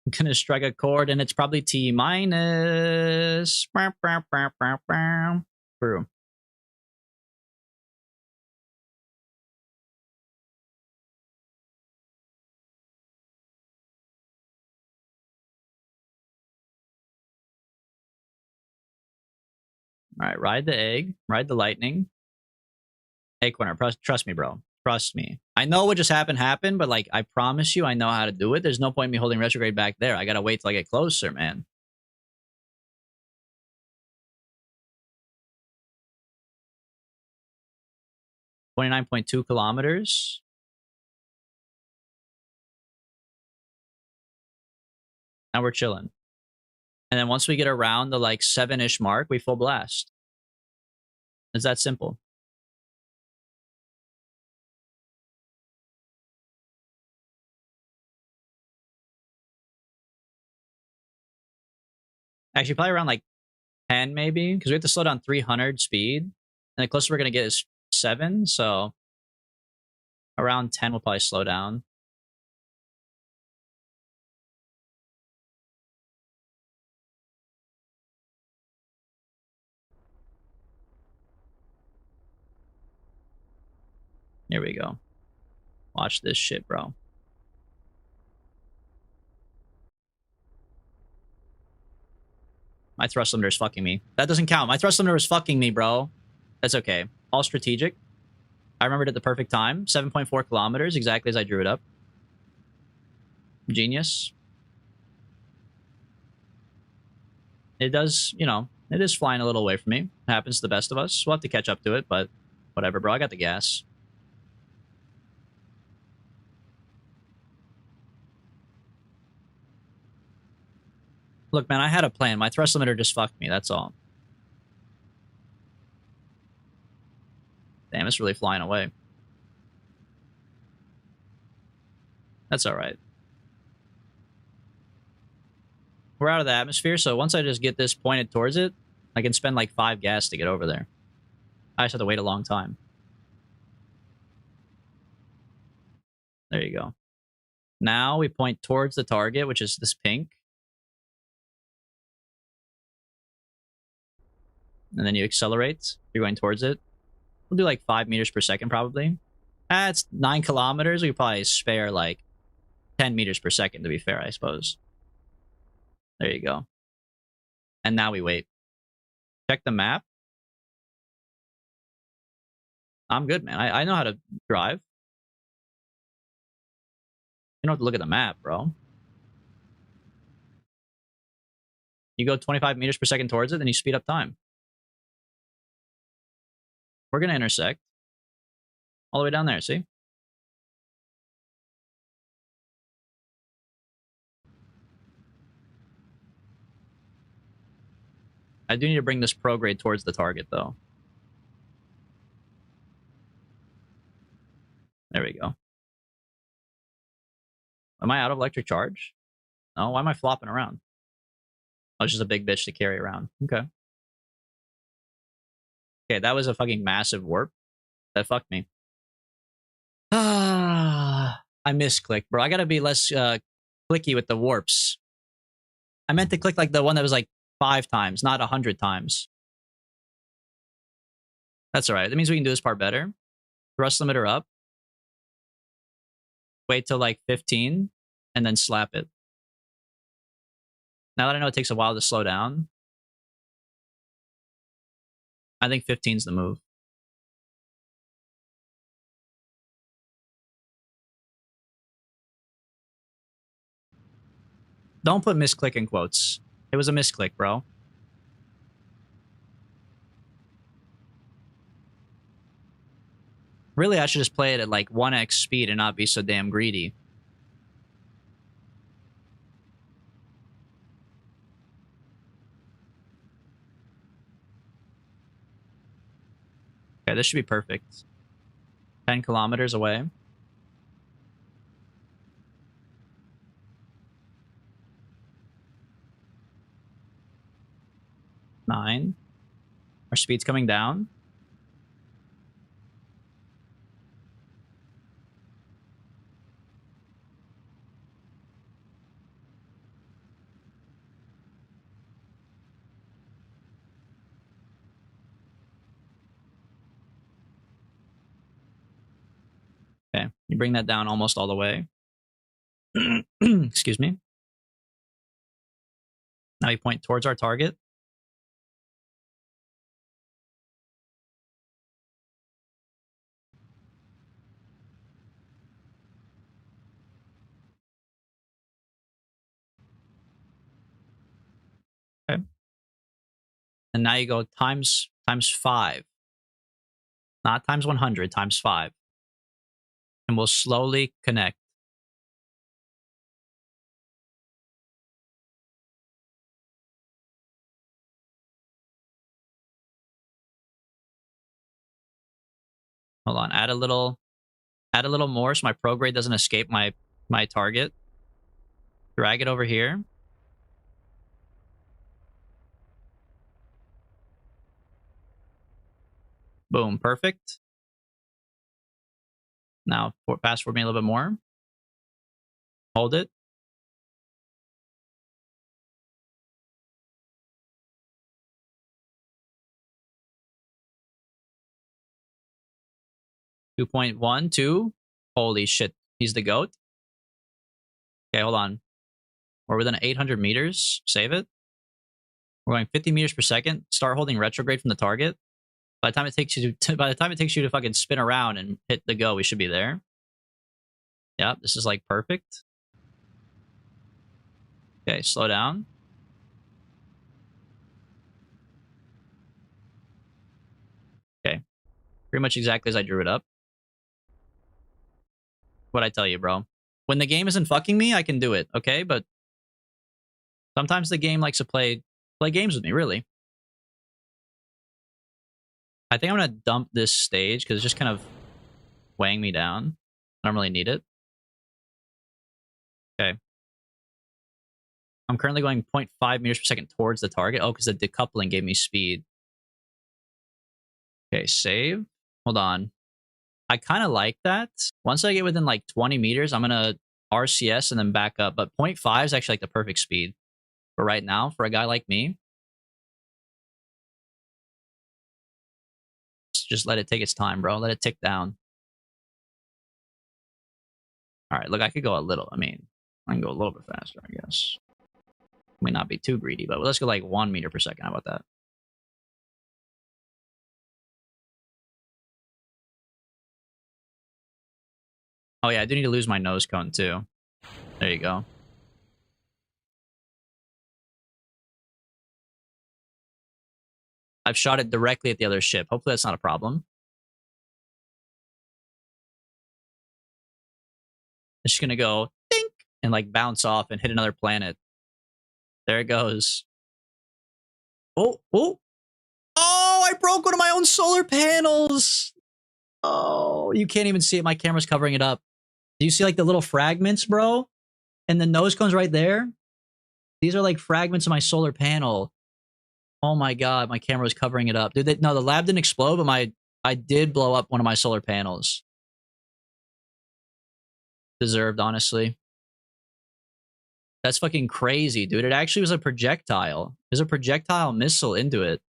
I'm gonna strike a chord, and it's probably T minus. True. All right, ride the egg, ride the lightning. Acorn, trust me, bro. Trust me. I know what just happened, but like I promise you, I know how to do it. There's no point in me holding retrograde back there. I gotta wait till I get closer, man. .2 kilometers. Now we're chilling. And then once we get around the like 7-ish mark, we full blast. It's that simple. Actually, probably around like 10 maybe, because we have to slow down 300 speed, and the closest we're gonna get is 7. So around 10 will probably slow down. Here we go. Watch this shit, bro. My thrust limiter is fucking me. That doesn't count. My thrust limiter is fucking me, bro. That's okay. All strategic. I remembered at the perfect time. 7.4 kilometers, exactly as I drew it up. Genius. It does, you know, it is flying a little away from me. It happens to the best of us. We'll have to catch up to it, but whatever, bro. I got the gas. Look, man, I had a plan. My thrust limiter just fucked me. That's all. Damn, it's really flying away. That's all right. We're out of the atmosphere, so once I just get this pointed towards it, I can spend like 5 gas to get over there. I just have to wait a long time. There you go. Now we point towards the target, which is this pink. And then you accelerate. You're going towards it. We'll do like 5 meters per second probably. It's 9 kilometers. We could probably spare like 10 meters per second to be fair, I suppose. There you go. And now we wait. Check the map. I'm good, man. I know how to drive. You don't have to look at the map, bro. You go 25 meters per second towards it, then you speed up time. We're going to intersect. All the way down there, see? I do need to bring this prograde towards the target, though. There we go. Am I out of electric charge? No, why am I flopping around? Oh, it's just a big bitch to carry around. Okay. Okay, that was a fucking massive warp. That fucked me. Ah, I misclicked, bro. I gotta be less clicky with the warps. I meant to click like the one that was like 5 times, not 100 times. That's all right. That means we can do this part better. Thrust limiter up. Wait till like 15, and then slap it. Now that I know it takes a while to slow down, I think 15's the move. Don't put misclick in quotes. It was a misclick, bro. Really, I should just play it at like 1x speed and not be so damn greedy. Okay, this should be perfect. 10 kilometers away. Nine. Our speed's coming down. Okay, you bring that down almost all the way. Excuse me. Now you point towards our target. Okay. And now you go times 5. Not times 100, times 5. And we'll slowly connect. Hold on, add a little more so my prograde doesn't escape my target. Drag it over here. Boom, perfect. Now, fast forward me a little bit more. Hold it. .12. Holy shit, he's the GOAT. Okay, hold on. We're within 800 meters. Save it. We're going 50 meters per second. Start holding retrograde from the target. By the time it takes you to fucking spin around and hit the go, we should be there. Yep, this is like perfect. Okay, slow down. Okay, pretty much exactly as I drew it up. What'd I tell you, bro? When the game isn't fucking me, I can do it, okay? But sometimes the game likes to play games with me, really. I think I'm gonna dump this stage because it's just kind of weighing me down. I don't really need it. Okay. I'm currently going 0.5 meters per second towards the target. Oh, because the decoupling gave me speed. Okay, save. Hold on. I kind of like that. Once I get within like 20 meters, I'm going to RCS and then back up. But 0.5 is actually like the perfect speed for right now for a guy like me. Just let it take its time, bro. Let it tick down. All right, look, I could go a little. I mean, I can go a little bit faster, I guess. May not be too greedy, but let's go like 1 meter per second. How about that? Oh, yeah, I do need to lose my nose cone, too. There you go. I've shot it directly at the other ship. Hopefully that's not a problem. It's just going to go dink and like bounce off and hit another planet. There it goes. Oh, oh. Oh, I broke one of my own solar panels. Oh, you can't even see it. My camera's covering it up. Do you see like the little fragments, bro? And the nose cone's right there. These are like fragments of my solar panel. Oh my god, my camera was covering it up. Dude, no, the lab didn't explode, but I did blow up one of my solar panels. Deserved, honestly. That's fucking crazy, dude. It actually was a projectile. There's a projectile missile into it.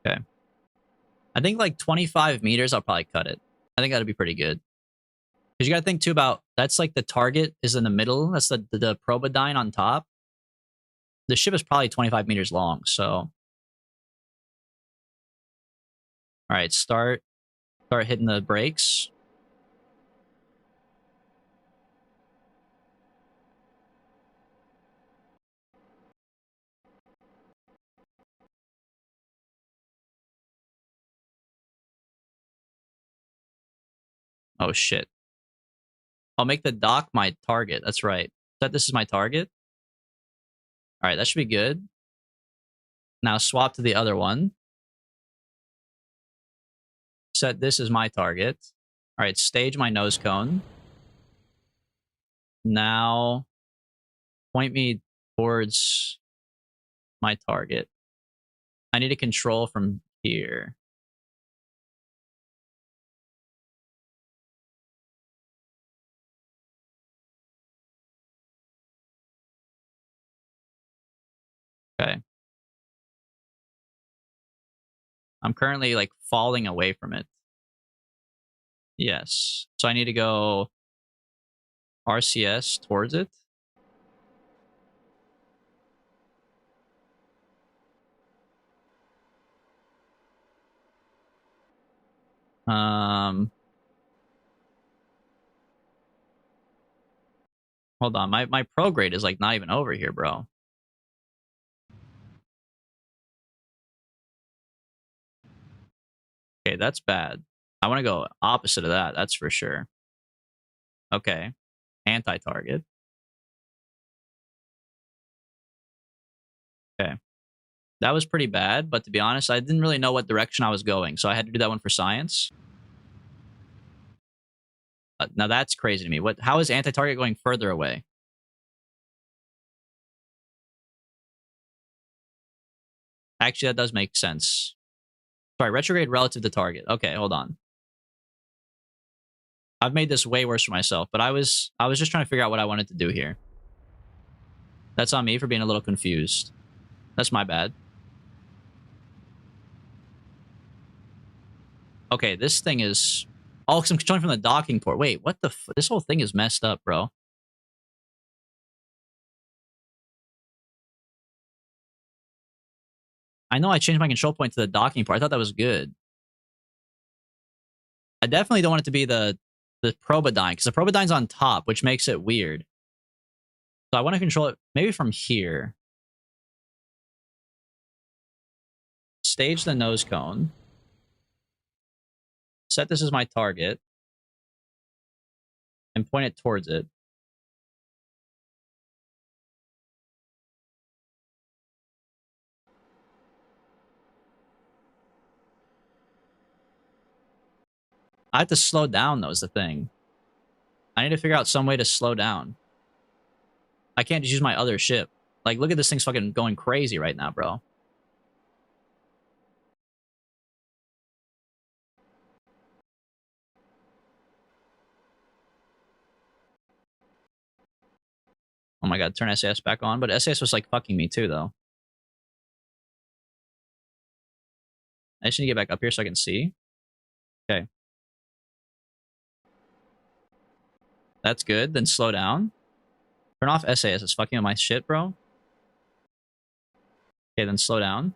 Okay. I think like 25 meters, I'll probably cut it. I think that'd be pretty good. Because you got to think too about, that's like the target is in the middle. That's the Probodyne on top. The ship is probably 25 meters long, so. All right, start hitting the brakes. Oh shit. I'll make the dock my target. That's right. That this is my target. All right, that should be good. Now swap to the other one. Set this as my target. All right, stage my nose cone. Now point me towards my target. I need to control from here. Okay. I'm currently like falling away from it. Yes. So I need to go RCS towards it. Hold on. My prograde is like not even over here, bro. Okay, that's bad. I want to go opposite of that. That's for sure. Okay. Anti-target. Okay. That was pretty bad, but to be honest, I didn't really know what direction I was going, so I had to do that one for science. Now that's crazy to me. How is anti-target going further away? Actually, that does make sense. Sorry, retrograde relative to target. Okay, hold on. I've made this way worse for myself, but I was just trying to figure out what I wanted to do here. That's on me for being a little confused. That's my bad. Okay, this thing is... Oh, because I'm controlling from the docking port. Wait, what the... This whole thing is messed up, bro. I know I changed my control point to the docking port. I thought that was good. I definitely don't want it to be the Probodyne, because the Probodyne's on top, which makes it weird. So I want to control it maybe from here. Stage the nose cone. Set this as my target. And point it towards it. I have to slow down, though, is the thing. I need to figure out some way to slow down. I can't just use my other ship. Like, look at this thing's fucking going crazy right now, bro. Oh my god, turn SAS back on. But SAS was, like, fucking me too, though. I just need to get back up here so I can see. Okay. That's good. Then slow down. Turn off SAS. It's fucking with my shit, bro. Okay, then slow down.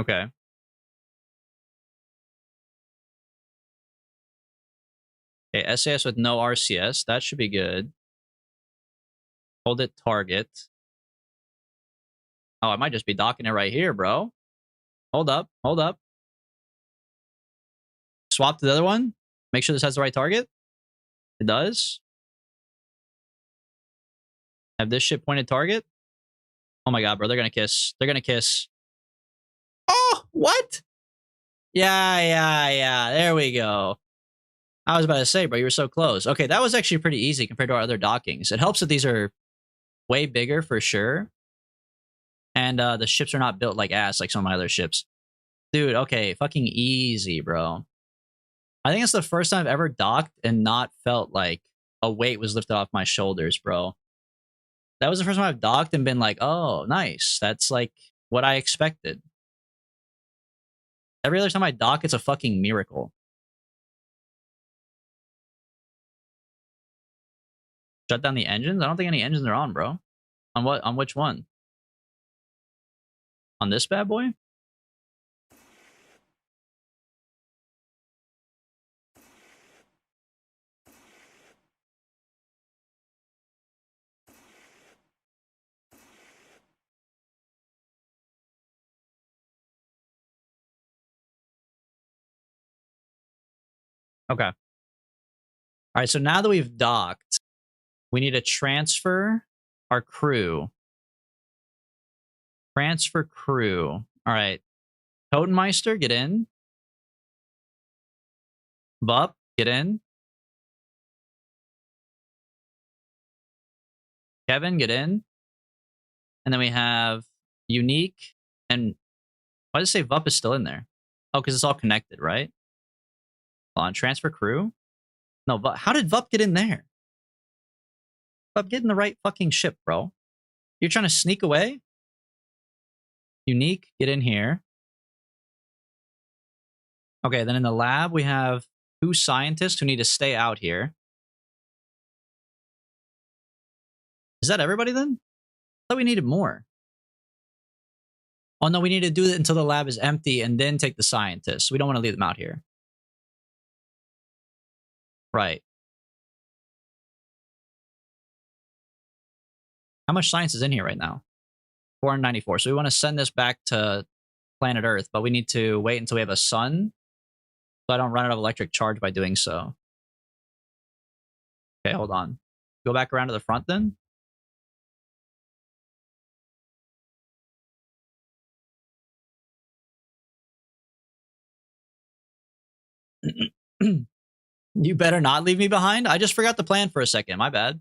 Okay. Okay, SAS with no RCS. That should be good. Hold it target. Oh, I might just be docking it right here, bro. Hold up. Hold up. Swap to the other one. Make sure this has the right target. It does. Have this shit pointed target. Oh my god, bro. They're gonna kiss. They're gonna kiss. Oh, what? Yeah. There we go. I was about to say, bro, you were so close. Okay, that was actually pretty easy compared to our other dockings. It helps that these are way bigger for sure. And the ships are not built like ass like some of my other ships. Dude, okay, fucking easy, bro. I think it's the first time I've ever docked and not felt like a weight was lifted off my shoulders, bro. That was the first time I've docked and been like, oh, nice. That's like what I expected. Every other time I dock, it's a fucking miracle. Shut down the engines? I don't think any engines are on, bro. On what? On which one? On this bad boy? Okay. All right, so now that we've docked, we need to transfer our crew. Transfer crew. All right. Totenmeister, get in. Vup, get in. Kevin, get in. And then we have Unique and... Why does it say Vup is still in there? Oh, because it's all connected, right? Hold on, transfer crew? No, how did Vup get in there? Vup, get in the right fucking ship, bro. You're trying to sneak away? Unique, get in here. Okay, then in the lab, we have 2 scientists who need to stay out here. Is that everybody then? I thought we needed more. Oh no, we need to do it until the lab is empty and then take the scientists. We don't want to leave them out here. Right. How much science is in here right now? 494. So we want to send this back to planet Earth, but we need to wait until we have a sun, so I don't run out of electric charge by doing so. Okay, hold on. Go back around to the front then. You better not leave me behind. I just forgot the plan for a second. My bad.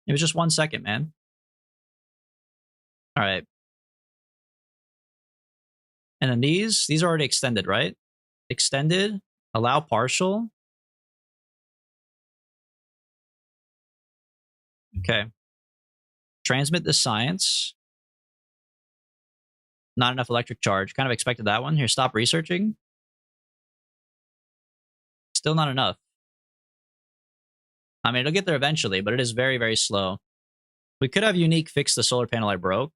It was just 1 second, man. All right. And then these are already extended, right? Extended, allow partial. Okay. Transmit the science. Not enough electric charge. Kind of expected that one. Here, stop researching. Still not enough. I mean, it'll get there eventually, but it is very, very slow. We could have Unique fix the solar panel I broke.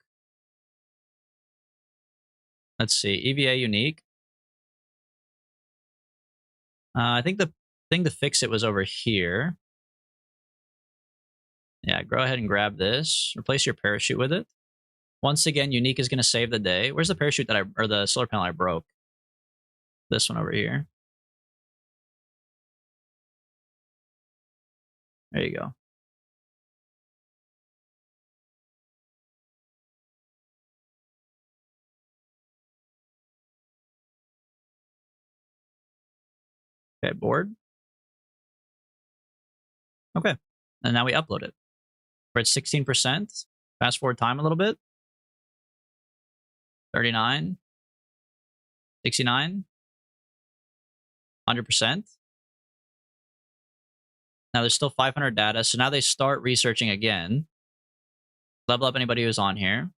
Let's see. EVA Unique. I think the thing to fix it was over here. Yeah, go ahead and grab this. Replace your parachute with it. Once again, Unique is going to save the day. Where's the parachute or the solar panel I broke? This one over here. There you go. Okay, board. Okay. And now we upload it. We're at 16%. Fast forward time a little bit. 39. 69. 100%. Now there's still 500 data. So now they start researching again. Level up anybody who's on here.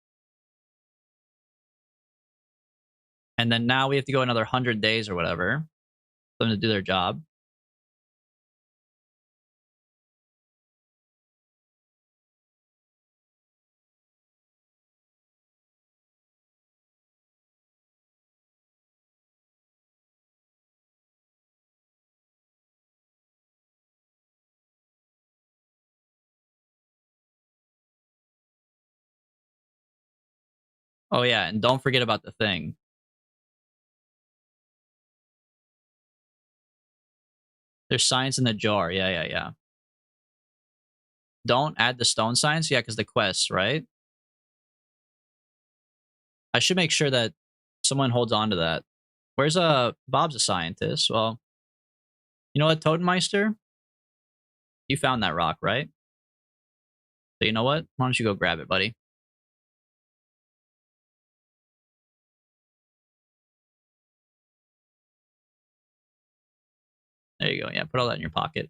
And then now we have to go another 100 days or whatever for them to do their job. Oh yeah, and don't forget about the thing. There's science in the jar. Yeah. Don't add the stone science. Yeah, because the quests, right? I should make sure that someone holds on to that. Where's Bob's a scientist? Well, you know what, Totenmeister? You found that rock, right? So you know what? Why don't you go grab it, buddy? There you go. Yeah, put all that in your pocket.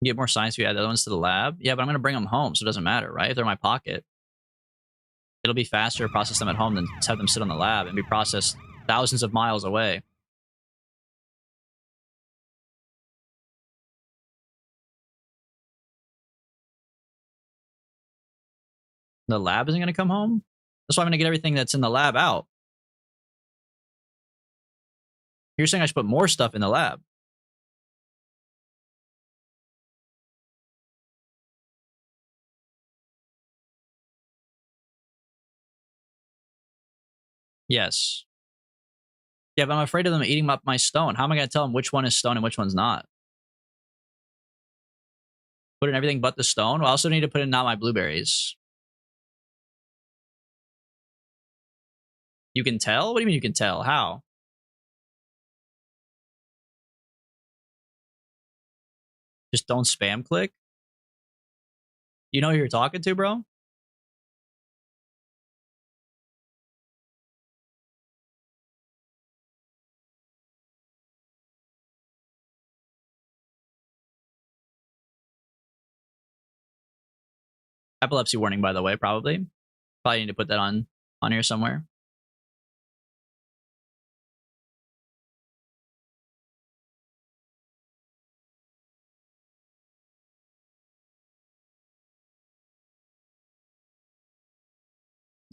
Get more science if you add the other ones to the lab. Yeah, but I'm going to bring them home, so it doesn't matter, right? If they're in my pocket. It'll be faster to process them at home than to have them sit on the lab and be processed thousands of miles away. The lab isn't going to come home? That's why I'm going to get everything that's in the lab out. You're saying I should put more stuff in the lab. Yes. Yeah, but I'm afraid of them eating up my stone. How am I going to tell them which one is stone and which one's not? Put in everything but the stone? Well, I also need to put in not my blueberries. You can tell? What do you mean you can tell? How? Just don't spam click? You know who you're talking to, bro? Epilepsy warning, by the way, probably. Probably need to put that on here somewhere.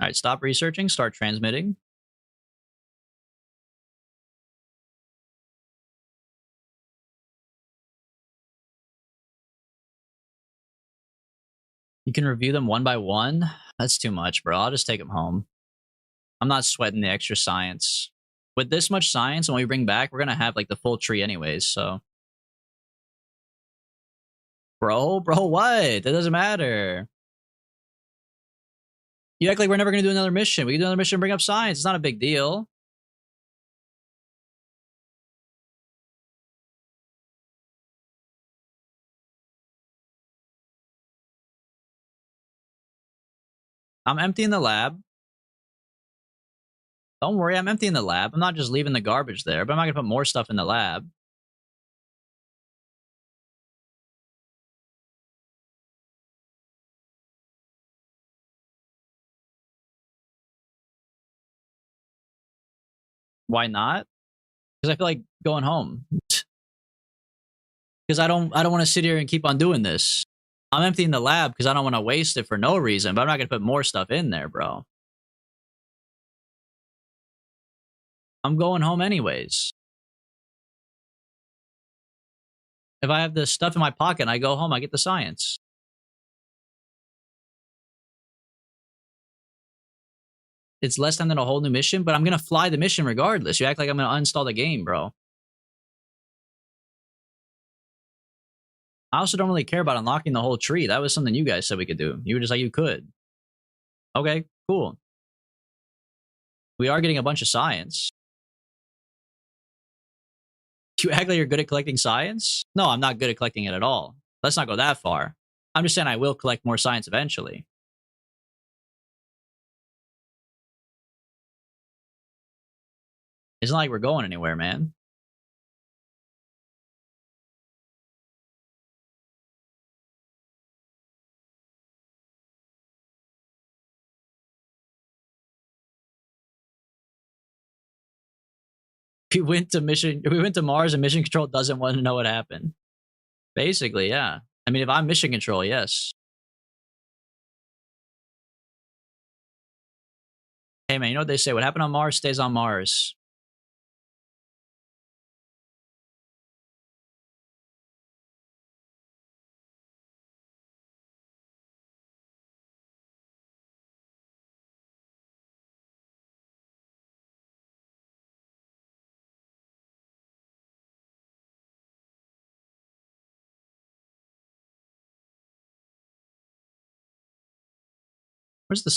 All right, stop researching, start transmitting. You can review them one by one. That's too much, bro. I'll just take them home. I'm not sweating the extra science. With this much science, when we bring back, we're gonna have like the full tree anyways, so. Bro, what? That doesn't matter. You act like we're never gonna do another mission. We can do another mission and bring up science. It's not a big deal. I'm emptying the lab. Don't worry, I'm emptying the lab. I'm not just leaving the garbage there, but I'm not gonna put more stuff in the lab. Why not? Because I feel like going home. Because I don't want to sit here and keep on doing this. I'm emptying the lab because I don't want to waste it for no reason, but I'm not gonna put more stuff in there, bro. I'm going home anyways. If I have this stuff in my pocket and I go home, I get the science. It's less time than a whole new mission, but I'm gonna fly the mission regardless. You act like I'm gonna uninstall the game, bro. I also don't really care about unlocking the whole tree. That was something you guys said we could do. You were just like, you could. Okay, cool. We are getting a bunch of science. You act like you're good at collecting science? No, I'm not good at collecting it at all. Let's not go that far. I'm just saying I will collect more science eventually. It's not like we're going anywhere, man. We went to Mars and mission control doesn't want to know what happened. Basically, yeah. I mean, if I'm mission control, yes. Hey man, you know what they say? What happened on Mars stays on Mars.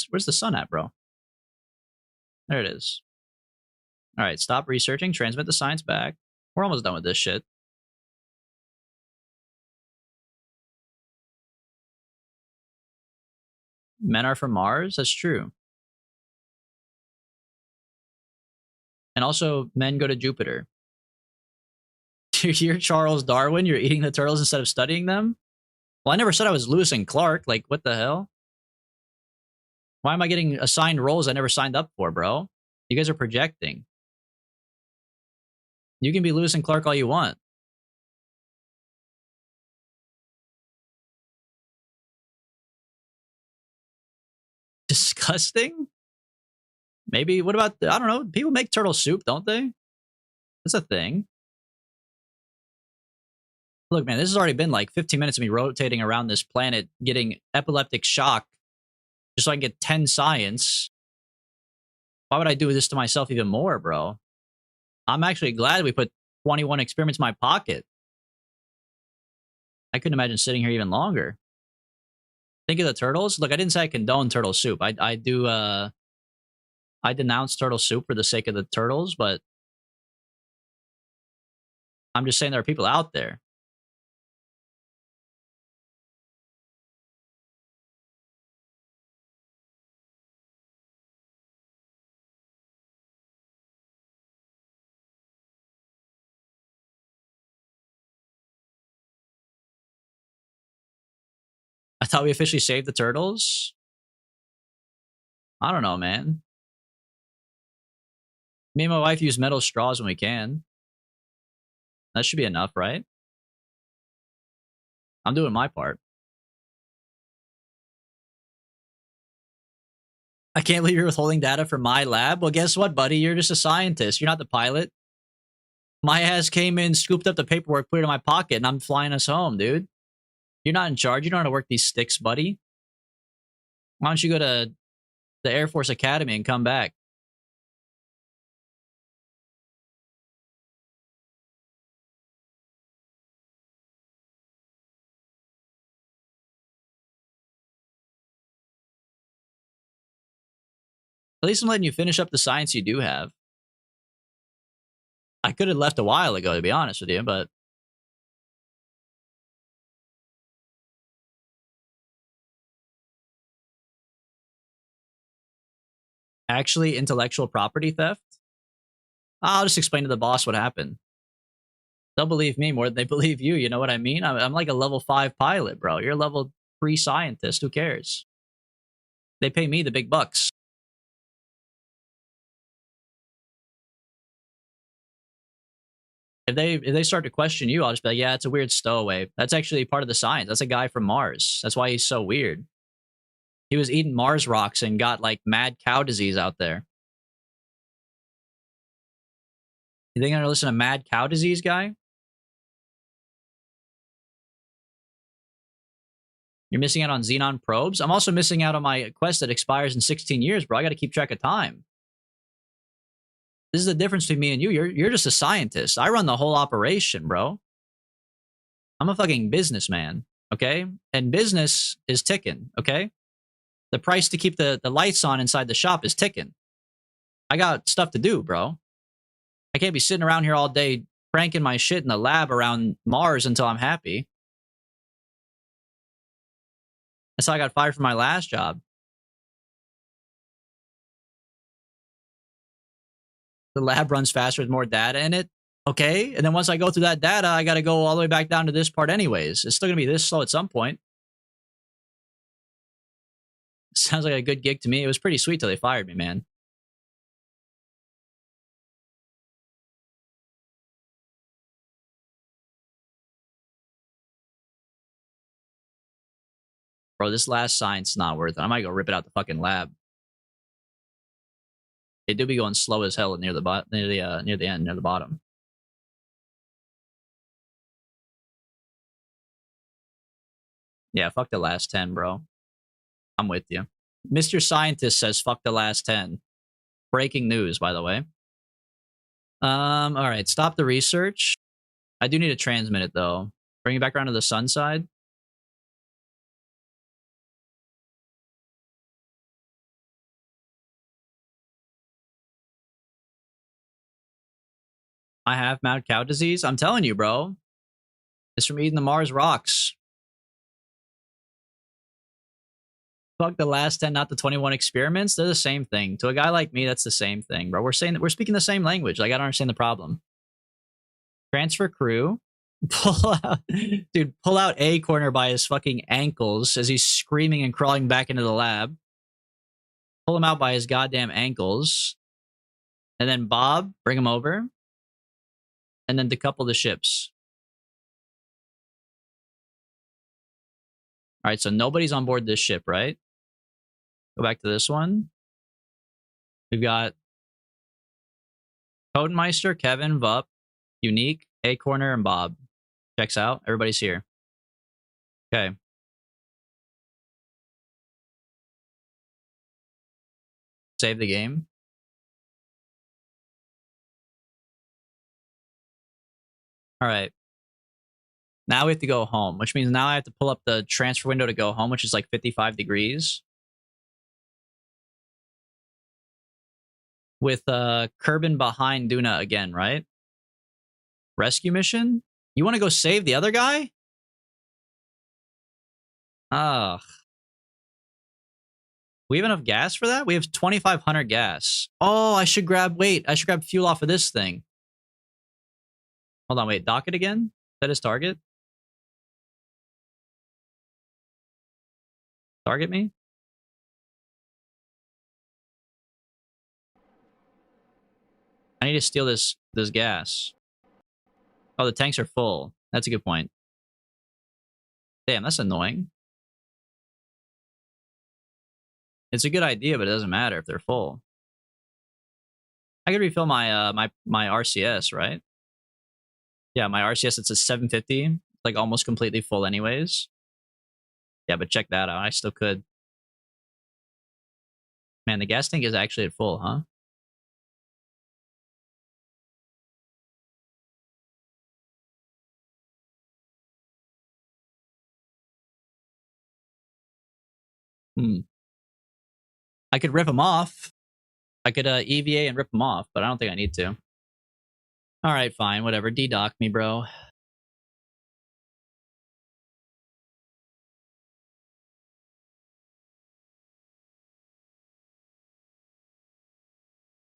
Where's the sun at, bro? There it is. All right, stop researching, transmit the science back. We're almost done with this shit. Men are from Mars? That's true. And also, men go to Jupiter. You're Charles Darwin? You're eating the turtles instead of studying them? Well, I never said I was Lewis and Clark. Like, what the hell? Why am I getting assigned roles I never signed up for, bro? You guys are projecting. You can be Lewis and Clark all you want. Disgusting? Maybe, what about, I don't know, people make turtle soup, don't they? That's a thing. Look, man, this has already been like 15 minutes of me rotating around this planet, getting epileptic shock, just so I can get 10 science. Why would I do this to myself even more, bro? I'm actually glad we put 21 experiments in my pocket. I couldn't imagine sitting here even longer. Think of the turtles. Look, I didn't say I condone turtle soup. I denounce turtle soup for the sake of the turtles, but I'm just saying there are people out there. thought we officially saved the turtles. I don't know, man. Me and my wife use metal straws when we can. That should be enough, right? I'm doing my part. I can't believe you're withholding data for my lab. Well, guess what, buddy? You're just a scientist. You're not the pilot. My ass came in, scooped up the paperwork, put it in my pocket, and I'm flying us home, dude. You're not in charge. You don't know how to work these sticks, buddy. Why don't you go to the Air Force Academy and come back? At least I'm letting you finish up the science you do have. I could have left a while ago, to be honest with you, but actually, intellectual property theft? I'll just explain to the boss what happened. They'll believe me more than they believe you. You know what I mean? I'm like a level 5 pilot, bro. You're a level 3 scientist. Who cares? They pay me the big bucks. If they start to question you, I'll just be like, yeah, it's a weird stowaway. That's actually part of the science. That's a guy from Mars. That's why he's so weird. He was eating Mars rocks and got like mad cow disease out there. You think I'm gonna listen to mad cow disease guy? You're missing out on Xenon probes. I'm also missing out on my quest that expires in 16 years, bro. I got to keep track of time. This is the difference between me and you. You're just a scientist. I run the whole operation, bro. I'm a fucking businessman, okay? And business is ticking, okay? The price to keep the lights on inside the shop is ticking. I got stuff to do, bro. I can't be sitting around here all day cranking my shit in the lab around Mars until I'm happy. That's how I got fired from my last job. The lab runs faster with more data in it. Okay. And then once I go through that data, I got to go all the way back down to this part anyways. It's still going to be this slow at some point. Sounds like a good gig to me. It was pretty sweet till they fired me, man. Bro, this last science is not worth it. I might go rip it out the fucking lab. It do be going slow as hell near the end, near the bottom. Yeah, fuck the last 10, bro. I'm with you. Mr. Scientist says fuck the last 10. Breaking news, by the way. All right, stop the research. I do need to transmit it though. Bring it back around to the sun side. I have mad cow disease. I'm telling you, bro. It's from eating the Mars rocks. Fuck the last 10, not the 21 experiments. They're the same thing. To a guy like me, that's the same thing, bro. We're saying that we're speaking the same language. Like, I don't understand the problem. Transfer crew. Pull out, dude, pull out A corner by his fucking ankles as he's screaming and crawling back into the lab. Pull him out by his goddamn ankles. And then Bob, bring him over. And then decouple the ships. All right, so nobody's on board this ship, right? Go back to this one. We've got Totenmeister, Kevin, Vup, Unique, A Corner, and Bob. Checks out. Everybody's here. Okay. Save the game. All right. Now we have to go home, which means now I have to pull up the transfer window to go home, which is like 55 degrees. With Kerbin behind Duna again, right? Rescue mission? You want to go save the other guy? Ugh. We have enough gas for that? We have 2,500 gas. Oh, I should grab fuel off of this thing. Hold on, wait, dock it again? Set his target? Target me? I need to steal this gas. Oh, the tanks are full. That's a good point. Damn, that's annoying. It's a good idea, but it doesn't matter if they're full. I could refill my my RCS, right? Yeah, my RCS, it's a 750, like almost completely full anyways. Yeah, but check that out. I still could. Man, the gas tank is actually at full, huh? I could rip them off. I could EVA and rip them off, but I don't think I need to. All right, fine, whatever. D-dock me, bro.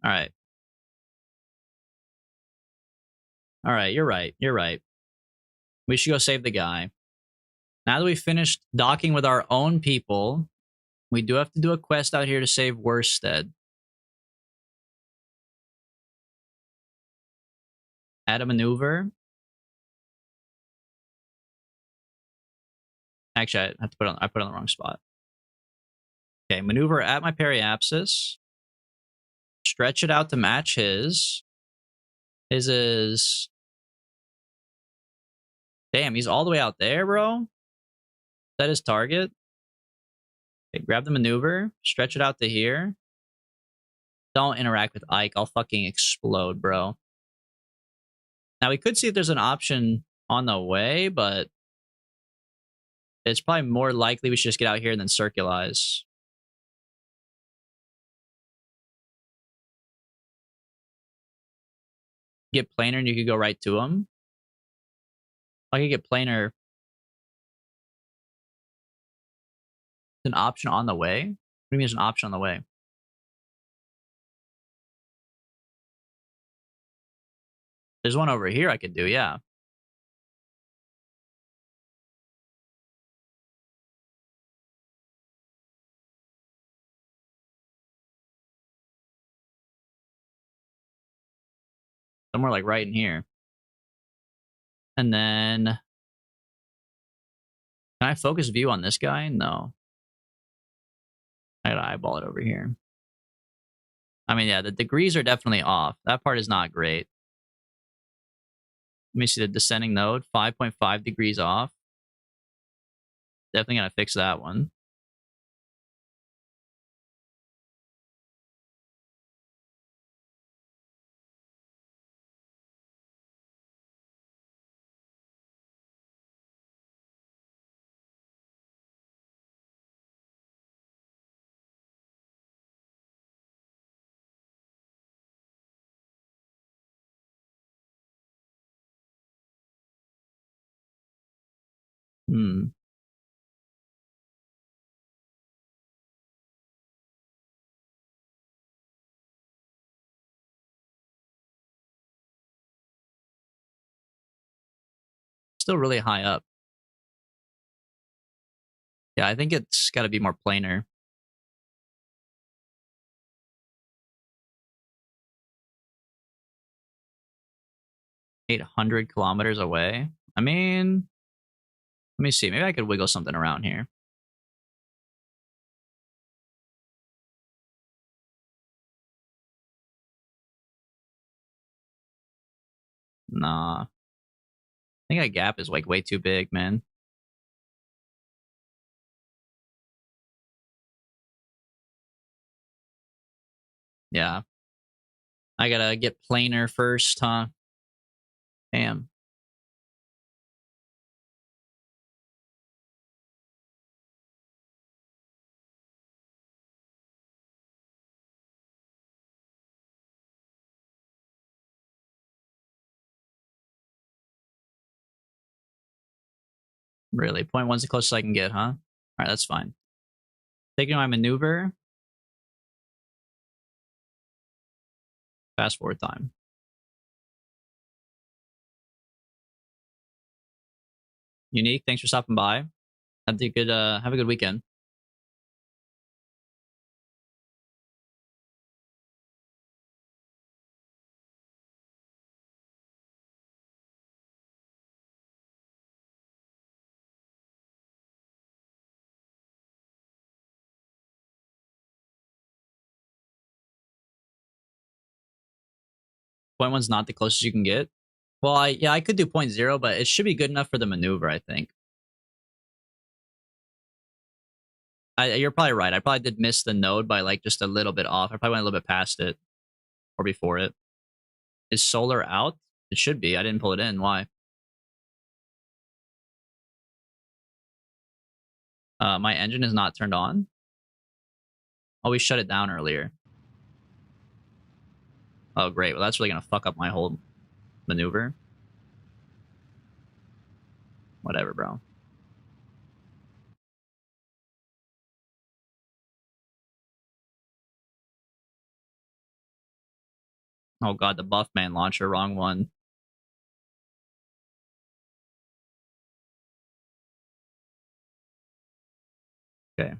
All right. All right, you're right. You're right. We should go save the guy. Now that we've finished docking with our own people, we do have to do a quest out here to save Worsted. Add a maneuver. Actually, I have to I put it on the wrong spot. Okay, maneuver at my periapsis. Stretch it out to match his. His is... Damn, he's all the way out there, bro. Is that his target? Okay, grab the maneuver. Stretch it out to here. Don't interact with Ike. I'll fucking explode, bro. Now, we could see if there's an option on the way, but it's probably more likely we should just get out here and then circulize. Get planar and you could go right to him. I could get planar. An option on the way? What do you mean there's an option on the way? There's one over here I could do, yeah. Somewhere like right in here. And then... Can I focus view on this guy? No. I gotta eyeball it over here. I mean, yeah, the degrees are definitely off. That part is not great. Let me see the descending node. 5.5 degrees off. Definitely gotta fix that one. Still really high up. Yeah, I think it's got to be more planar. $800 kilometers away. I mean, let me see. Maybe I could wiggle something around here. Nah. I think that gap is like way too big, man. Yeah. I gotta get planar first, huh? Damn. Really? 0.1's the closest I can get, huh? All right, that's fine. Taking my maneuver. Fast forward time. Unique, thanks for stopping by. Have a good weekend. 0.1's not the closest you can get. Well, I could do 0.0, but it should be good enough for the maneuver, I think. You're probably right. I probably did miss the node by like just a little bit off. I probably went a little bit past it or before it. Is solar out? It should be. I didn't pull it in. Why? My engine is not turned on. Oh, we shut it down earlier. Oh, great. Well, that's really going to fuck up my whole maneuver. Whatever, bro. Oh god, the buff man launcher, wrong one. Okay.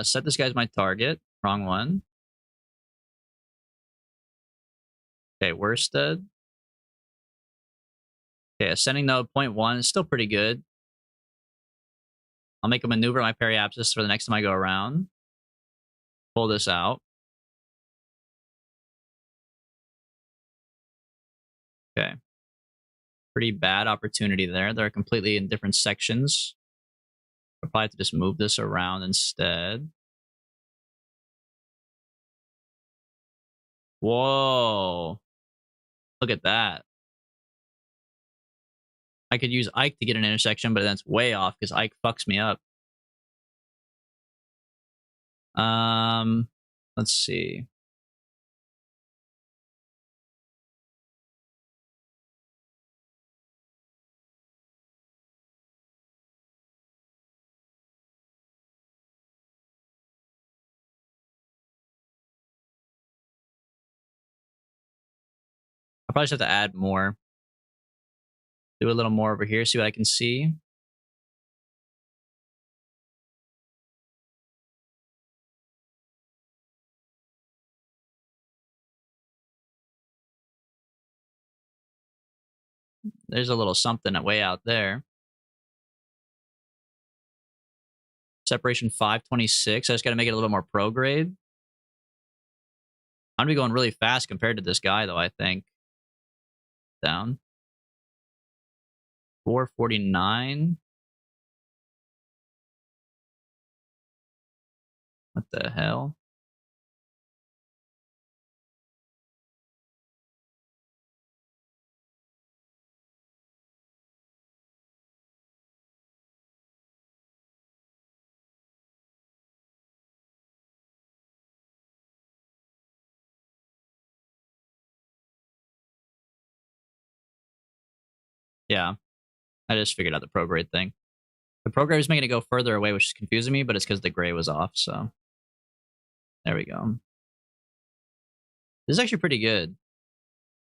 Set this guy as my target. Wrong one. Okay, worsted. Okay, ascending node 0.1 is still pretty good. I'll make a maneuver at my periapsis for the next time I go around. Pull this out. Okay. Pretty bad opportunity there. They're completely in different sections. I'll probably have to just move this around instead. Whoa. Look at that. I could use Ike to get an intersection, but that's way off because Ike fucks me up. Let's see. I probably just have to add more. Do a little more over here, see what I can see. There's a little something way out there. Separation 526. I just got to make it a little more pro grade. I'm going to be going really fast compared to this guy, though, I think. Down. 449. What the hell? Yeah. I just figured out the pro grade thing. The pro grade was making it go further away, which is confusing me, but it's because the gray was off, so. There we go. This is actually pretty good.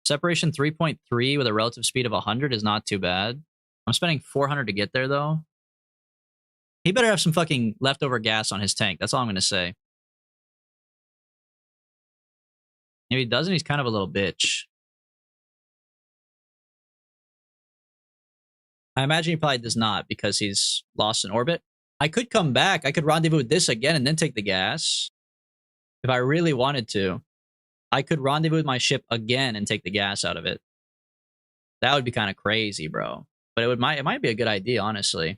Separation 3.3 with a relative speed of 100 is not too bad. I'm spending 400 to get there, though. He better have some fucking leftover gas on his tank. That's all I'm going to say. If he doesn't, he's kind of a little bitch. I imagine he probably does not because he's lost in orbit. I could come back. I could rendezvous with this again and then take the gas. If I really wanted to. I could rendezvous with my ship again and take the gas out of it. That would be kind of crazy, bro. But it might be a good idea, honestly.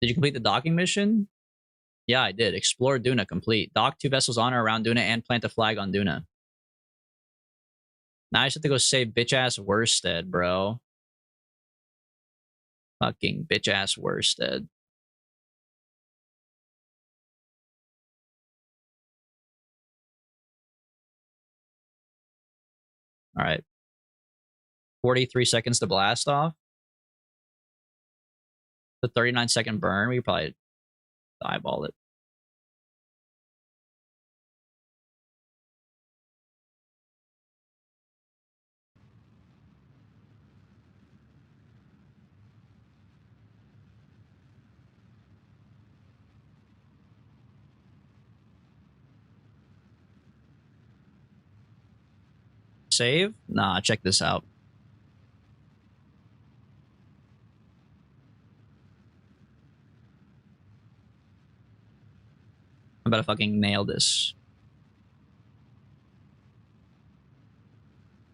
Did you complete the docking mission? Yeah, I did. Explore Duna complete. Dock 2 vessels on or around Duna and plant a flag on Duna. Now I just have to go save bitch-ass Worsted, bro. Fucking bitch-ass Worsted. All right. 43 seconds to blast off. The 39-second burn, we could probably eyeball it. Save? Nah, check this out. I'm about to fucking nail this.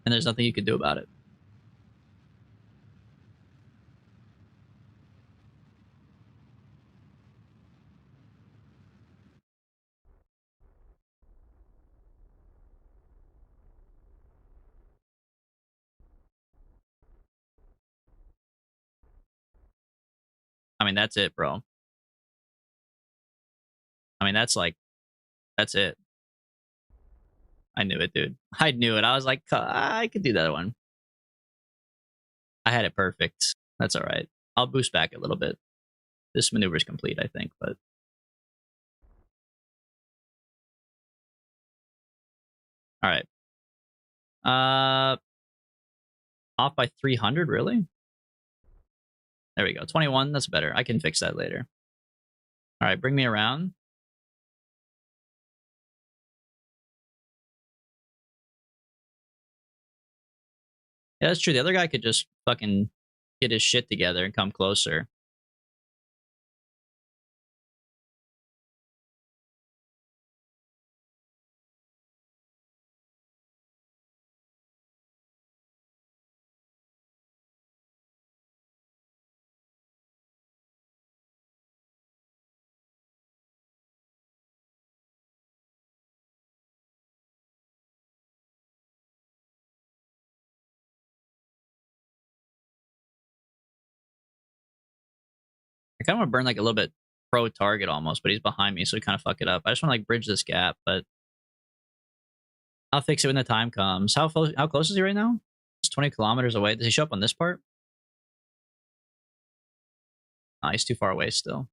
and there's nothing you can do about it. I mean, that's it, bro. I mean, that's it. I knew it, dude. I knew it. I was like, I could do that one. I had it perfect. That's all right. I'll boost back a little bit. This maneuver is complete, I think, but... All right. Off by 300, really? There we go. 21, that's better. I can fix that later. All right, bring me around. Yeah, that's true. The other guy could just fucking get his shit together and come closer. I kind of want to burn like a little bit pro target almost, but he's behind me, so we kind of fuck it up. I just want to like bridge this gap, but I'll fix it when the time comes. How close is he right now? He's 20 kilometers away. Does he show up on this part? Oh, he's too far away still.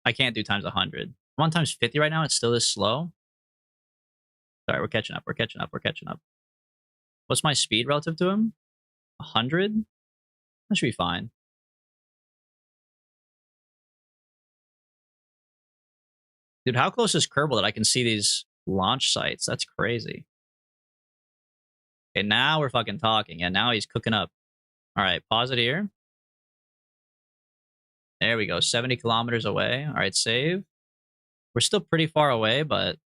I can't do times 100. I'm on times 50 right now. It's still this slow. Sorry, we're catching up. We're catching up. We're catching up. What's my speed relative to him? 100? That should be fine. Dude, how close is Kerbal that I can see these launch sites? That's crazy. Okay, now we're fucking talking. Yeah, now he's cooking up. All right, pause it here. There we go, 70 kilometers away. All right, save. We're still pretty far away, but...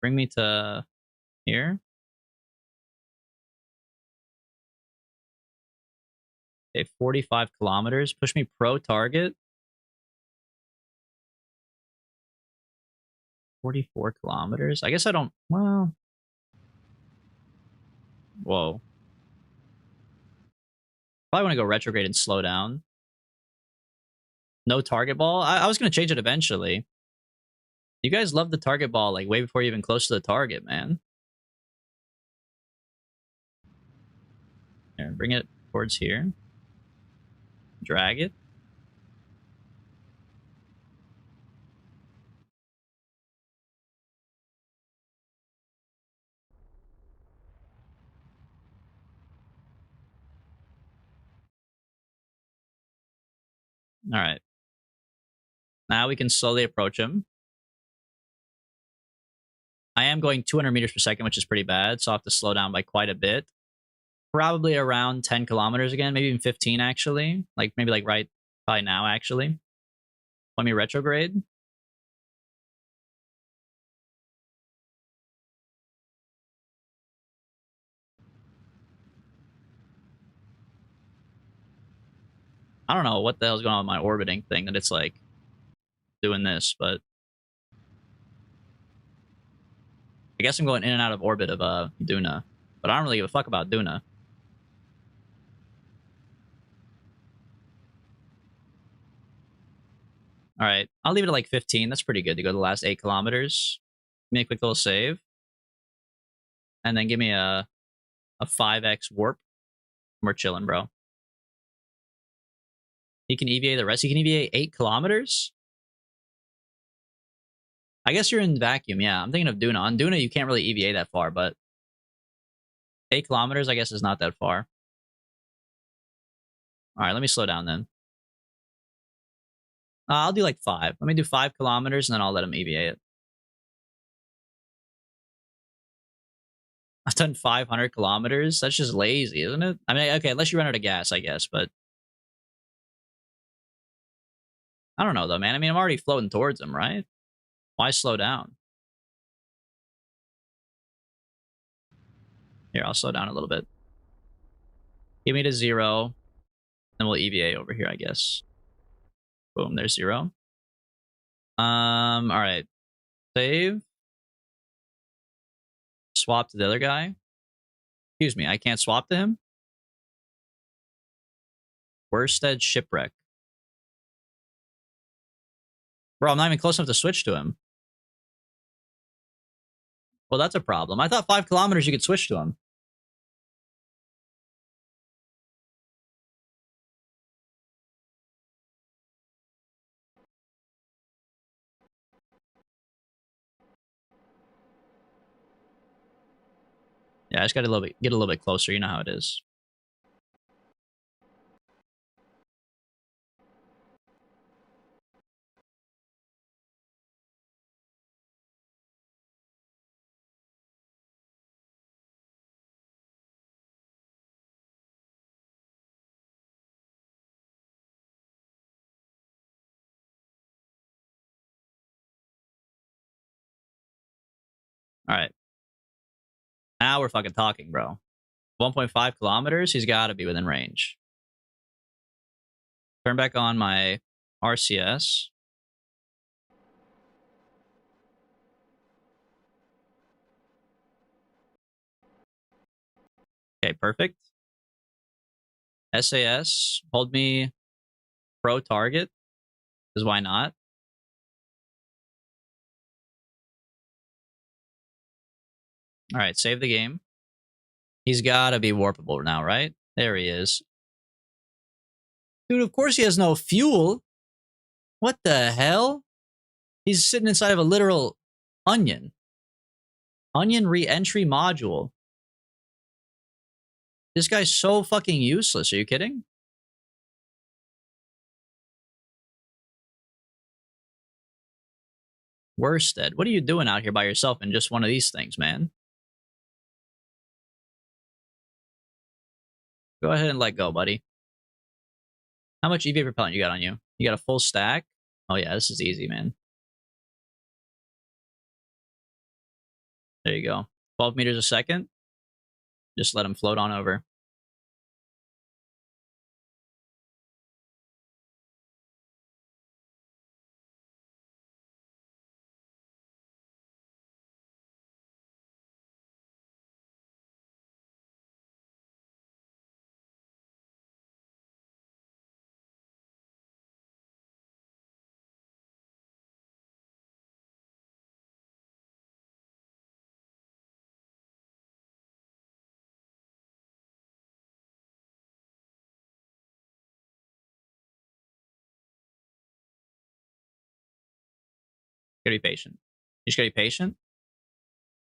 Bring me to here. Okay, 45 kilometers. Push me pro target. 44 kilometers. I guess I don't... Well... Whoa. Probably want to go retrograde and slow down. No target ball? I was going to change it eventually. You guys love the target ball, like, way before you're even close to the target, man. Here, bring it towards here. Drag it. All right. Now we can slowly approach him. I am going 200 meters per second, which is pretty bad, so I'll have to slow down by quite a bit. Probably around 10 kilometers again, maybe even 15, actually. Like, maybe, like, right by now, actually. Let me retrograde. I don't know what the hell's going on with my orbiting thing, that it's, like, doing this, but... I guess I'm going in and out of orbit of Duna. But I don't really give a fuck about Duna. Alright, I'll leave it at like 15. That's pretty good to go the last 8 kilometers. Give me a quick little save. And then give me a 5x warp. We're chilling, bro. He can EVA the rest. He can EVA 8 kilometers? I guess you're in vacuum, yeah. I'm thinking of Duna. On Duna, you can't really EVA that far, but 8 kilometers, I guess, is not that far. All right, let me slow down then. I'll do like 5. Let me do 5 kilometers, and then I'll let him EVA it. I've done 500 kilometers. That's just lazy, isn't it? I mean, okay, unless you run out of gas, I guess, but... I don't know, though, man. I mean, I'm already floating towards him, right? Why slow down? Here, I'll slow down a little bit. Give me to 0. Then we'll EVA over here, I guess. Boom, there's 0. Alright. Save. Swap to the other guy. Excuse me, I can't swap to him? Worsted Shipwreck. Bro, I'm not even close enough to switch to him. Well, that's a problem. I thought 5 kilometers you could switch to him. Yeah, I just got to get a little bit closer. You know how it is. All right. Now we're fucking talking, bro. 1.5 kilometers, he's got to be within range. Turn back on my RCS. Okay, perfect. SAS, hold me pro target, because why not? All right, save the game. He's got to be warpable now, right? There he is. Dude, of course he has no fuel. What the hell? He's sitting inside of a literal onion. Onion re-entry module. This guy's so fucking useless. Are you kidding? Worsted, what are you doing out here by yourself in just one of these things, man? Go ahead and let go, buddy. How much EVA propellant you got on you? You got a full stack? Oh yeah, this is easy, man. There you go. 12 meters a second. Just let him float on over. Gotta be patient. You just gotta be patient.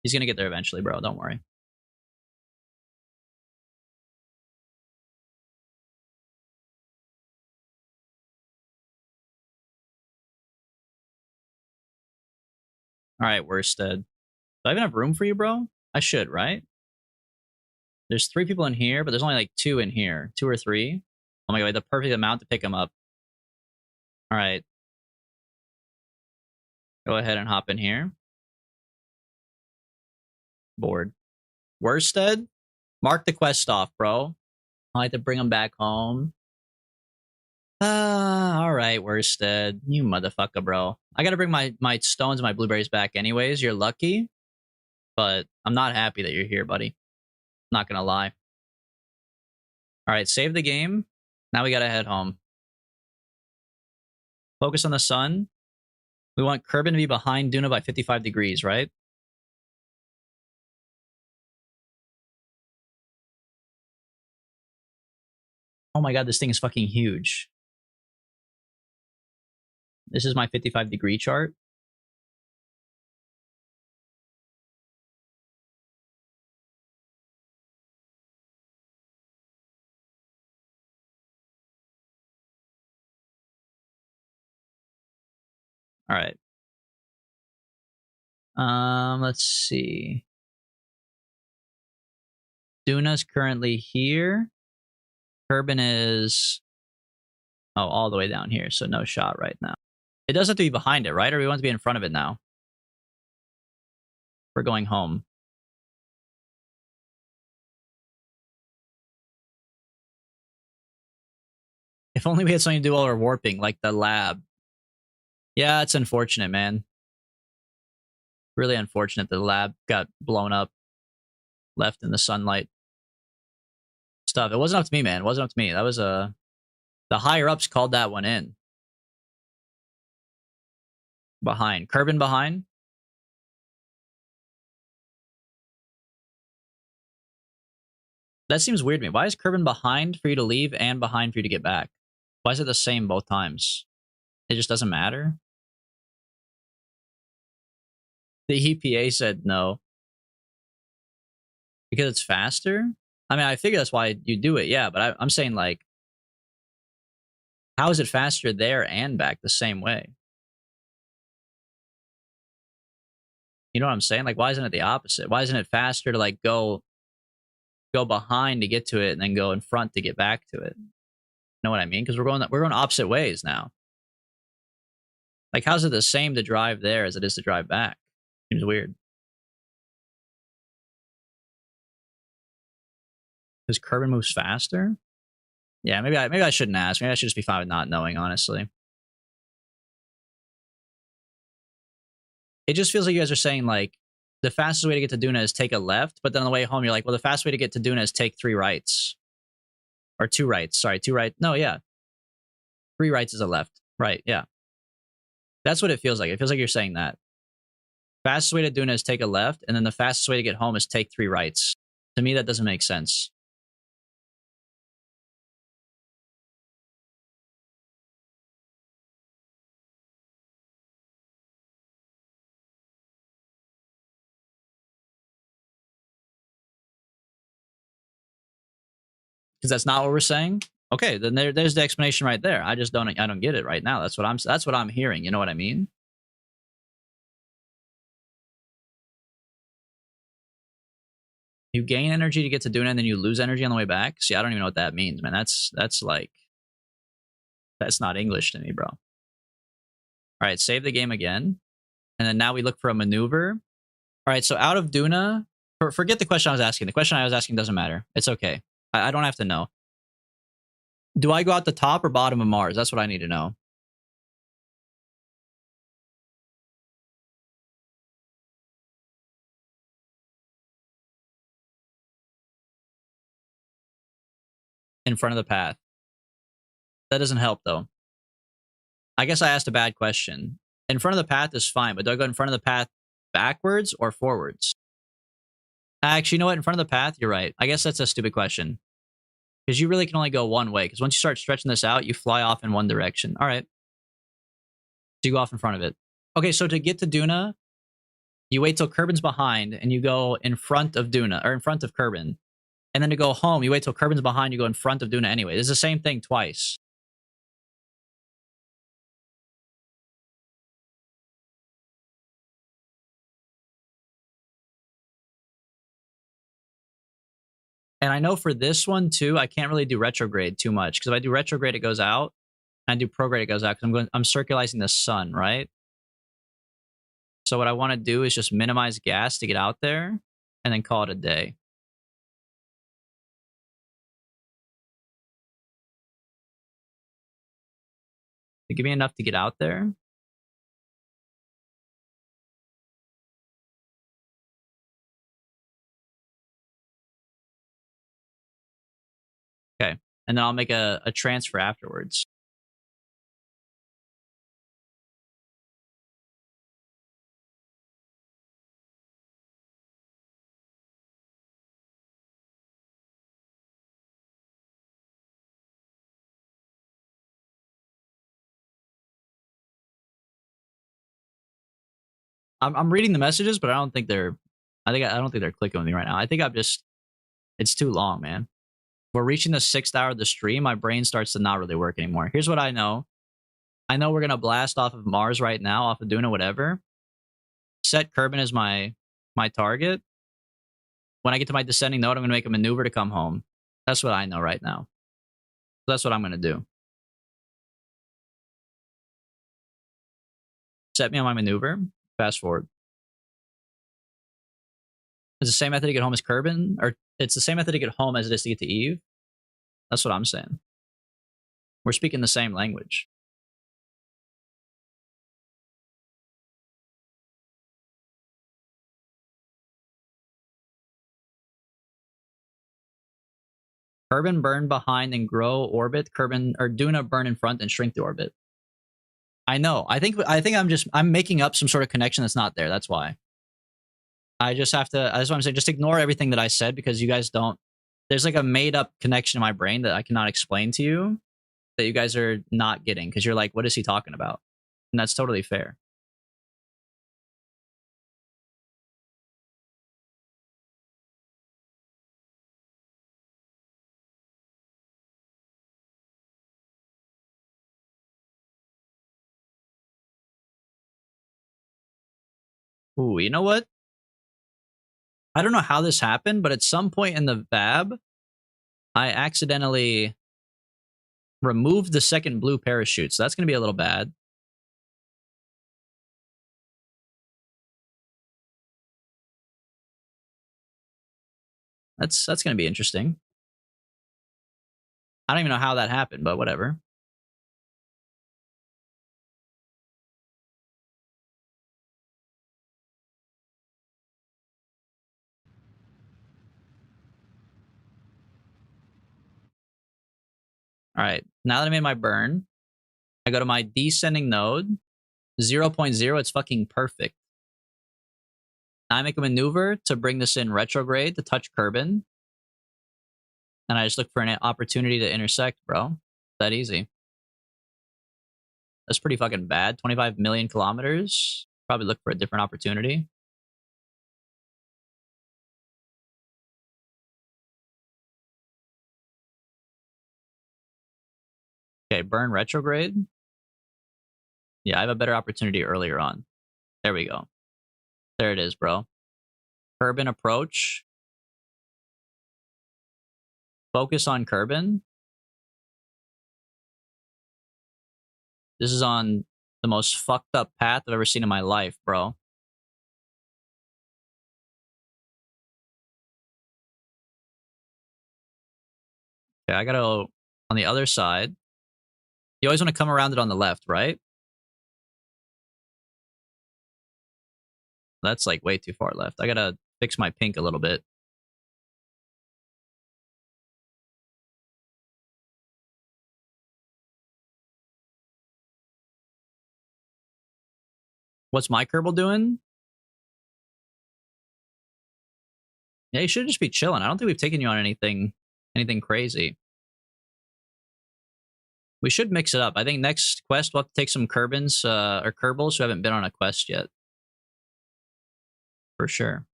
He's gonna get there eventually, bro. Don't worry. All right, Worsted. Do I even have room for you, bro? I should, right? There's 3 people in here, but there's only like 2 in here. 2 or 3. Oh my god, the perfect amount to pick him up. All right. Go ahead and hop in here. Board. Worsted? Mark the quest off, bro. I like to bring him back home. All right, Worsted. You motherfucker, bro. I gotta bring my stones and my blueberries back anyways. You're lucky. But I'm not happy that you're here, buddy. Not gonna lie. All right, save the game. Now we gotta head home. Focus on the sun. We want Kerbin to be behind Duna by 55 degrees, right? Oh my god, this thing is fucking huge. This is my 55-degree chart. All right. Let's see. Duna's currently here. Kerbin is all the way down here, so no shot right now. It does have to be behind it, right? Or we want to be in front of it now? We're going home. If only we had something to do while we're warping, like the lab. Yeah, it's unfortunate, man. Really unfortunate that the lab got blown up, left in the sunlight. Stuff. It wasn't up to me, man. It wasn't up to me. That was the higher ups called that one in. Behind. Kerbin behind. That seems weird to me. Why is Kerbin behind for you to leave and behind for you to get back? Why is it the same both times? It just doesn't matter? The EPA said no. Because it's faster? I mean, I figure that's why you do it, yeah, but I'm saying, like, how is it faster there and back the same way? You know what I'm saying? Like, why isn't it the opposite? Why isn't it faster to, like, go behind to get to it and then go in front to get back to it? You know what I mean? Because we're going opposite ways now. Like, how's it the same to drive there as it is to drive back? Seems weird. Because Kerbin moves faster? Yeah, maybe I shouldn't ask. Maybe I should just be fine with not knowing, honestly. It just feels like you guys are saying, like, the fastest way to get to Duna is take a left, but then on the way home, you're like, well, the fastest way to get to Duna is take 3 rights. Or 2 rights. Sorry, 2 right. No, yeah. 3 rights is a left. Right, yeah. That's what it feels like. It feels like you're saying that. Fastest way to Duna is take a left, and then the fastest way to get home is take 3 rights. To me, that doesn't make sense. Because that's not what we're saying. Okay, then there's the explanation right there. I don't get it right now. That's what I'm hearing. You know what I mean? You gain energy to get to Duna, and then you lose energy on the way back. See, I don't even know what that means, man. That's like, that's not English to me, bro. All right, save the game again, and then now we look for a maneuver. All right, so out of Duna, forget the question I was asking. The question I was asking doesn't matter. It's okay. I don't have to know. Do I go out the top or bottom of Mars? That's what I need to know. In front of the path. That doesn't help, though. I guess I asked a bad question. In front of the path is fine, but do I go in front of the path backwards or forwards? Actually, you know what? In front of the path, you're right. I guess that's a stupid question. Because you really can only go one way. Because once you start stretching this out, you fly off in one direction. All right. So you go off in front of it. Okay, so to get to Duna, you wait till Kerbin's behind, and you go in front of Duna, or in front of Kerbin. And then to go home, you wait till Kerbin's behind, you go in front of Duna anyway. It's the same thing twice. And I know for this one, too, I can't really do retrograde too much. Because if I do retrograde, it goes out. And I do prograde, it goes out. Because I'm circulating the sun, right? So what I want to do is just minimize gas to get out there. And then call it a day. Give me enough to get out there. Okay. And then I'll make a transfer afterwards. I'm reading the messages, but I don't think they're clicking with me right now. I think it's too long, man. We're reaching the 6th hour of the stream. My brain starts to not really work anymore. Here's what I know. I know we're gonna blast off of Mars right now, off of Duna, whatever. Set Kerbin as my target. When I get to my descending node, I'm gonna make a maneuver to come home. That's what I know right now. So that's what I'm gonna do. Set me on my maneuver. Fast forward. It's the same method to get home as Kerbin, or it's the same method to get home as it is to get to Eve. That's what I'm saying. We're speaking the same language. Kerbin burn behind and grow orbit. Kerbin or Duna burn in front and shrink the orbit. I know. I think I'm making up some sort of connection that's not there. That's why. I just have to. That's what I'm saying. Just ignore everything that I said because you guys don't. There's like a made up connection in my brain that I cannot explain to you that you guys are not getting because you're like, what is he talking about? And that's totally fair. Ooh, you know what? I don't know how this happened, but at some point in the VAB, I accidentally removed the second blue parachute. So that's going to be a little bad. That's going to be interesting. I don't even know how that happened, but whatever. All right. Now that I made my burn, I go to my descending node, 0.0. It's fucking perfect. Now I make a maneuver to bring this in retrograde to touch Kerbin. And I just look for an opportunity to intersect, bro. That easy. That's pretty fucking bad. 25 million kilometers. Probably look for a different opportunity. Okay, burn retrograde. Yeah, I have a better opportunity earlier on. There we go. There it is, bro. Kerbin approach. Focus on Kerbin. This is on the most fucked up path I've ever seen in my life, bro. Okay, I gotta go on the other side. You always want to come around it on the left, right? That's like way too far left. I gotta fix my pink a little bit. What's my Kerbal doing? Yeah, you should just be chilling. I don't think we've taken you on anything crazy. We should mix it up. I think next quest we'll have to take some Kerbins or Kerbals who haven't been on a quest yet. For sure.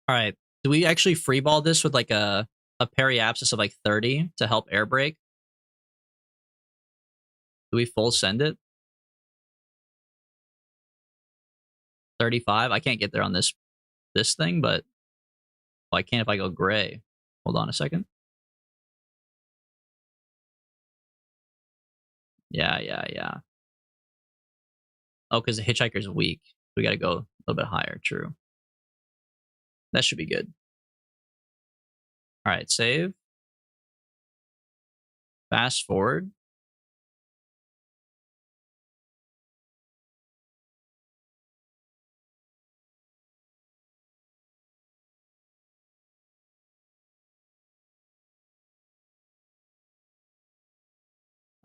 All right. Do we actually freeball this with like a periapsis of like 30 to help air brake? Do we full send it? 35? I can't get there on this thing, but well, I can if I go gray. Hold on a second. Yeah. Oh, because the hitchhiker's weak. We got to go a little bit higher. True. That should be good. All right, save. Fast forward.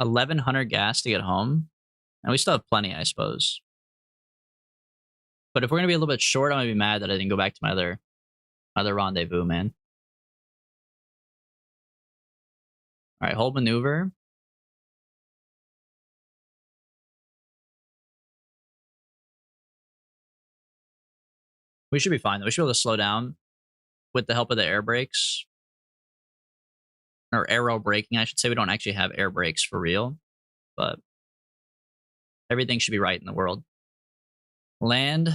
$1,100 gas to get home. And we still have plenty, I suppose. But if we're going to be a little bit short, I'm going to be mad that I didn't go back to my other rendezvous, man. All right, hold maneuver. We should be fine, though. We should be able to slow down with the help of the air brakes. Or aero braking, I should say. We don't actually have air brakes for real. But everything should be right in the world. Land,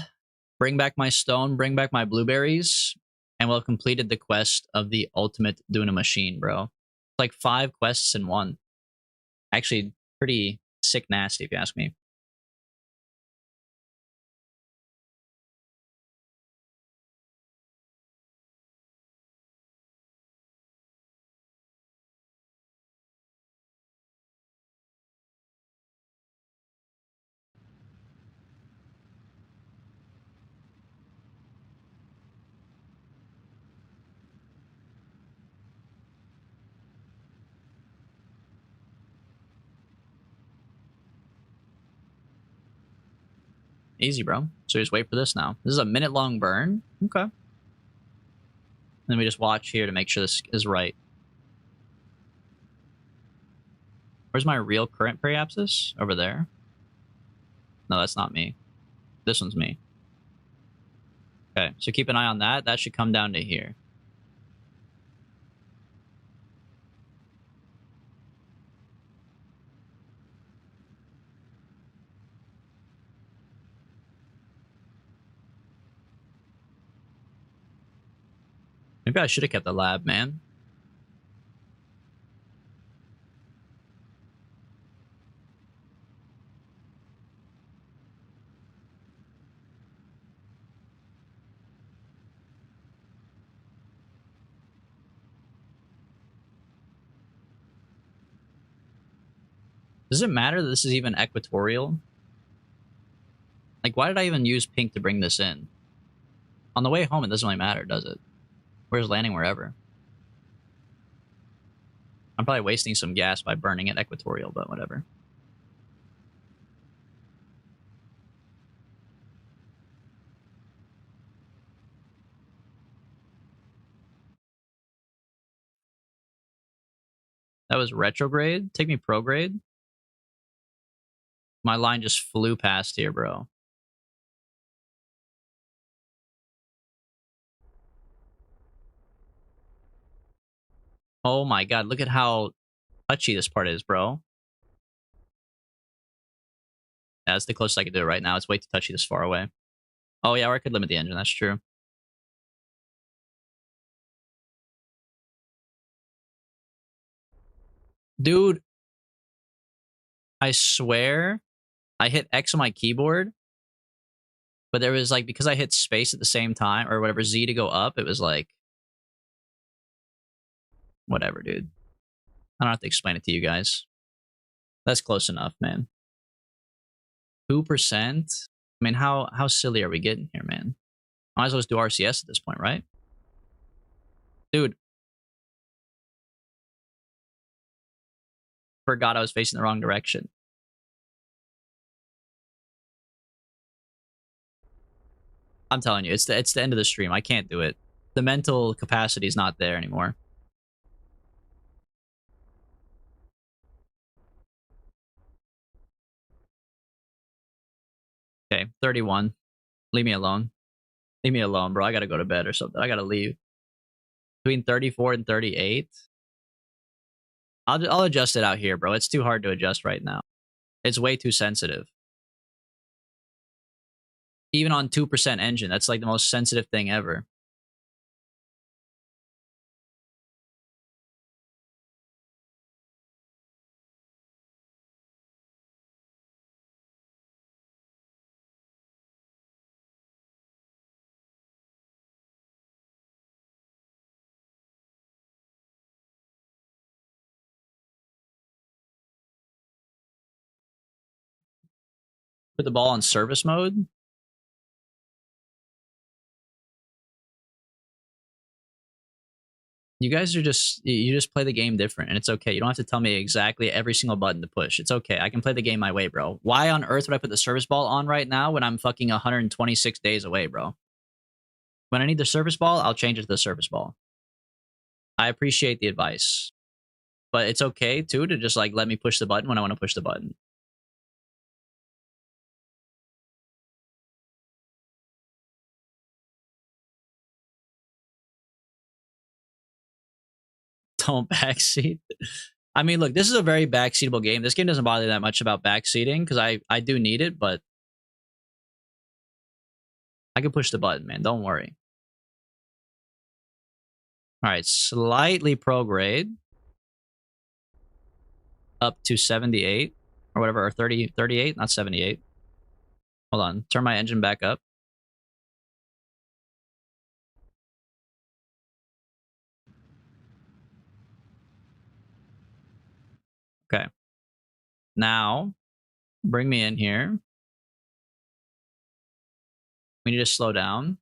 bring back my stone, bring back my blueberries, and we'll have completed the quest of the ultimate Duna machine, bro. It's like 5 quests in one. Actually, pretty sick nasty, if you ask me. Easy, bro. So just wait for this now. This is a minute-long burn. Okay. Then we just watch here to make sure this is right. Where's my real current periapsis? Over there. No, that's not me. This one's me. Okay, so keep an eye on that. That should come down to here. Maybe I should have kept the lab, man. Does it matter that this is even equatorial? Like, why did I even use pink to bring this in? On the way home, it doesn't really matter, does it? Where's landing wherever? I'm probably wasting some gas by burning it equatorial, but whatever. That was retrograde? Take me prograde? My line just flew past here, bro. Oh my god, look at how touchy this part is, bro. Yeah, that's the closest I could do it right now. It's way too touchy this far away. Oh yeah, or I could limit the engine, that's true. Dude, I swear I hit X on my keyboard, but there was like, because I hit space at the same time, or whatever, Z to go up, it was like, whatever, dude. I don't have to explain it to you guys. That's close enough, man. 2%? I mean, how silly are we getting here, man? Might as well just do RCS at this point, right? Dude. Forgot I was facing the wrong direction. I'm telling you, it's the end of the stream. I can't do it. The mental capacity is not there anymore. Okay, 31. Leave me alone. Leave me alone, bro. I gotta go to bed or something. I gotta leave. Between 34 and 38. I'll adjust it out here, bro. It's too hard to adjust right now. It's way too sensitive. Even on 2% engine, that's like the most sensitive thing ever. Put the ball on service mode. You guys are you just play the game different, and it's okay. You don't have to tell me exactly every single button to push. It's okay. I can play the game my way, bro. Why on earth would I put the service ball on right now when I'm fucking 126 days away, bro? When I need the service ball, I'll change it to the service ball. I appreciate the advice, but it's okay too to just like let me push the button when I want to push the button. Don't backseat. I mean, look, this is a very backseatable game. This game doesn't bother that much about backseating because I do need it, but I can push the button, man. Don't worry. All right, slightly prograde up to 78 or whatever, or 30, 38, not 78. Hold on, turn my engine back up. Okay. Now, bring me in here. We need to slow down.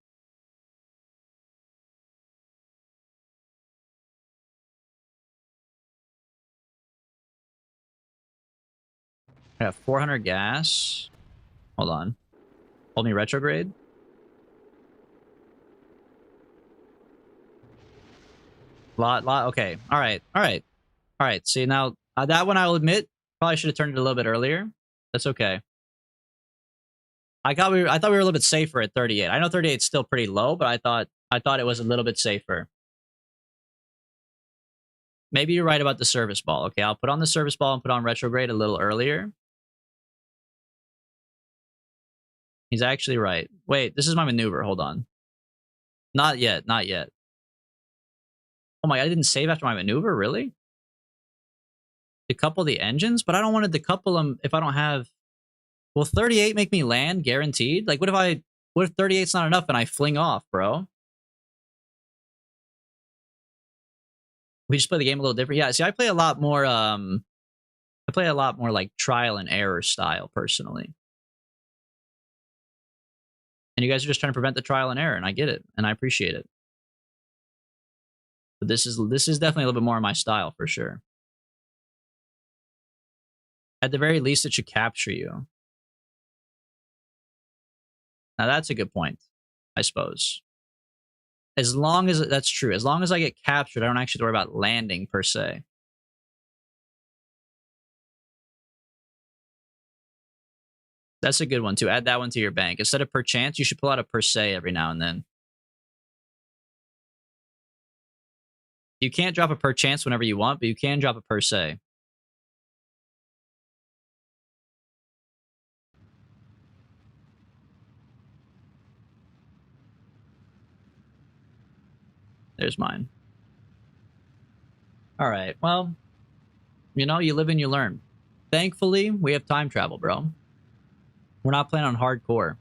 I have 400 gas. Hold on. Hold me retrograde. Okay. All right. See, now that one I'll admit probably should have turned it a little bit earlier. That's okay. I thought we were a little bit safer at 38. I know 38 is still pretty low, but I thought it was a little bit safer. Maybe you're right about the service ball. Okay, I'll put on the service ball and put on retrograde a little earlier. He's actually right. Wait, this is my maneuver. Hold on. Not yet. Not yet. Oh my, I didn't save after my maneuver? Really? Decouple the engines? But I don't want to decouple them if I don't have... Will 38 make me land guaranteed? Like, what if 38's not enough and I fling off, bro? We just play the game a little different. Yeah, see, I play a lot more like trial and error style personally. And you guys are just trying to prevent the trial and error, and I get it, and I appreciate it. But this is definitely a little bit more my style for sure. At the very least, it should capture you. Now that's a good point, I suppose. As long as that's true, as long as I get captured, I don't actually worry about landing per se. That's a good one too. Add that one to your bank. Instead of per chance, you should pull out a per se every now and then. You can't drop a per chance whenever you want, but you can drop a per se. There's mine. All right. Well, you know, you live and you learn. Thankfully, we have time travel, bro. We're not playing on hardcore.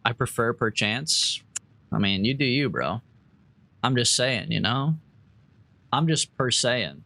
I prefer per chance. I mean, you do you, bro. I'm just saying, you know? I'm just per saying.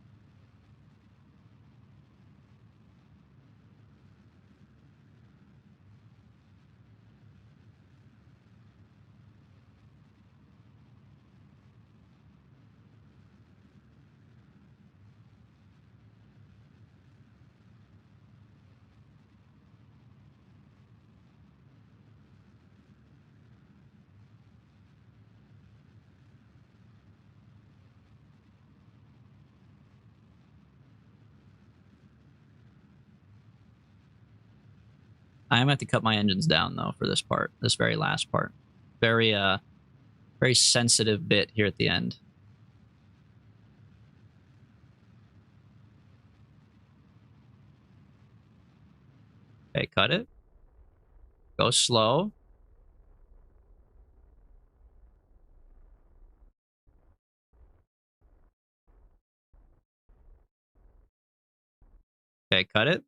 I am going to have to cut my engines down, though, for this part. This very last part. Very sensitive bit here at the end. Okay, cut it. Go slow. Okay, cut it.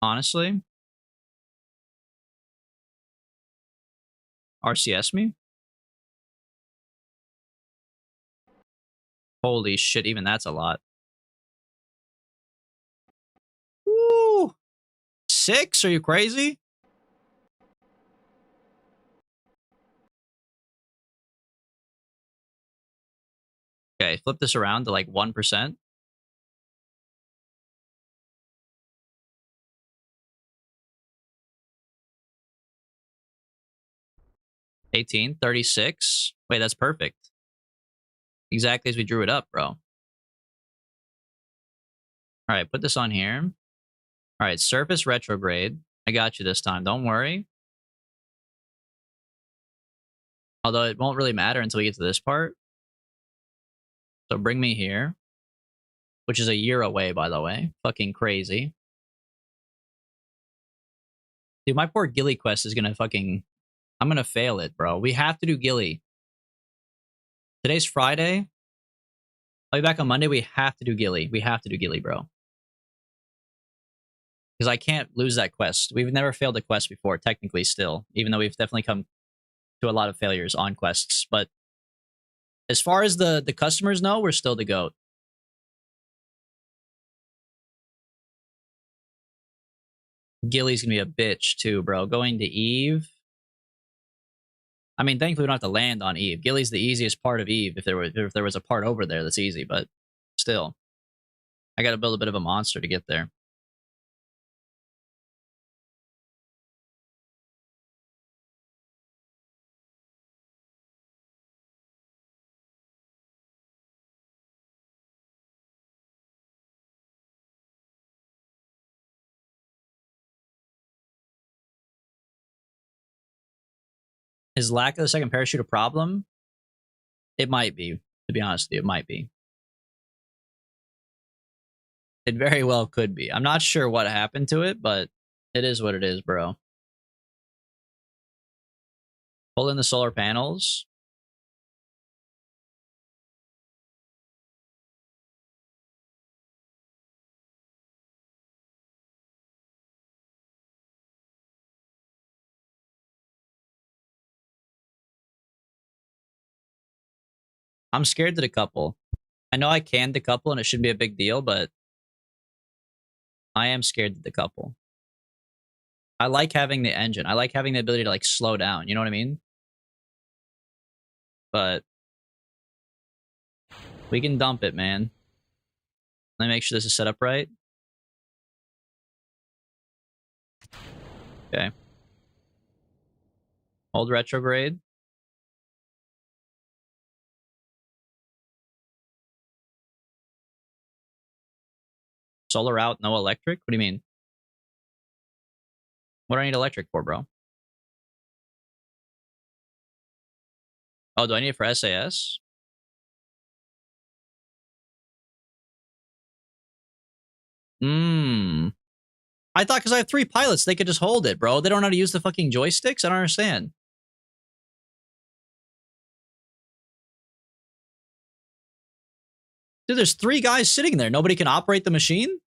Honestly. RCS me? Holy shit, even that's a lot. Woo! 6? Are you crazy? Okay, flip this around to like 1%. $18, 36. Wait, that's perfect. Exactly as we drew it up, bro. All right, put this on here. All right, surface retrograde. I got you this time. Don't worry. Although it won't really matter until we get to this part. So bring me here. Which is a year away, by the way. Fucking crazy. Dude, my poor Gilly quest is gonna fucking... I'm gonna fail it, bro. We have to do Gilly. Today's Friday. I'll be back on Monday. We have to do Gilly. We have to do Gilly, bro. Because I can't lose that quest. We've never failed a quest before, technically still. Even though we've definitely come to a lot of failures on quests. But as far as the customers know, we're still the GOAT. Gilly's gonna be a bitch too, bro. Going to Eve. I mean, thankfully we don't have to land on Eve. Gilly's the easiest part of Eve. If there was a part over there that's easy, but still, I got to build a bit of a monster to get there. Is lack of the second parachute a problem? It might be, to be honest with you. It might be. It very well could be. I'm not sure what happened to it, but it is what it is, bro. Pull in the solar panels. I'm scared to decouple. I know I can decouple and it shouldn't be a big deal, but I am scared to decouple. I like having the engine. I like having the ability to like slow down. You know what I mean? But we can dump it, man. Let me make sure this is set up right. Okay. Hold retrograde. Solar out, no electric? What do you mean? What do I need electric for, bro? Oh, do I need it for SAS? I thought because I have 3 pilots, they could just hold it, bro. They don't know how to use the fucking joysticks? I don't understand. Dude, there's 3 guys sitting there. Nobody can operate the machine?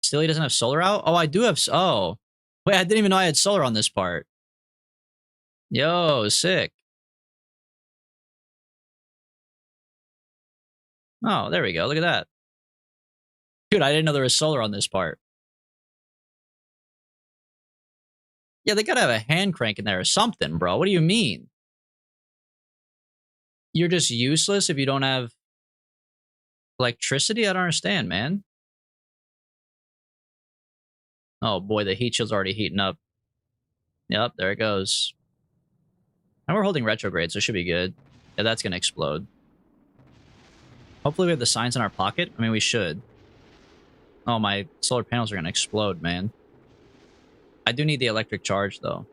Still, he doesn't have solar out? Oh, I do have... Oh. Wait, I didn't even know I had solar on this part. Yo, sick. Oh, there we go. Look at that. Dude, I didn't know there was solar on this part. Yeah, they gotta have a hand crank in there or something, bro. What do you mean? You're just useless if you don't have electricity? I don't understand, man. Oh boy, the heat shield's already heating up. Yep, there it goes. And we're holding retrograde, so it should be good. Yeah, that's gonna explode. Hopefully we have the signs in our pocket. I mean, we should. Oh, my solar panels are gonna explode, man. I do need the electric charge, though.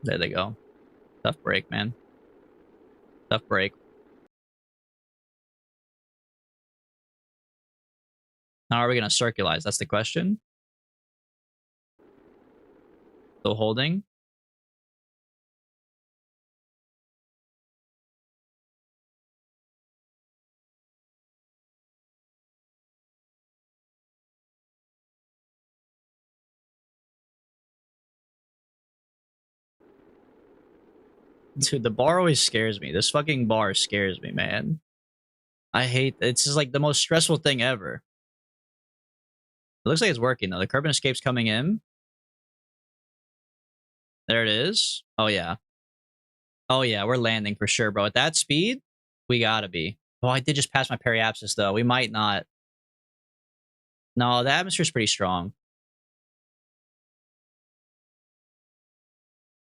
There they go. Tough break, man. Tough break. How are we gonna circularize? That's the question. Still holding. Dude, the bar always scares me. This fucking bar scares me, man. I hate... It's just like the most stressful thing ever. It looks like it's working, though. The curb and escape's coming in. There it is. Oh, yeah. Oh, yeah. We're landing for sure, bro. At that speed, we gotta be. Oh, I did just pass my periapsis, though. We might not. No, the atmosphere's pretty strong.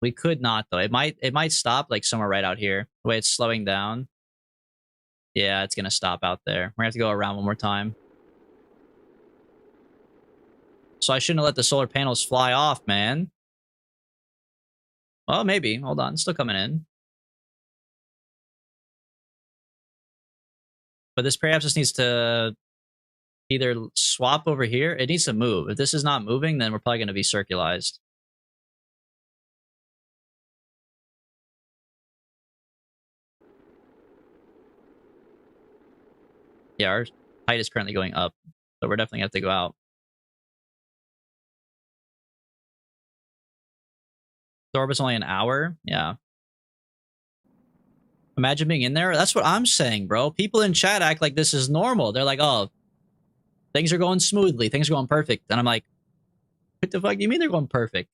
We could not, though. It might stop, like, somewhere right out here. The way it's slowing down. Yeah, it's gonna stop out there. We're gonna have to go around one more time. So I shouldn't have let the solar panels fly off, man. Well, maybe. Hold on. It's still coming in. But this perhaps just needs to either swap over here. It needs to move. If this is not moving, then we're probably going to be circularized. Yeah, our height is currently going up. So we're definitely going to have to go out. The orbit's only an hour? Yeah. Imagine being in there. That's what I'm saying, bro. People in chat act like this is normal. They're like, oh, things are going smoothly. Things are going perfect. And I'm like, what the fuck do you mean they're going perfect?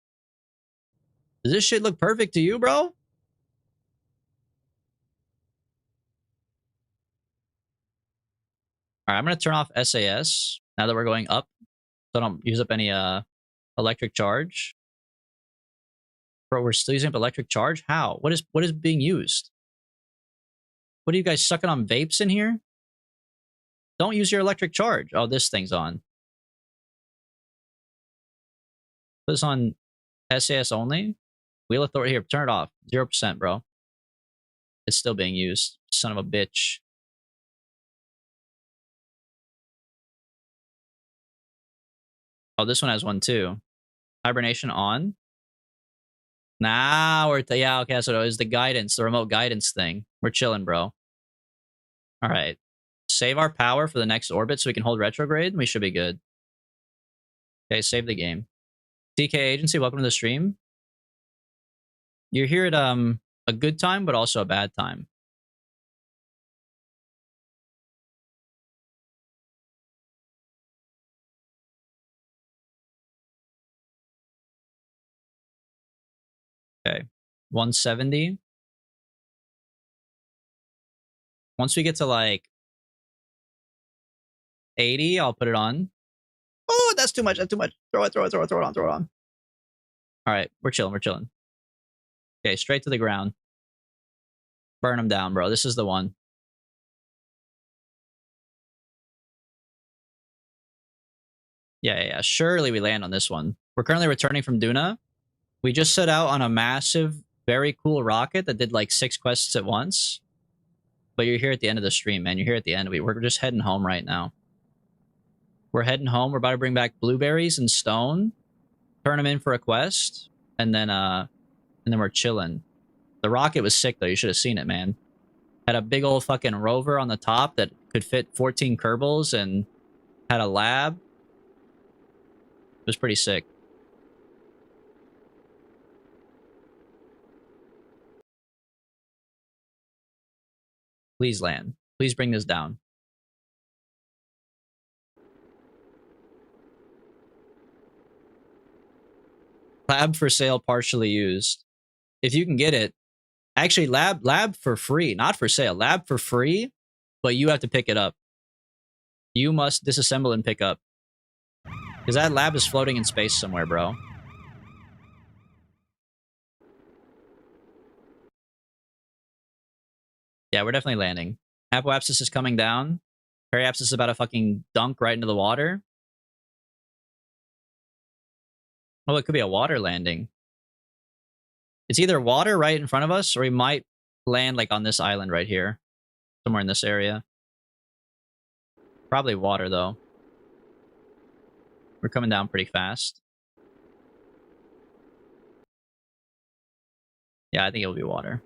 Does this shit look perfect to you, bro? All right, I'm going to turn off SAS now that we're going up so I don't use up any electric charge. Bro, we're still using up electric charge? How? What is being used? What are you guys sucking on vapes in here? Don't use your electric charge. Oh, this thing's on. Put this on SAS only. Wheel authority here. Turn it off. 0%, bro. It's still being used. Son of a bitch. Oh, this one has one too. Hibernation on. Nah, yeah, okay, so it was the guidance, the remote guidance thing. We're chilling, bro. All right. Save our power for the next orbit so we can hold retrograde. We should be good. Okay, save the game. TK Agency, welcome to the stream. You're here at a good time, but also a bad time. Okay, 170. Once we get to like 80, I'll put it on. Oh, that's too much. That's too much. Throw it on. All right, we're chilling. Okay, straight to the ground. Burn them down, bro. This is the one. Yeah. Surely we land on this one. We're currently returning from Duna. We just set out on a massive, very cool rocket that did like 6 quests at once. But you're here at the end of the stream, man. You're here at the end. We're just heading home right now. We're heading home. We're about to bring back blueberries and stone, turn them in for a quest, and then we're chilling. The rocket was sick though. You should have seen it, man. Had a big old fucking rover on the top that could fit 14 Kerbals and had a lab. It was pretty sick. Please land. Please bring this down. Lab for sale, partially used. If you can get it. Actually, lab for free. Not for sale. Lab for free, but you have to pick it up. You must disassemble and pick up. Because that lab is floating in space somewhere, bro. Yeah, we're definitely landing. Apoapsis is coming down. Periapsis is about to fucking dunk right into the water. Oh, it could be a water landing. It's either water right in front of us, or we might land like on this island right here. Somewhere in this area. Probably water, though. We're coming down pretty fast. Yeah, I think it'll be water.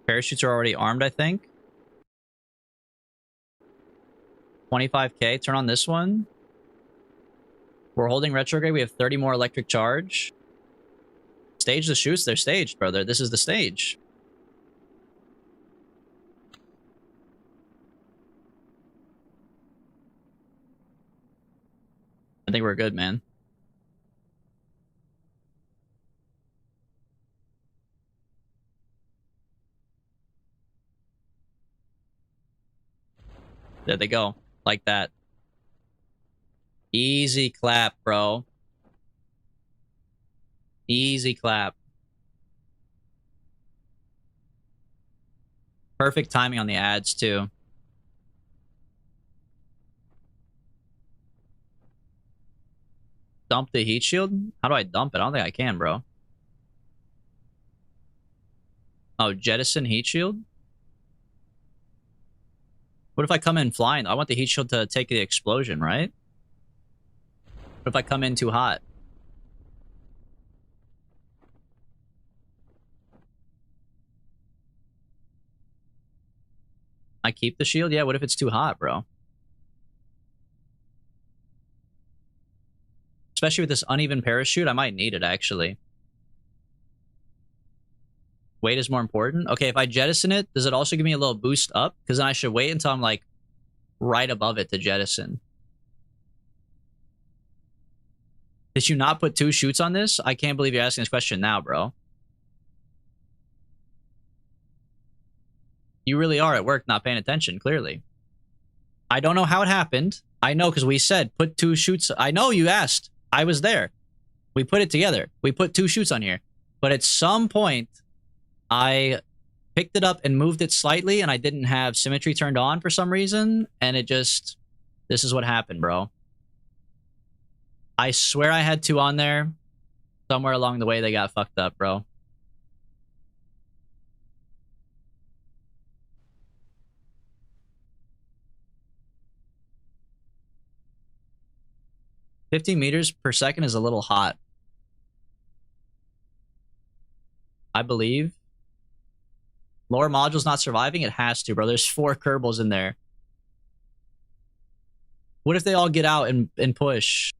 Parachutes are already armed, I think. 25k. Turn on this one. We're holding retrograde. We have 30 more electric charge. Stage the shoots. They're staged, brother. This is the stage. I think we're good, man. There they go. Like that. Easy clap, bro. Easy clap. Perfect timing on the ads, too. Dump the heat shield? How do I dump it? I don't think I can, bro. Oh, jettison heat shield? What if I come in flying? I want the heat shield to take the explosion, right? What if I come in too hot? I keep the shield? Yeah, what if it's too hot, bro? Especially with this uneven parachute, I might need it, actually. Weight is more important. Okay, if I jettison it, does it also give me a little boost up? Because then I should wait until I'm, like, right above it to jettison. Did you not put 2 chutes on this? I can't believe you're asking this question now, bro. You really are at work not paying attention, clearly. I don't know how it happened. I know because we said put 2 chutes. I know you asked. I was there. We put it together. We put 2 chutes on here. But at some point, I picked it up and moved it slightly, and I didn't have symmetry turned on for some reason, and it just... This is what happened, bro. I swear I had 2 on there. Somewhere along the way, they got fucked up, bro. $50 meters per second is a little hot. I believe. Lower module's not surviving? It has to, bro. There's 4 Kerbals in there. What if they all get out and push?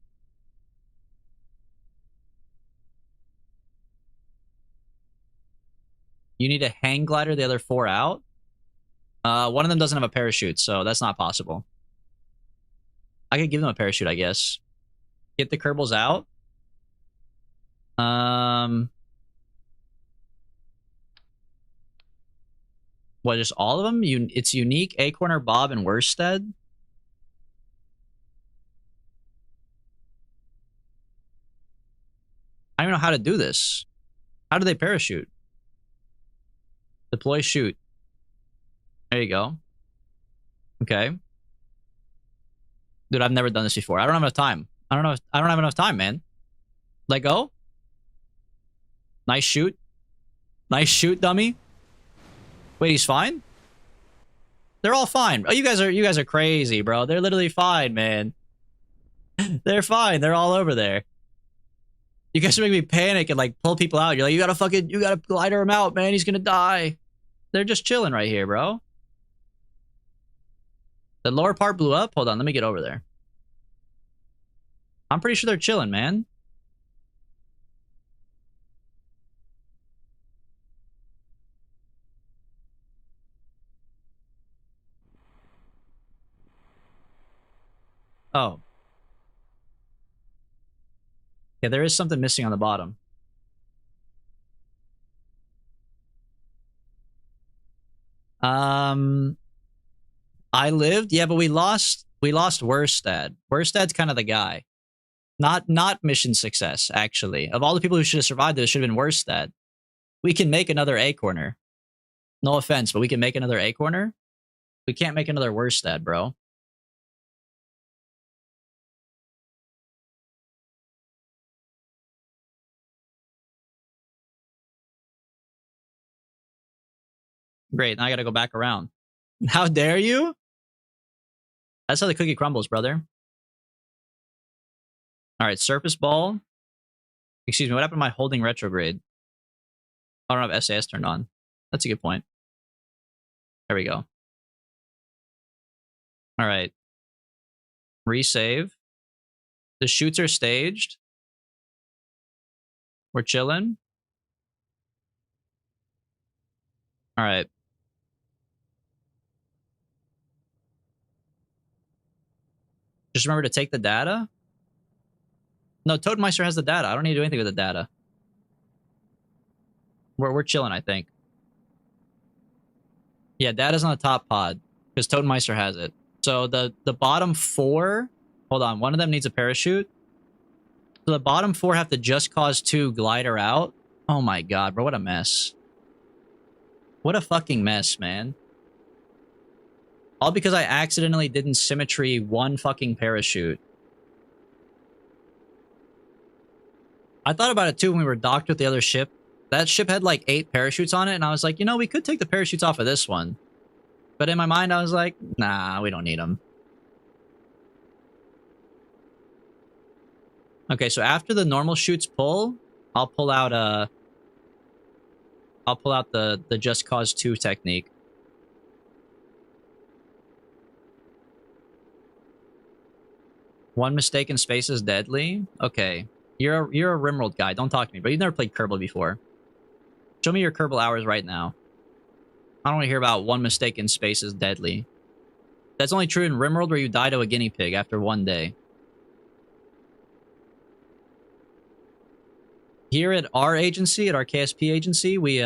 You need a hang glider, the other 4 out? One of them doesn't have a parachute, so that's not possible. I could give them a parachute, I guess. Get the Kerbals out. What, just all of them? It's Unique, Acorner, Bob, and Worsted? I don't even know how to do this. How do they parachute? Deploy chute. There you go. Okay. Dude, I've never done this before. I don't have enough time. I don't have enough time, man. Let go. Nice shoot. Nice shoot, dummy. Wait, he's fine? They're all fine. Oh, you guys are crazy, bro. They're literally fine, man. They're fine. They're all over there. You guys are making me panic and like pull people out. You're like, you gotta glider him out, man. He's gonna die. They're just chilling right here, bro. The lower part blew up. Hold on, let me get over there. I'm pretty sure they're chilling, man. Oh. Yeah, there is something missing on the bottom. I lived? Yeah, but we lost Worstad. Worstad's kind of the guy. Not mission success, actually. Of all the people who should have survived, this should have been Worstad. We can make another A-corner. No offense, but we can make another A-corner. We can't make another Worstad, bro. Great, now I gotta go back around. How dare you? That's how the cookie crumbles, brother. Alright, surface ball. Excuse me, what happened to my holding retrograde? I don't have SAS turned on. That's a good point. There we go. Alright. Resave. The shoots are staged. We're chilling. Alright. Just remember to take the data. No, Toadmeister has the data. I don't need to do anything with the data. We're chilling, I think. Yeah, data's on the top pod because Toadmeister has it. So the bottom 4, hold on, one of them needs a parachute. So the bottom 4 have to just cause 2 glider out. Oh my god, bro, what a mess. What a fucking mess, man. All because I accidentally didn't symmetry 1 fucking parachute. I thought about it too when we were docked with the other ship. That ship had like 8 parachutes on it, and I was like, you know, we could take the parachutes off of this one. But in my mind, I was like, nah, we don't need them. Okay, so after the normal shoots pull, I'll pull out the Just Cause 2 technique. One mistake in space is deadly. Okay. You're a Rimworld guy. Don't talk to me, but you've never played Kerbal before. Show me your Kerbal hours right now. I don't want to hear about one mistake in space is deadly. That's only true in Rimworld where you die to a guinea pig after one day. Here at our agency, at our KSP agency, we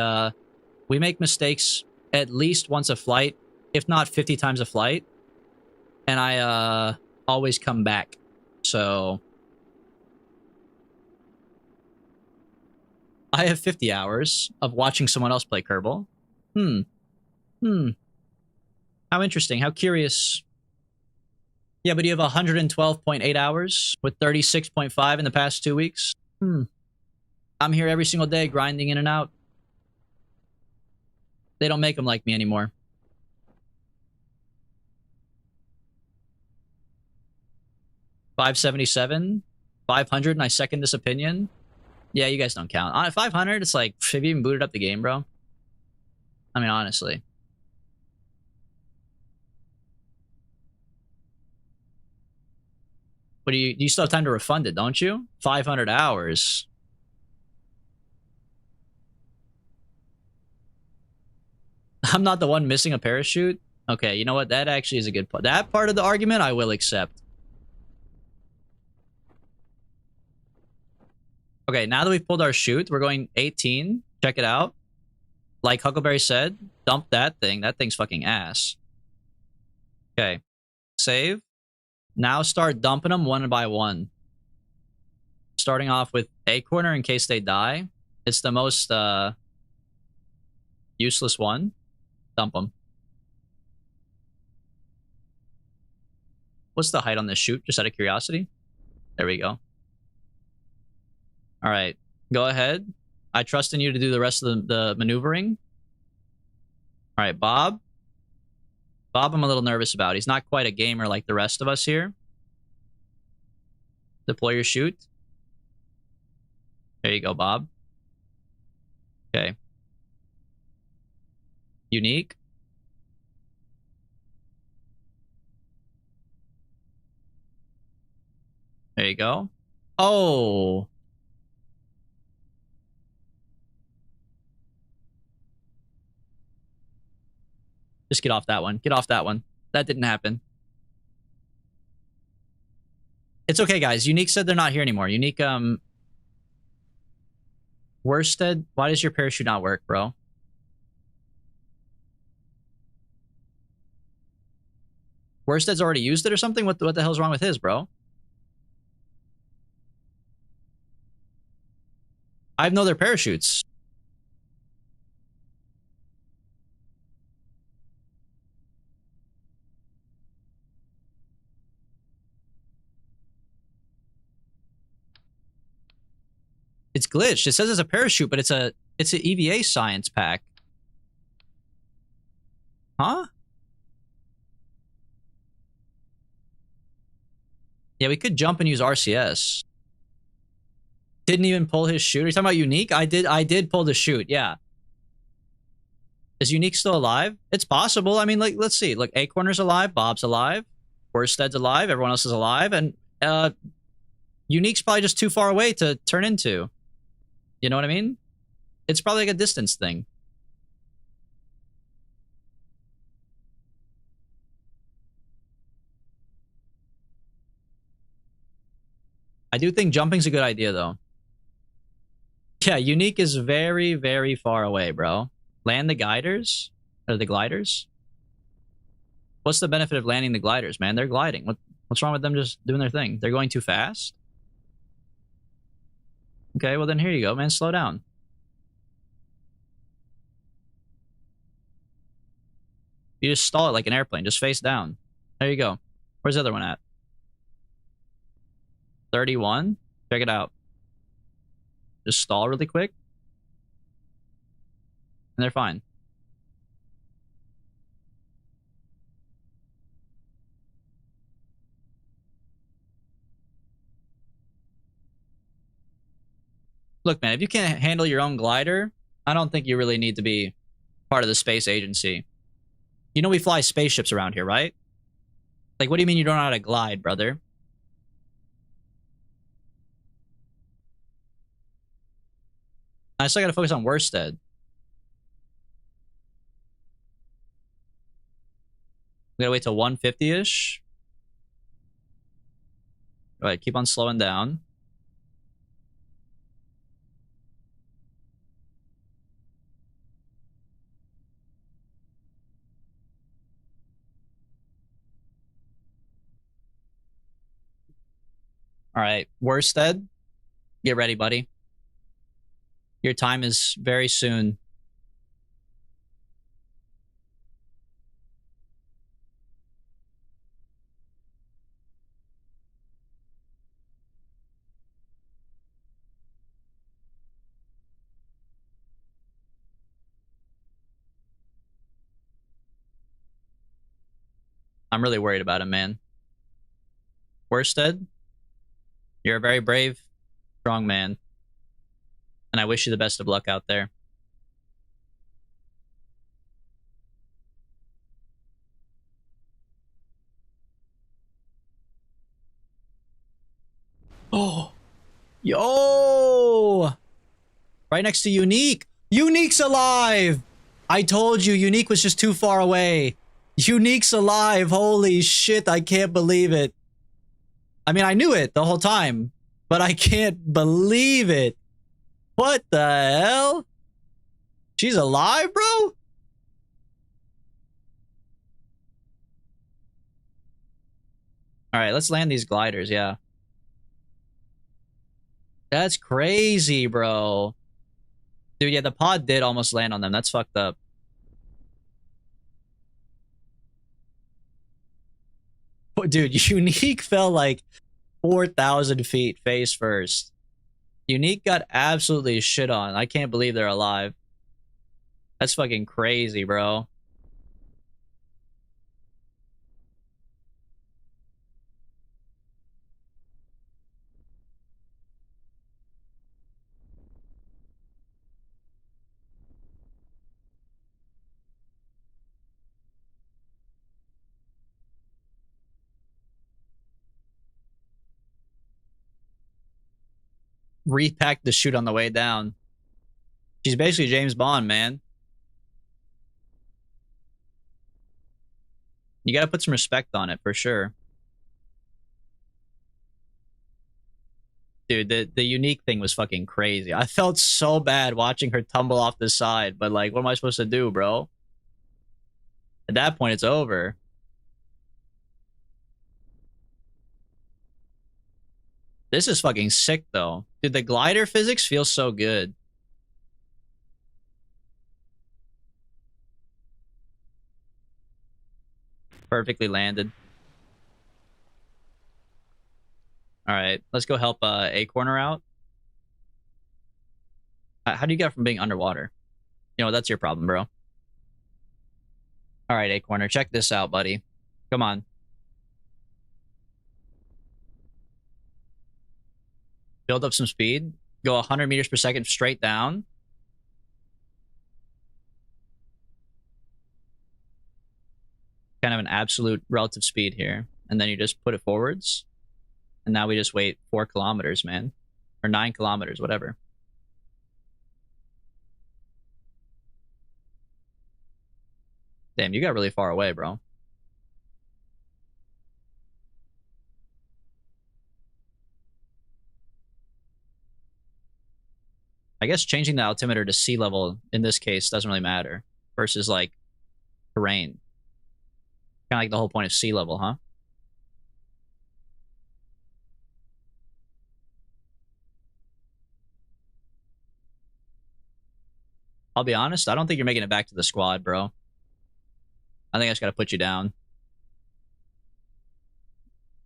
make mistakes at least once a flight, if not 50 times a flight. And I always come back. So I have 50 hours of watching someone else play Kerbal. How interesting. How curious. Yeah, but you have 112.8 hours with 36.5 in the past 2 weeks. I'm here every single day grinding in and out. They don't make them like me anymore. $577, 500, and I second this opinion. Yeah, you guys don't count. On 500, it's like, have you even booted up the game, bro? I mean, honestly. But you still have time to refund it, don't you? 500 hours. I'm not the one missing a parachute? Okay, you know what? That actually is a good part. That part of the argument I will accept. Okay, now that we've pulled our chute, we're going 18. Check it out. Like Huckleberry said, dump that thing. That thing's fucking ass. Okay. Save. Now start dumping them one by one. Starting off with Acorner in case they die. It's the most useless one. Dump them. What's the height on this chute? Just out of curiosity. There we go. All right. Go ahead. I trust in you to do the rest of the maneuvering. All right, Bob. Bob, I'm a little nervous about. He's not quite a gamer like the rest of us here. Deploy your chute. There you go, Bob. Okay. Unique. There you go. Oh. Just get off that one. Get off that one. That didn't happen. It's okay, guys. Unique said they're not here anymore. Unique, Worsted, why does your parachute not work, bro? Worsted's already used it or something? What the hell's wrong with his, bro? I have no other parachutes. It's glitched. It says it's a parachute, but it's an EVA science pack. Huh? Yeah, we could jump and use RCS. Didn't even pull his chute. Are you talking about Unique? I did pull the chute, yeah. Is Unique still alive? It's possible. I mean, like, let's see. Look, Acorner's alive, Bob's alive, Worsted's alive, everyone else is alive, and Unique's probably just too far away to turn into. You know what I mean? It's probably like a distance thing. I do think jumping's a good idea, though. Yeah, Unique is very, very far away, bro. Land the gliders? Or the gliders? What's the benefit of landing the gliders, man? They're gliding. What's wrong with them just doing their thing? They're going too fast? Okay, well then here you go, man. Slow down. You just stall it like an airplane. Just face down. There you go. Where's the other one at? 31? Check it out. Just stall really quick. And they're fine. Look, man, if you can't handle your own glider, I don't think you really need to be part of the space agency. You know we fly spaceships around here, right? Like, what do you mean you don't know how to glide, brother? I still gotta focus on Worsted. We gotta wait till 150-ish. Alright, keep on slowing down. Alright, Worsted. Get ready, buddy. Your time is very soon. I'm really worried about him, man. Worsted, you're a very brave, strong man. And I wish you the best of luck out there. Oh, yo! Right next to Unique. Unique's alive! I told you, Unique was just too far away. Unique's alive. Holy shit, I can't believe it. I mean, I knew it the whole time, but I can't believe it. What the hell? She's alive, bro? Alright, let's land these gliders, yeah. That's crazy, bro. Dude, yeah, the pod did almost land on them. That's fucked up. Oh, dude, Unique fell like 4,000 feet face first. Unique got absolutely shit on. I can't believe they're alive. That's fucking crazy, bro. Repacked the chute on the way down. She's basically James Bond, man. You gotta put some respect on it, for sure. Dude, the Unique thing was fucking crazy. I felt so bad watching her tumble off the side, but like, what am I supposed to do, bro? At that point, it's over. This is fucking sick, though. Dude, the glider physics feels so good. Perfectly landed. Alright, let's go help Acorner out. How do you get from being underwater? You know, that's your problem, bro. Alright, Acorner, check this out, buddy. Come on. Build up some speed. Go 100 meters per second straight down. Kind of an absolute relative speed here. And then you just put it forwards. And now we just wait 4 kilometers, man. Or 9 kilometers, whatever. Damn, you got really far away, bro. I guess changing the altimeter to sea level in this case doesn't really matter. Versus, like, terrain. Kind of like the whole point of sea level, huh? I'll be honest, I don't think you're making it back to the squad, bro. I think I just gotta put you down.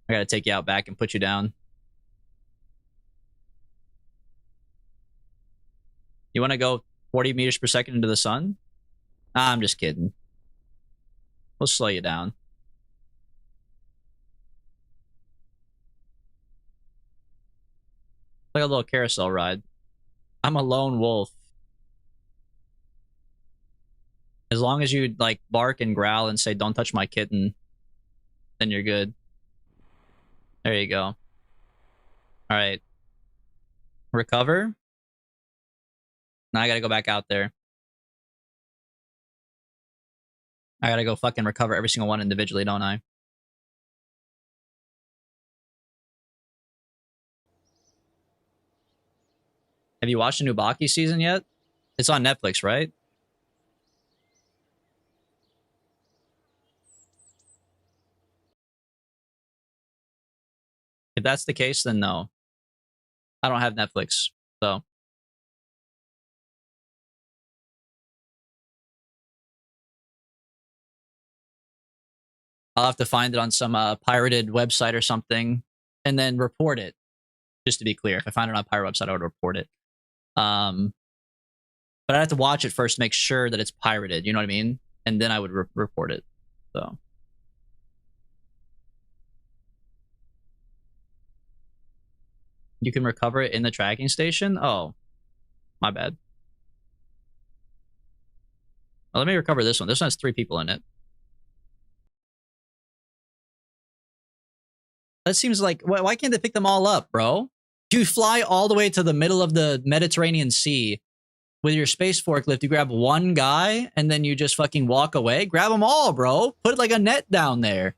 I gotta take you out back and put you down. You wanna go 40 meters per second into the sun? I'm just kidding. We'll slow you down. Like a little carousel ride. I'm a lone wolf. As long as you, like, bark and growl and say, don't touch my kitten, then you're good. There you go. Alright. Recover. Now I gotta go back out there. I gotta go fucking recover every single one individually, don't I? Have you watched the new Baki season yet? It's on Netflix, right? If that's the case, then no. I don't have Netflix, so. I'll have to find it on some pirated website or something and then report it. Just to be clear, if I find it on a pirate website, I would report it. But I have to watch it first to make sure that it's pirated. You know what I mean? And then I would report it. So. You can recover it in the tracking station? Oh. My bad. Well, let me recover this one. This one has 3 people in it. That seems like... Why can't they pick them all up, bro? You fly all the way to the middle of the Mediterranean Sea with your space forklift. You grab one guy, and then you just fucking walk away. Grab them all, bro. Put like a net down there.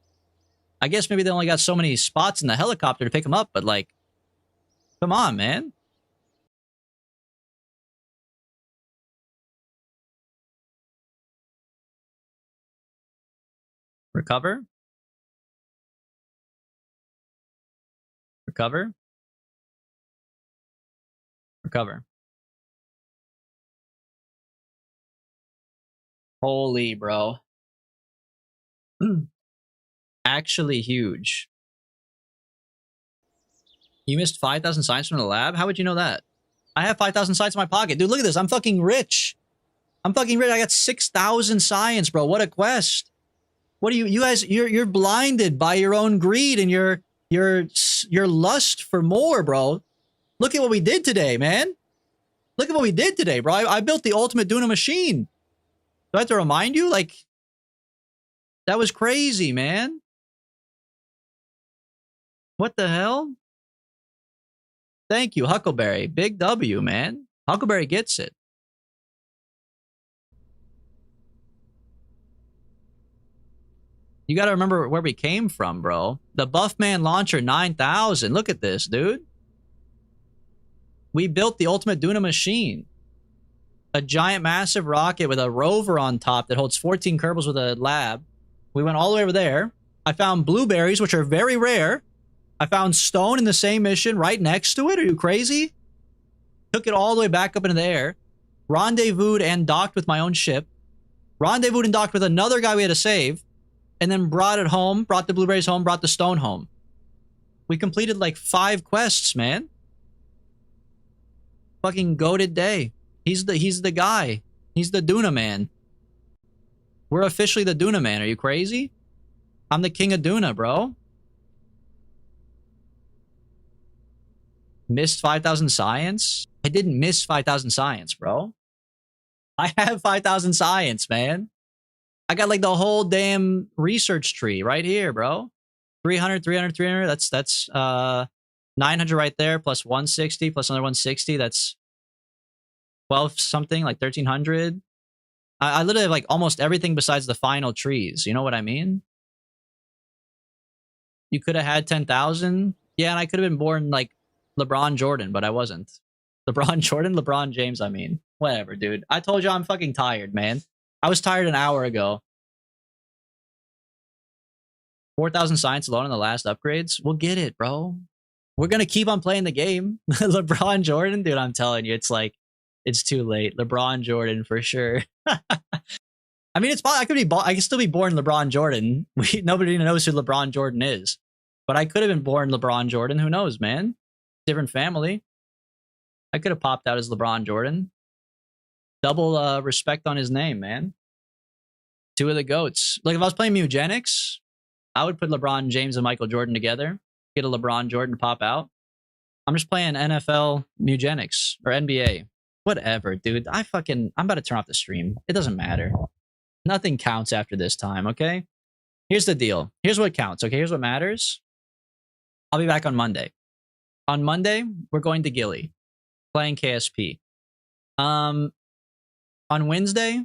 I guess maybe they only got so many spots in the helicopter to pick them up, but like... Come on, man. Recover. Recover. Recover. Holy, bro. Actually huge. You missed 5,000 science from the lab? How would you know that? I have 5,000 science in my pocket. Dude, look at this. I'm fucking rich. I'm fucking rich. I got 6,000 science, bro. What a quest. What are you guys, you're blinded by your own greed and your lust for more, bro. Look at what we did today, man. Look at what we did today, bro. I built the ultimate Duna machine. Do I have to remind you? Like, that was crazy, man. What the hell? Thank you, Huckleberry. Big W, man. Huckleberry gets it. You gotta remember where we came from, bro. The Buffman Launcher 9000. Look at this, dude. We built the ultimate Duna machine. A giant, massive rocket with a rover on top that holds 14 Kerbals with a lab. We went all the way over there. I found blueberries, which are very rare. I found stone in the same mission right next to it. Are you crazy? Took it all the way back up into the air. Rendezvoused and docked with my own ship. Rendezvoused and docked with another guy we had to save. And then brought it home, brought the blueberries home, brought the stone home. We completed like 5 quests, man. Fucking goated day. He's the guy. He's the Duna man. We're officially the Duna man. Are you crazy? I'm the king of Duna, bro. Missed 5,000 science? I didn't miss 5,000 science, bro. I have 5,000 science, man. I got like the whole damn research tree right here, bro. 300, 300, 300. That's 900 right there, plus 160, plus another 160. That's 12 something, like 1,300. I literally have like almost everything besides the final trees. You know what I mean? You could have had 10,000. Yeah, and I could have been born like LeBron Jordan, but I wasn't. LeBron Jordan? LeBron James, I mean. Whatever, dude. I told you I'm fucking tired, man. I was tired an hour ago. 4,000 science alone in the last upgrades? We'll get it, bro. We're going to keep on playing the game. LeBron Jordan? Dude, I'm telling you, it's like, it's too late. LeBron Jordan, for sure. I mean, it's I can still be born LeBron Jordan. Nobody knows who LeBron Jordan is. But I could have been born LeBron Jordan. Who knows, man? Different family. I could have popped out as LeBron Jordan. Double respect on his name, man. 2 of the GOATs. Like, if I was playing Mugenics, I would put LeBron James and Michael Jordan together. Get a LeBron Jordan to pop out. I'm just playing NFL Mugenics or NBA. Whatever, dude. I'm about to turn off the stream. It doesn't matter. Nothing counts after this time, okay? Here's the deal. Here's what counts, okay? Here's what matters. I'll be back on Monday. On Monday, we're going to Gilly, playing KSP. On Wednesday,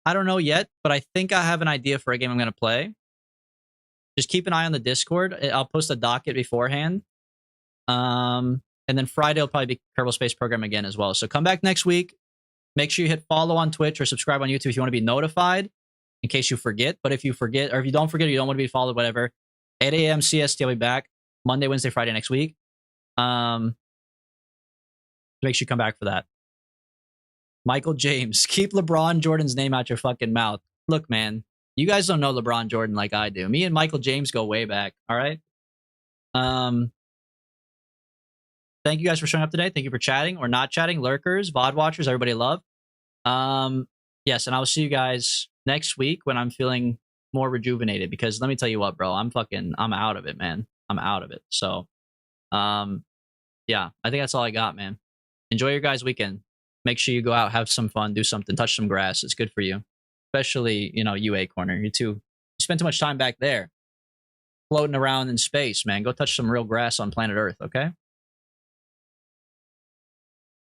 I don't know yet, but I think I have an idea for a game I'm going to play. Just keep an eye on the Discord. I'll post a docket beforehand. And then Friday will probably be Kerbal Space Program again as well. So come back next week. Make sure you hit follow on Twitch or subscribe on YouTube if you want to be notified in case you forget. But if you forget, or if you don't forget, or you don't want to be followed, whatever, 8 a.m. CST, I'll be back Monday, Wednesday, Friday next week. Make sure you come back for that. Michael James, keep LeBron Jordan's name out your fucking mouth. Look, man, you guys don't know LeBron Jordan like I do. Me and Michael James go way back. All right. Thank you guys for showing up today. Thank you for chatting or not chatting, lurkers, VOD watchers, everybody love. Yes, and I will see you guys next week when I'm feeling more rejuvenated, because let me tell you what, bro, I'm out of it, man. I'm out of it. So, yeah, I think that's all I got, man. Enjoy your guys' weekend. Make sure you go out, have some fun, do something, touch some grass. It's good for you. Especially, you know, UA corner. You spend too much time back there floating around in space, man. Go touch some real grass on planet Earth, okay?